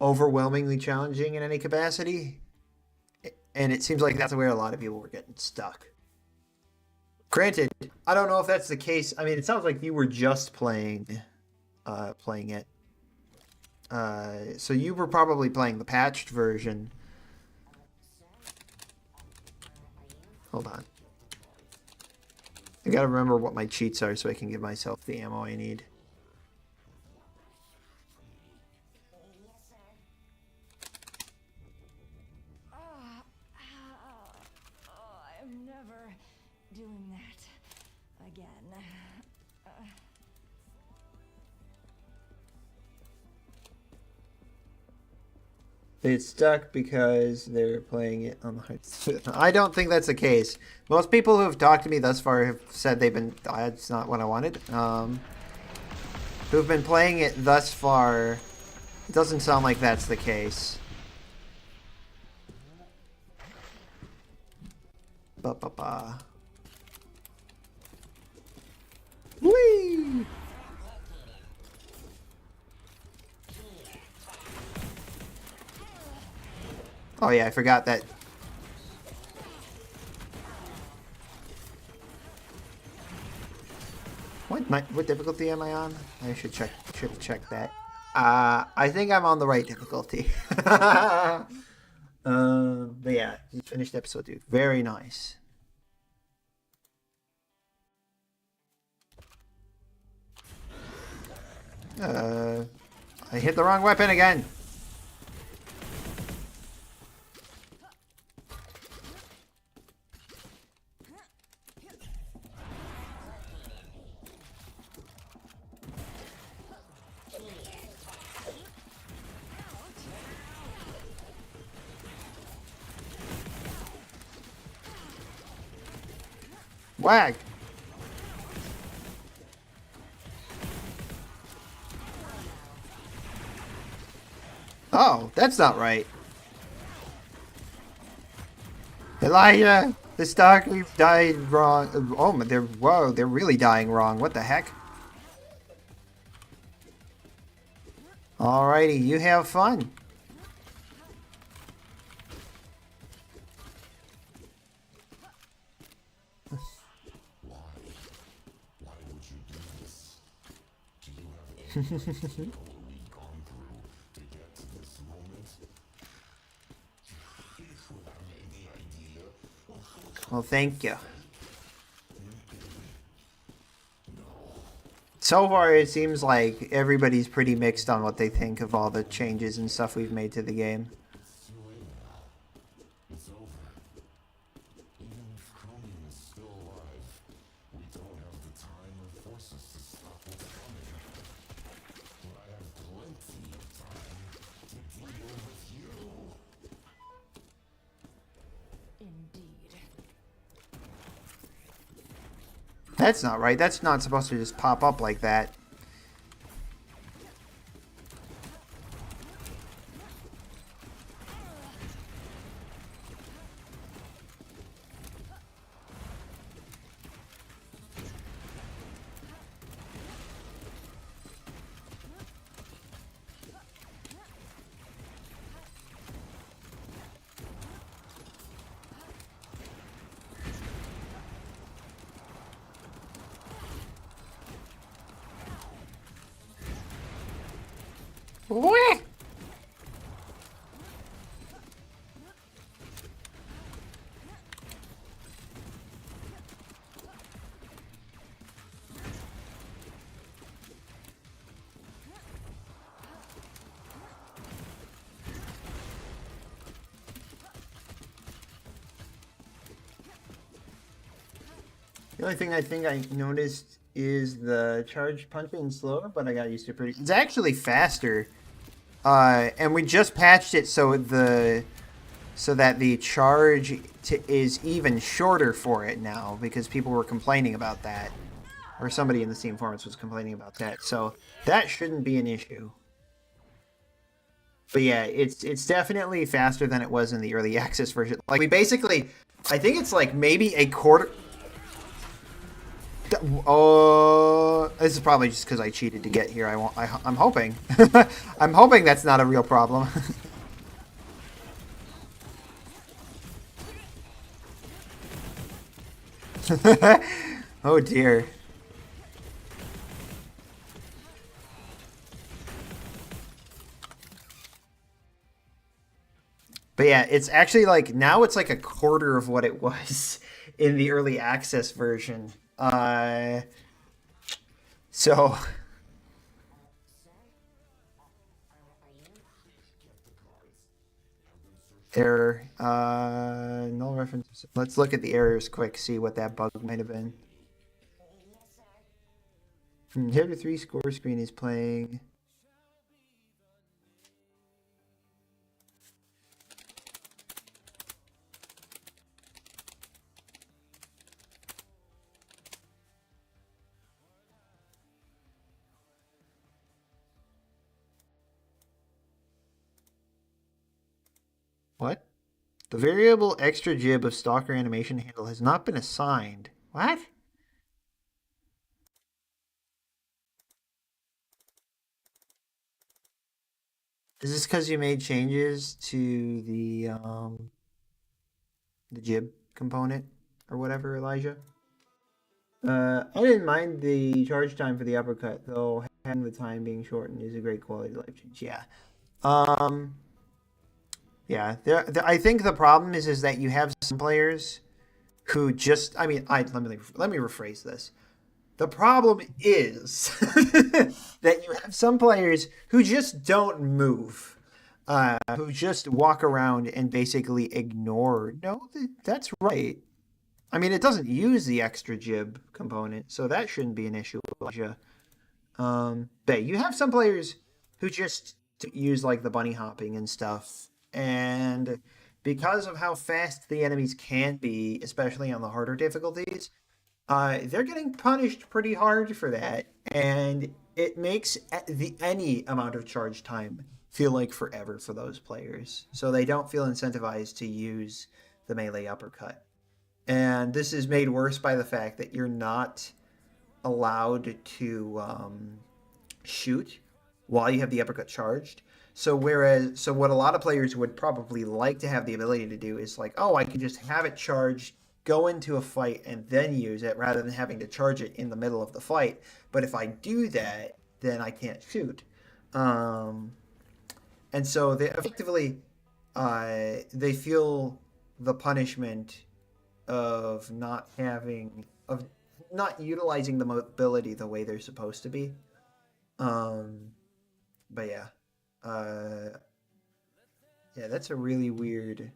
overwhelmingly challenging in any capacity. And it seems like that's where a lot of people were getting stuck. Granted, I don't know if that's the case. I mean, it sounds like you were just playing it. So you were probably playing the patched version. Hold on. I gotta remember what my cheats are so I can give myself the ammo I need. I'm never doing that again. It's stuck because they're playing it on the hard. I don't think that's the case. Most people who have talked to me thus far have said they've been. That's not what I wanted. Who've been playing it thus far, it doesn't sound like that's the case. Ba. Whee! Oh yeah, I forgot that. What difficulty am I on? I should check that. I think I'm on the right difficulty. But yeah, just finished episode 2. Very nice. I hit the wrong weapon again. Whack! Oh, that's not right. Elijah, the Starcreep died wrong. Oh, they're really dying wrong. What the heck? Alrighty, you have fun. Why would you do this? Do you have any idea what we've gone through to get to this moment? If you have any idea of how Well, thank you. So far, it seems like everybody's pretty mixed on what they think of all the changes and stuff we've made to the game. it's too late now? It's over. Even if Cromune is still alive, we don't have the time or forces to stop what's coming. But I have plenty of time to deal with you. Indeed. That's not right. That's not supposed to just pop up like that. What? The only thing I think I noticed is the charge punching slower, but I got used to it pretty. It's actually faster, and we just patched it so that the charge is even shorter for it now because people were complaining about that, or somebody in the Steam forums was complaining about that. So that shouldn't be an issue. But yeah, it's definitely faster than it was in the early access version. Like we basically, I think it's like maybe a quarter. Oh, this is probably just because I cheated to get here. I'm hoping. I'm hoping that's not a real problem. Oh dear. But yeah, it's actually like now it's like a quarter of what it was in the early access version. So error. Null reference. Let's look at the errors quick, see what that bug might have been. Here the 3 score screen is playing. What? The variable extra jib of stalker animation handle has not been assigned. What? Is this because you made changes to the jib component or whatever, Elijah? I didn't mind the charge time for the uppercut, though having the time being shortened is a great quality of life change. Yeah. Yeah, I think the problem is that you have some players who just, I mean, let me rephrase this. The problem is that you have some players who just don't move, who just walk around and basically ignore. No, that's right. I mean, it doesn't use the extra jib component, so that shouldn't be an issue, Elijah. But you have some players who just use like the bunny hopping and stuff, and because of how fast the enemies can be, especially on the harder difficulties, they're getting punished pretty hard for that, and it makes any amount of charge time feel like forever for those players. So they don't feel incentivized to use the melee uppercut. And this is made worse by the fact that you're not allowed to shoot while you have the uppercut charged. So what a lot of players would probably like to have the ability to do is like, oh, I can just have it charged, go into a fight, and then use it rather than having to charge it in the middle of the fight. But if I do that, then I can't shoot. And so they effectively they feel the punishment of not utilizing the mobility the way they're supposed to be. But yeah. Yeah, that's a really weird.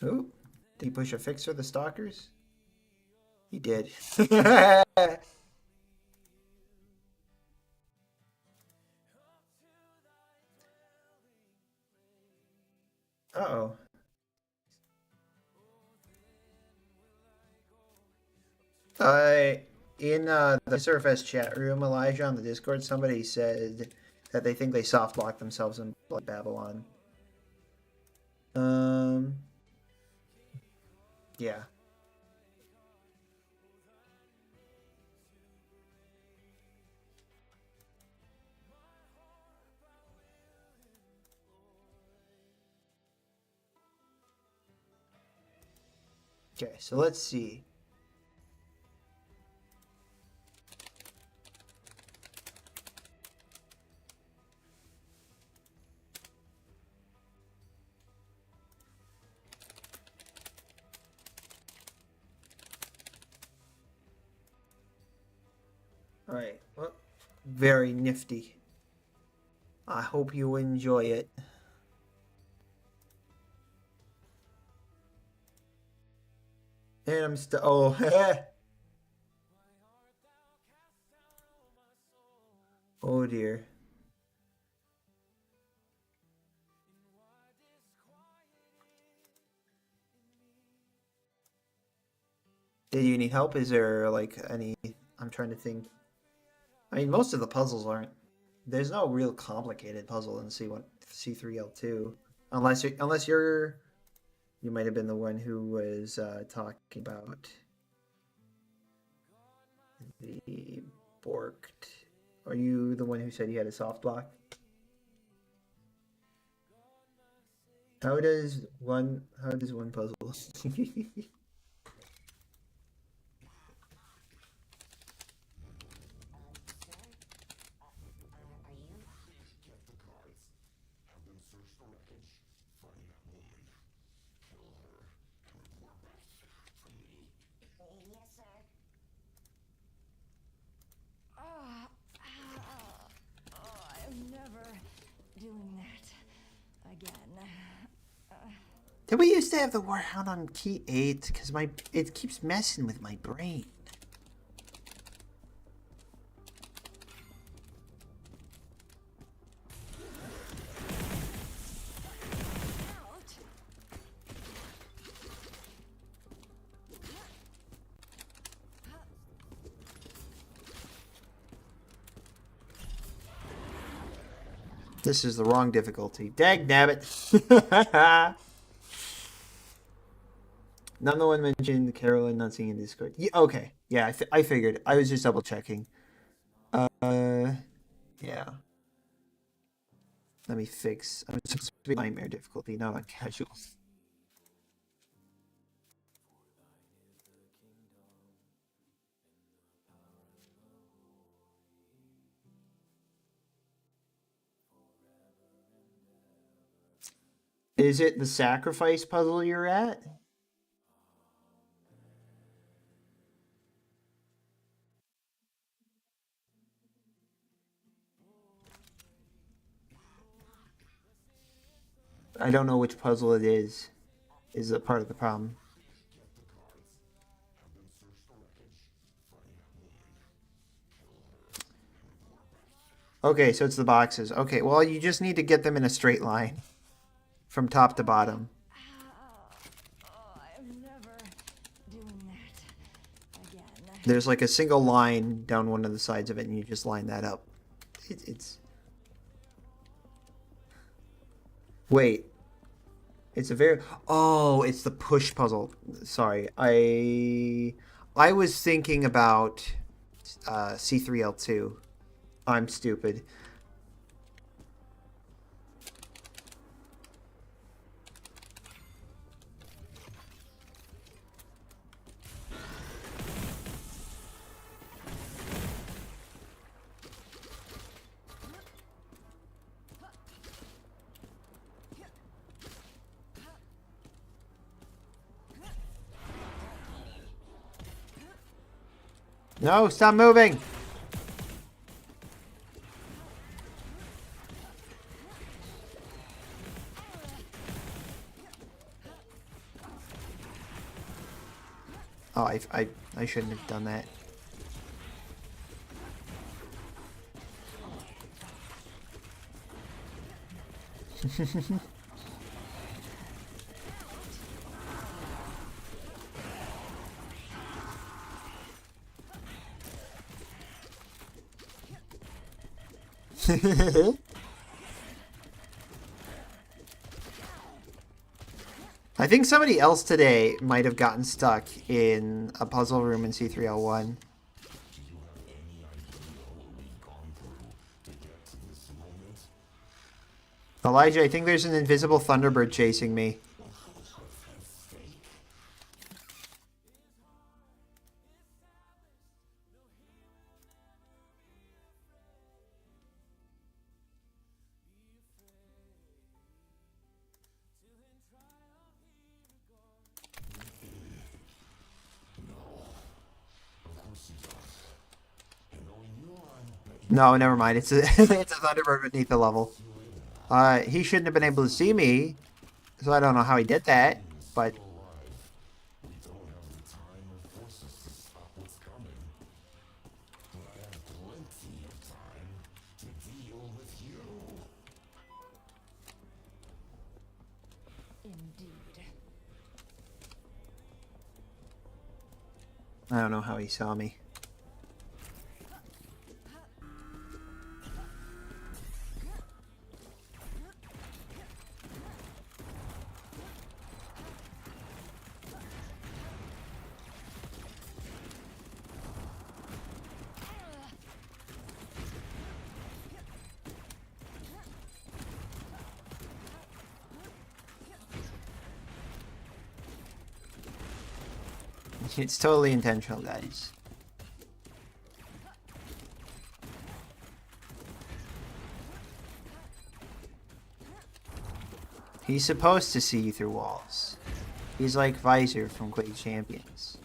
Oh, did he push a fix for the stalkers? He did. Uh-oh. In the Viscerafest chat room, Elijah, on the Discord, somebody said that they think they soft blocked themselves in Blood Babylon. Yeah. Okay, so let's see. All right, well, very nifty. I hope you enjoy it. And I'm still. Oh, oh dear. Did you need help? Is there like any? I'm trying to think. I mean, most of the puzzles aren't. There's no real complicated puzzle in C3L2, unless you're. You might have been the one who was talking about the Borked. Are you the one who said you had a soft block? How does one puzzle? I'm never doing that again. Did we used to have the Warhound on key 8? Because it keeps messing with my brain. This is the wrong difficulty. Dag nabbit. Not the one mentioned Carolyn not seeing in Discord. Yeah, okay. Yeah, I figured. I was just double checking. Yeah. Let me fix. I'm supposed to be nightmare difficulty, not on casual. Is it the sacrifice puzzle you're at? I don't know which puzzle it is a part of the problem. Okay, so it's the boxes. Okay, well, you just need to get them in a straight line from top to bottom. I'm never There's like a single line down one of the sides of it, and you just line that up. It's... Wait. It's a very... Oh, it's the push puzzle. Sorry. I was thinking about C3L2. I'm stupid. No, stop moving! Oh, I shouldn't have done that. I think somebody else today might have gotten stuck in a puzzle room in C3L1. Do you have any idea what we've gone through to get to this moment? Elijah, I think there's an invisible Thunderbird chasing me. No, never mind. It's a it's a Thunderbird beneath the level. He shouldn't have been able to see me, so I don't know how he did that. But We don't have the time or forces to stop what's coming. But I have plenty of time to deal with you. Indeed. I don't know how he saw me. It's totally intentional, guys. He's supposed to see through walls. He's like Visor from Quake Champions.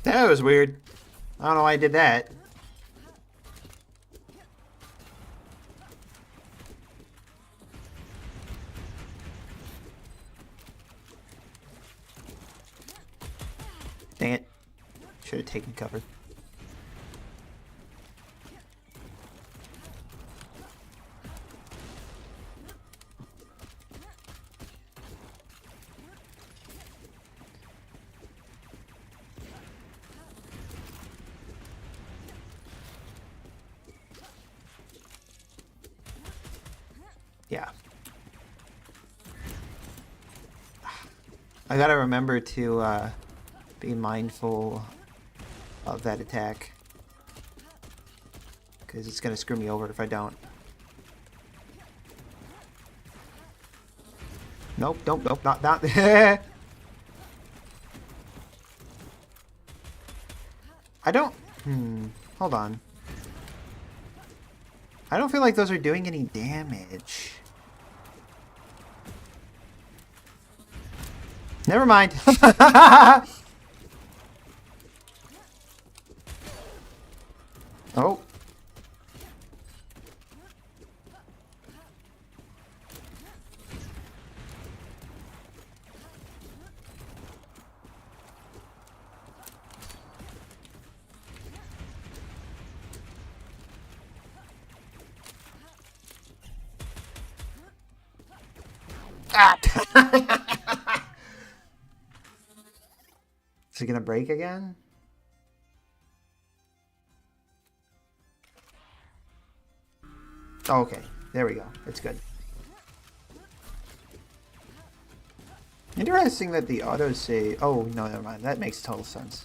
That was weird. I don't know why I did that. Dang it. Should have taken cover. Yeah. I gotta remember to be mindful of that attack. Because it's gonna screw me over if I don't. Nope, nope, not. I don't... hold on. I don't feel like those are doing any damage. Never mind. Oh. Ah. Is it gonna break again? Oh, okay, there we go. It's good. Interesting that the autosave... Oh, no, never mind. That makes total sense.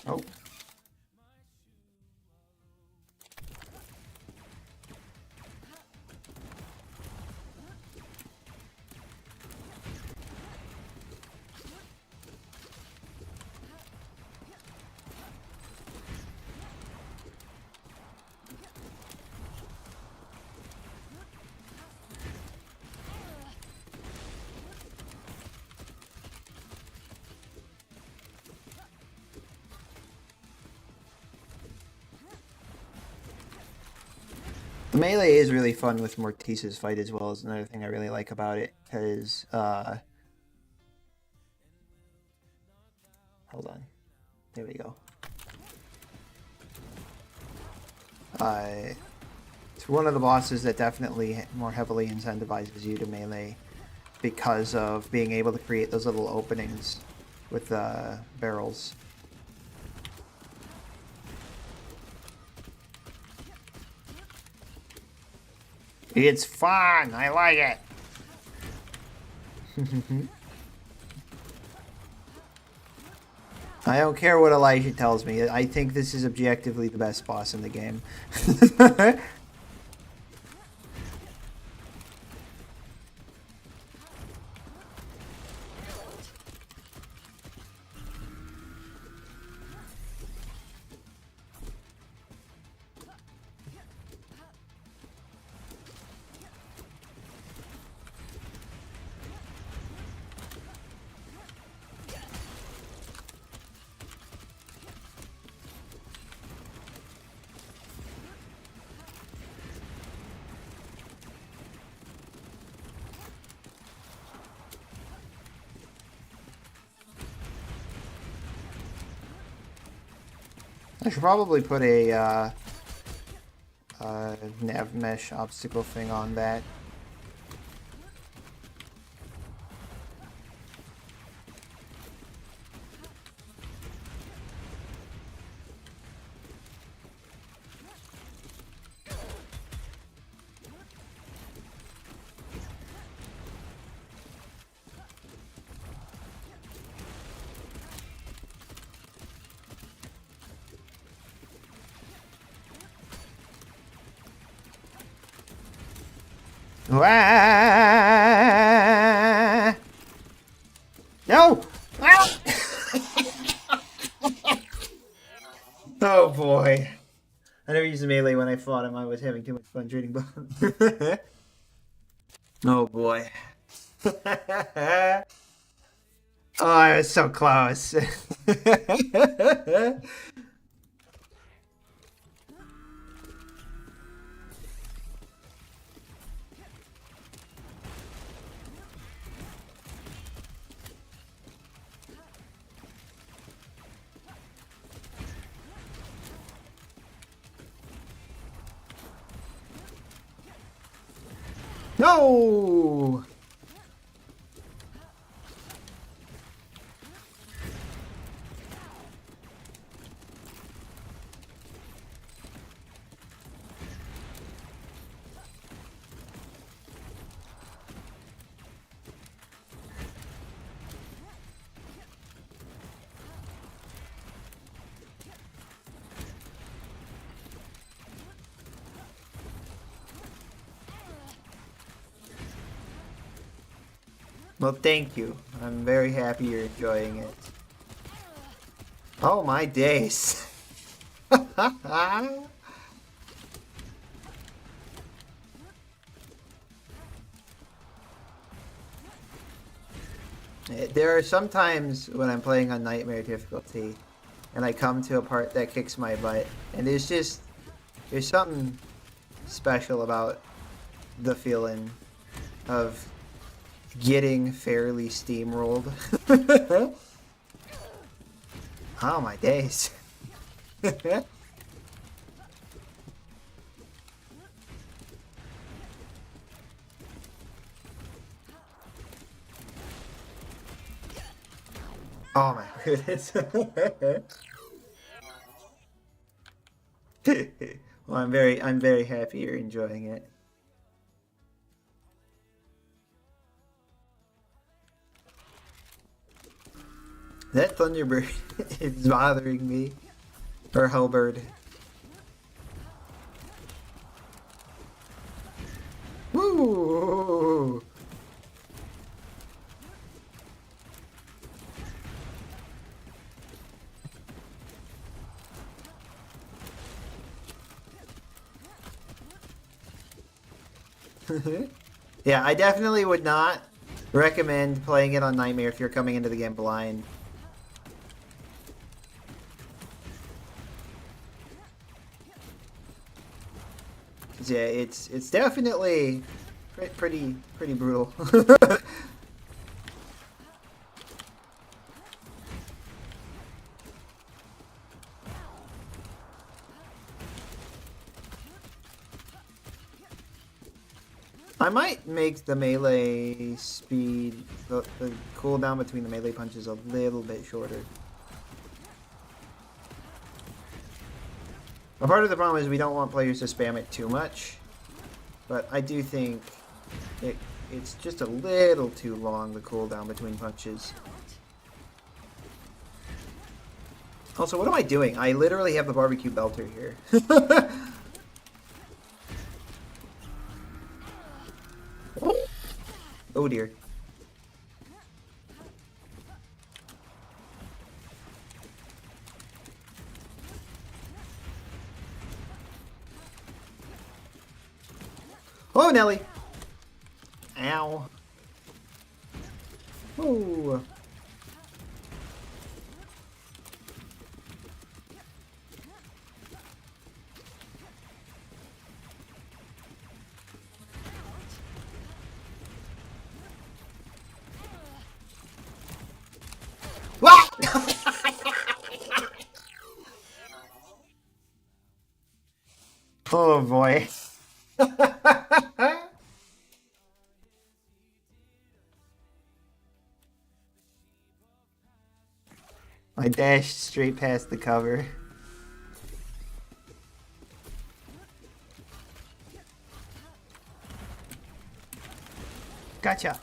Oh. The melee is really fun with Mortice's fight as well, is another thing I really like about it, because, hold on. There we go. It's one of the bosses that definitely more heavily incentivizes you to melee because of being able to create those little openings with barrels. It's fun! I like it! I don't care what Elijah tells me. I think this is objectively the best boss in the game. I should probably put a nav mesh obstacle thing on that. Wah! No! Ah! Oh boy. I never used the melee when I fought him. I was having too much fun trading bombs. Oh boy. Oh, I was so close. No! Well, thank you. I'm very happy you're enjoying it. Oh my days. There are some times when I'm playing on nightmare difficulty and I come to a part that kicks my butt, and there's something special about the feeling of getting fairly steamrolled. Oh my days. Oh my goodness. Well, I'm very happy you're enjoying it. That Thunderbird is bothering me. Or Hellbird. Woo! Yeah, I definitely would not recommend playing it on Nightmare if you're coming into the game blind. Yeah, it's definitely pretty brutal. I might make the melee speed, the cooldown between the melee punches a little bit shorter. A part of the problem is we don't want players to spam it too much, but I do think it's just a little too long, the cooldown between punches. Also, what am I doing? I literally have the barbecue belter here. Oh dear. Oh, Nelly! Ow. Ooh. What? Oh boy. I dashed straight past the cover. Gotcha.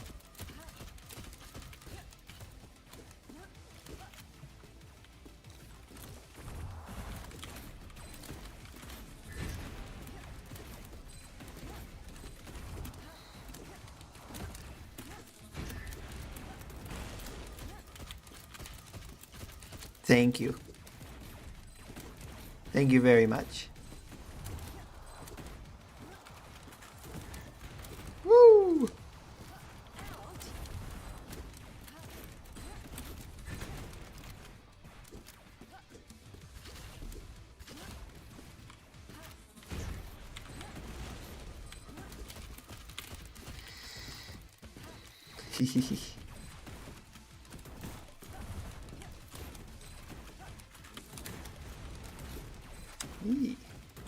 Thank you. Thank you very much. Woo!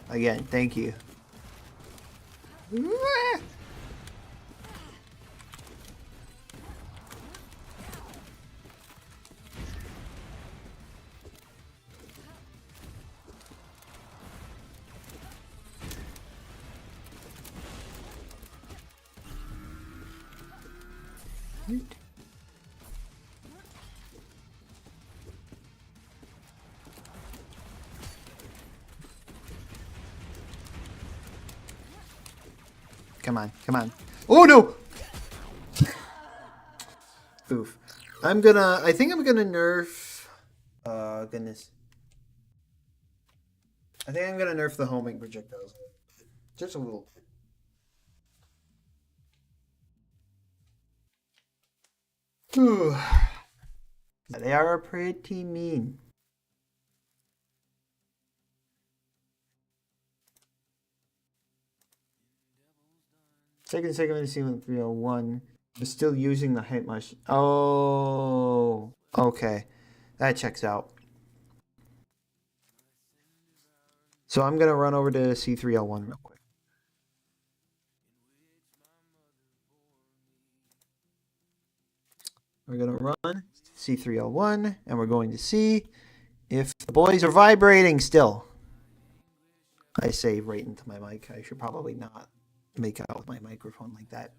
Again, thank you. Come on, come on. Oh no! Oof. I think I'm gonna nerf. Goodness. I think I'm gonna nerf the homing projectiles. Just a little bit. Whew. They are pretty mean. Second segment of scene 301. But still using the height mush. Oh, okay. That checks out. So I'm going to run over to C3L1 real quick. We're going to run C3L1 and we're going to see if the boys are vibrating still. I say right into my mic. I should probably not make out with my microphone like that.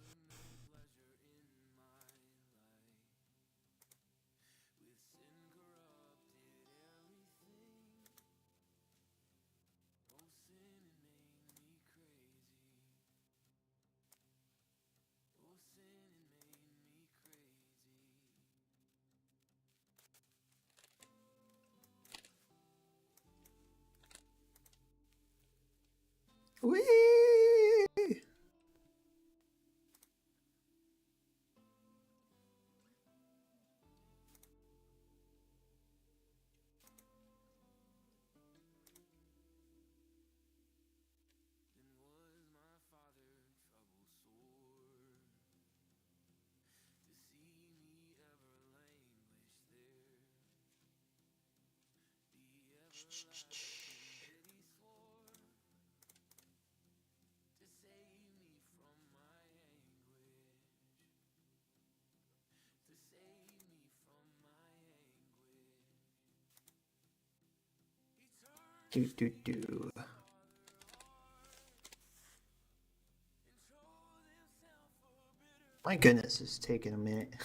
Whee! Do. My goodness, it's taking a minute.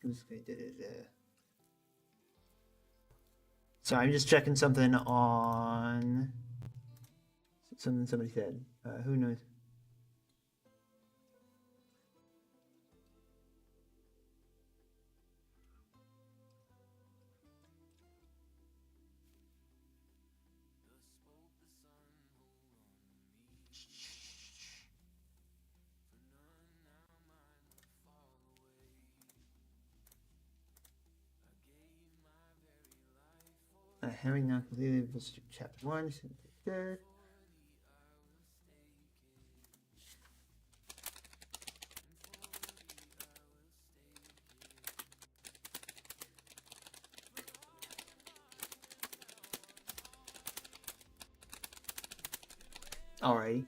This guy did it. So I'm just checking something on something somebody said. Who knows? Having not completed chapter 1, good. Alrighty.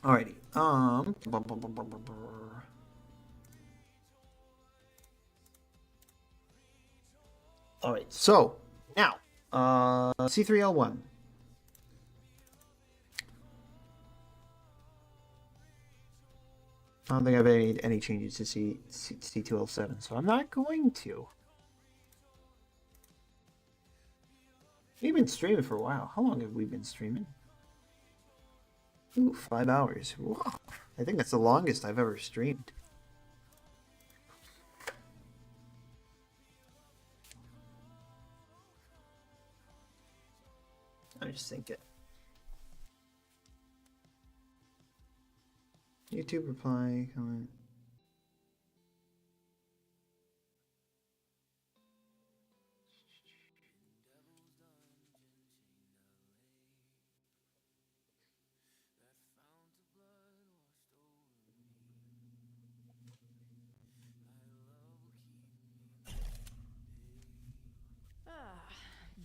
Alrighty. Alright, so now C3L1. I don't think I've made any changes to C2L7, so I'm not going to. We've been streaming for a while. How long have we been streaming? Ooh, 5 hours. Wow. I think that's the longest I've ever streamed. I'm just thinking. YouTube reply, comment.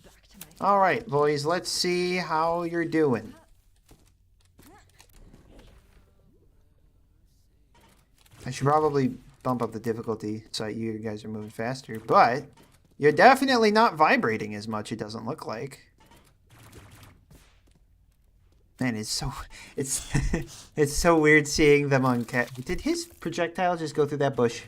Back to my All right, boys, let's see how you're doing. I should probably bump up the difficulty so you guys are moving faster, but you're definitely not vibrating as much, it doesn't look like. Man, it's it's so weird seeing them on cat. Did his projectile just go through that bush?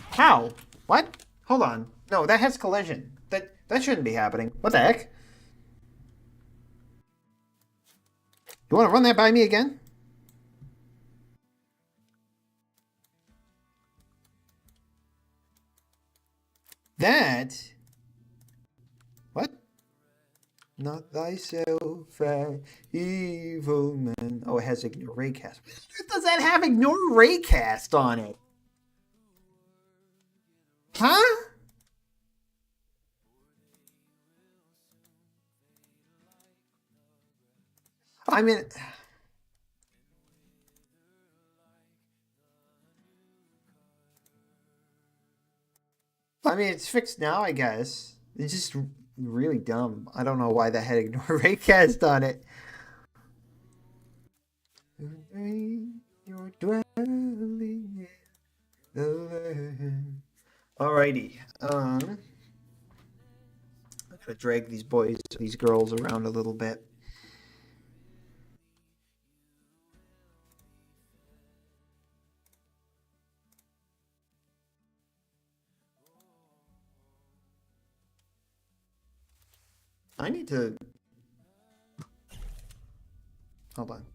out. How? What? Hold on. No, that has collision. That shouldn't be happening. What the heck? You want to run that by me again? That? What? Not thyself, evil man. Oh, it has ignore raycast. What does that have ignore raycast on it? Huh? I mean, it's fixed now, I guess. It's just really dumb. I don't know why that had ignore raycast on it. You're dwelling in the land. Alrighty. I gotta drag these girls around a little bit. I need to... Hold on.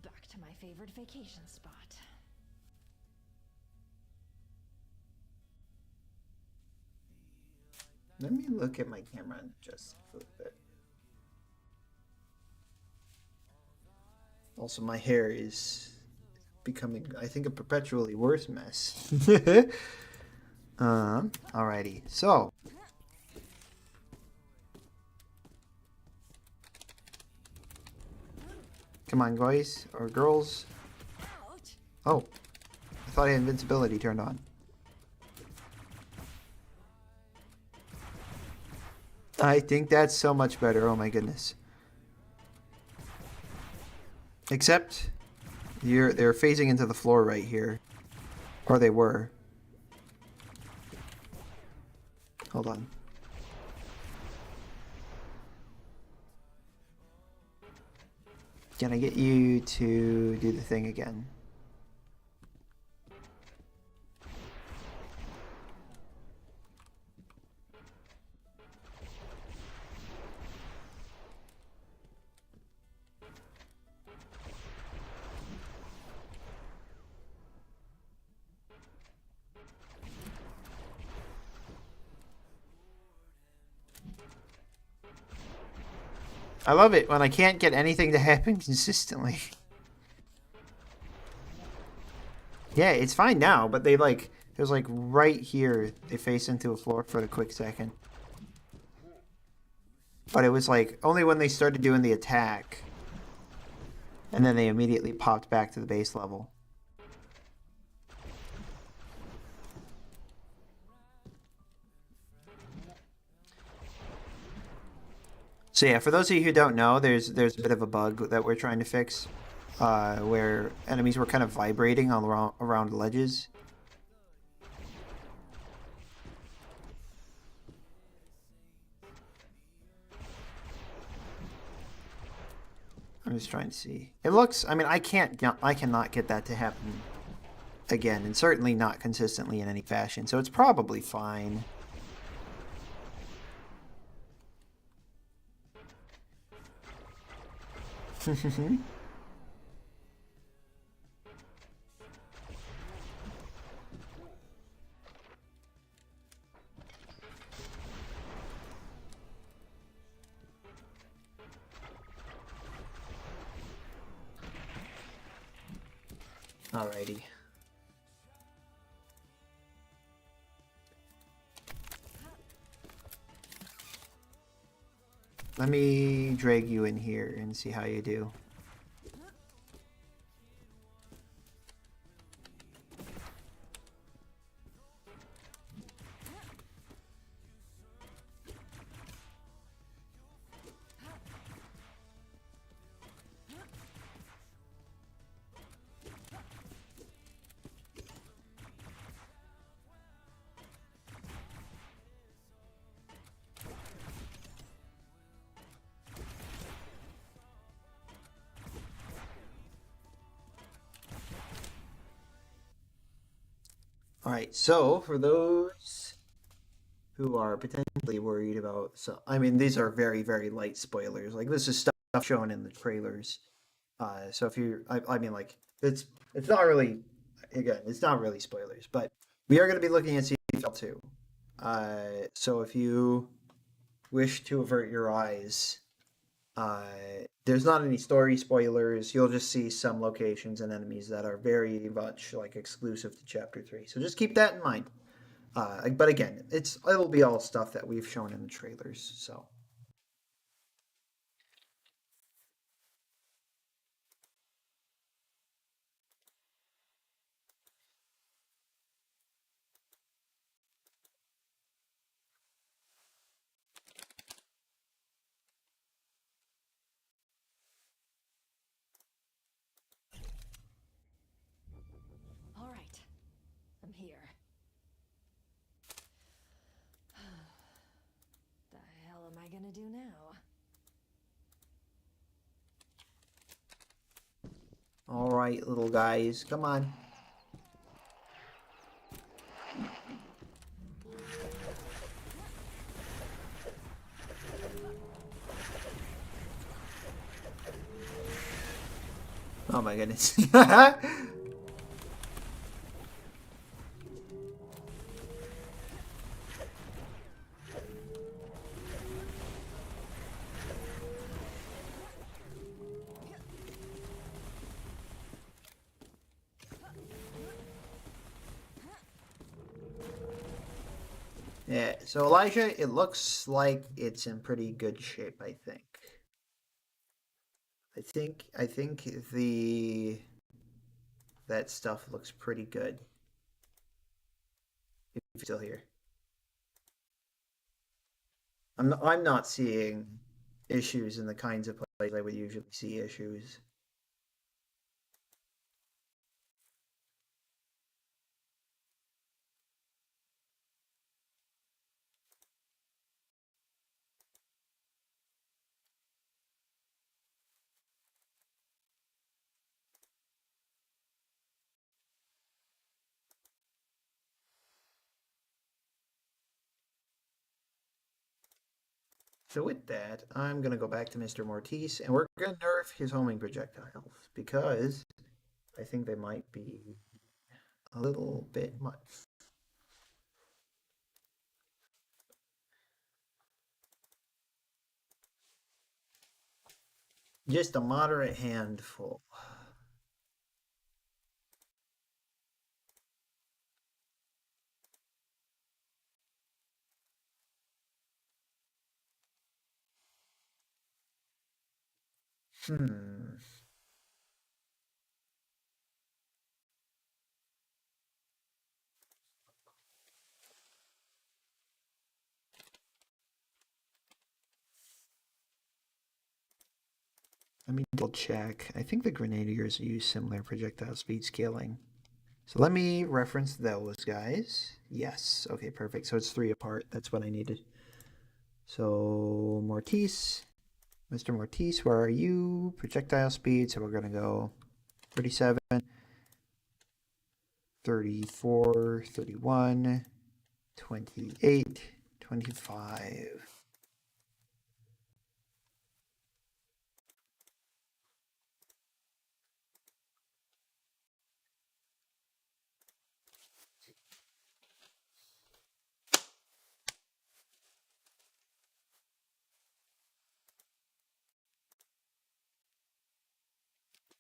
Back to my favorite vacation spot. Let me look at my camera just for a bit. Also, my hair is becoming, I think, a perpetually worse mess. Alrighty. So... Come on, guys or girls. Out. Oh, I thought I had invincibility turned on. I think that's so much better. Oh my goodness. Except they're phasing into the floor right here. Or they were. Hold on. Can I get you to do the thing again? I love it when I can't get anything to happen consistently. Yeah, it's fine now, but it was like right here, they face into a floor for a quick second. But it was like only when they started doing the attack. And then they immediately popped back to the base level. So yeah, for those of you who don't know, there's a bit of a bug that we're trying to fix, where enemies were kind of vibrating all around ledges. I'm just trying to see. It looks. I mean, I cannot get that to happen again, and certainly not consistently in any fashion. So it's probably fine. Alrighty. Let me drag you in here and see how you do. All right, so for those who are potentially worried about, so I mean, these are very, very light spoilers. Like this is stuff shown in the trailers. So if you, I mean, like it's not really, again, it's not really spoilers, but we are going to be looking at CFL 2. So if you wish to avert your eyes, there's not any story spoilers. You'll just see some locations and enemies that are very much like exclusive to Chapter 3. So just keep that in mind. But again, it'll be all stuff that we've shown in the trailers. So. All right, I'm here. The hell am I gonna do now? All right, little guys, come on. Oh my goodness. Yeah, so Elijah, it looks like it's in pretty good shape, I think. I think that stuff looks pretty good. If you're still here. I'm not seeing issues in the kinds of places I would usually see issues. So with that, I'm gonna go back to Mr. Mortis, and we're gonna nerf his homing projectiles because I think they might be a little bit much. Just a moderate handful. Hmm. Let me double check. I think the Grenadiers use similar projectile speed scaling. So let me reference those guys. Yes. Okay, perfect. So it's 3 apart. That's what I needed. So Mortis, Mr. Mortis, where are you? Projectile speed. So we're going to go 37, 34, 31, 28, 25.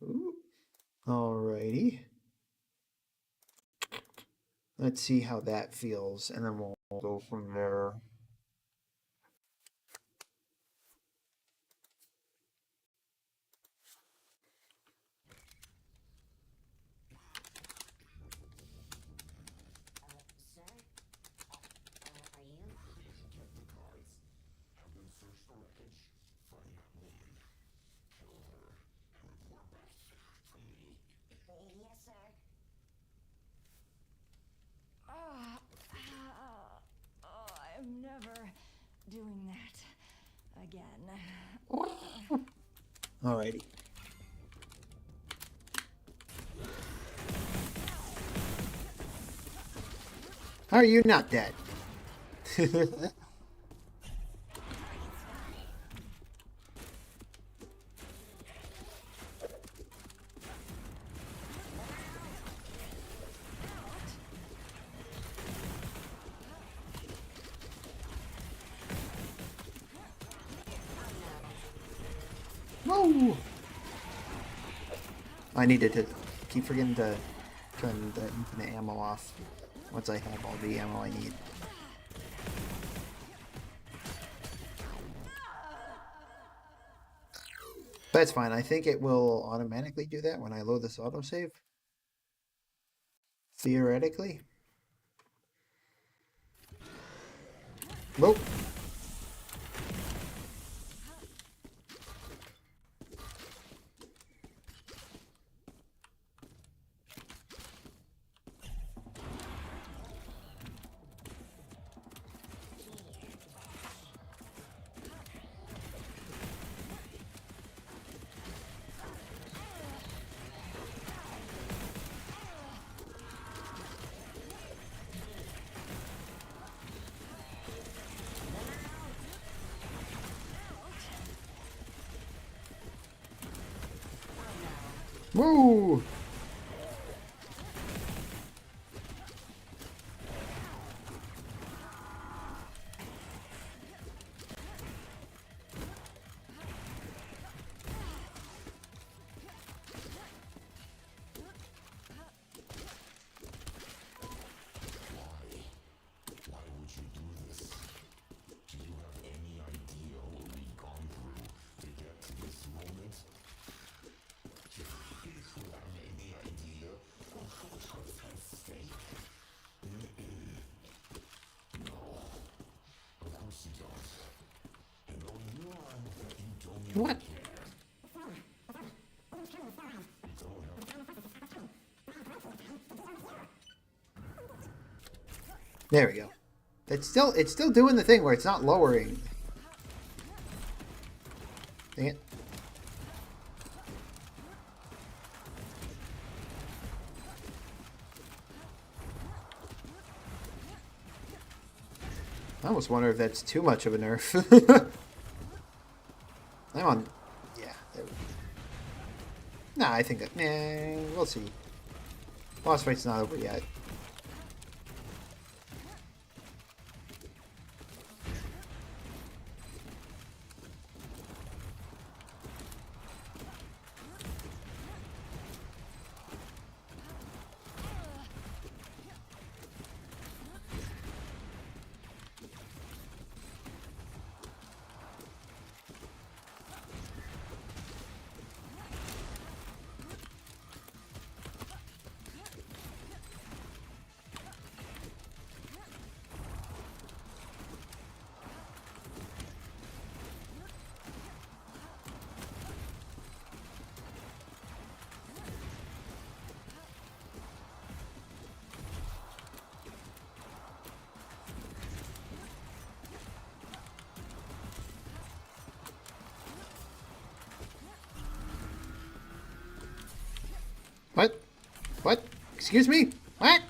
Ooh. Alrighty. Let's see how that feels, and then we'll go from there. Sir? Are you? Get the cards. Have them search the wreckage. Find that woman. Kill her. And report back to me. Yes, sir. I'm never doing that again. Alrighty. How are you not dead? Whoa! I needed to keep forgetting to turn the infinite ammo off once I have all the ammo I need. That's fine. I think it will automatically do that when I load this autosave. Theoretically. Nope. Woo! Why would you do this? Do you have any idea what we've gone through to get to this moment? Do you have any idea of how much was at stake? No, of course you don't. And though you are that you don't even What? care. You don't have There we go. It's still doing the thing where it's not lowering. Dang it. I almost wonder if that's too much of a nerf. I'm on. Yeah. There we go. Nah, I think that. Nah, we'll see. Boss fight's not over yet. What? What? Excuse me? What?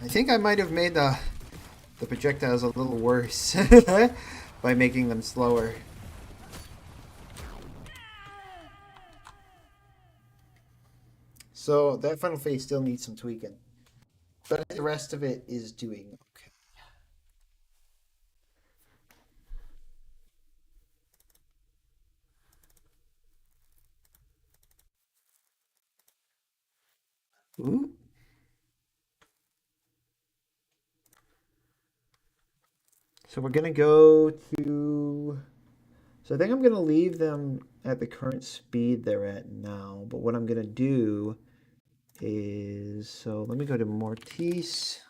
I think I might have made the projectiles a little worse by making them slower. So that final phase still needs some tweaking. But the rest of it is doing okay. Ooh. So we're going to go to... So I think I'm going to leave them at the current speed they're at now. But what I'm going to do is... So let me go to Mortis.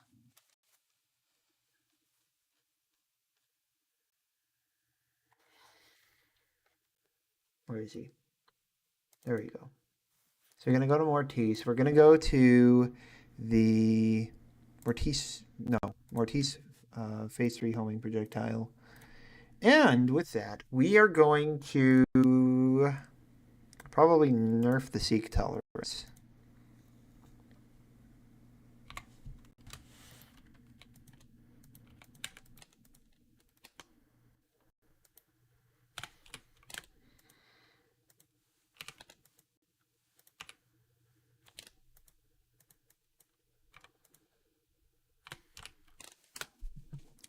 Where is he? There we go. So we're going to go to Mortis. We're going to go to the Mortis phase 3 homing projectile. And with that, we are going to probably nerf the seek tolerance.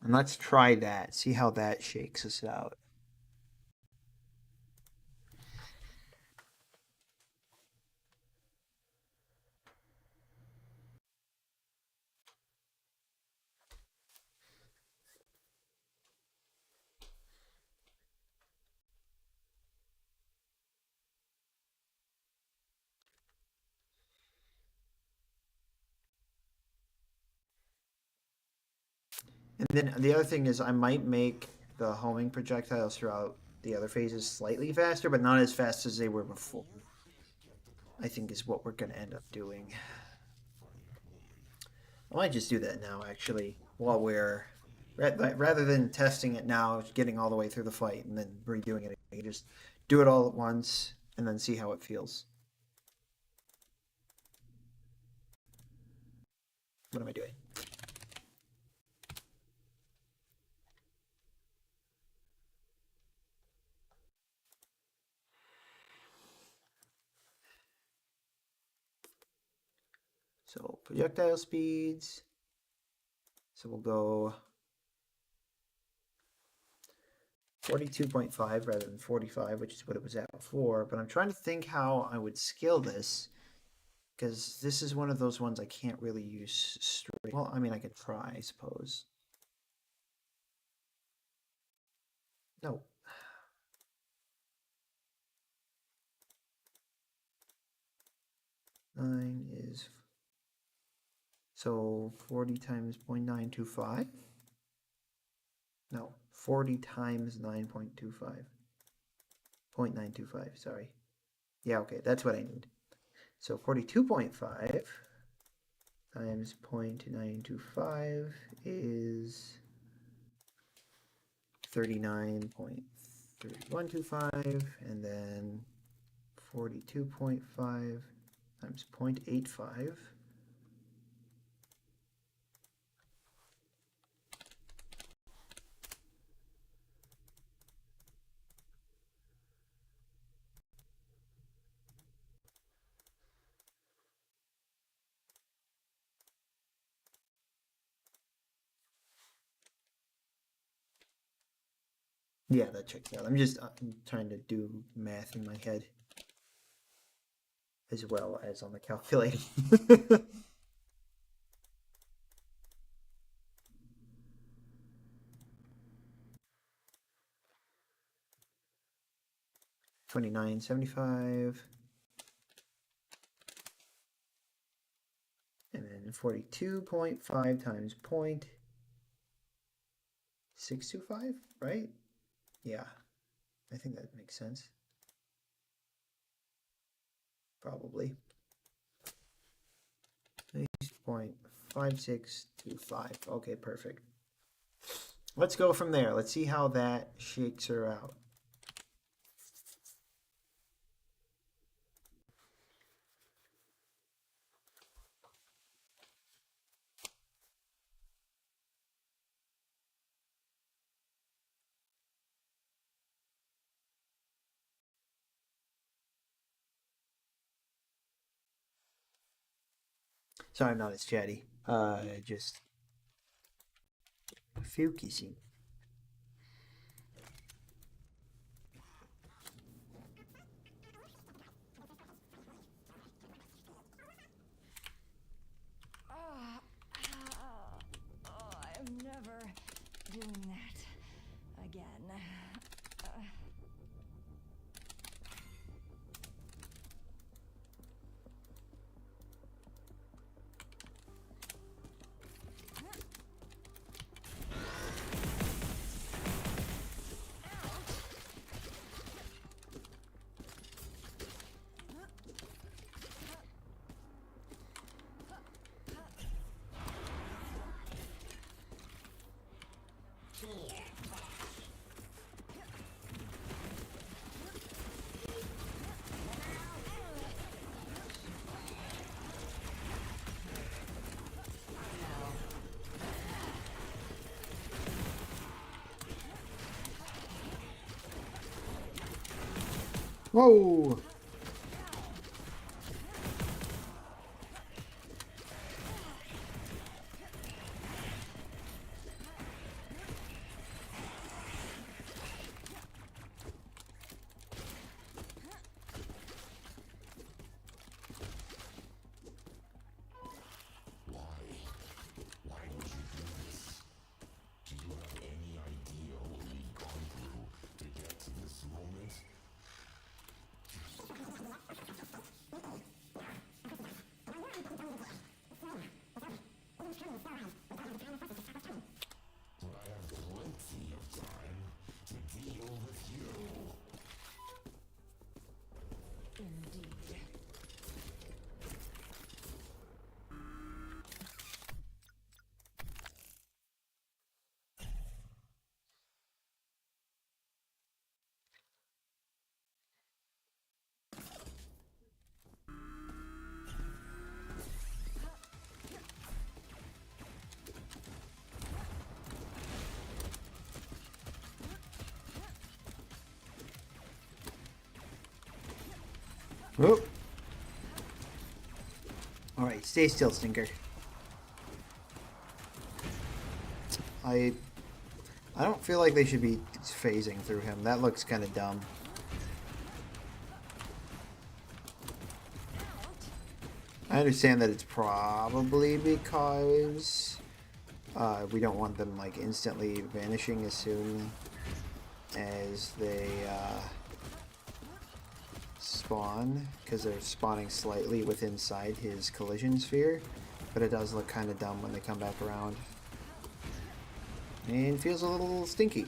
And let's try that, see how that shakes us out. And then the other thing is I might make the homing projectiles throughout the other phases slightly faster, but not as fast as they were before. I think is what we're going to end up doing. I might just do that now, actually, while we're... Rather than testing it now, getting all the way through the fight, and then redoing it again, just do it all at once, and then see how it feels. What am I doing? So projectile speeds. So we'll go 42.5 rather than 45, which is what it was at before. But I'm trying to think how I would scale this, because this is one of those ones I can't really use straight. Well, I mean, I could try, I suppose. No. Nine is... So 40 times 0.925? No, 40 times 9.25. 0.925, sorry. Yeah, okay, that's what I need. So 42.5 times 0.925 is 39.3125, and then 42.5 times 0.85. Yeah, that checks out. I'm trying to do math in my head as well as on the calculator. $29.75, and then 42.5 times 0.625, right? Yeah, I think that makes sense. Probably. 0.5625. Okay, perfect. Let's go from there. Let's see how that shakes her out. Sorry, I'm not as chatty. Just a few kissing. I'm never doing that again. Whoa! Why would you do this? Do you have any idea what we've gone through to get to this moment? But I have plenty of time to deal with you. Indeed. Whoop. Alright, stay still, Stinker. I don't feel like they should be phasing through him. That looks kind of dumb. I understand that it's probably because we don't want them like instantly vanishing as soon as they spawn, because they're spawning slightly within inside his collision sphere, but it does look kind of dumb when they come back around. And feels a little stinky.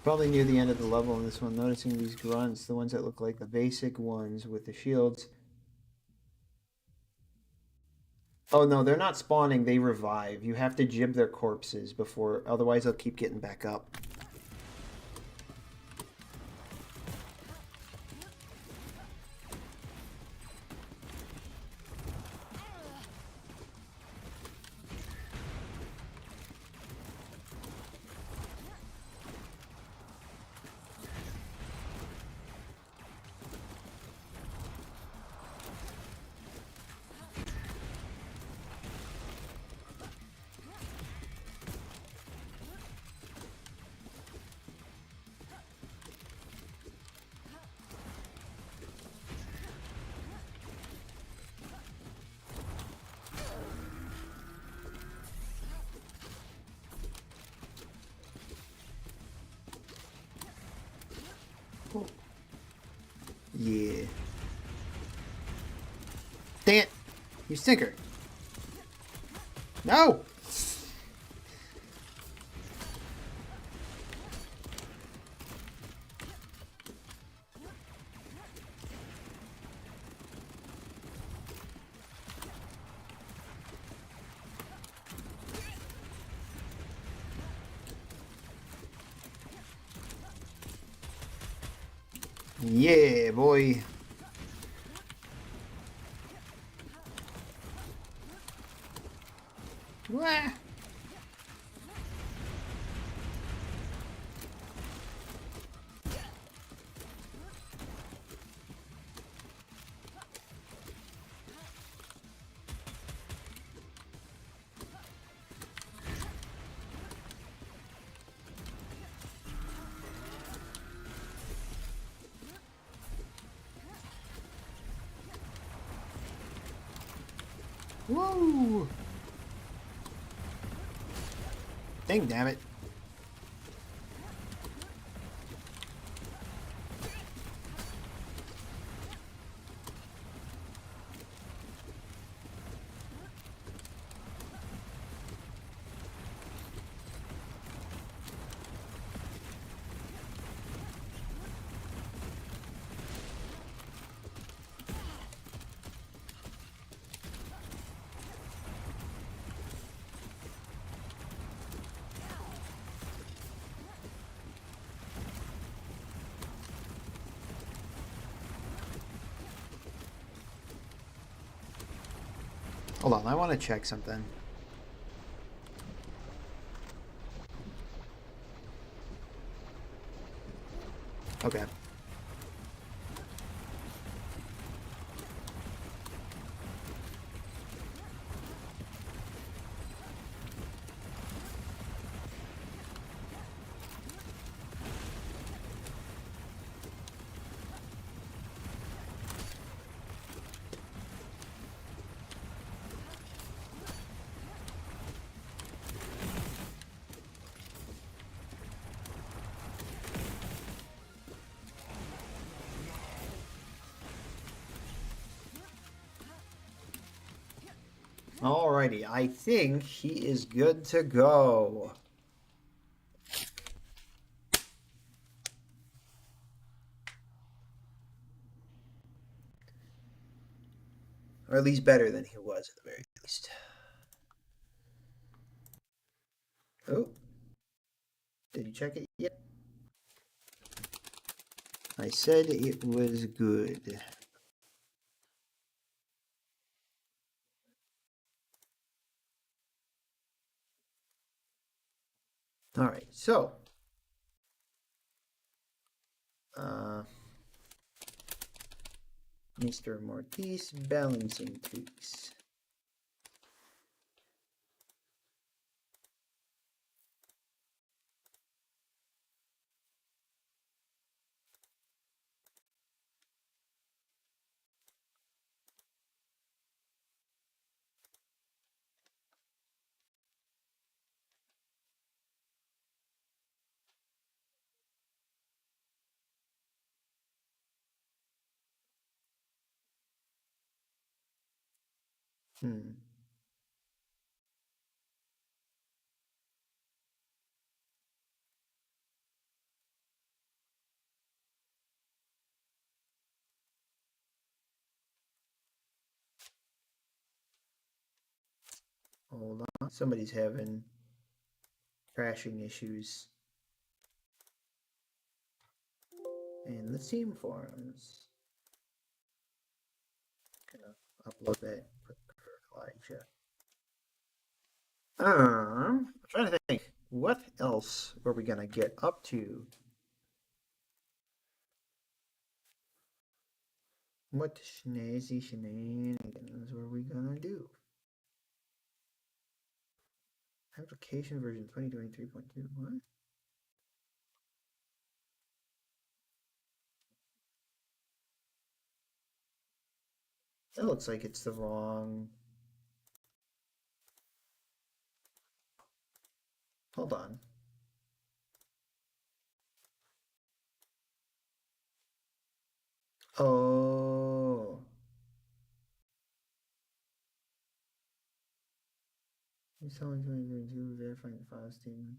Probably near the end of the level in this one, noticing these grunts, the ones that look like the basic ones with the shields. Oh no, they're not spawning, they revive. You have to jib their corpses before, otherwise they'll keep getting back up. Yeah. Dang it! You stinker! No! Yeah, boy. Wah. Woo! Dang, damn it. Hold on, I want to check something. Okay. Alrighty, I think he is good to go. Or at least better than he was at the very least. Oh. Did you check it yet? I said it was good. Alright, so. Mr. Mortis balancing tweaks. Hmm. Hold on. Somebody's having crashing issues. In the team forums. Gonna upload that quick for Elijah. I'm trying to think. What else are we gonna get up to? What snazzy shenanigans were we gonna do? Application version 2023.2. What? That looks like it's the wrong. Hold on. Oh. Installing 2022, verifying the file statement.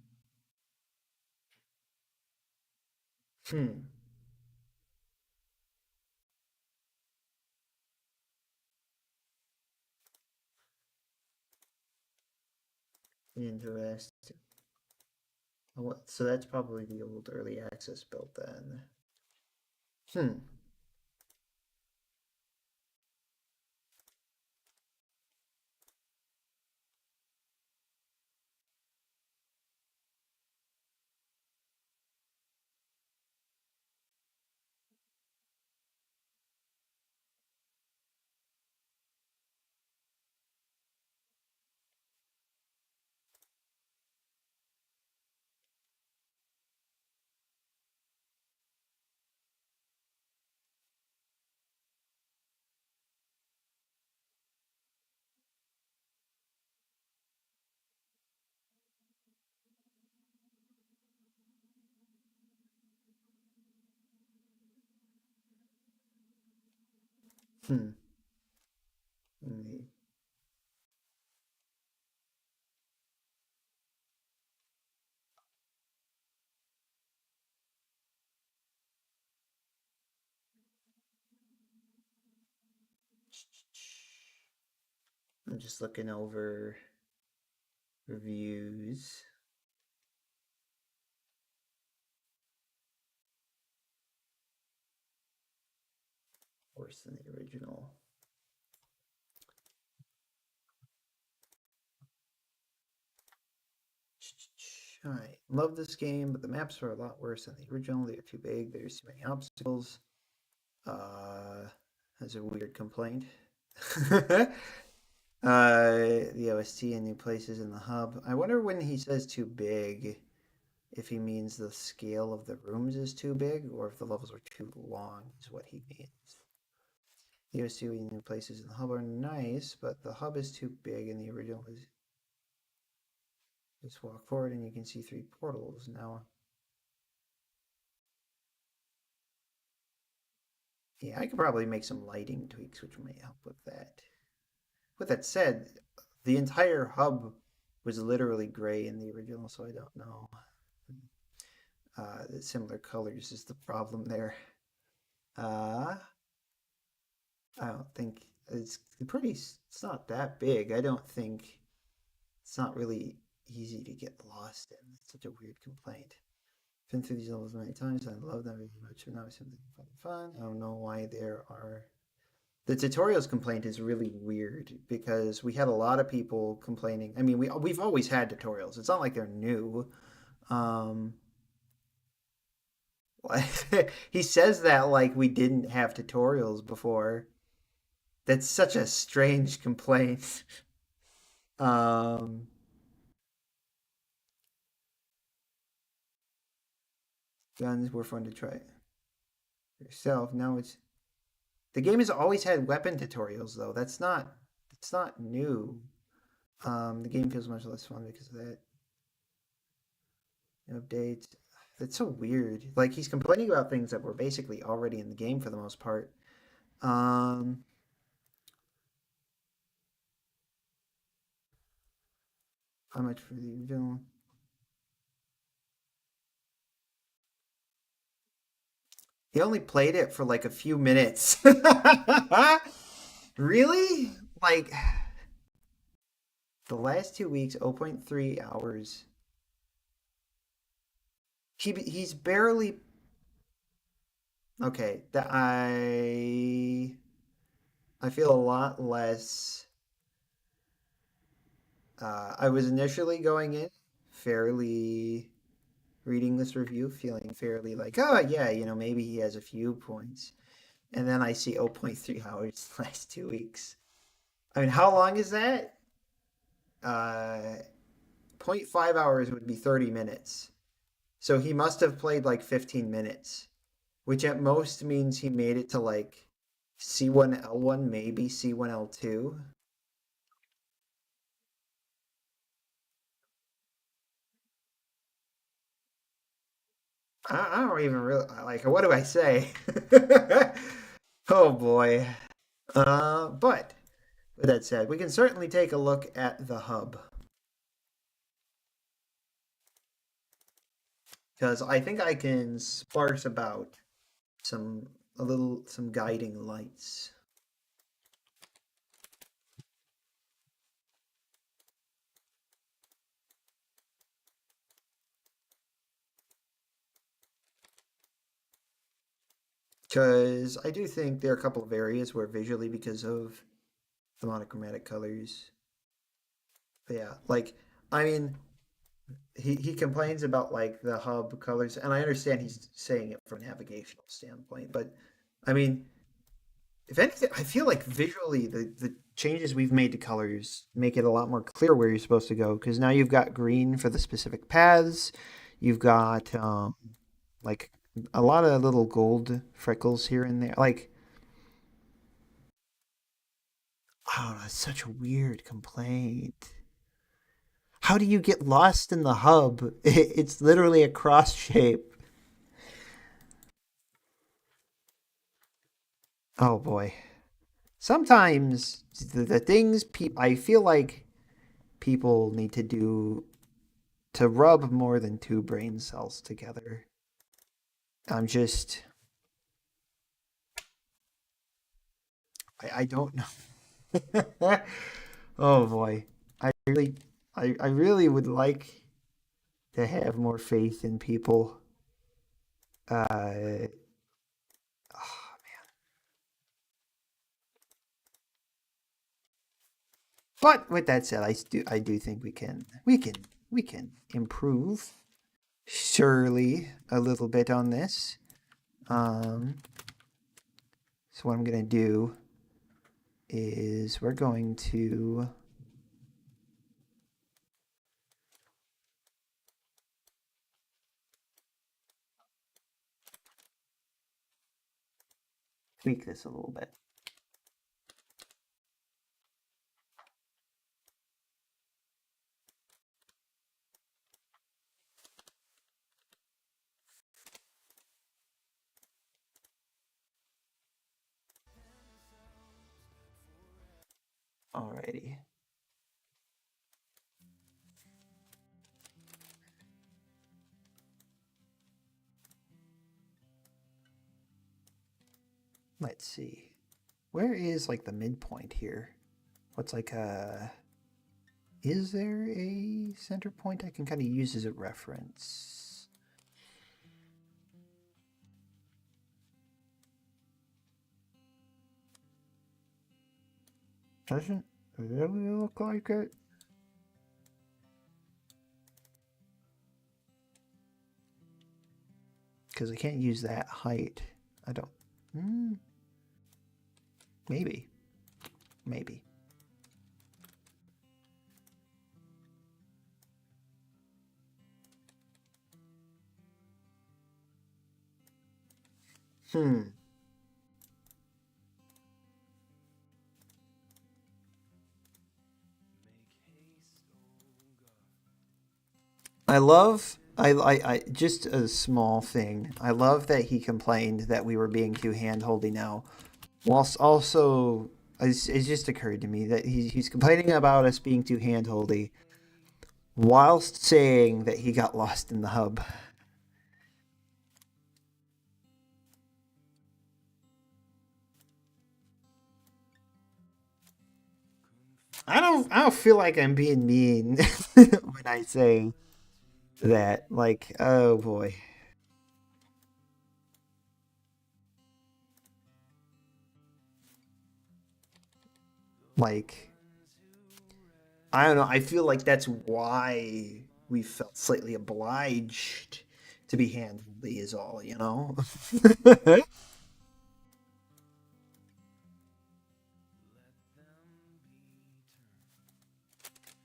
Interesting. So that's probably the old early access build then. Hmm. Mm, I'm just looking over reviews. Worse than the original. Alright, love this game, but the maps are a lot worse than the original. They're too big, there's too many obstacles. That's a weird complaint. The OST and new places in the hub. I wonder when he says too big, if he means the scale of the rooms is too big, or if the levels are too long, is what he means. The OST and new places in the hub are nice, but the hub is too big, and the original is just walk forward and you can see 3 portals now. Yeah, I could probably make some lighting tweaks, which may help with that. With that said, the entire hub was literally gray in the original, so I don't know. The similar colors is the problem there. I don't think it's pretty. It's not that big. I don't think it's not really easy to get lost in. It's such a weird complaint. Been through these levels many times. I love them very much, but now it's something fun. I don't know why there are. The tutorials complaint is really weird because we had a lot of people complaining. I mean, we've always had tutorials. It's not like they're new. Um, he says that like we didn't have tutorials before. That's such a strange complaint. Um, Guns were fun to try yourself. Now it's the game has always had weapon tutorials though. It's not new. The game feels much less fun because of that. Updates. That's so weird. Like he's complaining about things that were basically already in the game for the most part. Um, how much for the original? He only played it for like a few minutes. Really? Like the last 2 weeks, 0.3 hours. He's barely okay. That I feel a lot less. I was initially going in fairly reading this review, feeling fairly like, oh yeah, maybe he has a few points, and then I see 0.3 hours the last 2 weeks. I mean, how long is that? Uh, zero point 0.5 hours would be 30 minutes. So he must have played like 15 minutes, which at most means he made it to like C1, L1, maybe C1, L2. I don't even really like. What do I say? Oh boy. But with that said, we can certainly take a look at the hub because I think I can sparse about some some guiding lights. Because I do think there are a couple of areas where visually, because of the monochromatic colors, yeah, like I mean, he complains about like the hub colors, and I understand he's saying it from a navigational standpoint, but I mean, if anything, I feel like visually the changes we've made to colors make it a lot more clear where you're supposed to go because now you've got green for the specific paths, you've got like a lot of little gold freckles here and there. Like, oh, that's such a weird complaint. How do you get lost in the hub? It's literally a cross shape. Oh boy. sometimes the things I feel like people need to do to rub more than two brain cells together. I'm just I don't know. Oh boy. I really I really would like to have more faith in people. Oh, but with that said, I do think we can improve surely a little bit on this. So what I'm gonna do is we're going to tweak this a little bit. Alrighty. Let's see. Where is like the midpoint here? What's like a... Is there a center point I can kind of use as a reference? Doesn't really look like it. Because I can't use that height. I don't... Maybe. Maybe. I love... I just a small thing. I love that he complained that we were being too hand-holdy now. Whilst also... it just occurred to me that he's complaining about us being too hand-holdy whilst saying that he got lost in the hub. I don't feel like I'm being mean when I say that. Like, oh boy. Like, I don't know. I feel like that's why we felt slightly obliged to be hand-holdy is all, you know?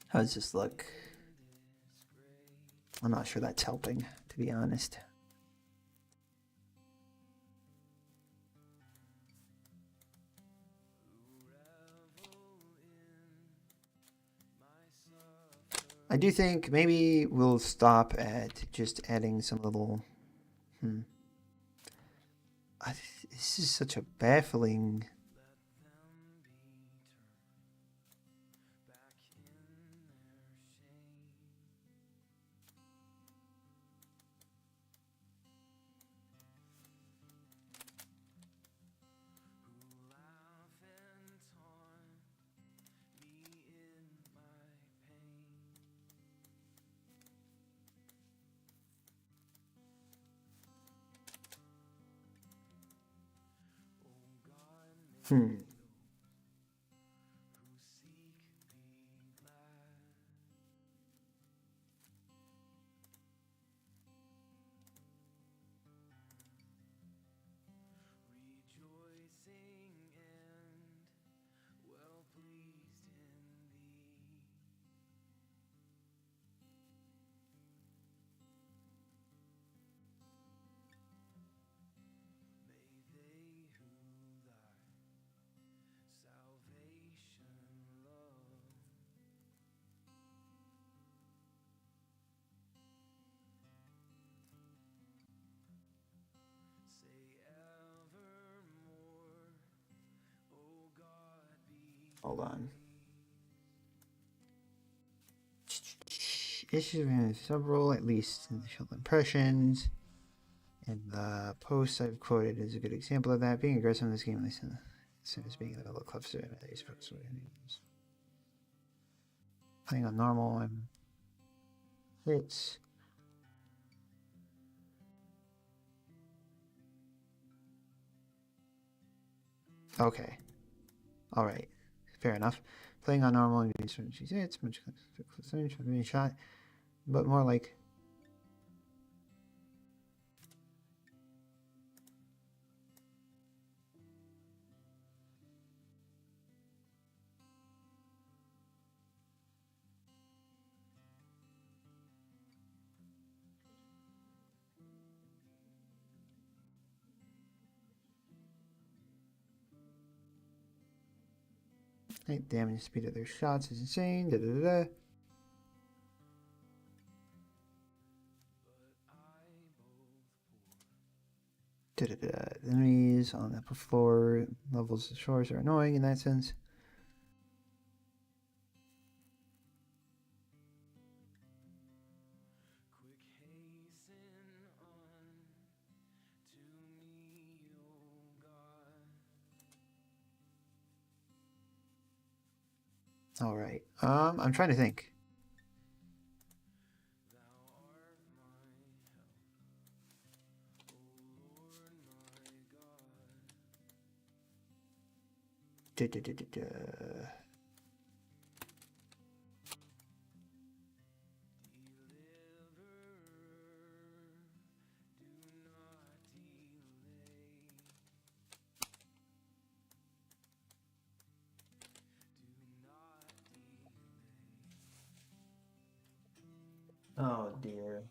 How does this look? I'm not sure that's helping, to be honest. I do think maybe we'll stop at just adding some little... This is such a baffling... Hold on. Issues have several, at least initial impressions. And the post I've quoted is a good example of that. Being aggressive in this game, at least as being a little closer to these folks. Playing on normal and hits. Okay. Alright. Fair enough. Playing on normal and getting certain she's hits, much closer to being shot. But more like. Right, damage speed of their shots is insane. Da da da. Da da da. Enemies on the upper floor levels of shores are annoying in that sense. All right. I'm trying to think. Da, da, da, da, da. Oh dear.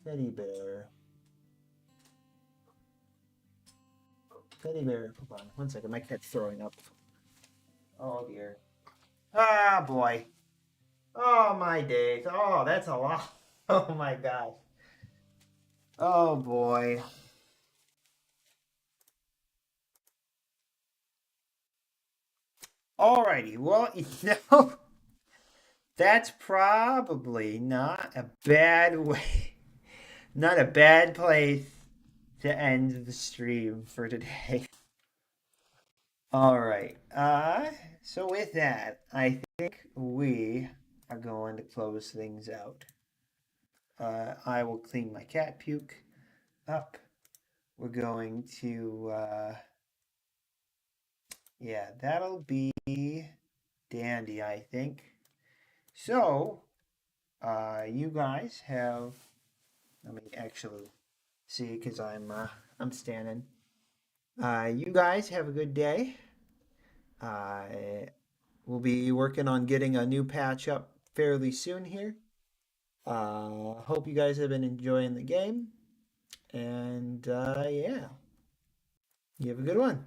Teddy bear. Teddy bear. Hold on. 1 second. My cat's throwing up. Oh dear. Ah, boy. Oh, my days. Oh, that's a lot. Oh, my gosh. Oh, boy. Alrighty. Well, you know, that's probably not a bad way. Not a bad place to end the stream for today. All right. So with that, I think we are going to close things out. I will clean my cat puke up. We're going to, yeah, that'll be dandy, I think. So, you guys have, let me actually see, because I'm standing. You guys have a good day. We'll be working on getting a new patch up fairly soon here. Hope you guys have been enjoying the game. And yeah, you have a good one.